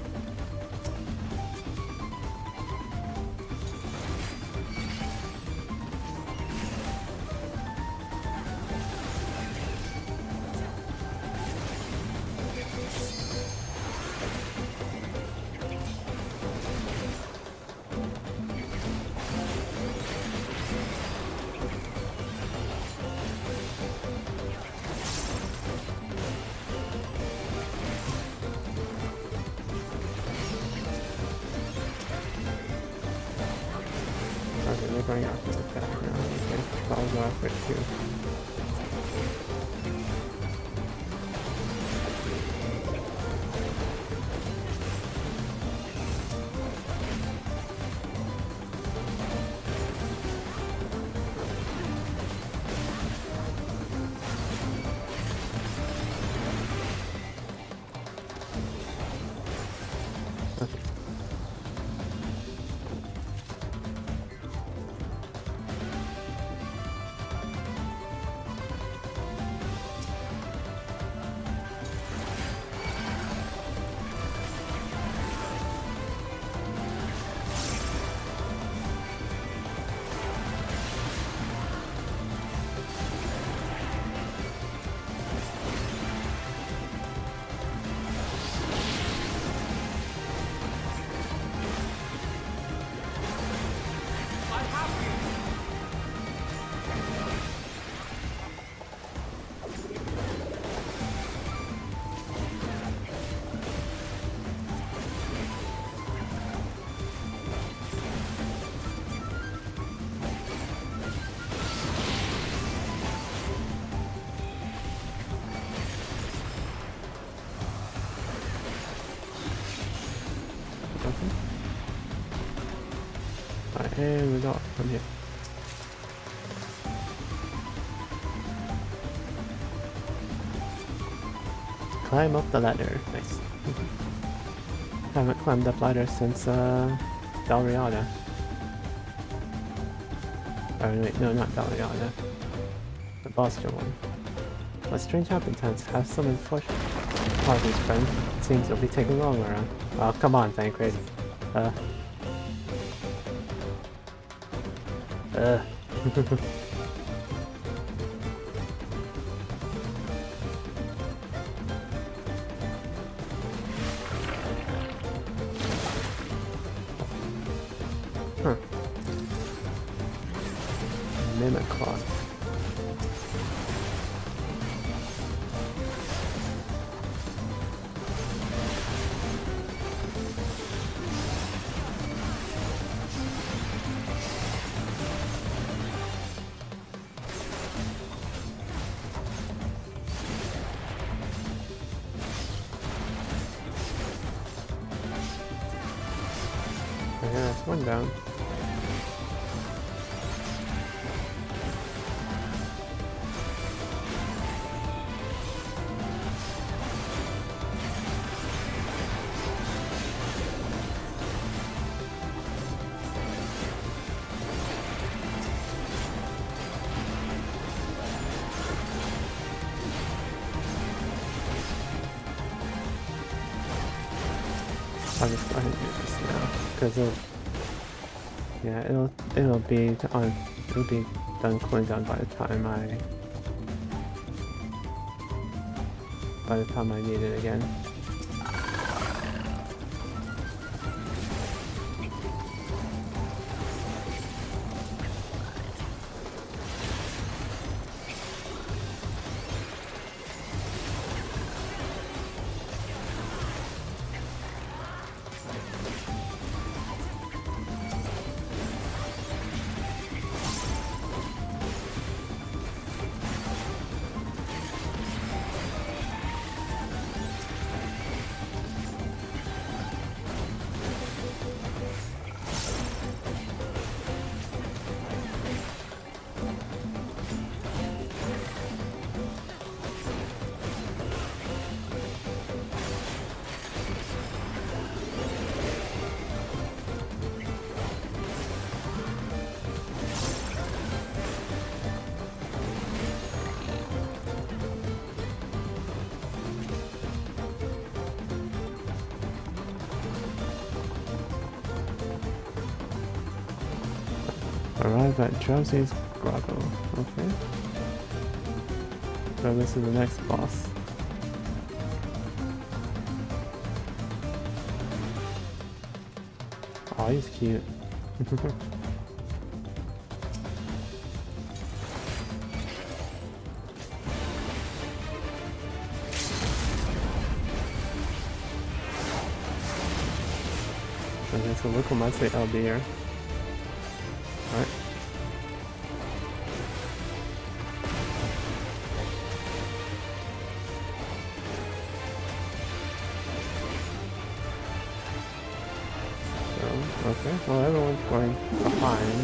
Okay, they're going after the attack now. Okay, I'll go after it too. Okay. not from here. Climb up the ladder. Nice. Haven't climbed up ladder since Dalriada. Oh wait, no, not Dalriada. The Boston one. What strange happenstance has summoned Flush Party's friend? Seems it'll be taking longer. Oh, come on, Thancred. Huh. Mimicron. Yeah, that's one down. I'll just go ahead and do this now, because it'll be done cooling down by the time I need it again. Arrive at Drowsy's Grotto. Okay. So this is the next boss. Oh, he's cute. Okay, so look what my say LB here. Alright. So, okay, well everyone's going behind.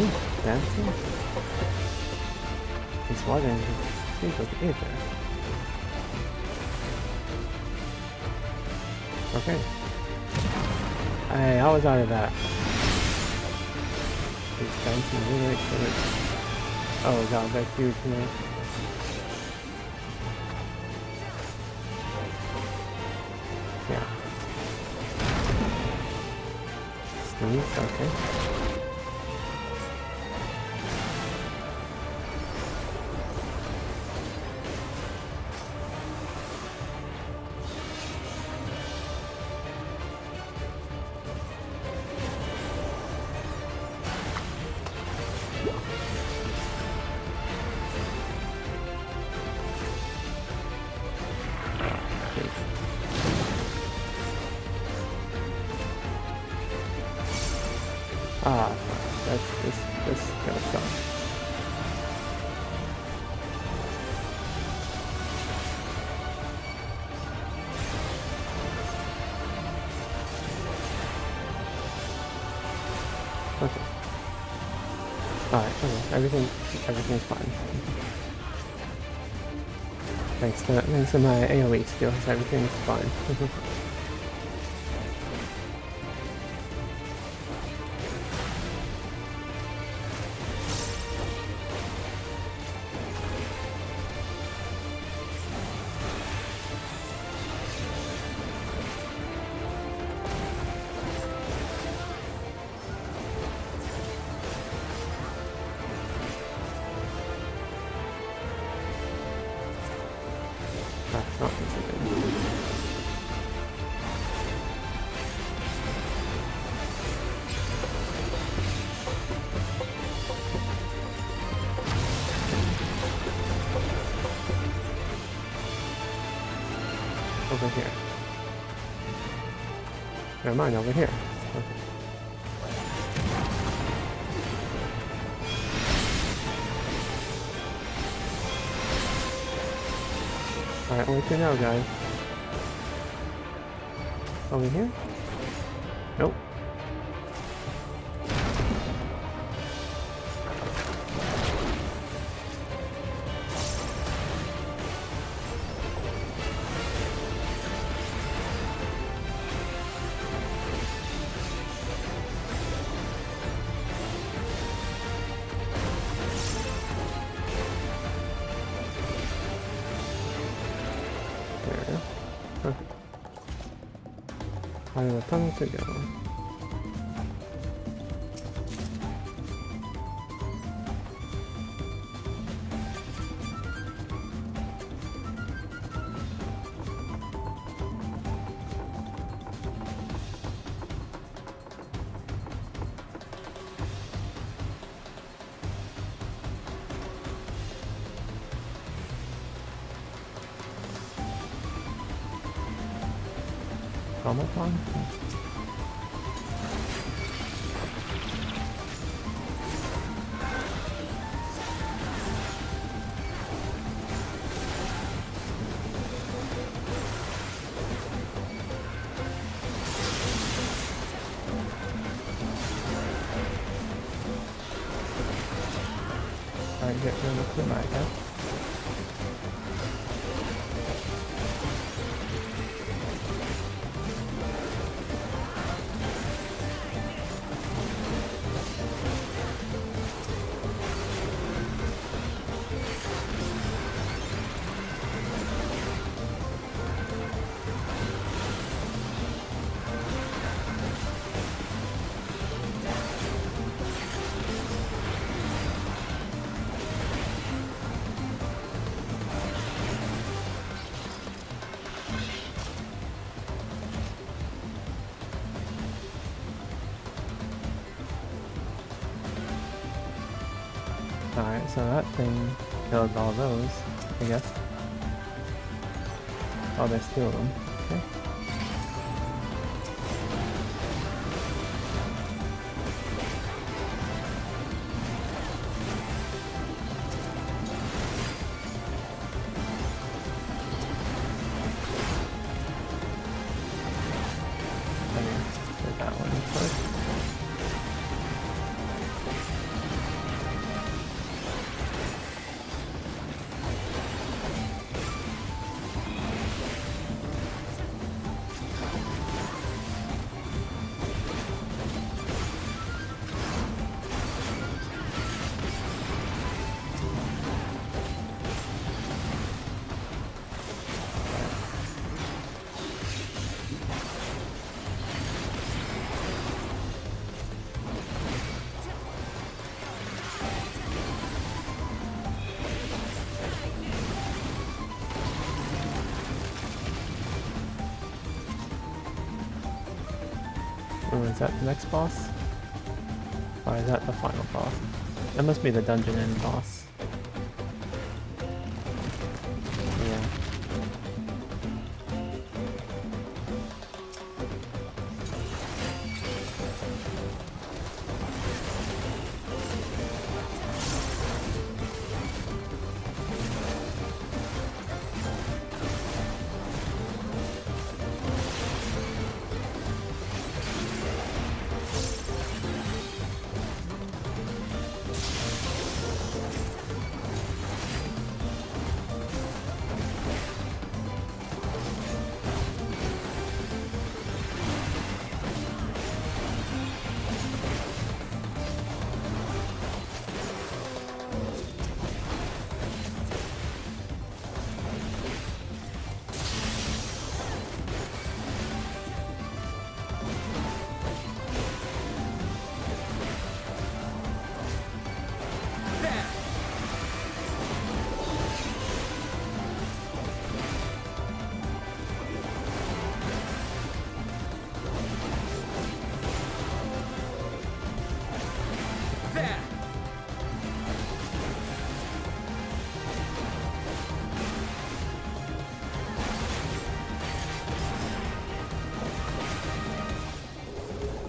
Ooh, dancing? He's watching. He's with the ether. Okay. Hey, I was out of that. He's dancing really excellent. Oh god, that's huge, man. Yeah. Sneeze, okay. Ah, this gonna suck. Okay. Alright, okay. Everything's fine. Thanks to my AoE skills, everything's fine. That's not considered. Over here. Never mind, over here. Okay. Alright, where to now, guys? Over here? Nope. I have a tunnel to go. Comic-Con? Alright, get rid of the mic, huh? Alright, so that thing killed all those, I guess. Oh, there's two of them. Okay. Let me get that one first. Oh, is that the next boss? Or is that the final boss? That must be the dungeon end boss. Yeah.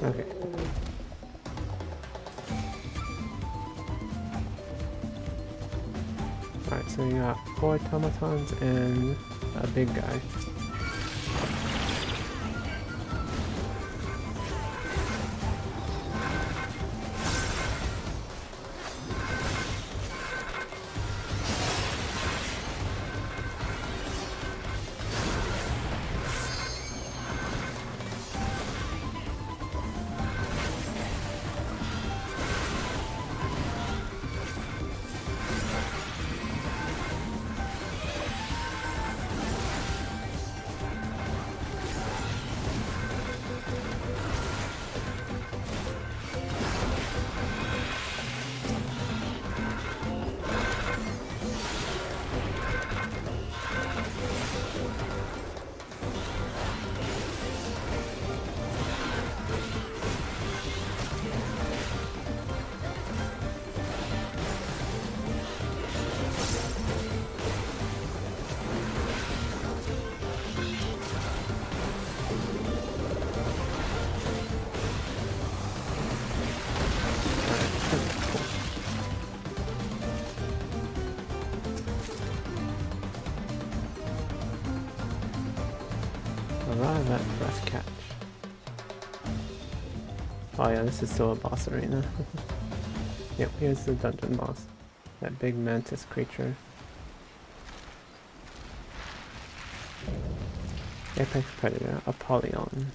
Okay. Alright, so we got 4 automatons and a big guy. Arrive at first catch. Oh yeah, this is still a boss arena. Yep, here's the dungeon boss. That big mantis creature. Apex Predator, Apollyon.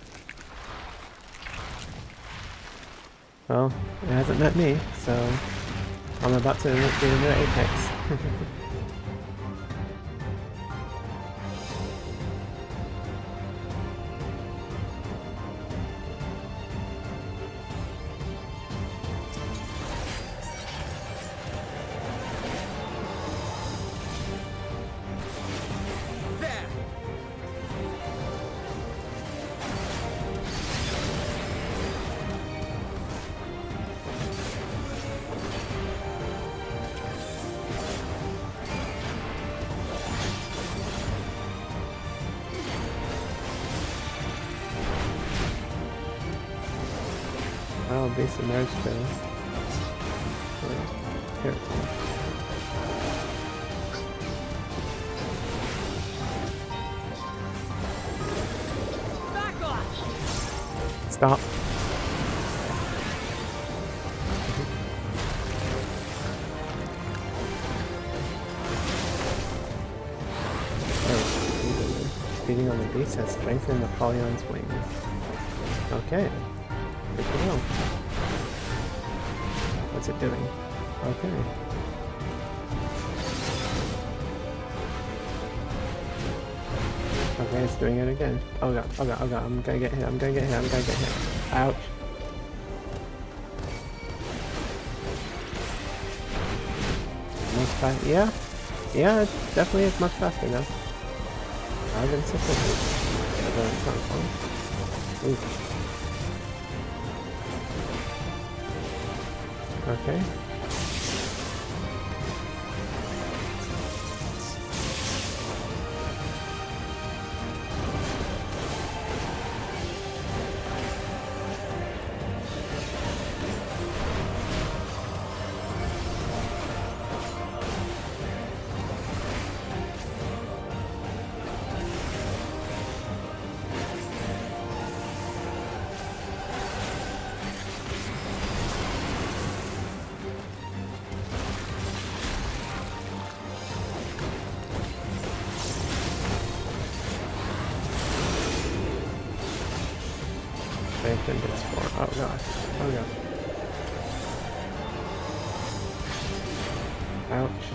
Well, it hasn't met me, so I'm about to get into Apex. Oh, be submerged though. Here. Back off! Stop. Oh, feeding on the beast has strengthened Apollyon's wings. Okay. Good to know. What's it doing? Okay. Okay, it's doing it again. Oh god, oh god, oh god, I'm gonna get hit, I'm gonna get hit, I'm gonna get hit. Ouch. Much faster, yeah? Yeah, it definitely is much faster now. I've been successful. Although it's not fun. Ooh. Okay. I think it's for. Oh god. Oh god. Ouch.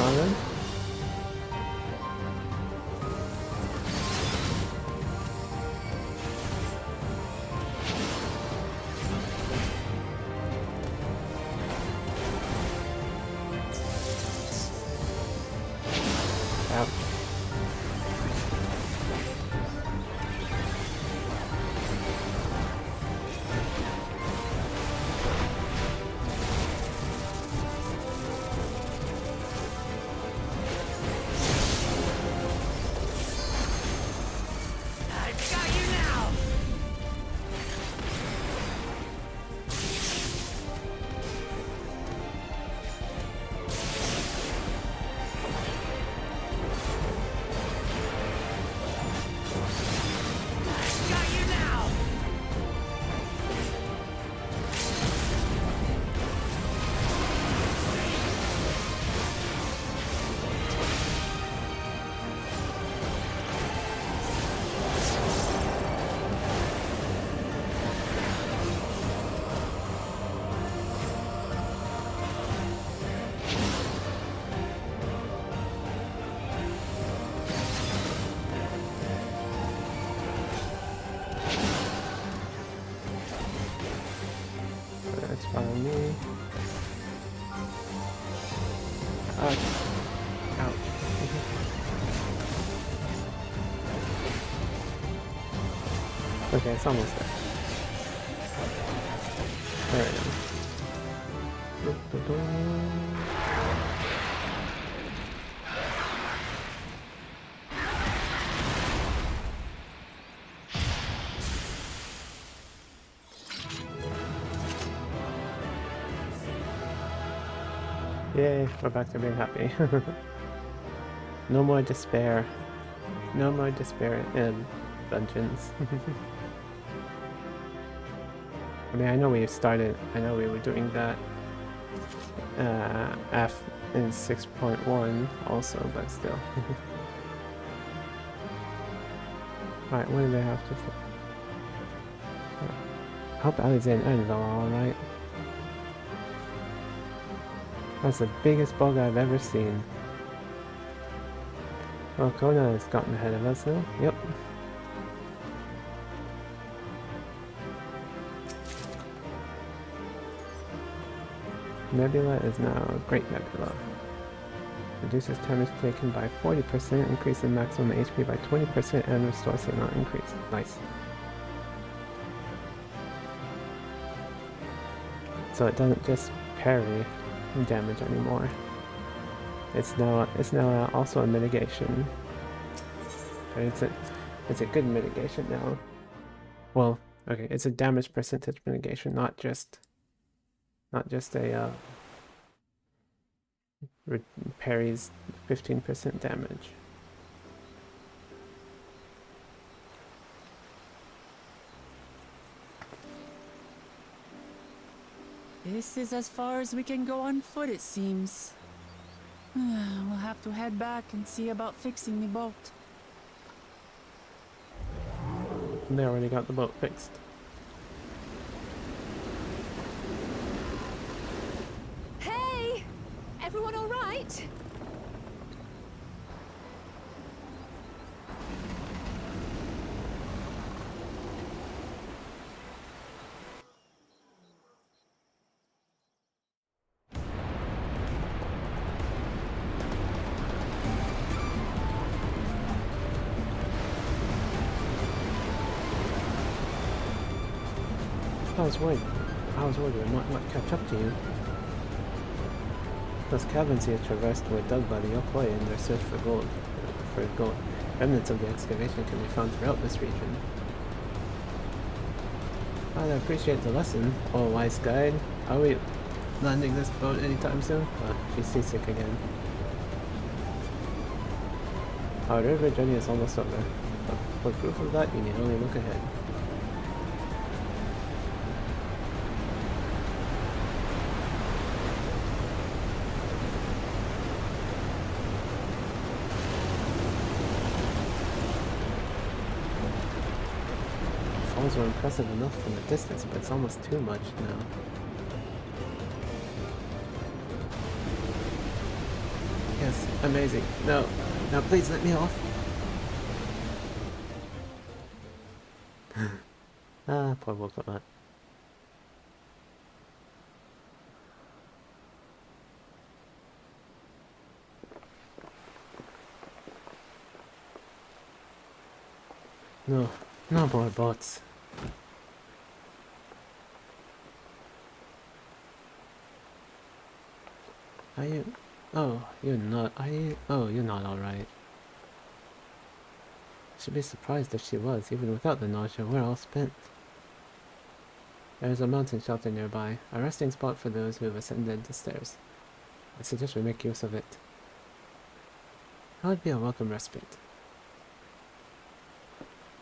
Then. Follow me. Ouch. Ouch. Okay, it's almost there. Alright. Yay, we're back to being happy. No more despair. No more despair in dungeons. I mean, I know we were doing that F in 6.1 also, but still. Alright, what do they have to say? I hope Alexander and Ellendale are alright. That's the biggest bug I've ever seen. Well, Kona has gotten ahead of us now. Yep. Nebula is now a Great Nebula. Reduces damage taken by 40%, increases maximum HP by 20%, and restores the amount increase. Nice. So it doesn't just parry damage anymore. It's now also a mitigation. But it's a good mitigation now. Well, okay, it's a damage percentage mitigation, not just a parries 15% damage. This is as far as we can go on foot, it seems. We'll have to head back and see about fixing the boat. They already got the boat fixed. Hey! Everyone all right? I was worried we might not catch up to you. Those caverns you traversed were dug by the Yokoi in their search for gold. Remnants of the excavation can be found throughout this region. I appreciate the lesson, oh wise guide. Are we landing this boat anytime soon? She's seasick again. Our river journey is almost over. For proof of that, you need only look ahead. Falls were impressive enough from a distance, but it's almost too much now. Yes, amazing. No, no, please let me off. Ah, poor Wokomat. No, no more bots. Are you? Oh, you're not. Are you? Oh, you're not alright. Should be surprised if she was. Even without the nausea, we're all spent. There is a mountain shelter nearby, a resting spot for those who have ascended the stairs. I suggest we make use of it. That would be a welcome respite.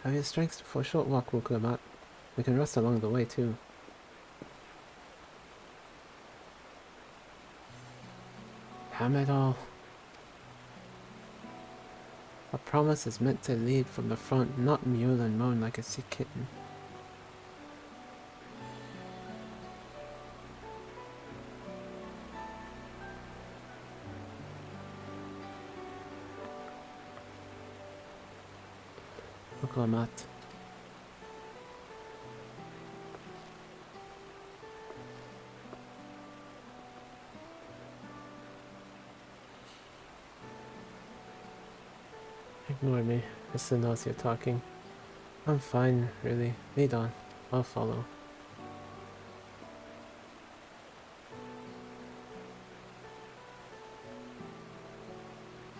Have you strength for a short walk, Wuklamat? We can rest along the way too. Damn it all. A promise is meant to lead from the front, not mewl and moan like a sick kitten. Wuklamat. ignore me. It's the nausea talking. I'm fine, really. Lead on. I'll follow.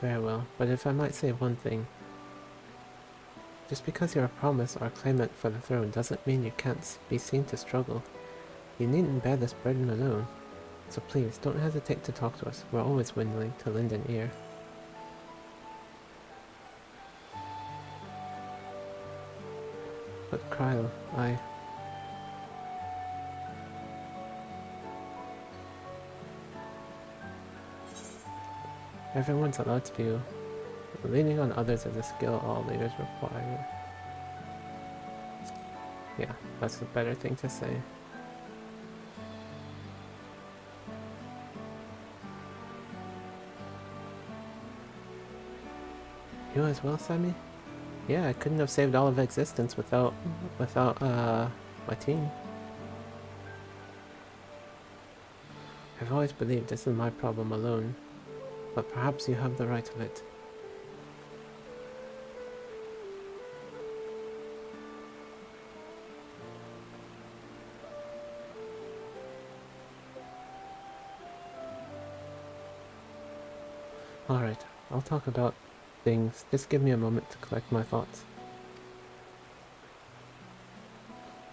Very well, but if I might say one thing. Just because you're a promise or a claimant for the throne doesn't mean you can't be seen to struggle. You needn't bear this burden alone. So please, don't hesitate to talk to us. We're always willing to lend an ear. But Kryle, Everyone's allowed to be. Leaning on others is a skill all leaders require. Yeah, that's the better thing to say. You as well, Sammy? Yeah, I couldn't have saved all of existence without my team. I've always believed this is my problem alone, but perhaps you have the right of it. Alright, I'll talk about things. Just give me a moment to collect my thoughts.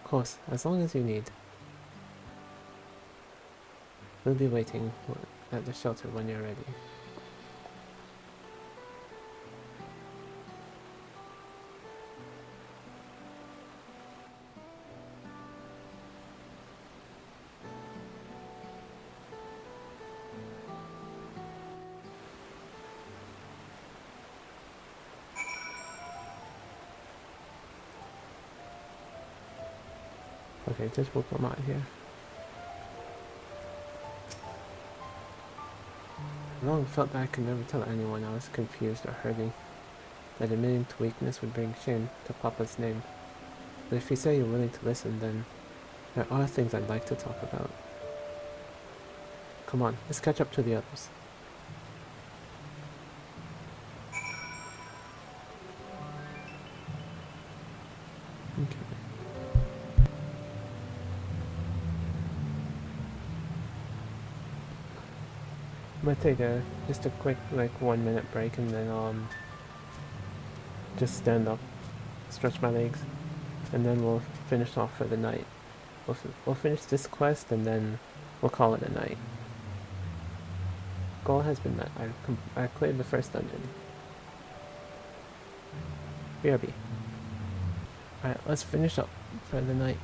Of course, as long as you need. We'll be waiting at the shelter when you're ready. Okay, just will come out here. I long felt that I could never tell anyone I was confused or hurting. That admitting to weakness would bring shame to Papa's name. But if you say you're willing to listen, then there are things I'd like to talk about. Come on, let's catch up to the others. Okay. I'm gonna take just a quick 1 minute break and then just stand up, stretch my legs, and then we'll finish off for the night. We'll finish this quest and then we'll call it a night. Goal has been met. I cleared the first dungeon. BRB. Alright, let's finish up for the night.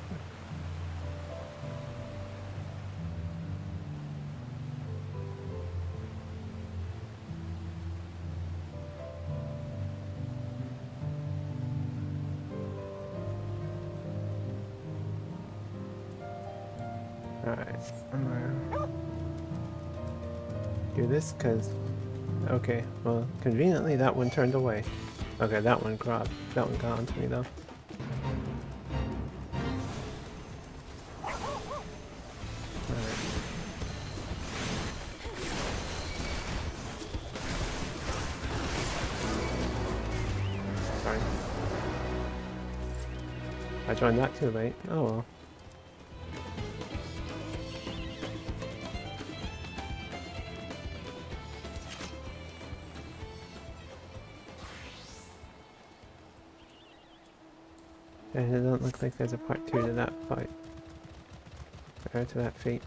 Alright, I'm gonna do this because, okay, well, conveniently that one turned away. Okay, that one got onto me though. Sorry. I joined that too late. Oh well. And it doesn't look like there's a part 2 to that fight. Or to that fate.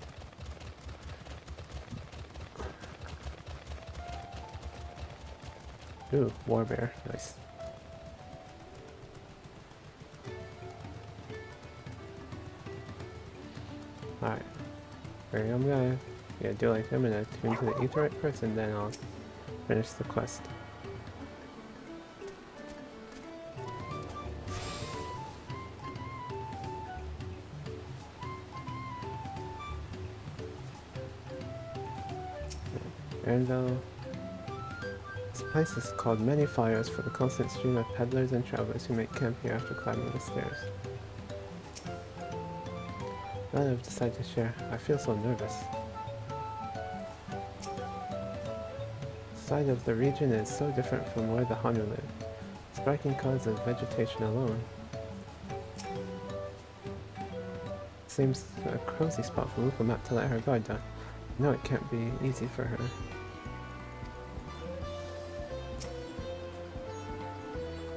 Ooh, Warbear. Nice. Alright. I'm gonna do like I'm gonna tune to the Aetheryte first and then I'll finish the quest. And this place is called Many Fires for the constant stream of peddlers and travelers who make camp here after climbing the stairs. Now that I've decided to share, I feel so nervous. The side of the region is so different from where the Hanu live. striking cause of vegetation alone. Seems a cozy spot for Rukamat to let her guard down. No, it can't be easy for her.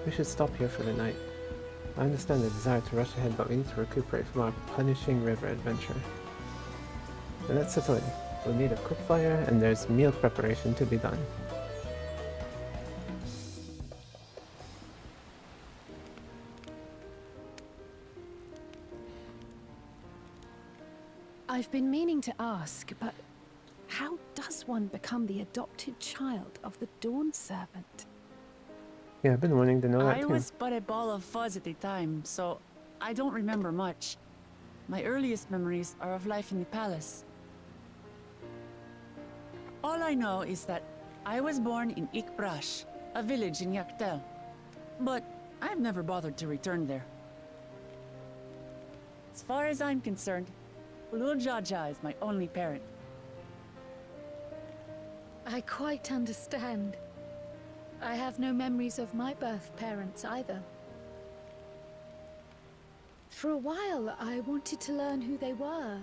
We should stop here for the night. I understand the desire to rush ahead, but we need to recuperate from our punishing river adventure. And let's settle in. We'll need a cook fire, and there's meal preparation to be done. I've been meaning to ask, but how does one become the adopted child of the Dawn Servant? Yeah, I've been wanting to know that I too. was but a ball of fuzz at the time, so I don't remember much. My earliest memories are of life in the palace. All I know is that I was born in Ikbrash, a village in Yaktel. But I've never bothered to return there. As far as I'm concerned, Ulul Jaja is my only parent. I quite understand. I have no memories of my birth parents either. For a while, I wanted to learn who they were.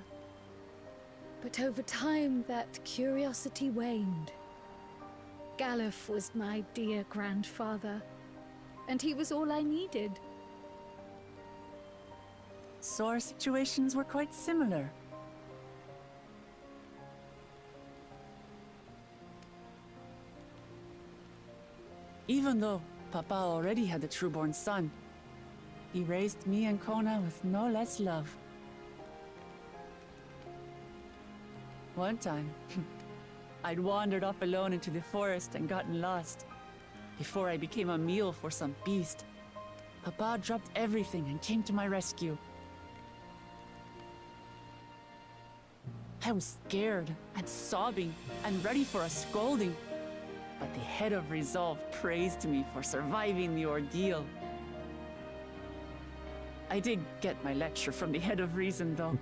But over time, that curiosity waned. Galuf was my dear grandfather, and he was all I needed. So our situations were quite similar. Even though Papa already had a trueborn son, he raised me and Kona with no less love. One time, I'd wandered off alone into the forest and gotten lost. Before I became a meal for some beast, Papa dropped everything and came to my rescue. I was scared and sobbing and ready for a scolding, but the head of resolve praised me for surviving the ordeal. I did get my lecture from the head of reason, though.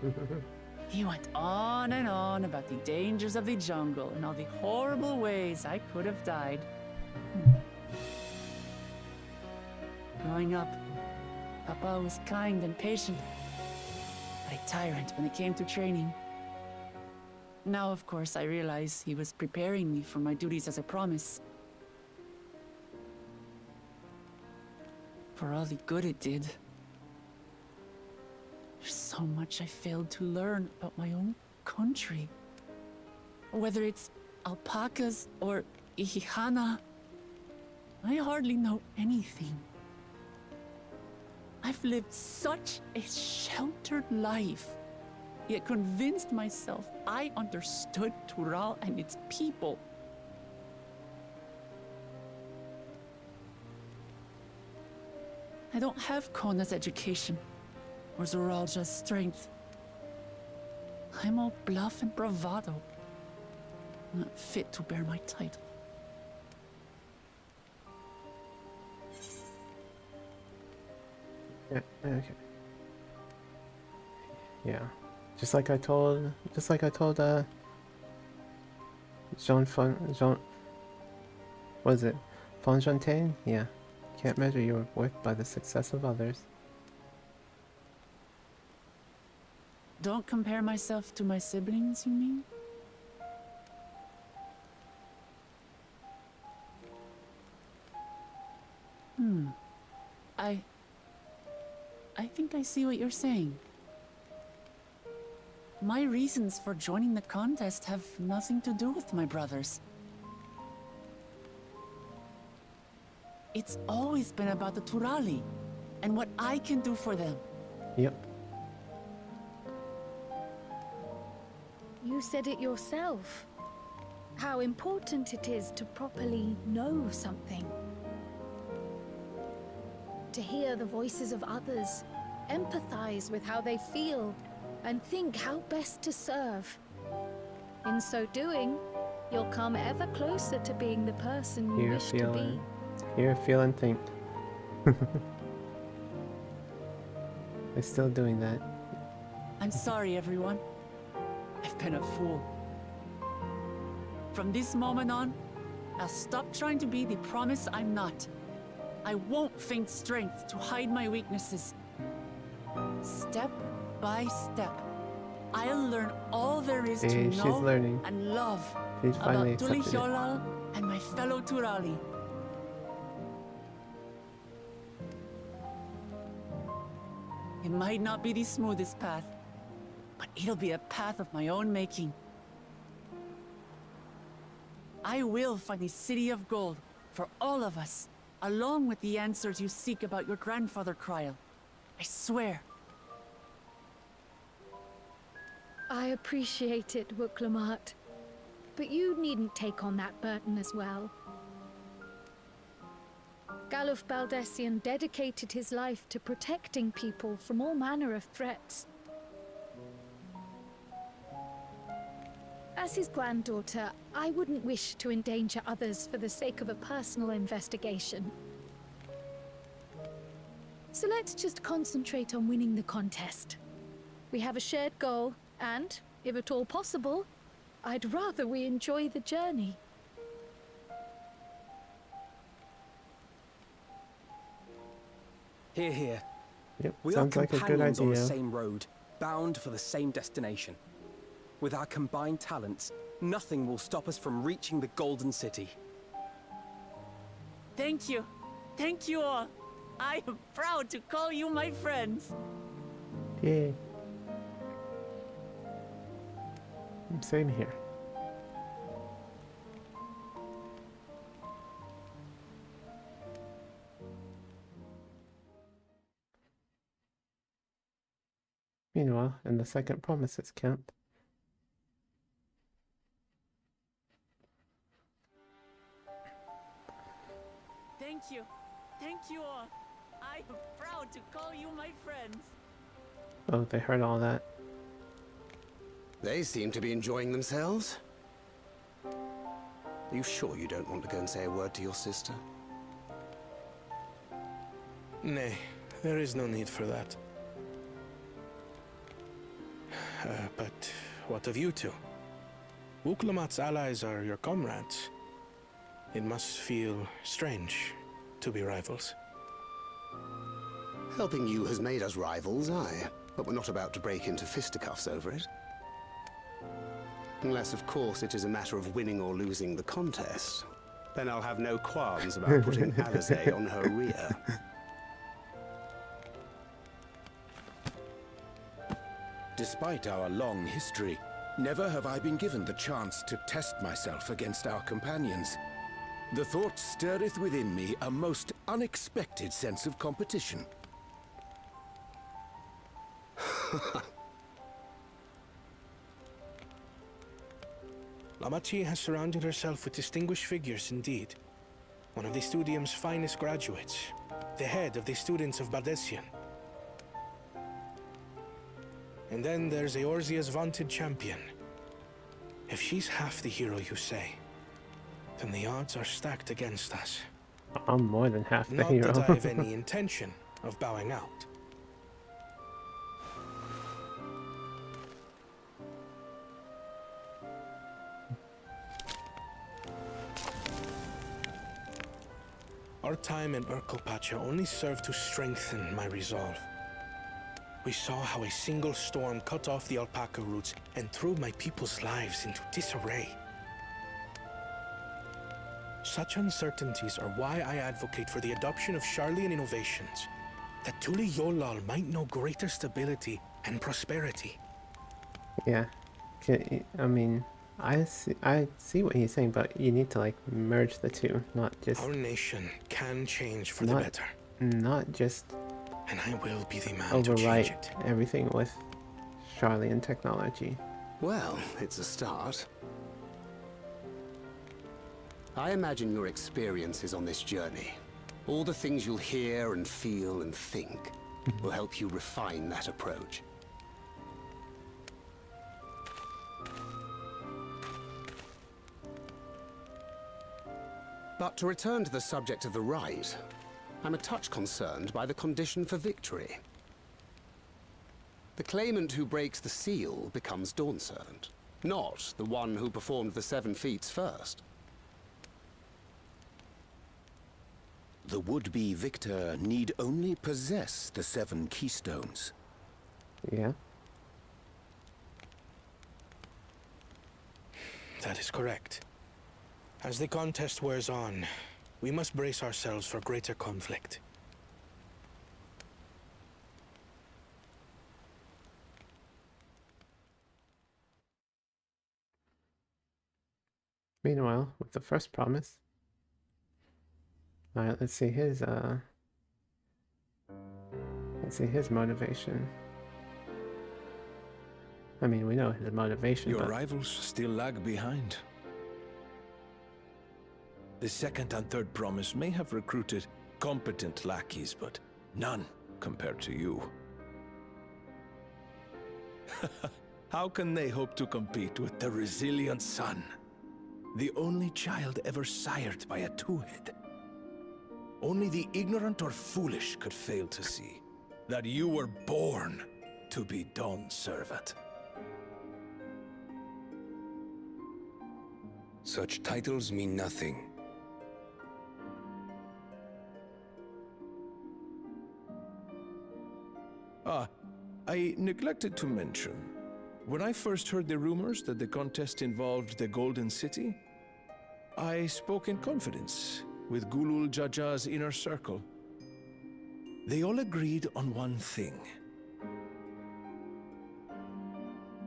He went on and on about the dangers of the jungle and all the horrible ways I could have died. Growing up, Papa was kind and patient, but a tyrant when it came to training. Now, of course, I realize he was preparing me for my duties as a promise. For all the good it did. There's so much I failed to learn about my own country. Whether it's alpacas or Ihihana, I hardly know anything. I've lived such a sheltered life, yet convinced myself I understood Tural and its people. I don't have Kona's education, or Zoralja's strength. I'm all bluff and bravado, not fit to bear my title. Yeah, okay. Yeah. Just like I told Jean, what is it? Fontaine? Yeah. Can't measure your worth by the success of others. Don't compare myself to my siblings, you mean? I think I see what you're saying. My reasons for joining the contest have nothing to do with my brothers. It's always been about the Turali and what I can do for them. Yep. You said it yourself. How important it is to properly know something. To hear the voices of others, empathize with how they feel, and think how best to serve. In so doing, you'll come ever closer to being the person you wish to be. Hear, feel, and think. They're still doing that. I'm sorry, everyone. I've been a fool. From this moment on, I'll stop trying to be the promise I'm not. I won't feign strength to hide my weaknesses. Step by step, I'll learn all there is to She's know learning. and love She's finally about Tuli accepted it. Hyolal and my fellow Turali. It might not be the smoothest path, but it'll be a path of my own making. I will find the City of Gold for all of us, along with the answers you seek about your grandfather, Kryl. I swear. I appreciate it, Wuklamat. But you needn't take on that burden as well. Galuf Baldessian dedicated his life to protecting people from all manner of threats. As his granddaughter, I wouldn't wish to endanger others for the sake of a personal investigation. So let's just concentrate on winning the contest. We have a shared goal, and, if at all possible, I'd rather we enjoy the journey. Hear, hear. Yep, We sounds are like a good companions on the idea. same road, bound for the same destination. With our combined talents, nothing will stop us from reaching the Golden City. Thank you. Thank you all. I am proud to call you my friends. Yay. Same here. Meanwhile, in the second Promises camp, Thank you. Thank you all. I am proud to call you my friends. oh, they heard all that. They seem to be enjoying themselves. Are you sure you don't want to go and say a word to your sister? Nay, there is no need for that. But what of you two? Wuklamat's allies are your comrades. It must feel strange to be rivals. Helping you has made us rivals, aye. But we're not about to break into fisticuffs over it. Unless, of course, it is a matter of winning or losing the contest. Then I'll have no qualms about putting Alizé on her rear. Despite our long history, never have I been given the chance to test myself against our companions. The thought stirreth within me a most unexpected sense of competition. Lamachi has surrounded herself with distinguished figures indeed. One of the Studium's finest graduates, the head of the students of Baldessian. And then there's Eorzea's vaunted champion. If she's half the hero you say, then the odds are stacked against us. I'm more than half the Not hero. that I have any intention of bowing out. Our time in Urkelpacha only served to strengthen my resolve. We saw how a single storm cut off the alpaca roots and threw my people's lives into disarray. Such uncertainties are why I advocate for the adoption of Sharlayan innovations, that Tuli Yolal might know greater stability and prosperity. Yeah, I mean, I see what he's saying, but you need to like merge the two, not just. Our nation can change for the better. Not just. And I will be the man to change it. Overwrite everything with Sharlayan technology. Well, it's a start. I imagine your experiences on this journey, all the things you'll hear and feel and think, will help you refine that approach. But to return to the subject of the rite, I'm a touch concerned by the condition for victory. The claimant who breaks the seal becomes Dawn Servant, not the one who performed the 7 feats first. The would-be victor need only possess the 7 keystones. Yeah. That is correct. As the contest wears on, we must brace ourselves for greater conflict. Meanwhile, with the first promise. Alright, let's see his motivation. I mean, we know his motivation, Your but... rivals still lag behind. The second and third promise may have recruited competent lackeys, but none compared to you. How can they hope to compete with the resilient son? The only child ever sired by a two-head. Only the ignorant or foolish could fail to see that you were born to be Dawn's servant. Such titles mean nothing. I neglected to mention, when I first heard the rumors that the contest involved the Golden City, I spoke in confidence with Gulul Jaja's inner circle. They all agreed on one thing.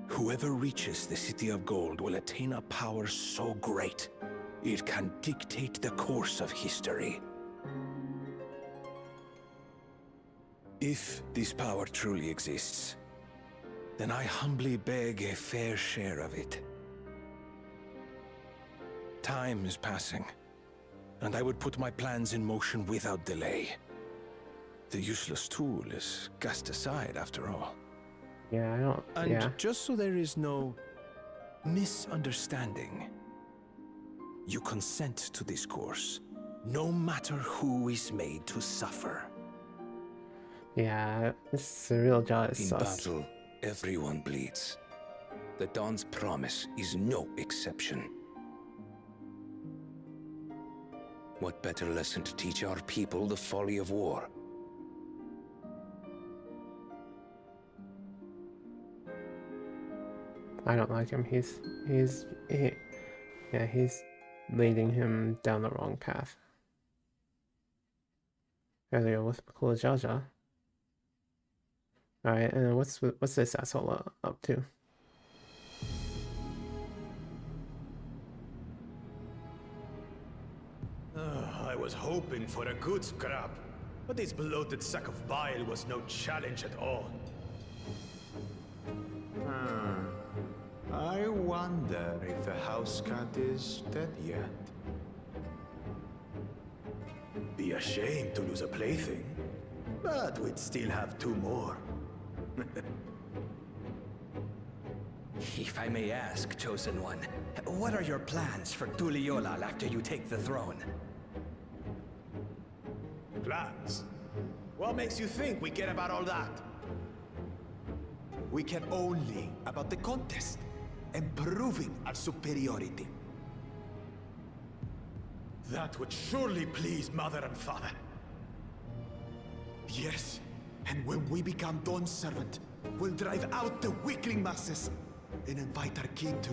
Whoever reaches the City of Gold will attain a power so great, it can dictate the course of history. If this power truly exists, then I humbly beg a fair share of it. Time is passing, and I would put my plans in motion without delay. The useless tool is cast aside after all. Yeah, I don't... And just so there is no misunderstanding, you consent to this course, no matter who is made to suffer. Yeah, this is a real job. In battle, everyone bleeds. The Dawn's promise is no exception. What better lesson to teach our people the folly of war? I don't like him. He's leading him down the wrong path. Earlier with Makula Jaja. Alright, and what's this asshole up to? I was hoping for a good scrap, but this bloated sack of bile was no challenge at all. I wonder if the house cat is dead yet. Be a shame to lose a plaything, but we'd still have 2 more. If I may ask, Chosen One, what are your plans for Tuliolal after you take the throne? Plans? What makes you think we care about all that? We care only about the contest and proving our superiority. That would surely please Mother and Father. Yes, and when we become Dawn's servant, we'll drive out the weakling masses and invite our king to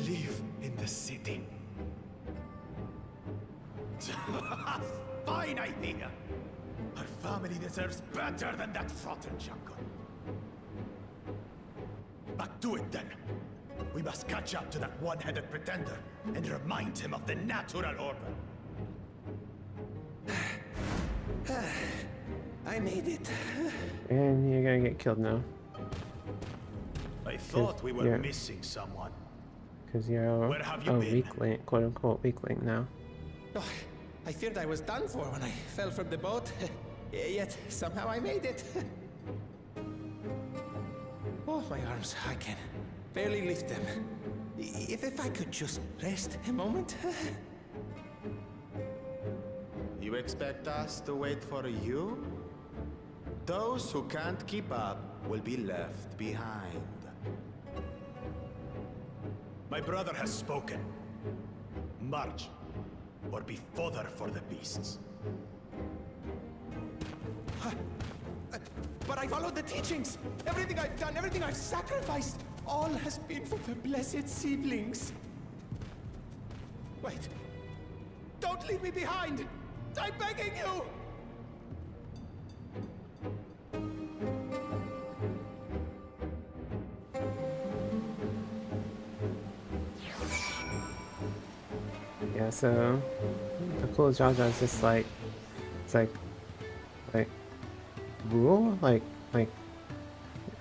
live in the city. Fine idea! Our family deserves better than that rotten jungle. Back to it then. We must catch up to that one-headed pretender and remind him of the natural order. I made it. And you're gonna get killed now. I thought we were missing someone. Because you're Where have you a been? weakling, quote-unquote weakling now. Oh, I feared I was done for when I fell from the boat. Yet somehow I made it. Oh, my arms, I can barely lift them. If I could just rest a moment. You expect us to wait for you? Those who can't keep up will be left behind. My brother has spoken. March, or be fodder for the beasts. but I followed the teachings. Everything I've done, everything I've sacrificed, all has been for the blessed seedlings. Wait. Don't leave me behind! I'm begging you! Yeah, so the cool Jaja is just like, it's like rule? Like,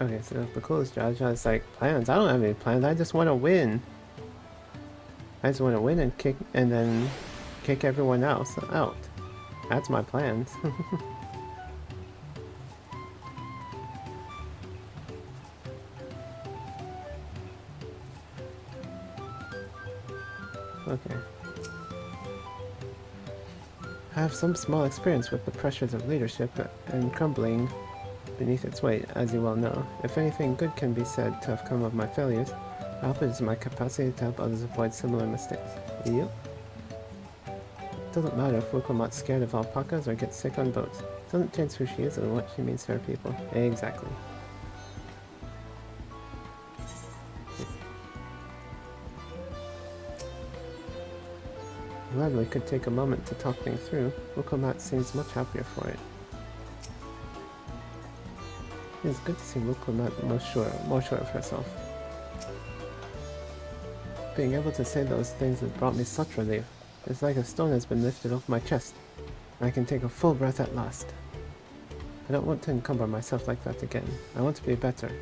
okay, so the coolest Jaja is like plans. I don't have any plans, I just want to win. I just want to win and kick, and then kick everyone else out. That's my plans. Okay. I have some small experience with the pressures of leadership and crumbling beneath its weight, as you well know. If anything good can be said to have come of my failures, I hope it is my capacity to help others avoid similar mistakes. Yep. It doesn't matter if Wukomat's scared of alpacas or gets sick on boats. It doesn't change who she is or what she means to her people. Exactly. Glad we could take a moment to talk things through. Wukomat seems much happier for it. It is good to see Wukomat more sure of herself. Being able to say those things has brought me such relief. It's like a stone has been lifted off my chest, and I can take a full breath at last. I don't want to encumber myself like that again. I want to be better.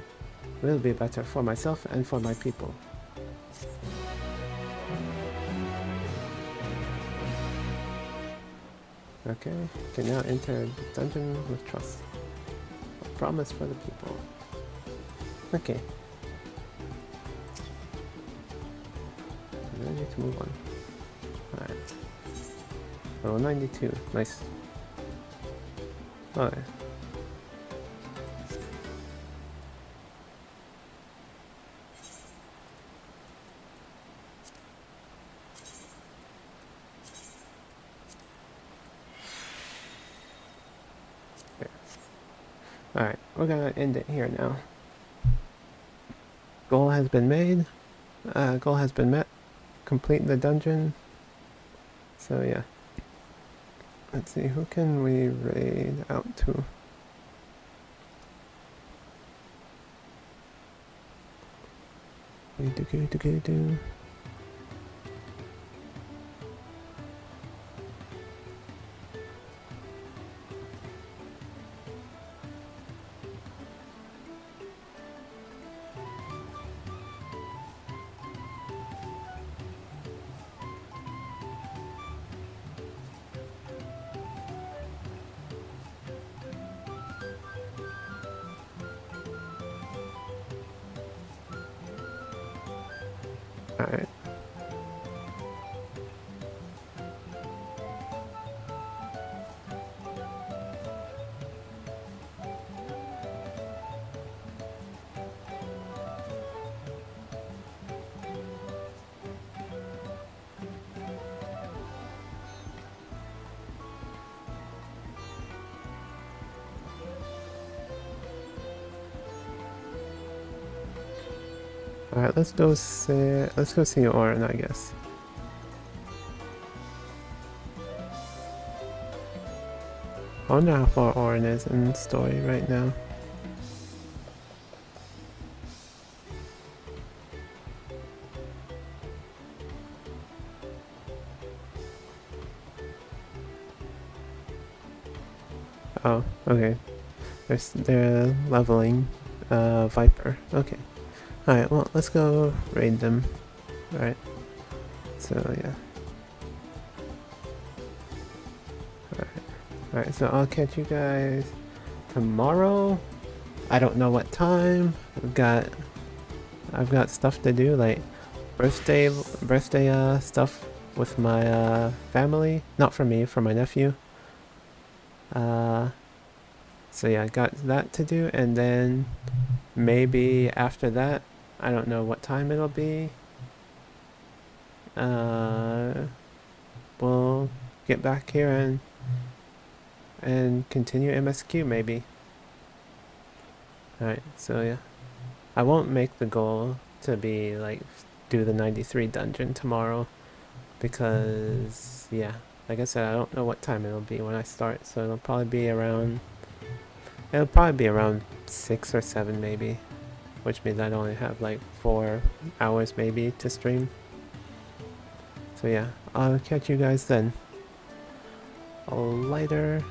Will be better for myself and for my people. Okay, can now enter the dungeon with trust. A promise for the people. Okay. I need to move on. Alright. Level 92. Nice. Okay. Alright, we're gonna end it here now. Goal has been made. Goal has been met. Complete the dungeon. So yeah. Let's see, who can we raid out to? Alright. Alright, let's go see Orin, I guess. I wonder how far Orin is in the story right now. Oh, okay. They're leveling Viper. Okay. Alright, well, let's go raid them. Alright. So, yeah. Alright, so I'll catch you guys tomorrow. I don't know what time. I've got stuff to do, like birthday stuff with my family. Not for me, for my nephew. So yeah, I got that to do, and then maybe after that, I don't know what time it'll be. We'll get back here and continue MSQ maybe. Alright, so yeah. I won't make the goal to be like do the 93 dungeon tomorrow because yeah, like I said, I don't know what time it'll be when I start, so it'll probably be around 6 or 7 maybe, which means I'd only have like 4 hours maybe to stream. So yeah, I'll catch you guys then. Later.